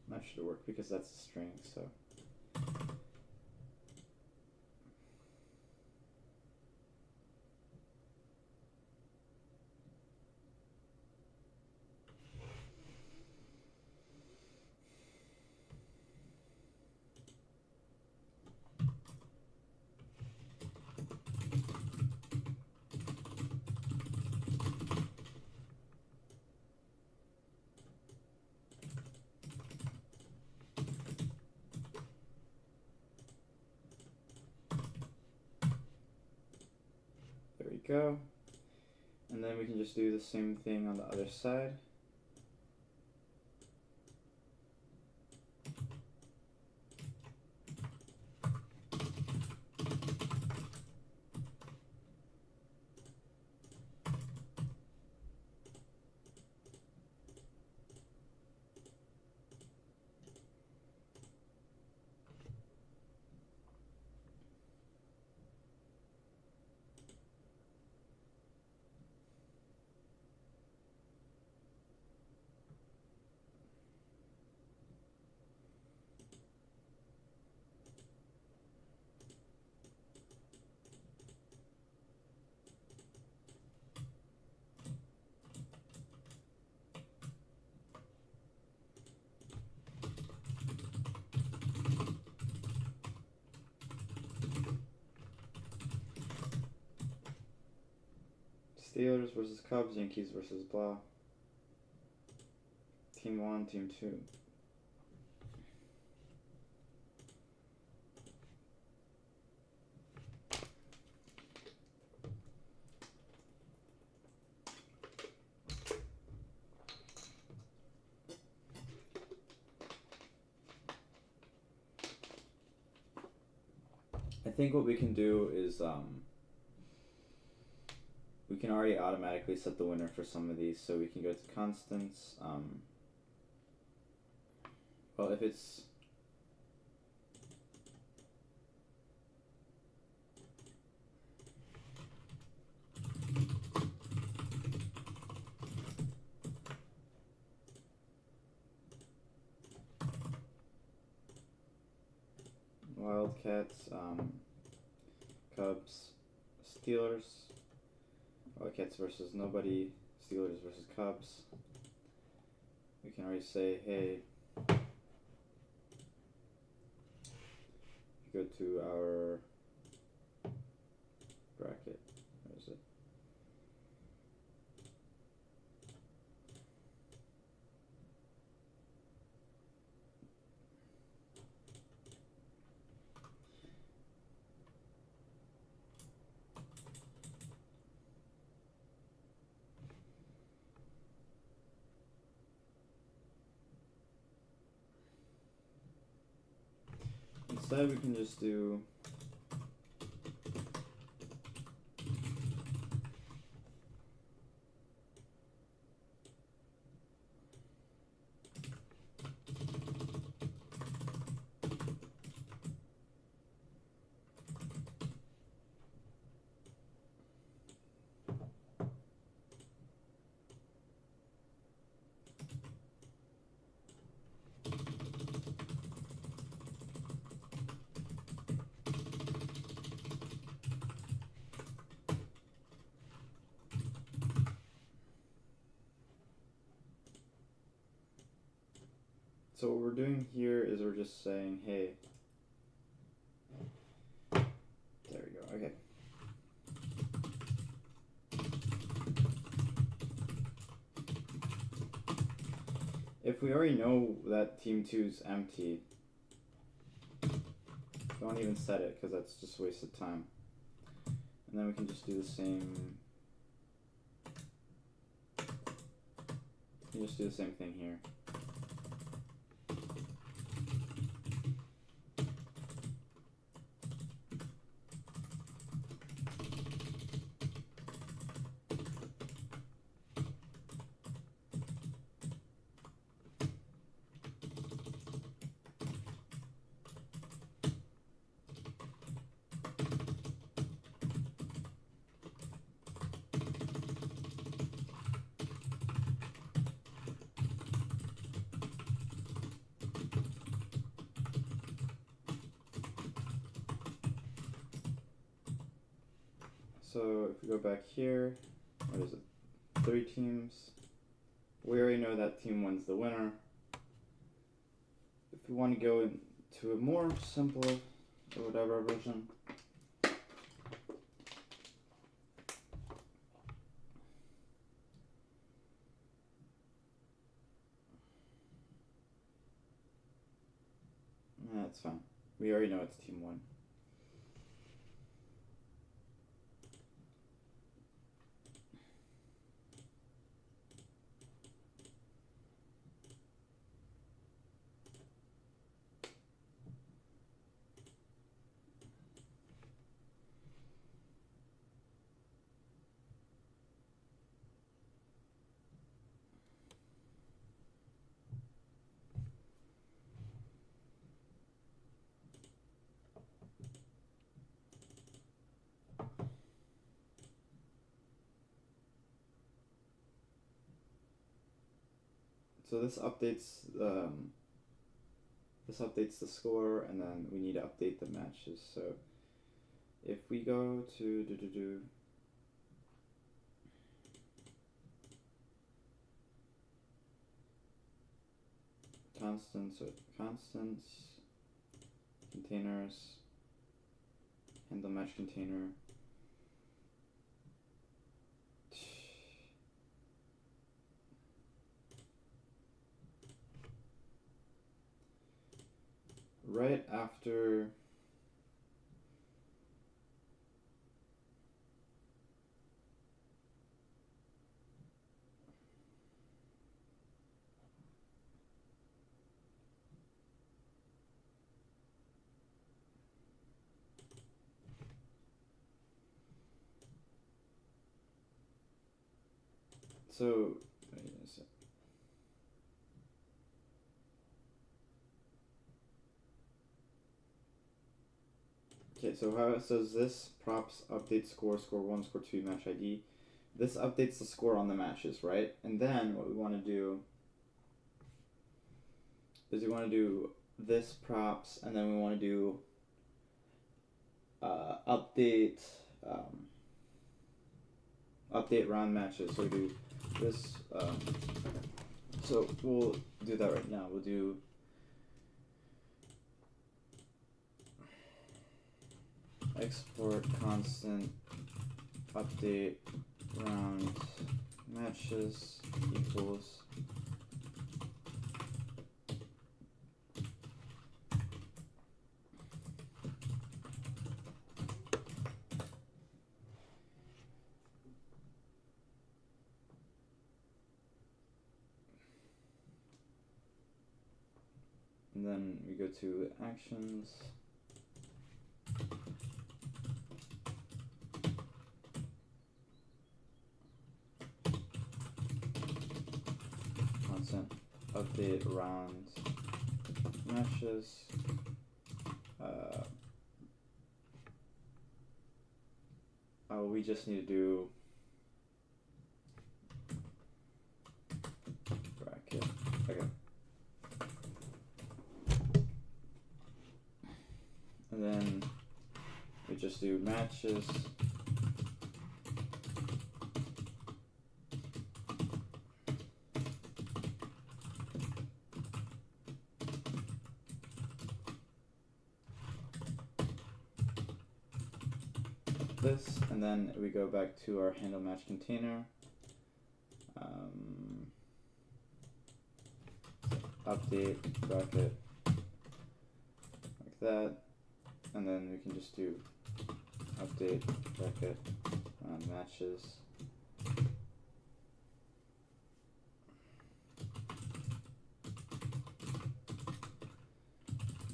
That should work because that's a string, so. There we go. And then we can just do the same thing on the other side. Steelers versus Cubs, Yankees versus blah. Team 1, Team 2. I think what we can do is we can already automatically set the winner for some of these, so we can go to constants. Well, if it's Wildcats, Cubs, Steelers, Wildcats versus nobody, Steelers versus Cubs. We can already say, hey, go to our bracket. Where is it? Instead, we can just do so what we're doing here is we're just saying, hey, there we go, okay. If we already know that team 2's empty, don't even set it, because that's just wasted time. And then we can just do the same. You can just do the same thing here. So if we go back here, what is it? 3 teams. We already know that team 1's the winner. If we want to go into a more simple or whatever version, that's fine. We already know it's team 1. So this updates the score, and then we need to update the matches. So if we go to constants, containers, handle match container. right after so wait a sec. Okay, so how it says this props update score, score 1, score 2, match ID. This updates the score on the matches, right? And then what we want to do is we want to do this props, and then we want to do update update round matches. So we do this. So we'll do that right now. We'll do export constant update round matches equals and then we go to actions. Constant update round matches. We just need to do bracket. Okay. And then we just do matches. This, and then we go back to our handle match container. Update bracket like that, and then we can just do update bracket matches.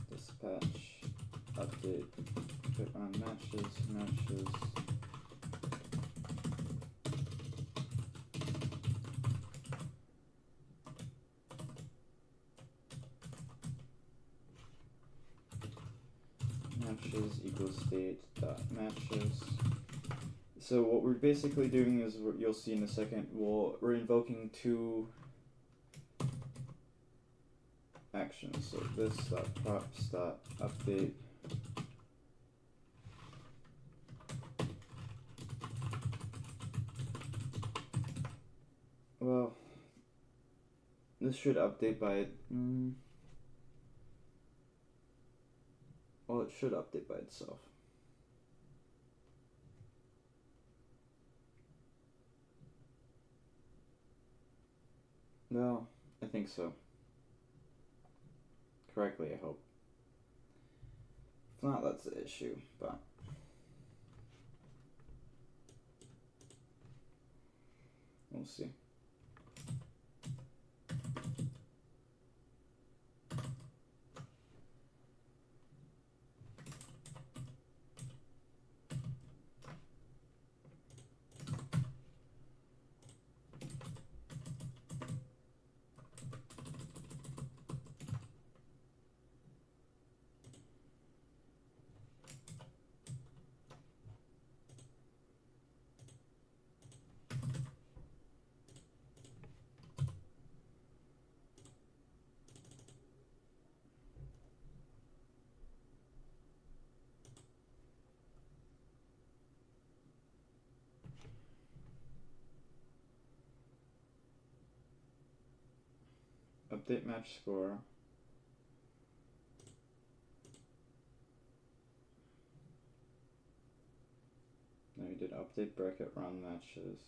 Dispatch update on matches. Matches equals state dot matches. So what we're basically doing is, you'll see in a second, we're invoking two actions. So this dot props dot update well, this should update by well, it should update by itself. No, I think so. Correctly, I hope. If not, that's the issue, but we'll see. Update match score. Then we did update bracket round matches.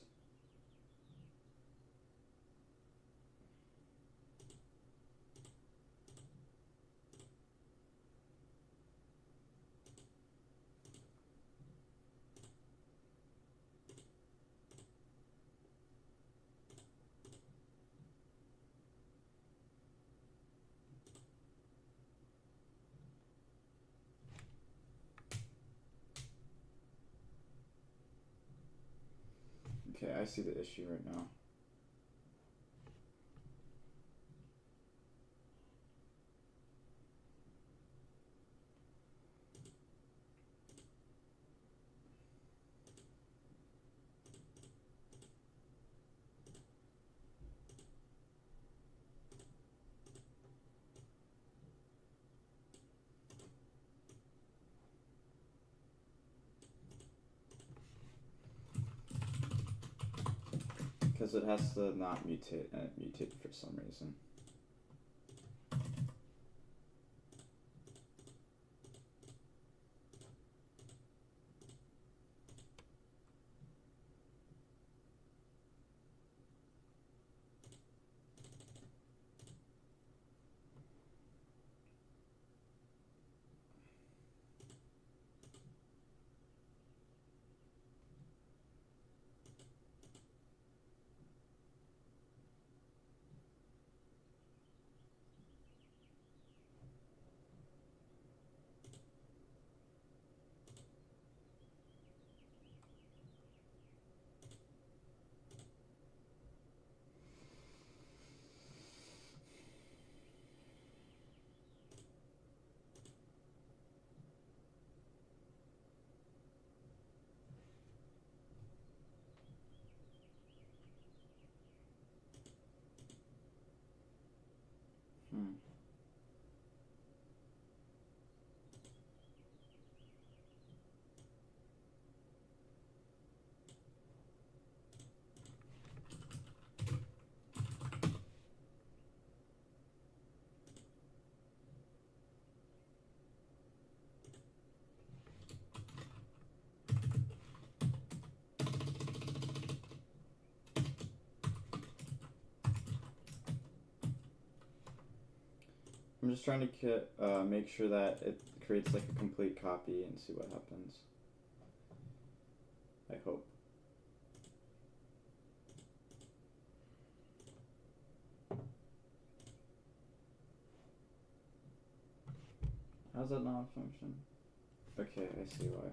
Okay, I see the issue right now. Because it has to not mutate, and it mutated for some reason. Hmm. I'm just trying to make sure that it creates like a complete copy and see what happens. I hope. How's that not function? Okay, I see why.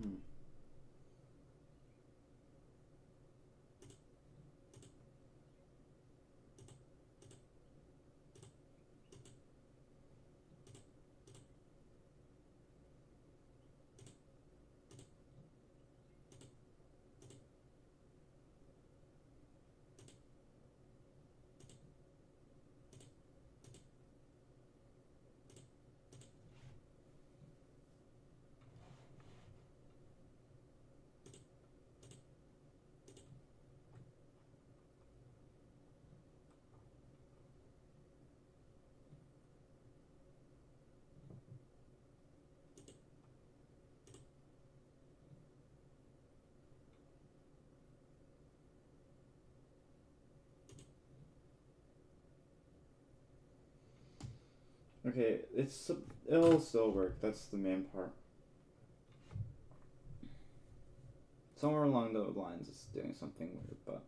Hmm. Okay, it'll still work. That's the main part. Somewhere along those lines, it's doing something weird, but.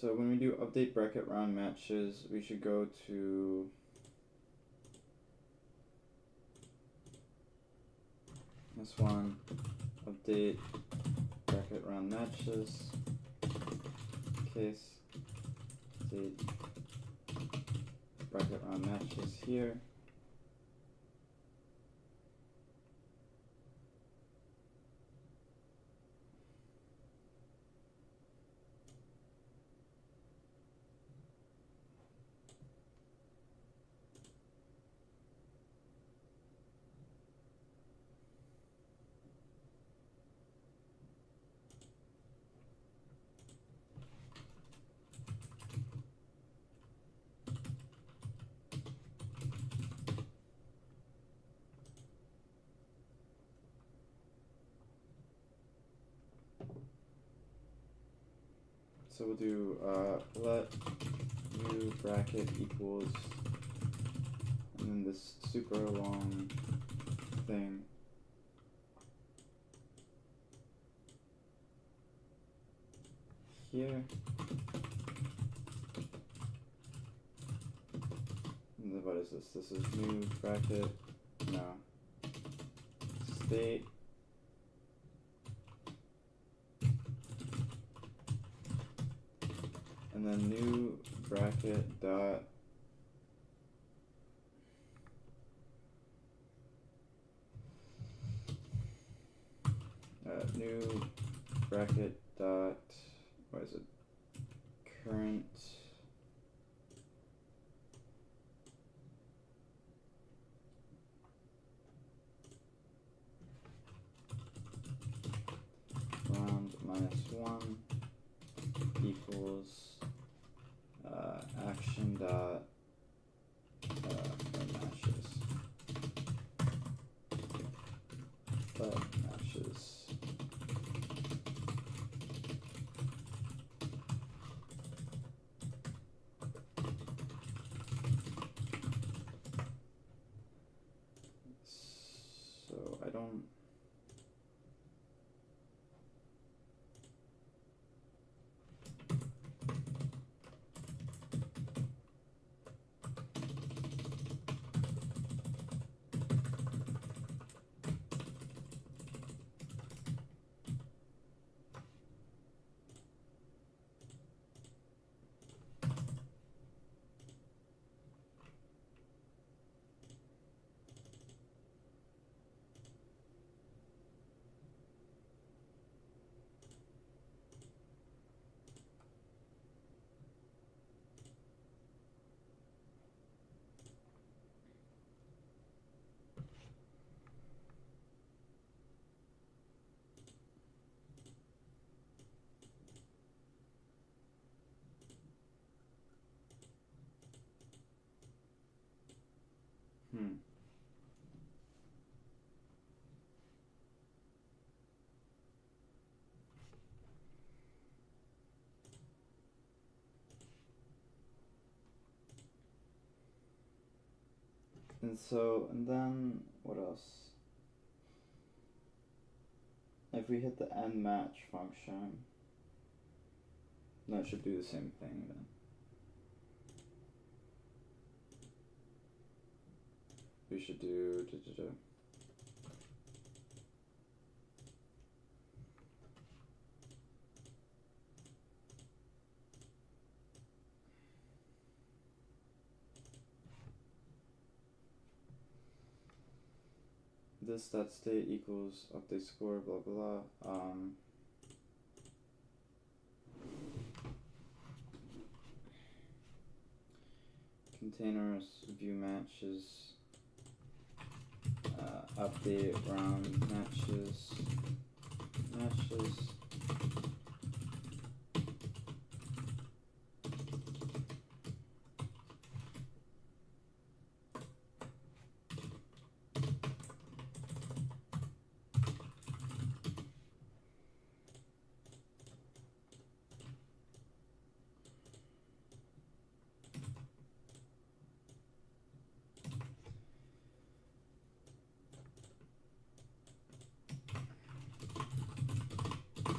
So when we do update bracket round matches, we should go to this one, update bracket round matches, case, update bracket round matches here, So we'll do let new bracket equals, and then this super long thing. Here. And then what is this? This is new bracket, no, state. And then new bracket dot new bracket dot, what is it, current round -1 equals action dot matches. Matches. So I don't. And then what else? If we hit the end match function, that should do the same thing then. We should do this dot state equals update score blah blah blah. Containers view matches, update round matches.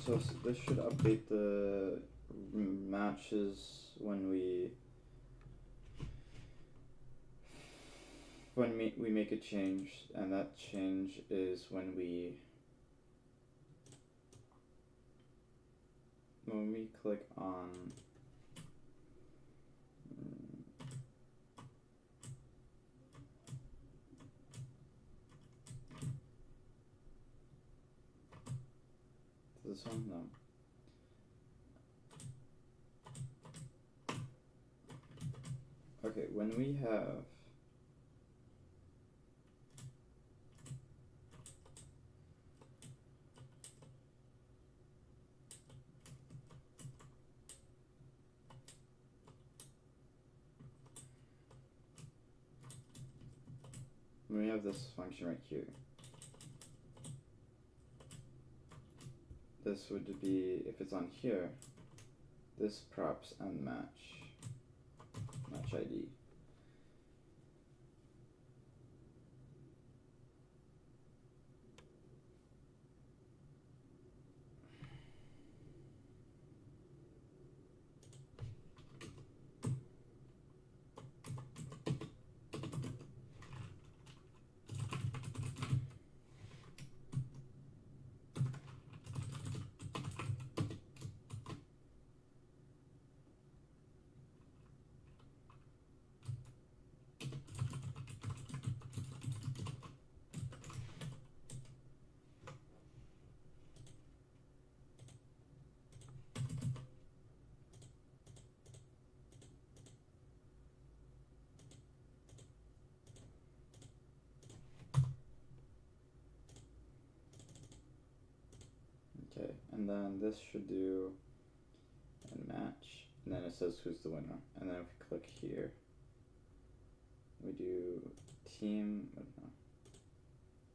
So this should update the matches when we make a change, and that change is when we click on this one? No. Okay, when we have this function right here, this would be, if it's on here, this props and match ID. Okay, and then this should do and match, and then it says who's the winner. And then if we click here, we do team,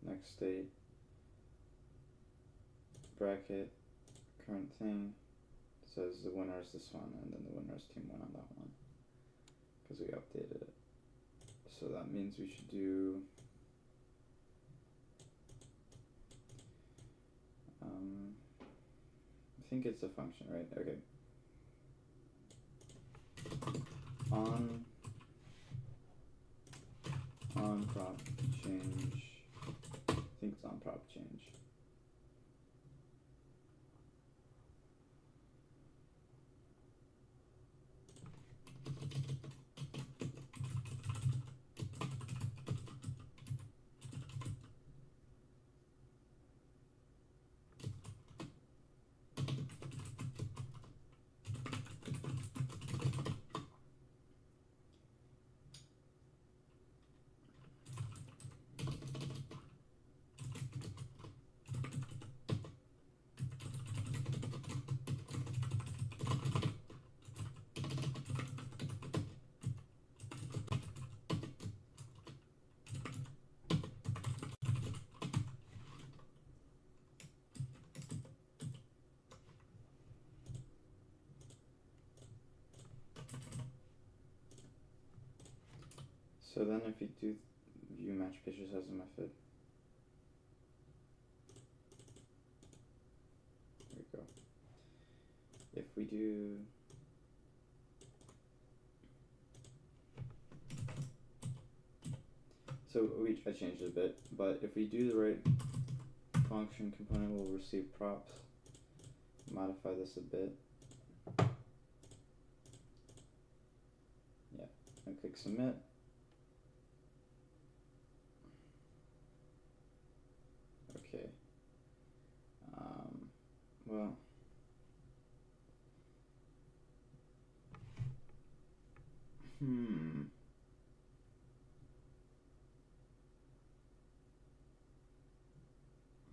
next state, bracket, current thing, it says the winner is this one, and then the winner is team 1 on that one, because we updated it. So that means we should do I think it's a function, right? Okay. On prop change. I think it's on prop change. So then if you do view match pictures as a method, there we go. If we do I changed it a bit, but if we do the right function component will receive props. Modify this a bit. Yeah, and click submit. Okay. Well,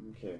okay.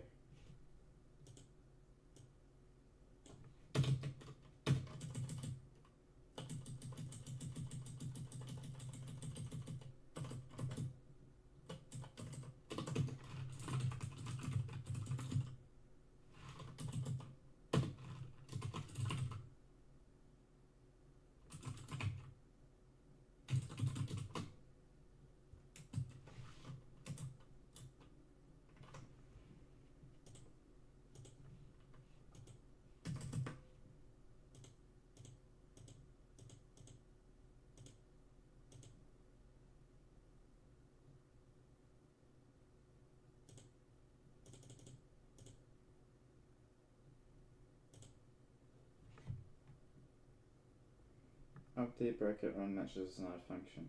Update bracket run matches is not a function.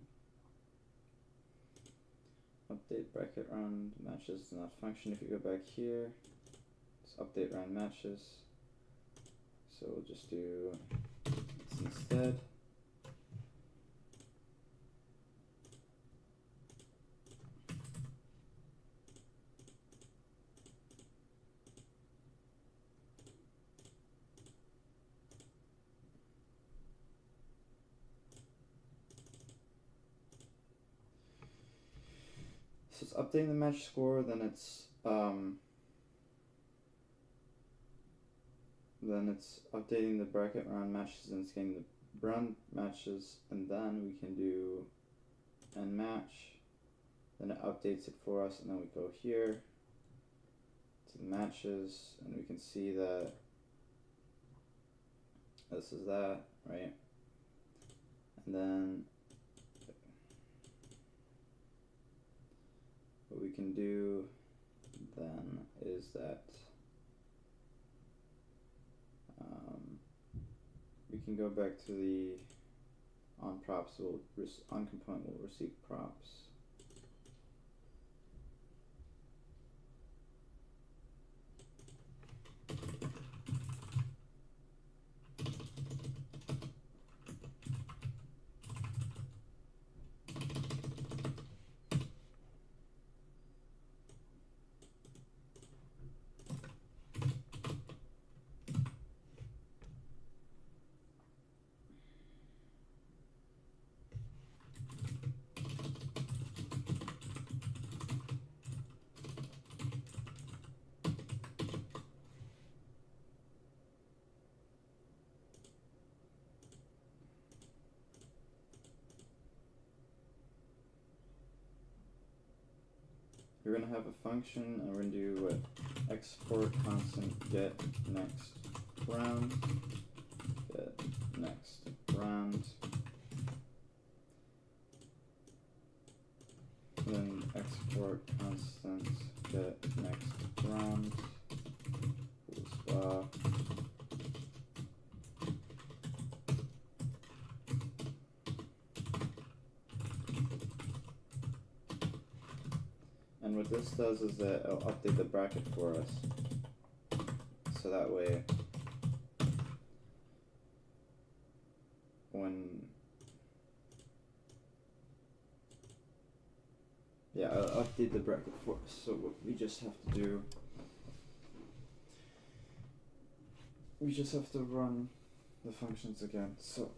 Update bracket run matches is not a function. If you go back here, it's update run matches. So we'll just do this instead. So it's updating the match score, then it's then it's updating the bracket round matches and it's getting the brown matches, and then we can do end match. Then it updates it for us, and then we go here to the matches, and we can see that this is that, right? And then what we can do then is that we can go back to the on props. On component will receive props. We're gonna have a function, and we're gonna do what? Export constant get next round, get next round, then export constant get next round, blah. And what this does is that it'll update the bracket for us. So that way, I'll update the bracket for us. So what we just have to do, we just have to run the functions again. So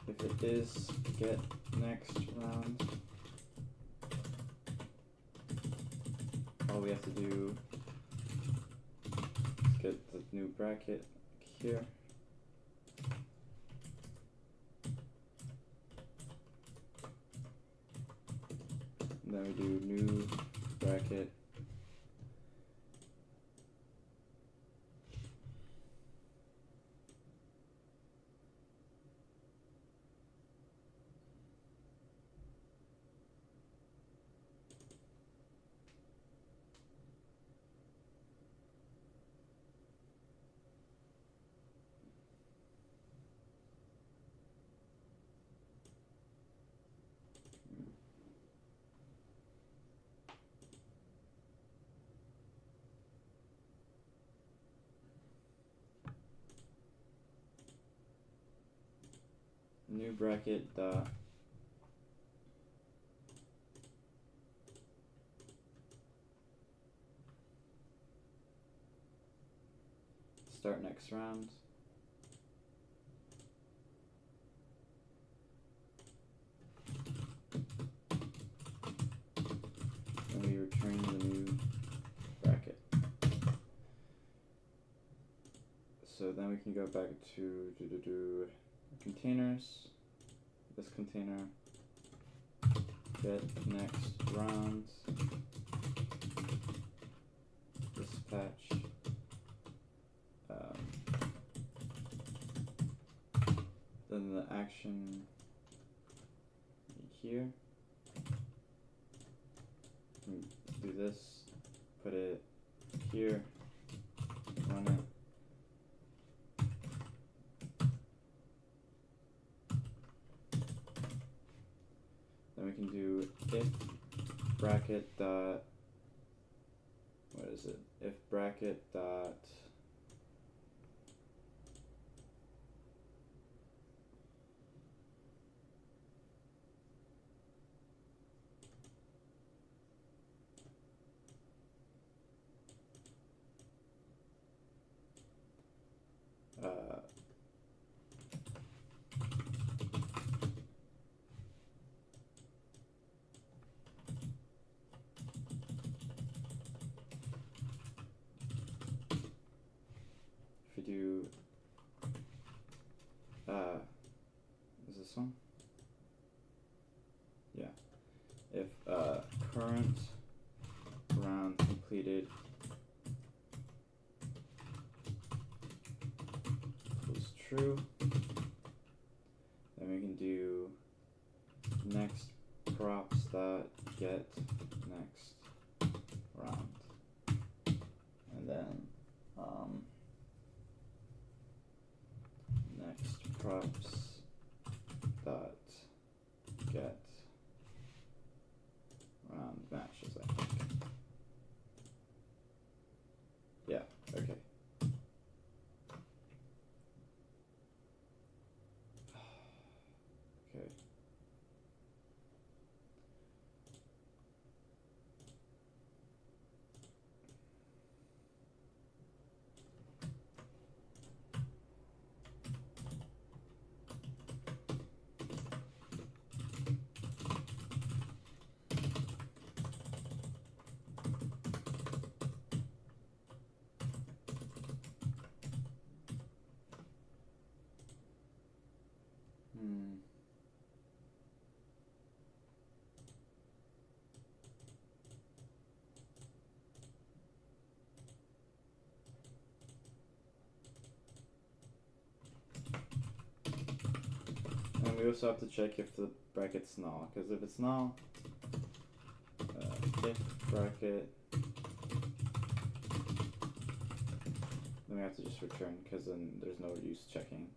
if it is get next round, all we have to do is get the new bracket here. And then we do new bracket. New bracket dot start next round. And we return the new bracket. So then we can go back to containers. This container get next round, dispatch, then the action here. We do this, put it here, run it. Then we can do if bracket dot, what is it? If bracket dot do is this one? Yeah. If current round completed equals true, then we can do next props that get next round, and then next props dot get round matches, I think. Yeah, okay. Okay. And we also have to check if the bracket's null, because if it's null, if bracket, then we have to just return, because then there's no use checking.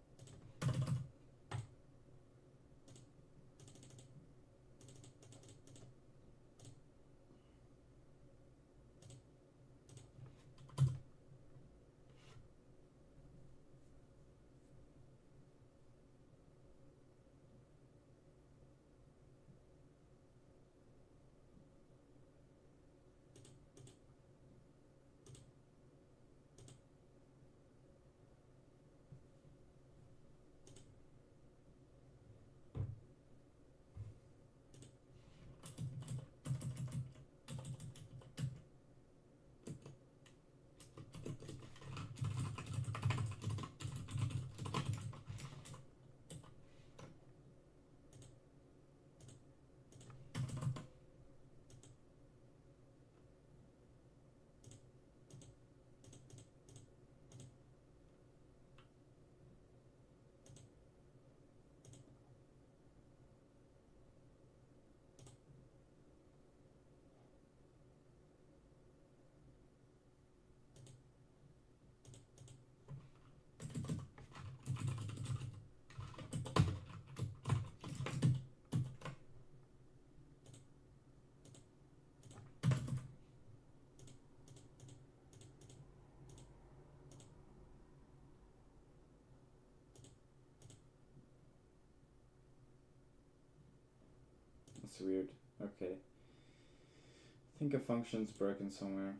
That's weird. Okay. I think a function's broken somewhere.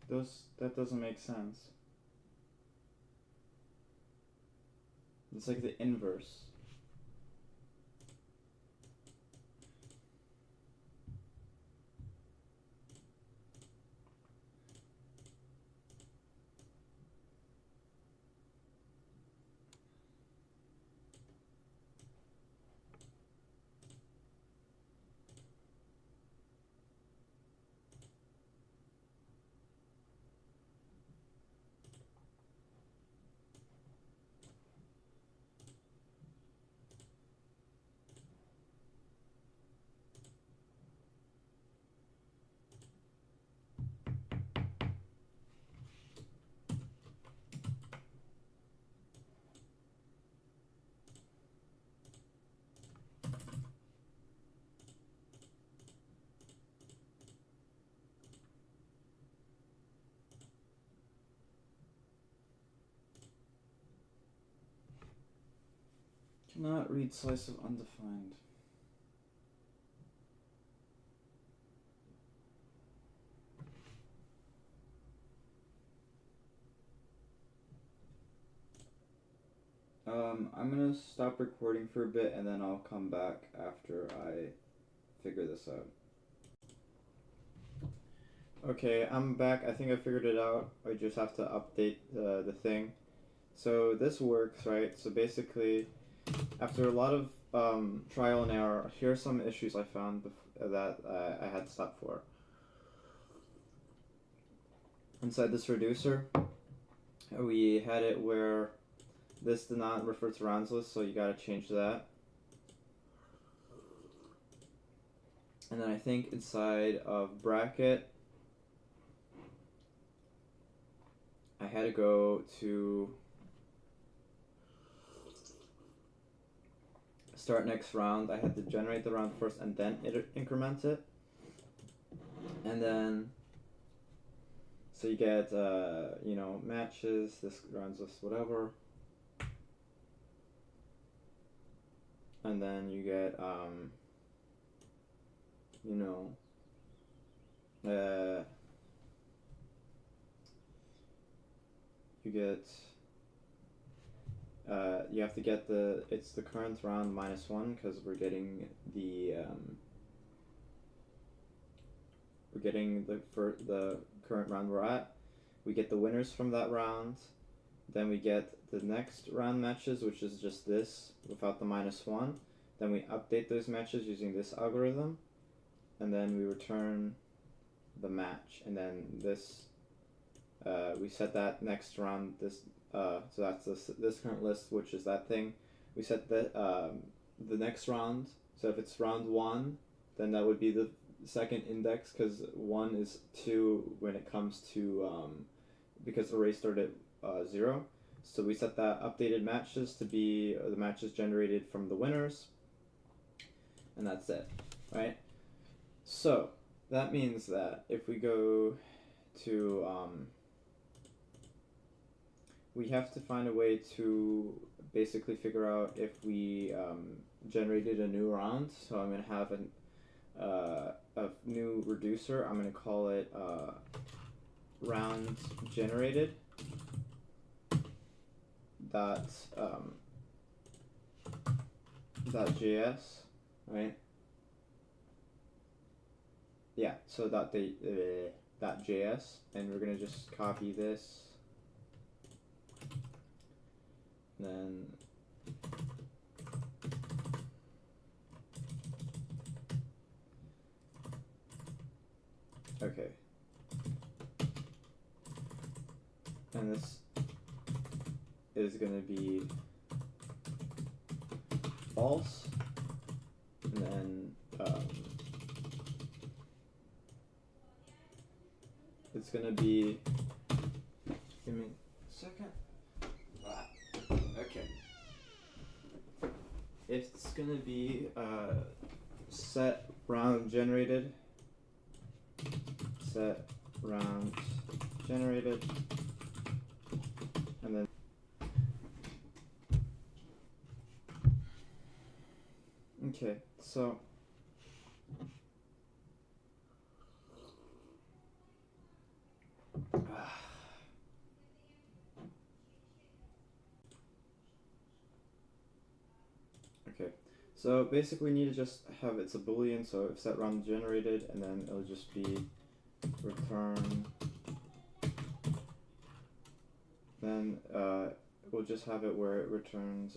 That doesn't make sense. It's like the inverse. Cannot read slice of undefined. I'm gonna stop recording for a bit and then I'll come back after I figure this out. Okay, I'm back. I think I figured it out. I just have to update the thing. So this works, right? So basically, after a lot of trial and error, here are some issues I found that I had to stop for. Inside this reducer, we had it where this did not refer to rounds list, so you gotta change that. And then I think inside of bracket, I had to go to start next round. I had to generate the round first and then increment it. And then, so you get, matches, this rounds list, whatever. And then you get, you have to get it's the current round -1 because we're getting the current round we're at. We get the winners from that round. Then we get the next round matches, which is just this without the -1. Then we update those matches using this algorithm, and then we return the match. And then this we set that next round so that's this current list, which is that thing. We set the next round. So if it's round 1, then that would be the second index because 1 is 2 when it comes to because array started at 0. So we set that updated matches to be the matches generated from the winners, and that's it, right? So that means that if we go to we have to find a way to basically figure out if we generated a new round. So I'm going to have a new reducer. I'm going to call it round generated .js, right? Yeah, so .js, and we're going to just copy this. Then okay, and this is going to be false, and then it's going to be, give me a second. Okay. It's gonna be set round generated. Set round generated, and then okay. So Okay, so basically we need to just have it's a boolean, so if set round generated, and then it'll just be return, then we'll just have it where it returns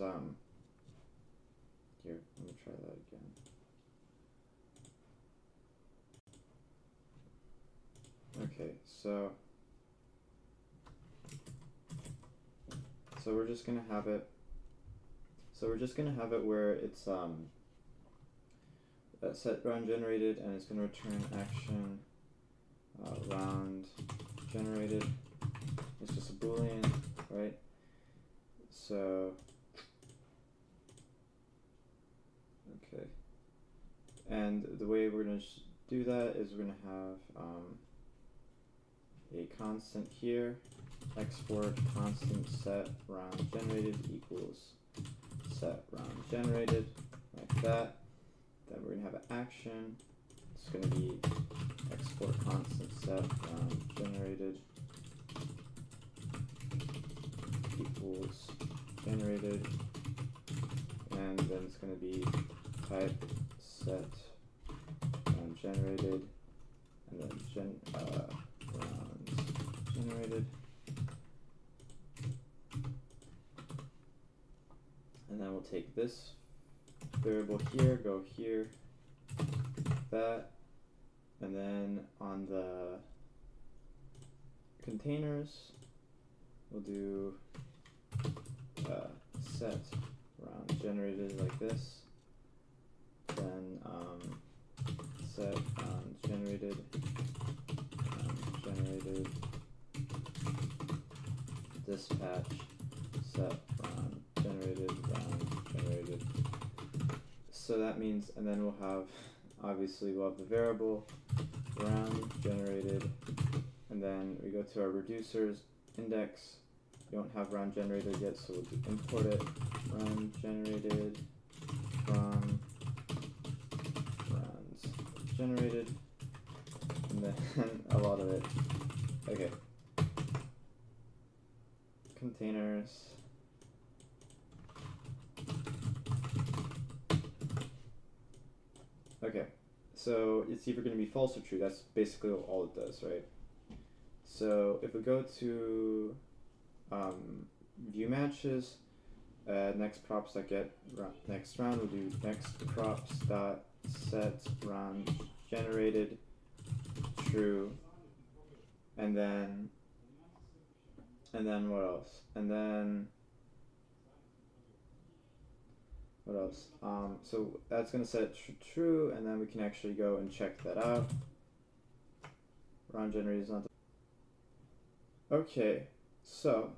here, let me try that again. Okay, so we're just gonna have it. So we're just gonna have it where it's set round generated, and it's gonna return action round generated. It's just a boolean, right? So okay, and the way we're gonna do that is we're gonna have a constant here, export constant set round generated equals set round generated, like that. Then we're gonna have an action. It's gonna be export constant set round generated equals generated, and then it's gonna be type set round generated, and then round generated, and then we'll take this variable here, go here, that, and then on the containers we'll do set round generated like this, then set round generated dispatch set round generated. So that means, and then we'll have, obviously we'll have the variable round generated, and then we go to our reducers index. We don't have round generated yet, so we'll import it, round generated from rounds generated, and then a lot of it. Okay. Containers. Okay, so it's either going to be false or true. That's basically all it does, right? So if we go to view matches, next props that get next round, we'll do next props dot set round generated true, and then what else? And then what else? So that's gonna set true, and then we can actually go and check that out. Round generated is not the okay, so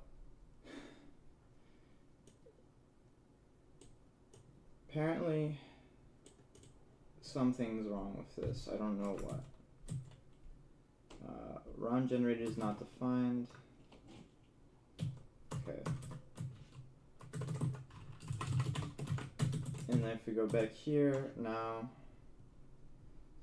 apparently something's wrong with this. I don't know what. Round generated is not defined. Okay. And then if we go back here now,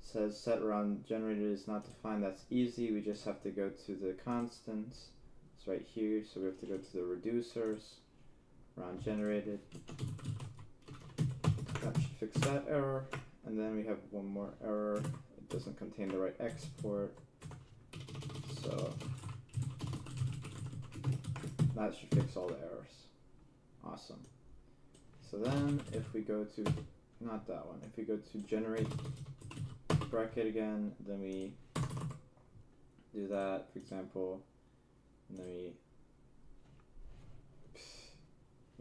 it says set round generated is not defined. That's easy. We just have to go to the constants. It's right here. So we have to go to the reducers, round generated. That should fix that error. And then we have one more error. It doesn't contain the right export. So that should fix all the errors. Awesome. So then if we go to, not that one, if we go to generate bracket again, then we do that, for example, and then we,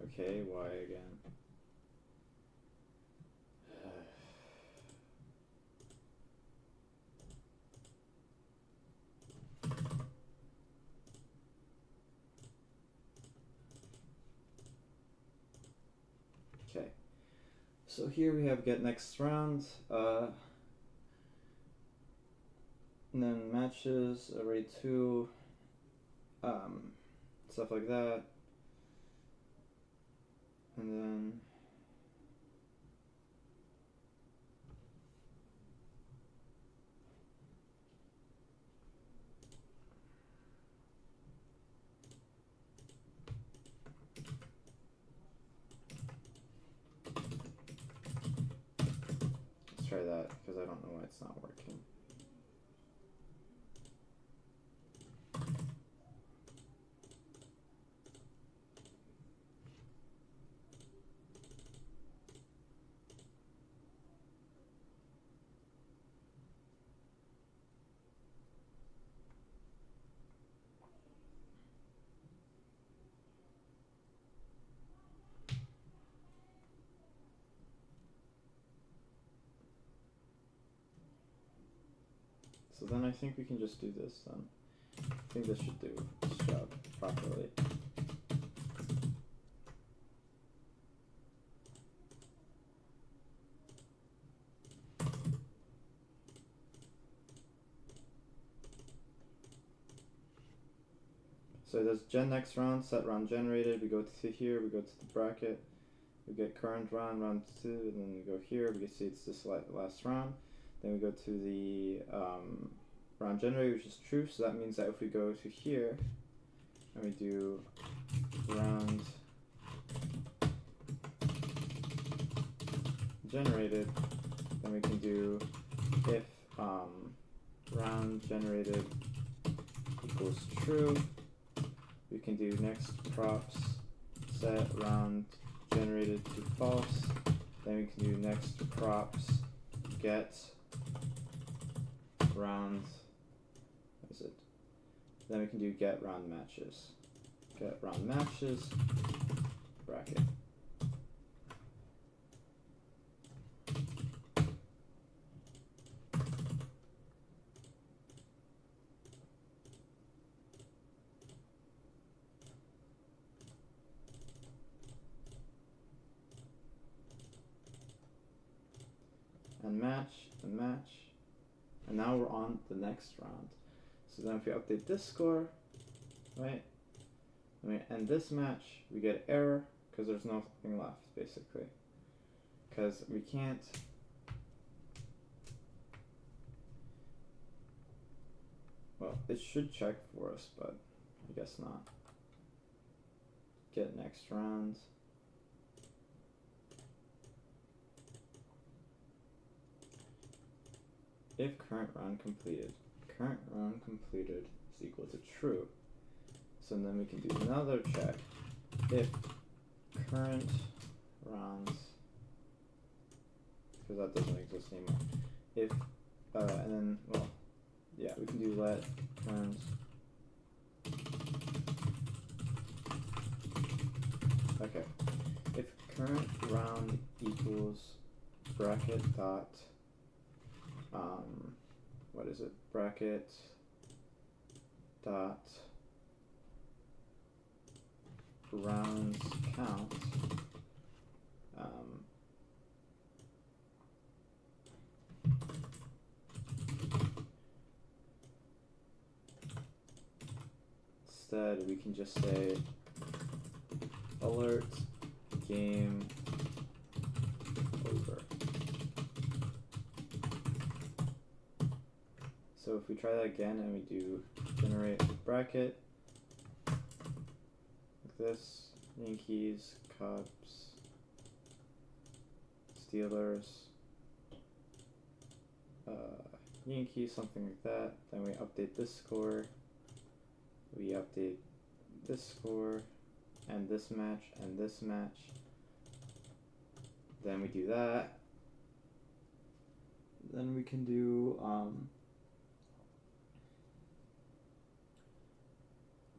okay, why again? Okay, so here we have get next round, and then matches, array 2, stuff like that, and then try that because I don't know why it's not working. So then I think we can just do this then. I think this should do its job properly. So it does gen next round, set round generated, we go to here, we go to the bracket, we get current round, round 2, and then we go here, we can see it's this last round. Then we go to the round generator, which is true, so that means that if we go to here and we do round generated, then we can do if round generated equals true, we can do next props set round generated to false, then we can do next props get round, what is it? Then we can do get round matches. Get round matches, bracket. And match, and match. And now we're on the next round. So then if we update this score, right, and we end this match, we get error because there's nothing left, basically. Because we can't, well, it should check for us, but I guess not. Get next round. If current round completed is equal to true. So then we can do another check. If current rounds, because that doesn't exist anymore. If, and then, well, yeah, we can do let current okay. If current round equals bracket dot what is it? Bracket dot rounds count. Instead, we can just say alert game over. So if we try that again and we do generate bracket, like this, Yankees, Cubs, Steelers, Yankees, something like that, then we update this score, we update this score, and this match, and this match, then we do that, then we can do,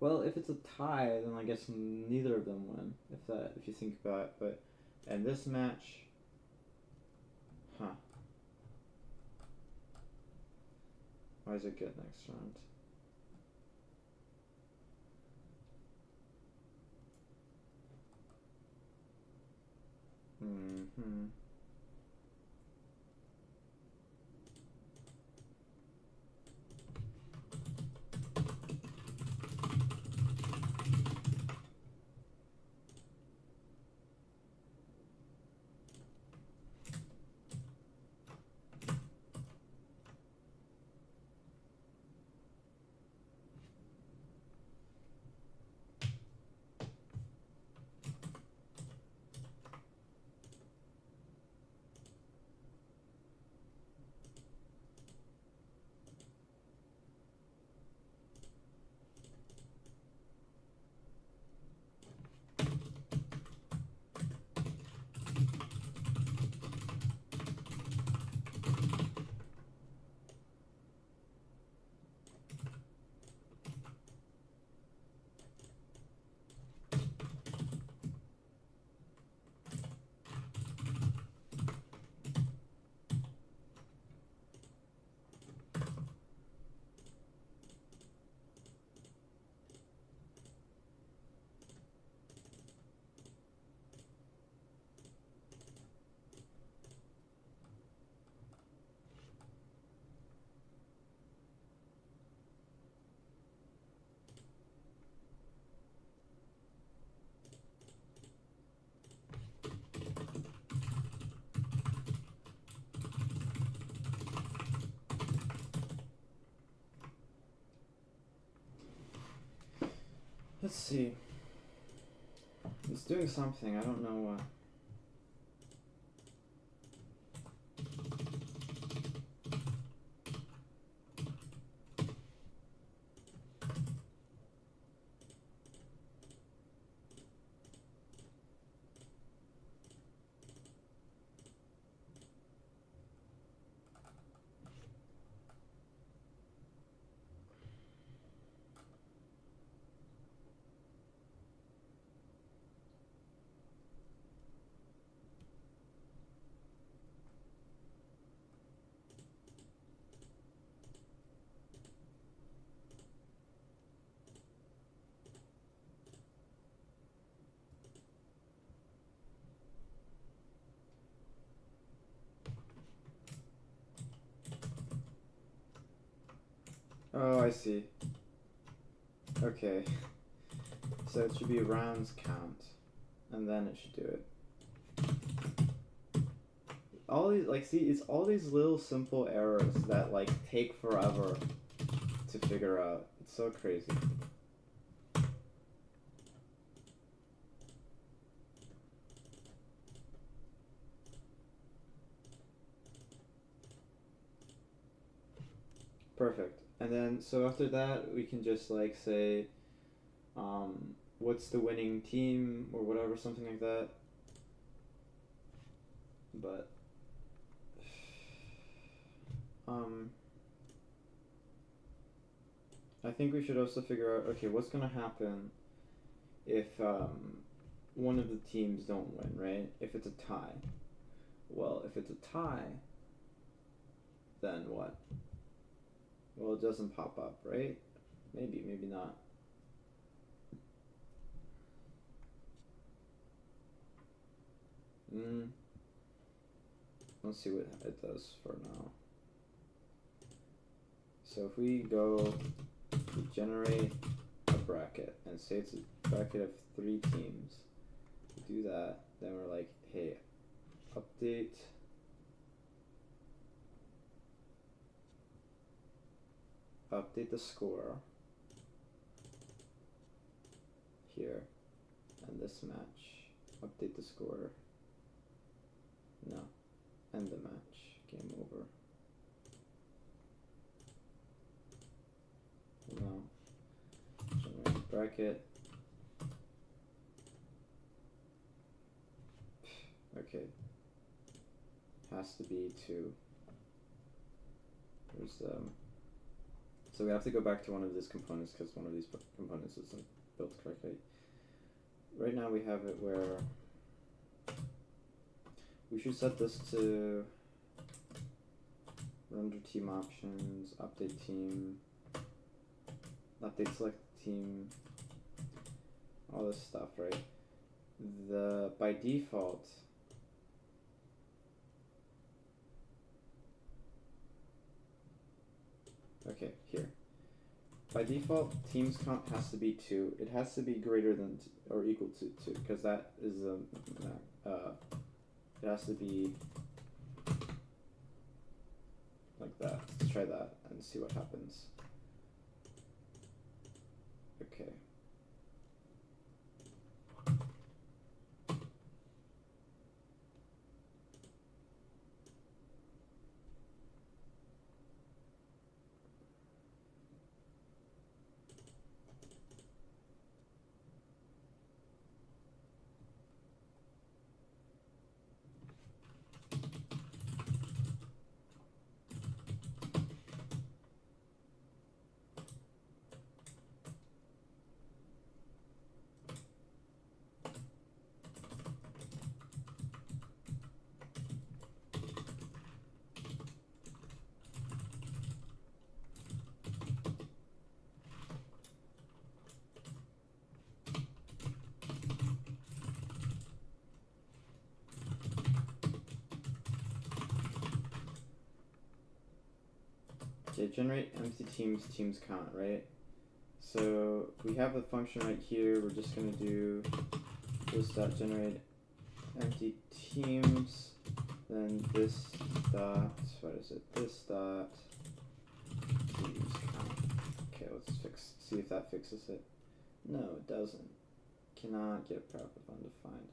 well, if it's a tie, then I guess neither of them win, if you think about it, but, and this match, why does it get next round? Let's see. It's doing something, I don't know what. Oh, I see. Okay. So it should be rounds count, and then it should do it. All these, like, see, it's all these little simple errors that, like, take forever to figure out. It's so crazy. Perfect. And then, so after that, we can just, like, say, what's the winning team, or whatever, something like that. But, I think we should also figure out, okay, what's gonna happen if, one of the teams don't win, right? If it's a tie. Well, if it's a tie, then what? Well, it doesn't pop up, right? Maybe, maybe not. Let's see what it does for now. So if we go to generate a bracket and say it's a bracket of 3 teams, we do that, then we're like, hey, update the score here, and this match, update the score, no, end the match, game over. No, generate bracket. Okay, has to be 2. There's so we have to go back to one of these components because one of these components isn't built correctly. Right now we have it where we should set this to render team options, update team, update select team, all this stuff, right? By default, okay, here. By default, teams count has to be 2. It has to be greater than or equal to 2, because that is it has to be like that. Let's try that and see what happens. Okay. Okay, generate empty teams count, right? So we have a function right here. We're just gonna do this dot generate empty teams, then this dot, what is it? This dot teams count. Okay, let's see if that fixes it. No, it doesn't. Cannot get prep if undefined.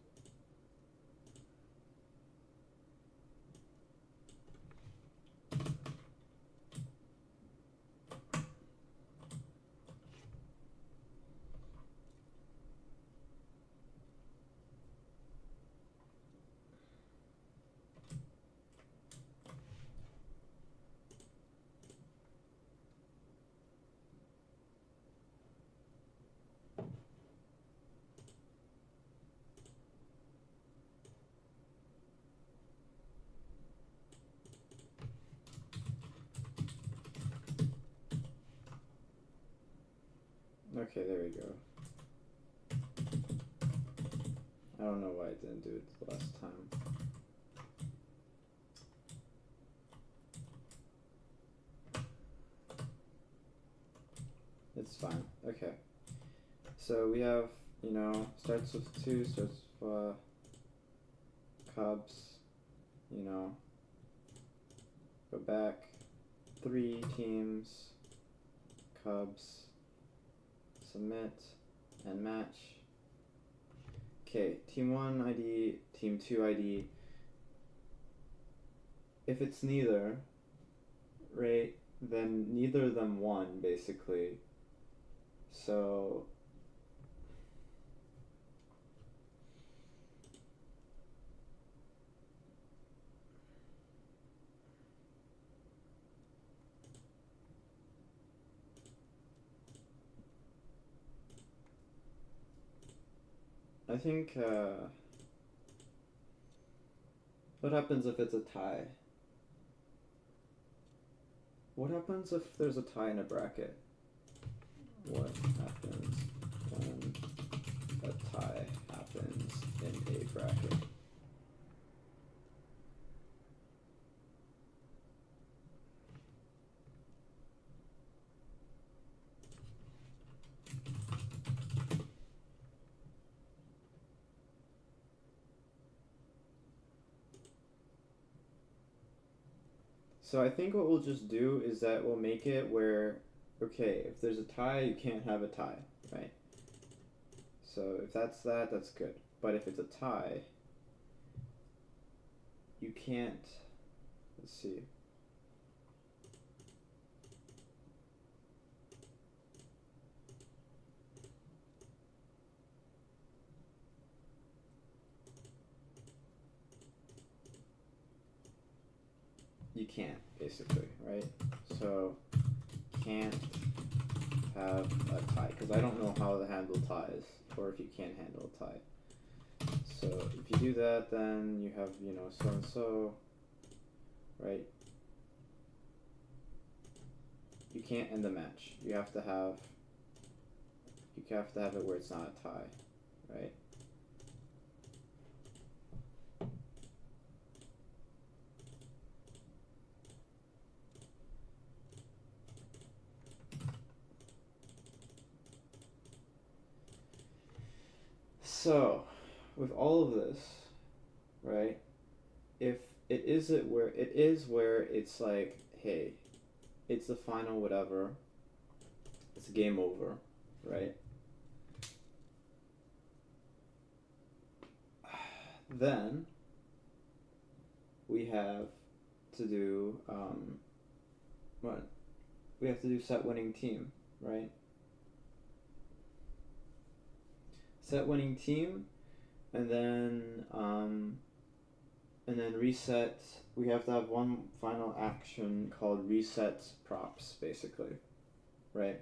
Okay, there we go. I don't know why I didn't do it the last time. It's fine. Okay. So we have, starts with 2, starts with Cubs, go back 3 teams, Cubs, submit, and match. Okay, team 1 ID, team 2 ID. If it's neither, right, then neither of them won, basically. So I think, what happens if it's a tie? What happens if there's a tie in a bracket? What happens when a tie happens in a bracket? So I think what we'll just do is that we'll make it where, okay, if there's a tie, you can't have a tie, right? So if that's that, that's good. But if it's a tie, you can't, let's see. You can't, basically, right? So can't have a tie, because I don't know how to handle ties, or if you can handle a tie. So if you do that, then you have, so and so, right? You can't end the match. You have to have it where it's not a tie, right? So, with all of this, right? If it is where it's like, hey, it's the final whatever. It's game over, right? Then we have to do what? We have to do set winning team, right? Set winning team, and then reset. We have to have one final action called reset props, basically, right?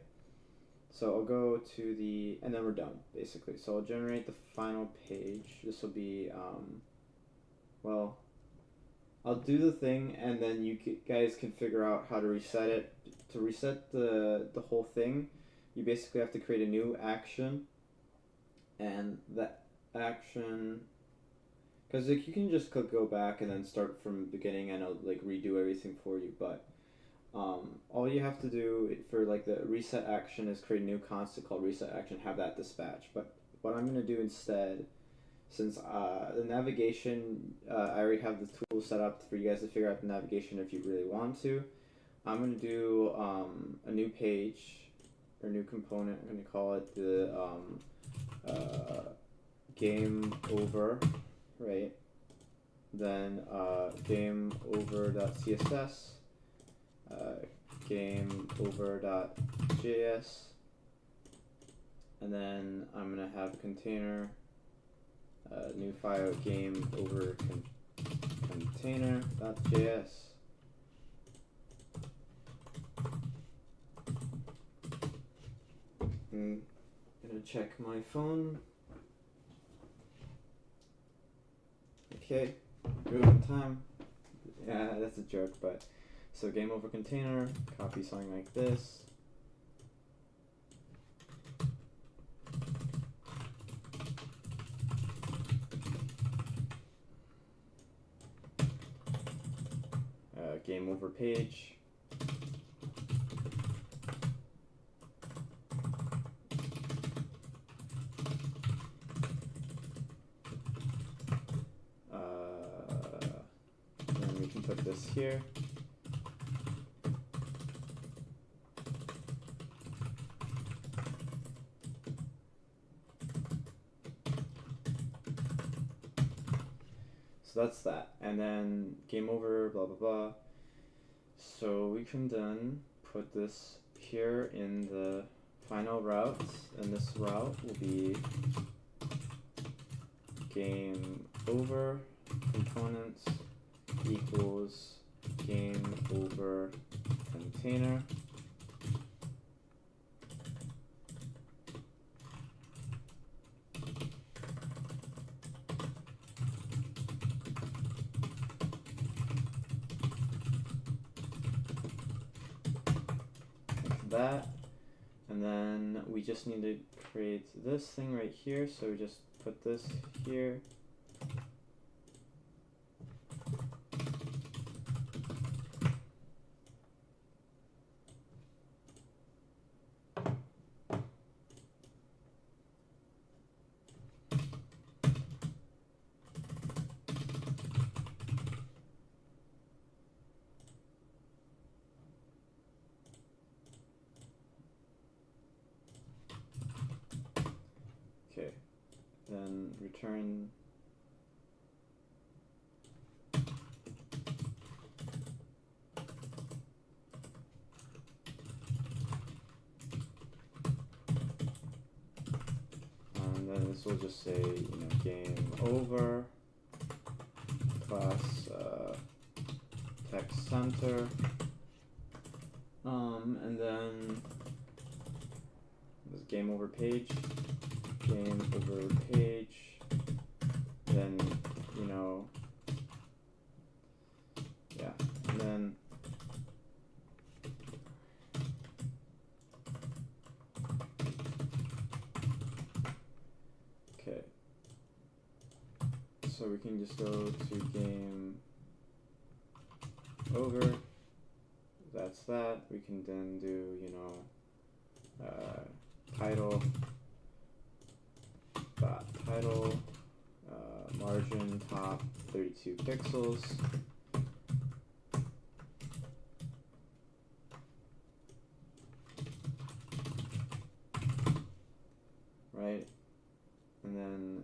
So I'll go to the, and then we're done, basically. So I'll generate the final page. This will be, well, I'll do the thing, and then you guys can figure out how to reset it. To reset the whole thing, you basically have to create a new action, and that action, because like you can just click go back and then start from the beginning, and it'll like redo everything for you. But all you have to do for like the reset action is create a new constant called reset action, have that dispatch. But what I'm going to do instead, since the navigation, I already have the tool set up for you guys to figure out the navigation if you really want to. I'm going to do a new page, our new component. I'm going to call it the game over, right? Then game over.css, game over.js, and then I'm going to have a container, new file game over container.js. I'm gonna check my phone. Okay, good on time. Yeah, that's a joke, but so game over container, copy something like this. Game over page. Then we can put this here. So that's that. And then game over, blah, blah, blah. So we can then put this here in the final route, and this route will be game over components equals game over container. Like that, and then we just need to create this thing right here, so we just put this here. Okay, then return and then this will just say, game over class text center, and then this game over page, game over page, then yeah, and then okay, so we can just go to game over, that's that. We can then do title dot title, margin top 32 pixels, right? And then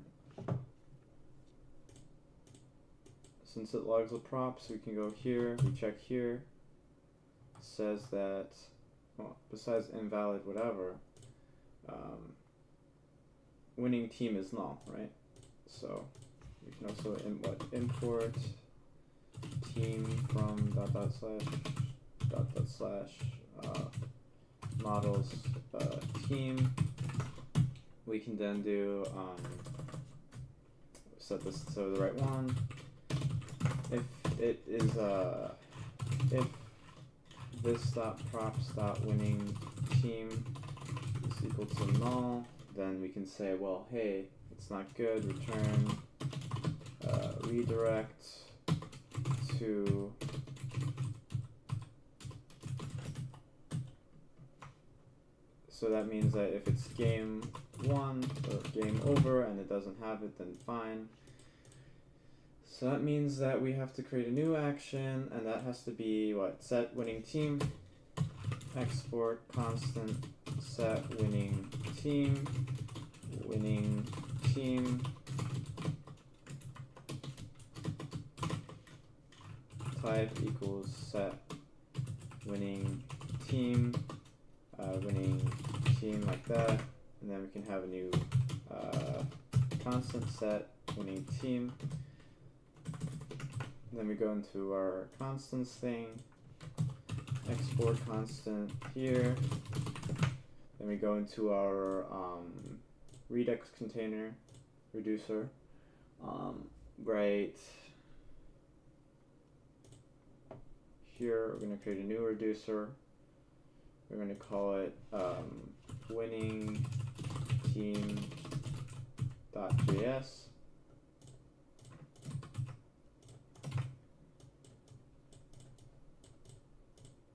since it logs the props, we can go here, we check here, it says that, well, besides invalid whatever, winning team is null, right? So we can also import team from dot slash models team. We can then do set this to the right one. If it is if this dot props dot winning team is equal to null, then we can say, well, hey, it's not good, return redirect to so that means that if it's game 1 or game over and it doesn't have it, then fine. So that means that we have to create a new action, and that has to be what? Set winning team. export constant set winning team type equals set winning team like that, and then we can have a new constant set winning team. And then we go into our constants thing, export constant here. Then we go into our Redux container reducer. Right here, we're going to create a new reducer. We're going to call it winning team.js.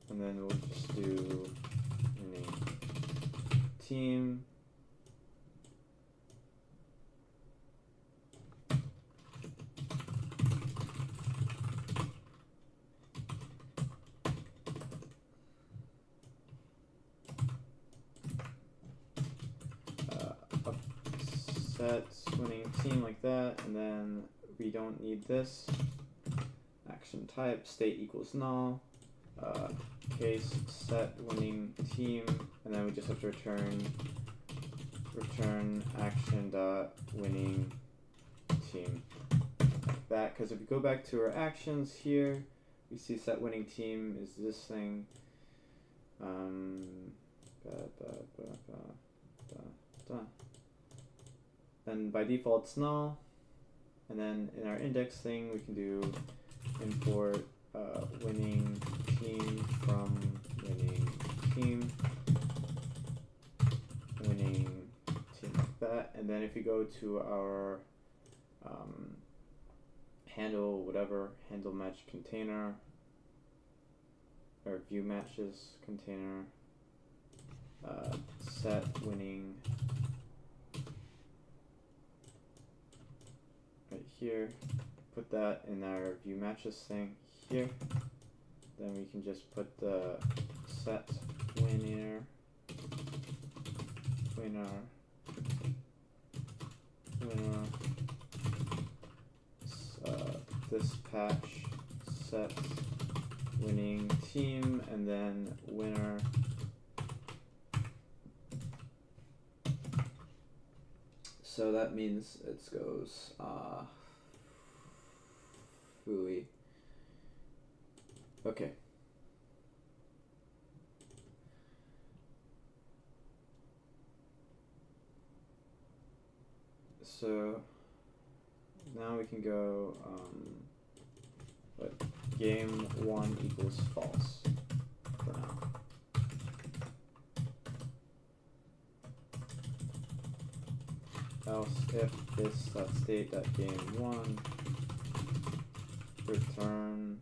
And then we'll just do winning team. Set winning team like that, and then we don't need this. Action type state equals null. Case set winning team, and then we just have to return action dot winning team like that. Because if we go back to our actions here, we see set winning team is this thing. Then by default it's null, and then in our index thing we can do import winning team from winning team like that. And then if we go to our handle match container or view matches container, set winning right here, put that in our view matches thing here. Then we can just put the set winner this patch set winning team, and then winner so that means it goes fooey. Okay. So now we can go game 1 equals false for now. Else if this.state.game1 return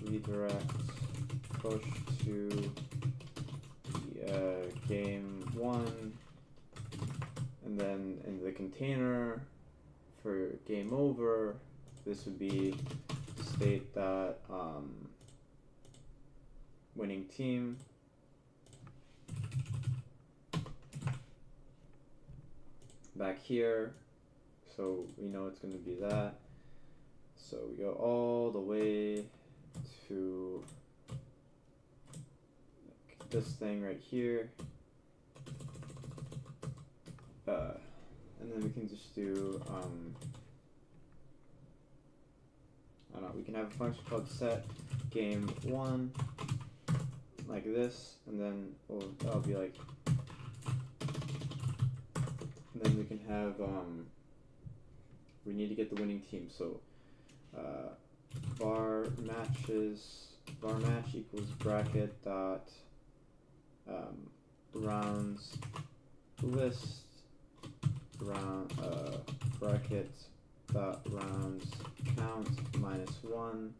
redirect push to game 1, and then in the container for game over, this would be state dot winning team. Back here, so we know it's going to be that. So we go all the way to this thing right here, and then we can just do I don't know, we can have a function called set game 1 like this, and then that'll be like, and then we can have we need to get the winning team, so var match equals bracket dot rounds list bracket dot rounds count -1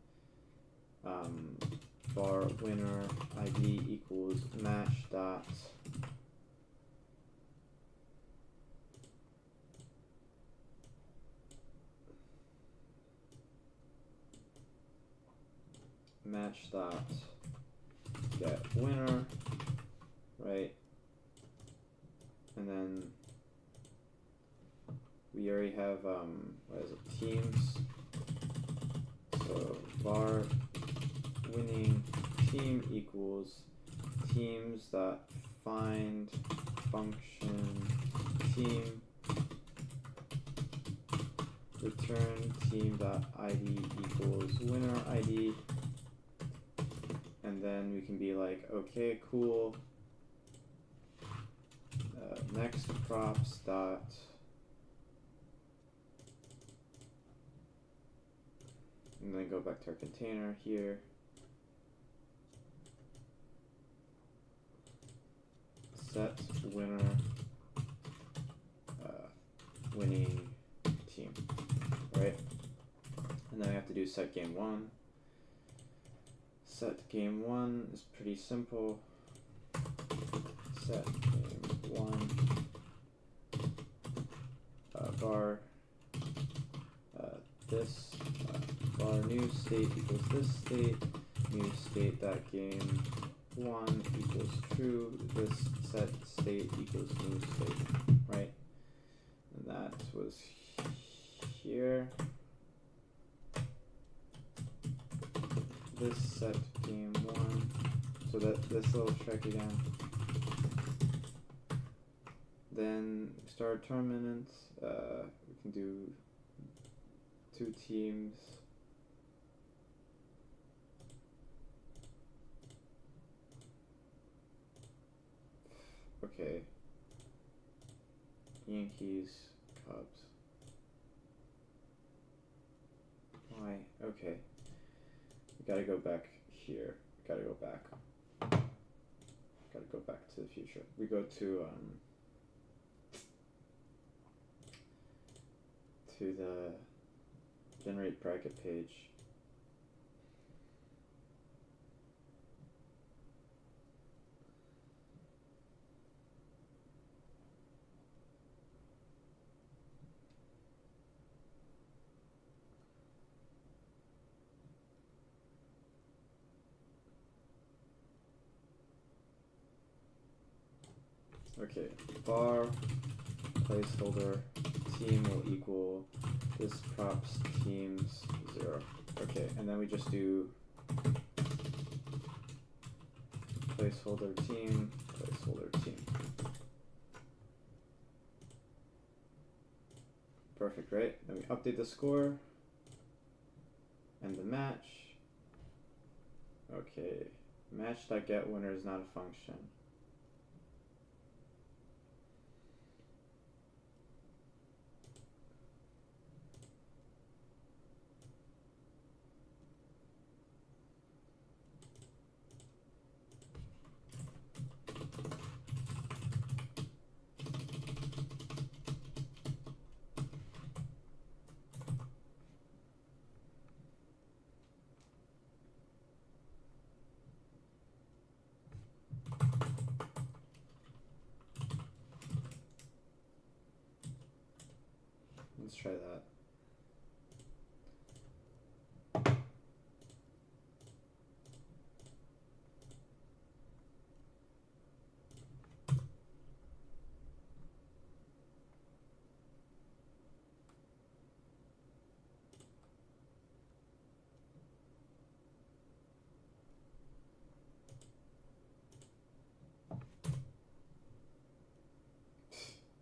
var winner id equals match dot get winner, right? And then we already have what is it, teams. So var winning team equals teams dot find function team return team dot id equals winner id, and then we can be like, okay, cool. Next props dot and then go back to our container here. Set winner winning team, right? And then we have to do set game one. Set game one is pretty simple. Set game one var this var new state equals this state, new state that game one equals true, this set state equals new state, right? And that was here. This set game one, so that this little trick again. Then start tournament. We can do 2 teams. Okay. Yankees, Cubs. Why? Okay. We gotta go back here. Gotta go back. Gotta go back to the future. We go to the generate bracket page. Okay, var placeholder team will equal this props teams 0. Okay, and then we just do placeholder team. Perfect, right? Then we update the score and the match. Okay, match.getWinner is not a function. Let's try that.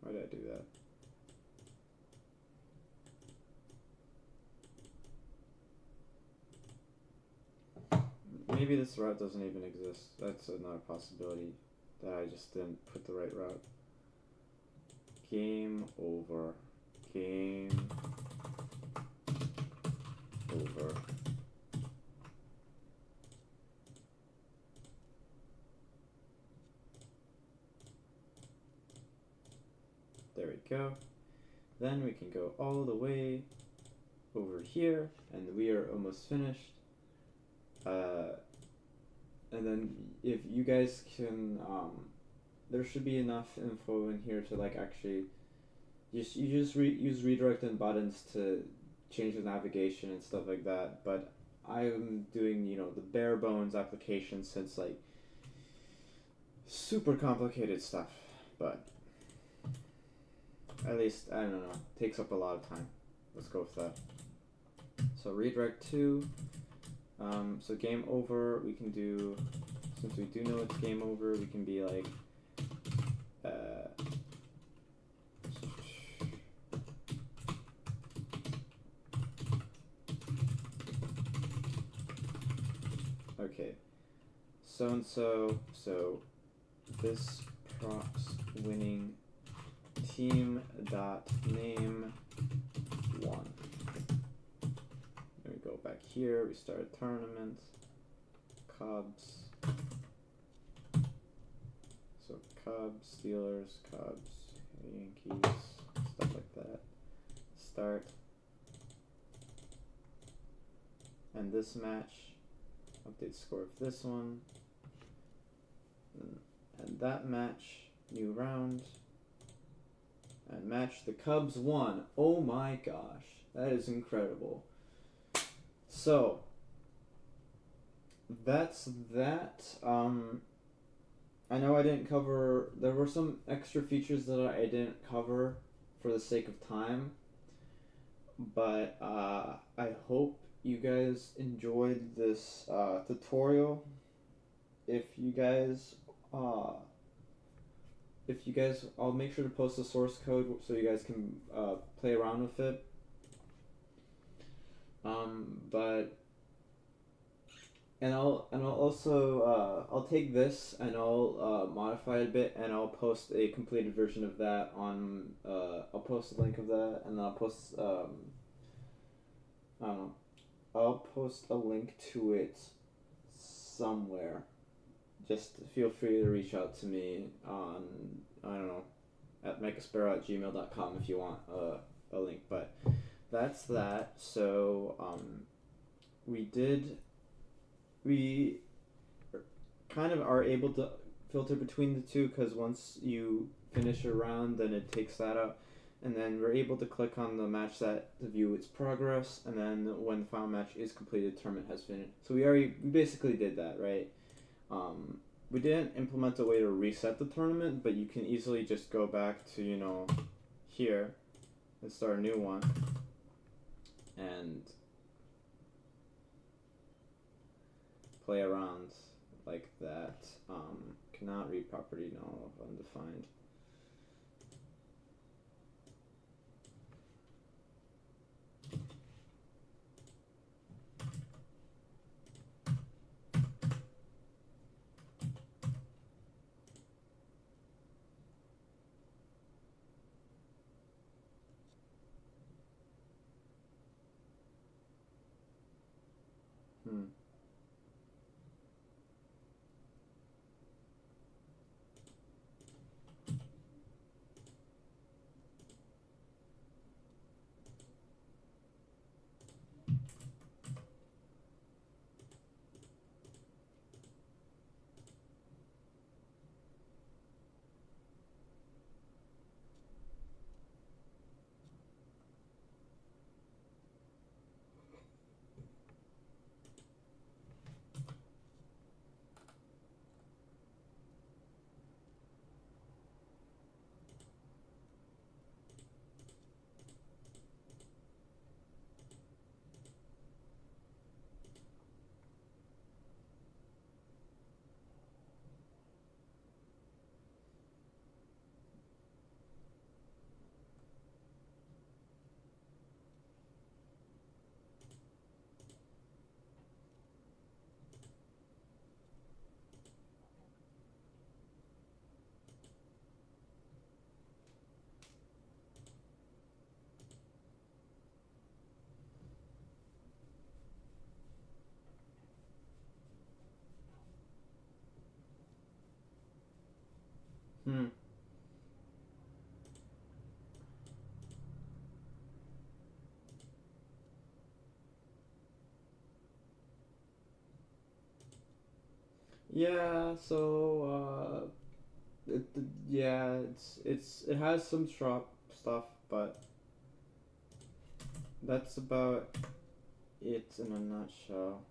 Why did I do that? Maybe this route doesn't even exist. That's another possibility, that I just didn't put the right route. Game over. Game over. There we go. Then we can go all the way over here, and we are almost finished. And then if you guys can, there should be enough info in here to like actually, you just use redirect and buttons to change the navigation and stuff like that. But I'm doing, the bare bones application, since like super complicated stuff, but at least, I don't know, takes up a lot of time. Let's go with that. So redirect to, so game over, we can do, since we do know it's game over, we can be like, okay, so-and-so, so this props winning team dot name 1. Then we go back here, we start a tournament, Cubs, so Cubs, Steelers, Cubs, Yankees, stuff like that, start, and this match, update score of this one, and that match, new round, and match the Cubs won. Oh my gosh, that is incredible. So that's that. I know I didn't cover, there were some extra features that I didn't cover for the sake of time, but I hope you guys enjoyed this tutorial. If you guys, I'll make sure to post the source code so you guys can play around with it. I'll also I'll take this and I'll modify it a bit, and I'll post a completed version of that on I'll post a link of that, and then I'll post I don't know, I'll post a link to it somewhere. Just feel free to reach out to me on, I don't know, at mechaspero@gmail.com if you want a link. But that's that. So we kind of are able to filter between the two, because once you finish a round, then it takes that up, and then we're able to click on the match set to view its progress, and then when the final match is completed, the tournament has finished. So we basically did that, right? We didn't implement a way to reset the tournament, but you can easily just go back to, you know, here and start a new one, and play around like that. Cannot read property null of undefined. Yeah, so it has some shop stuff, but that's about it in a nutshell.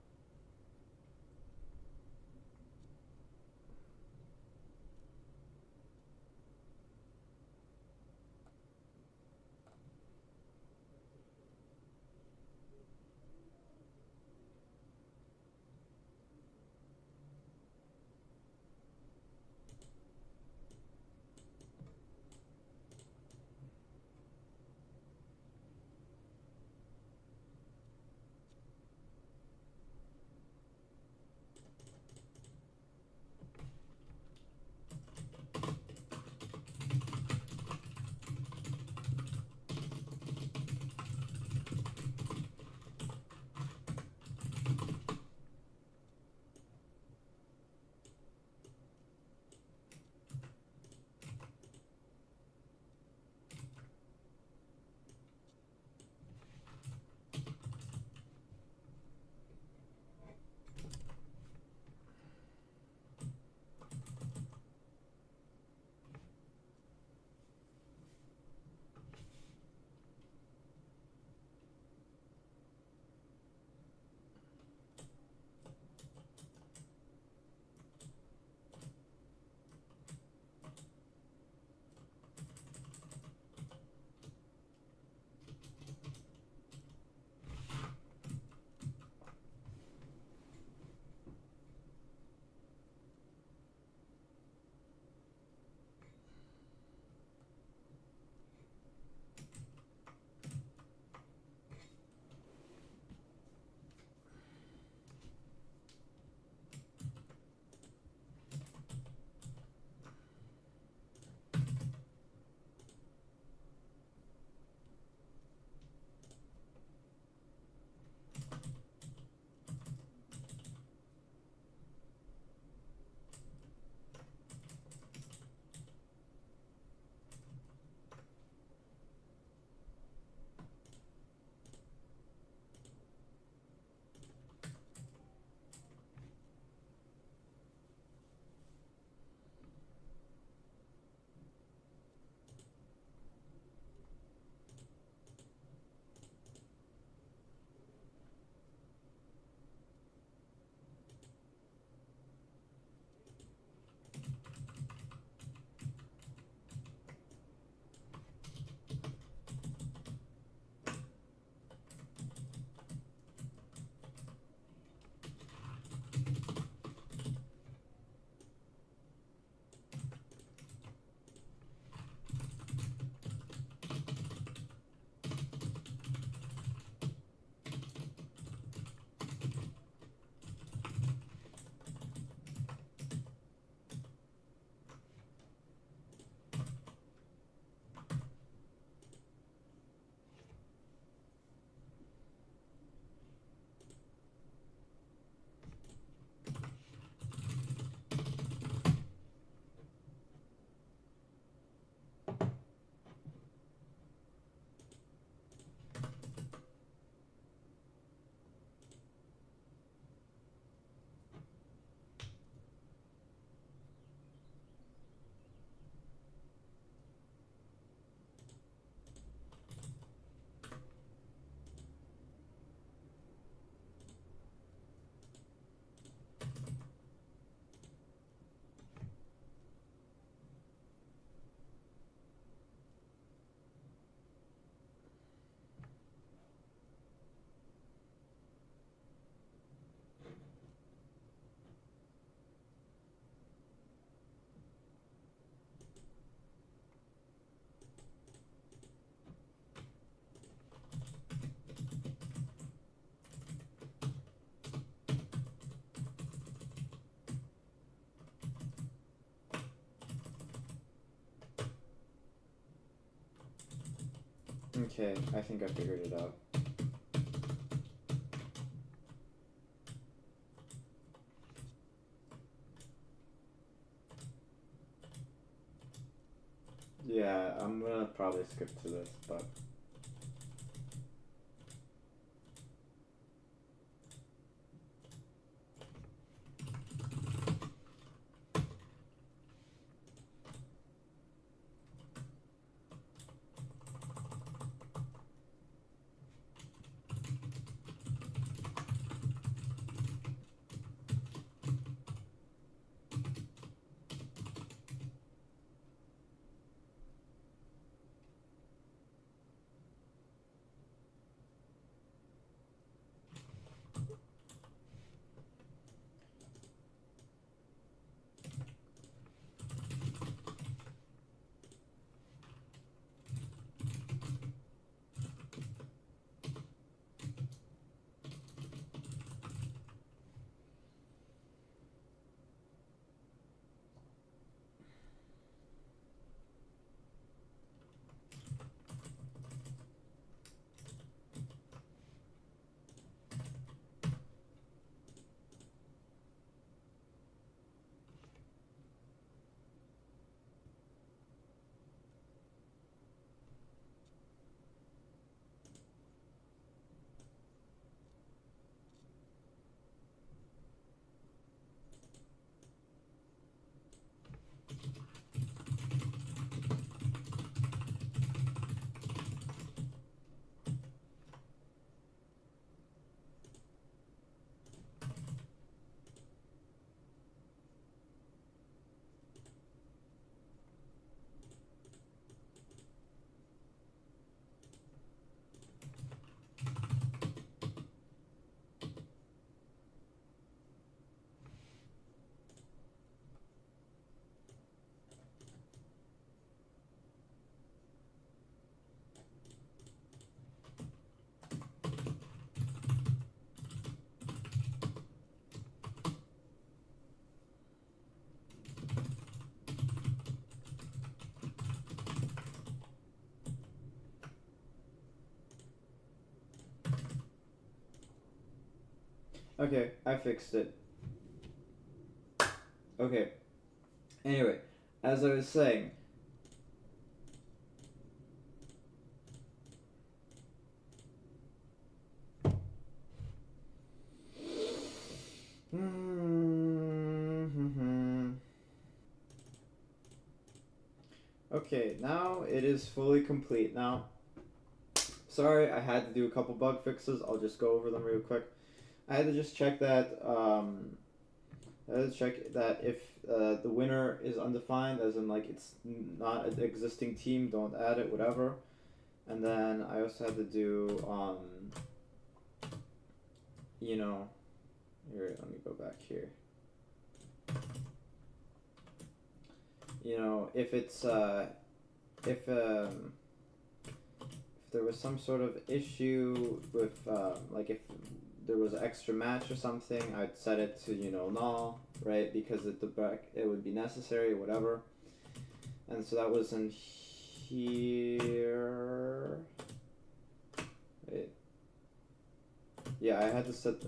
Okay, I think I figured it out. Yeah, I'm gonna probably skip to this, but okay, I fixed it. Okay. Anyway, as I was saying, okay, now it is fully complete. Now, sorry, I had to do a couple bug fixes. I'll just go over them real quick. I had to just check that. I had to check that if the winner is undefined, as in like it's not an existing team, don't add it, whatever. And then I also had to do, you know, here, let me go back here. You know, if it's if there was some sort of issue with like if there was an extra match or something, I'd set it to, you know, null, right? Because it would be necessary, whatever. And so that was in here. Wait. Yeah, I had to set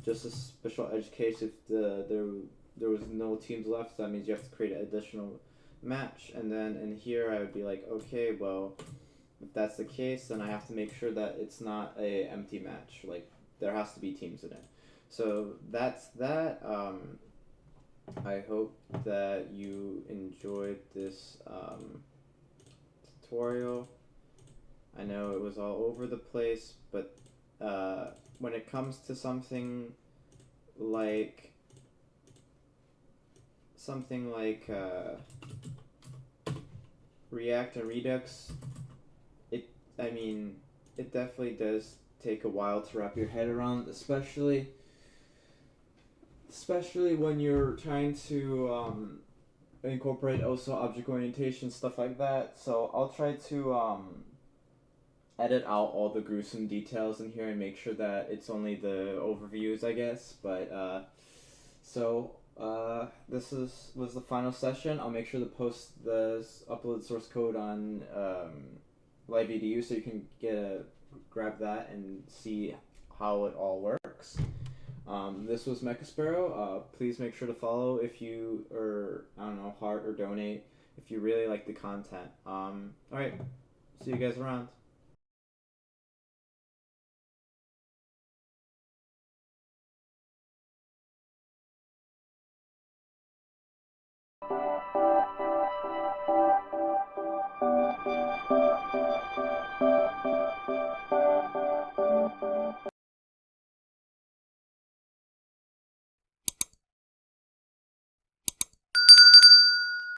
just a special edge case if there was no teams left. That means you have to create an additional match. And then in here, I would be like, okay, well, if that's the case, then I have to make sure that it's not a empty match. Like, there has to be teams in it. So that's that. I hope that you enjoyed this tutorial. I know it was all over the place, but when it comes to something like React and Redux, it definitely does take a while to wrap your head around, especially when you're trying to incorporate also object orientation, stuff like that. So I'll try to edit out all the gruesome details in here and make sure that it's only the overviews, I guess. But this was the final session. I'll make sure to post the upload source code on live edu, so you can grab that and see how it all works. This was Mecha Sparrow. Please make sure to follow if you, or I don't know, heart or donate if you really like the content. All right, see you guys around.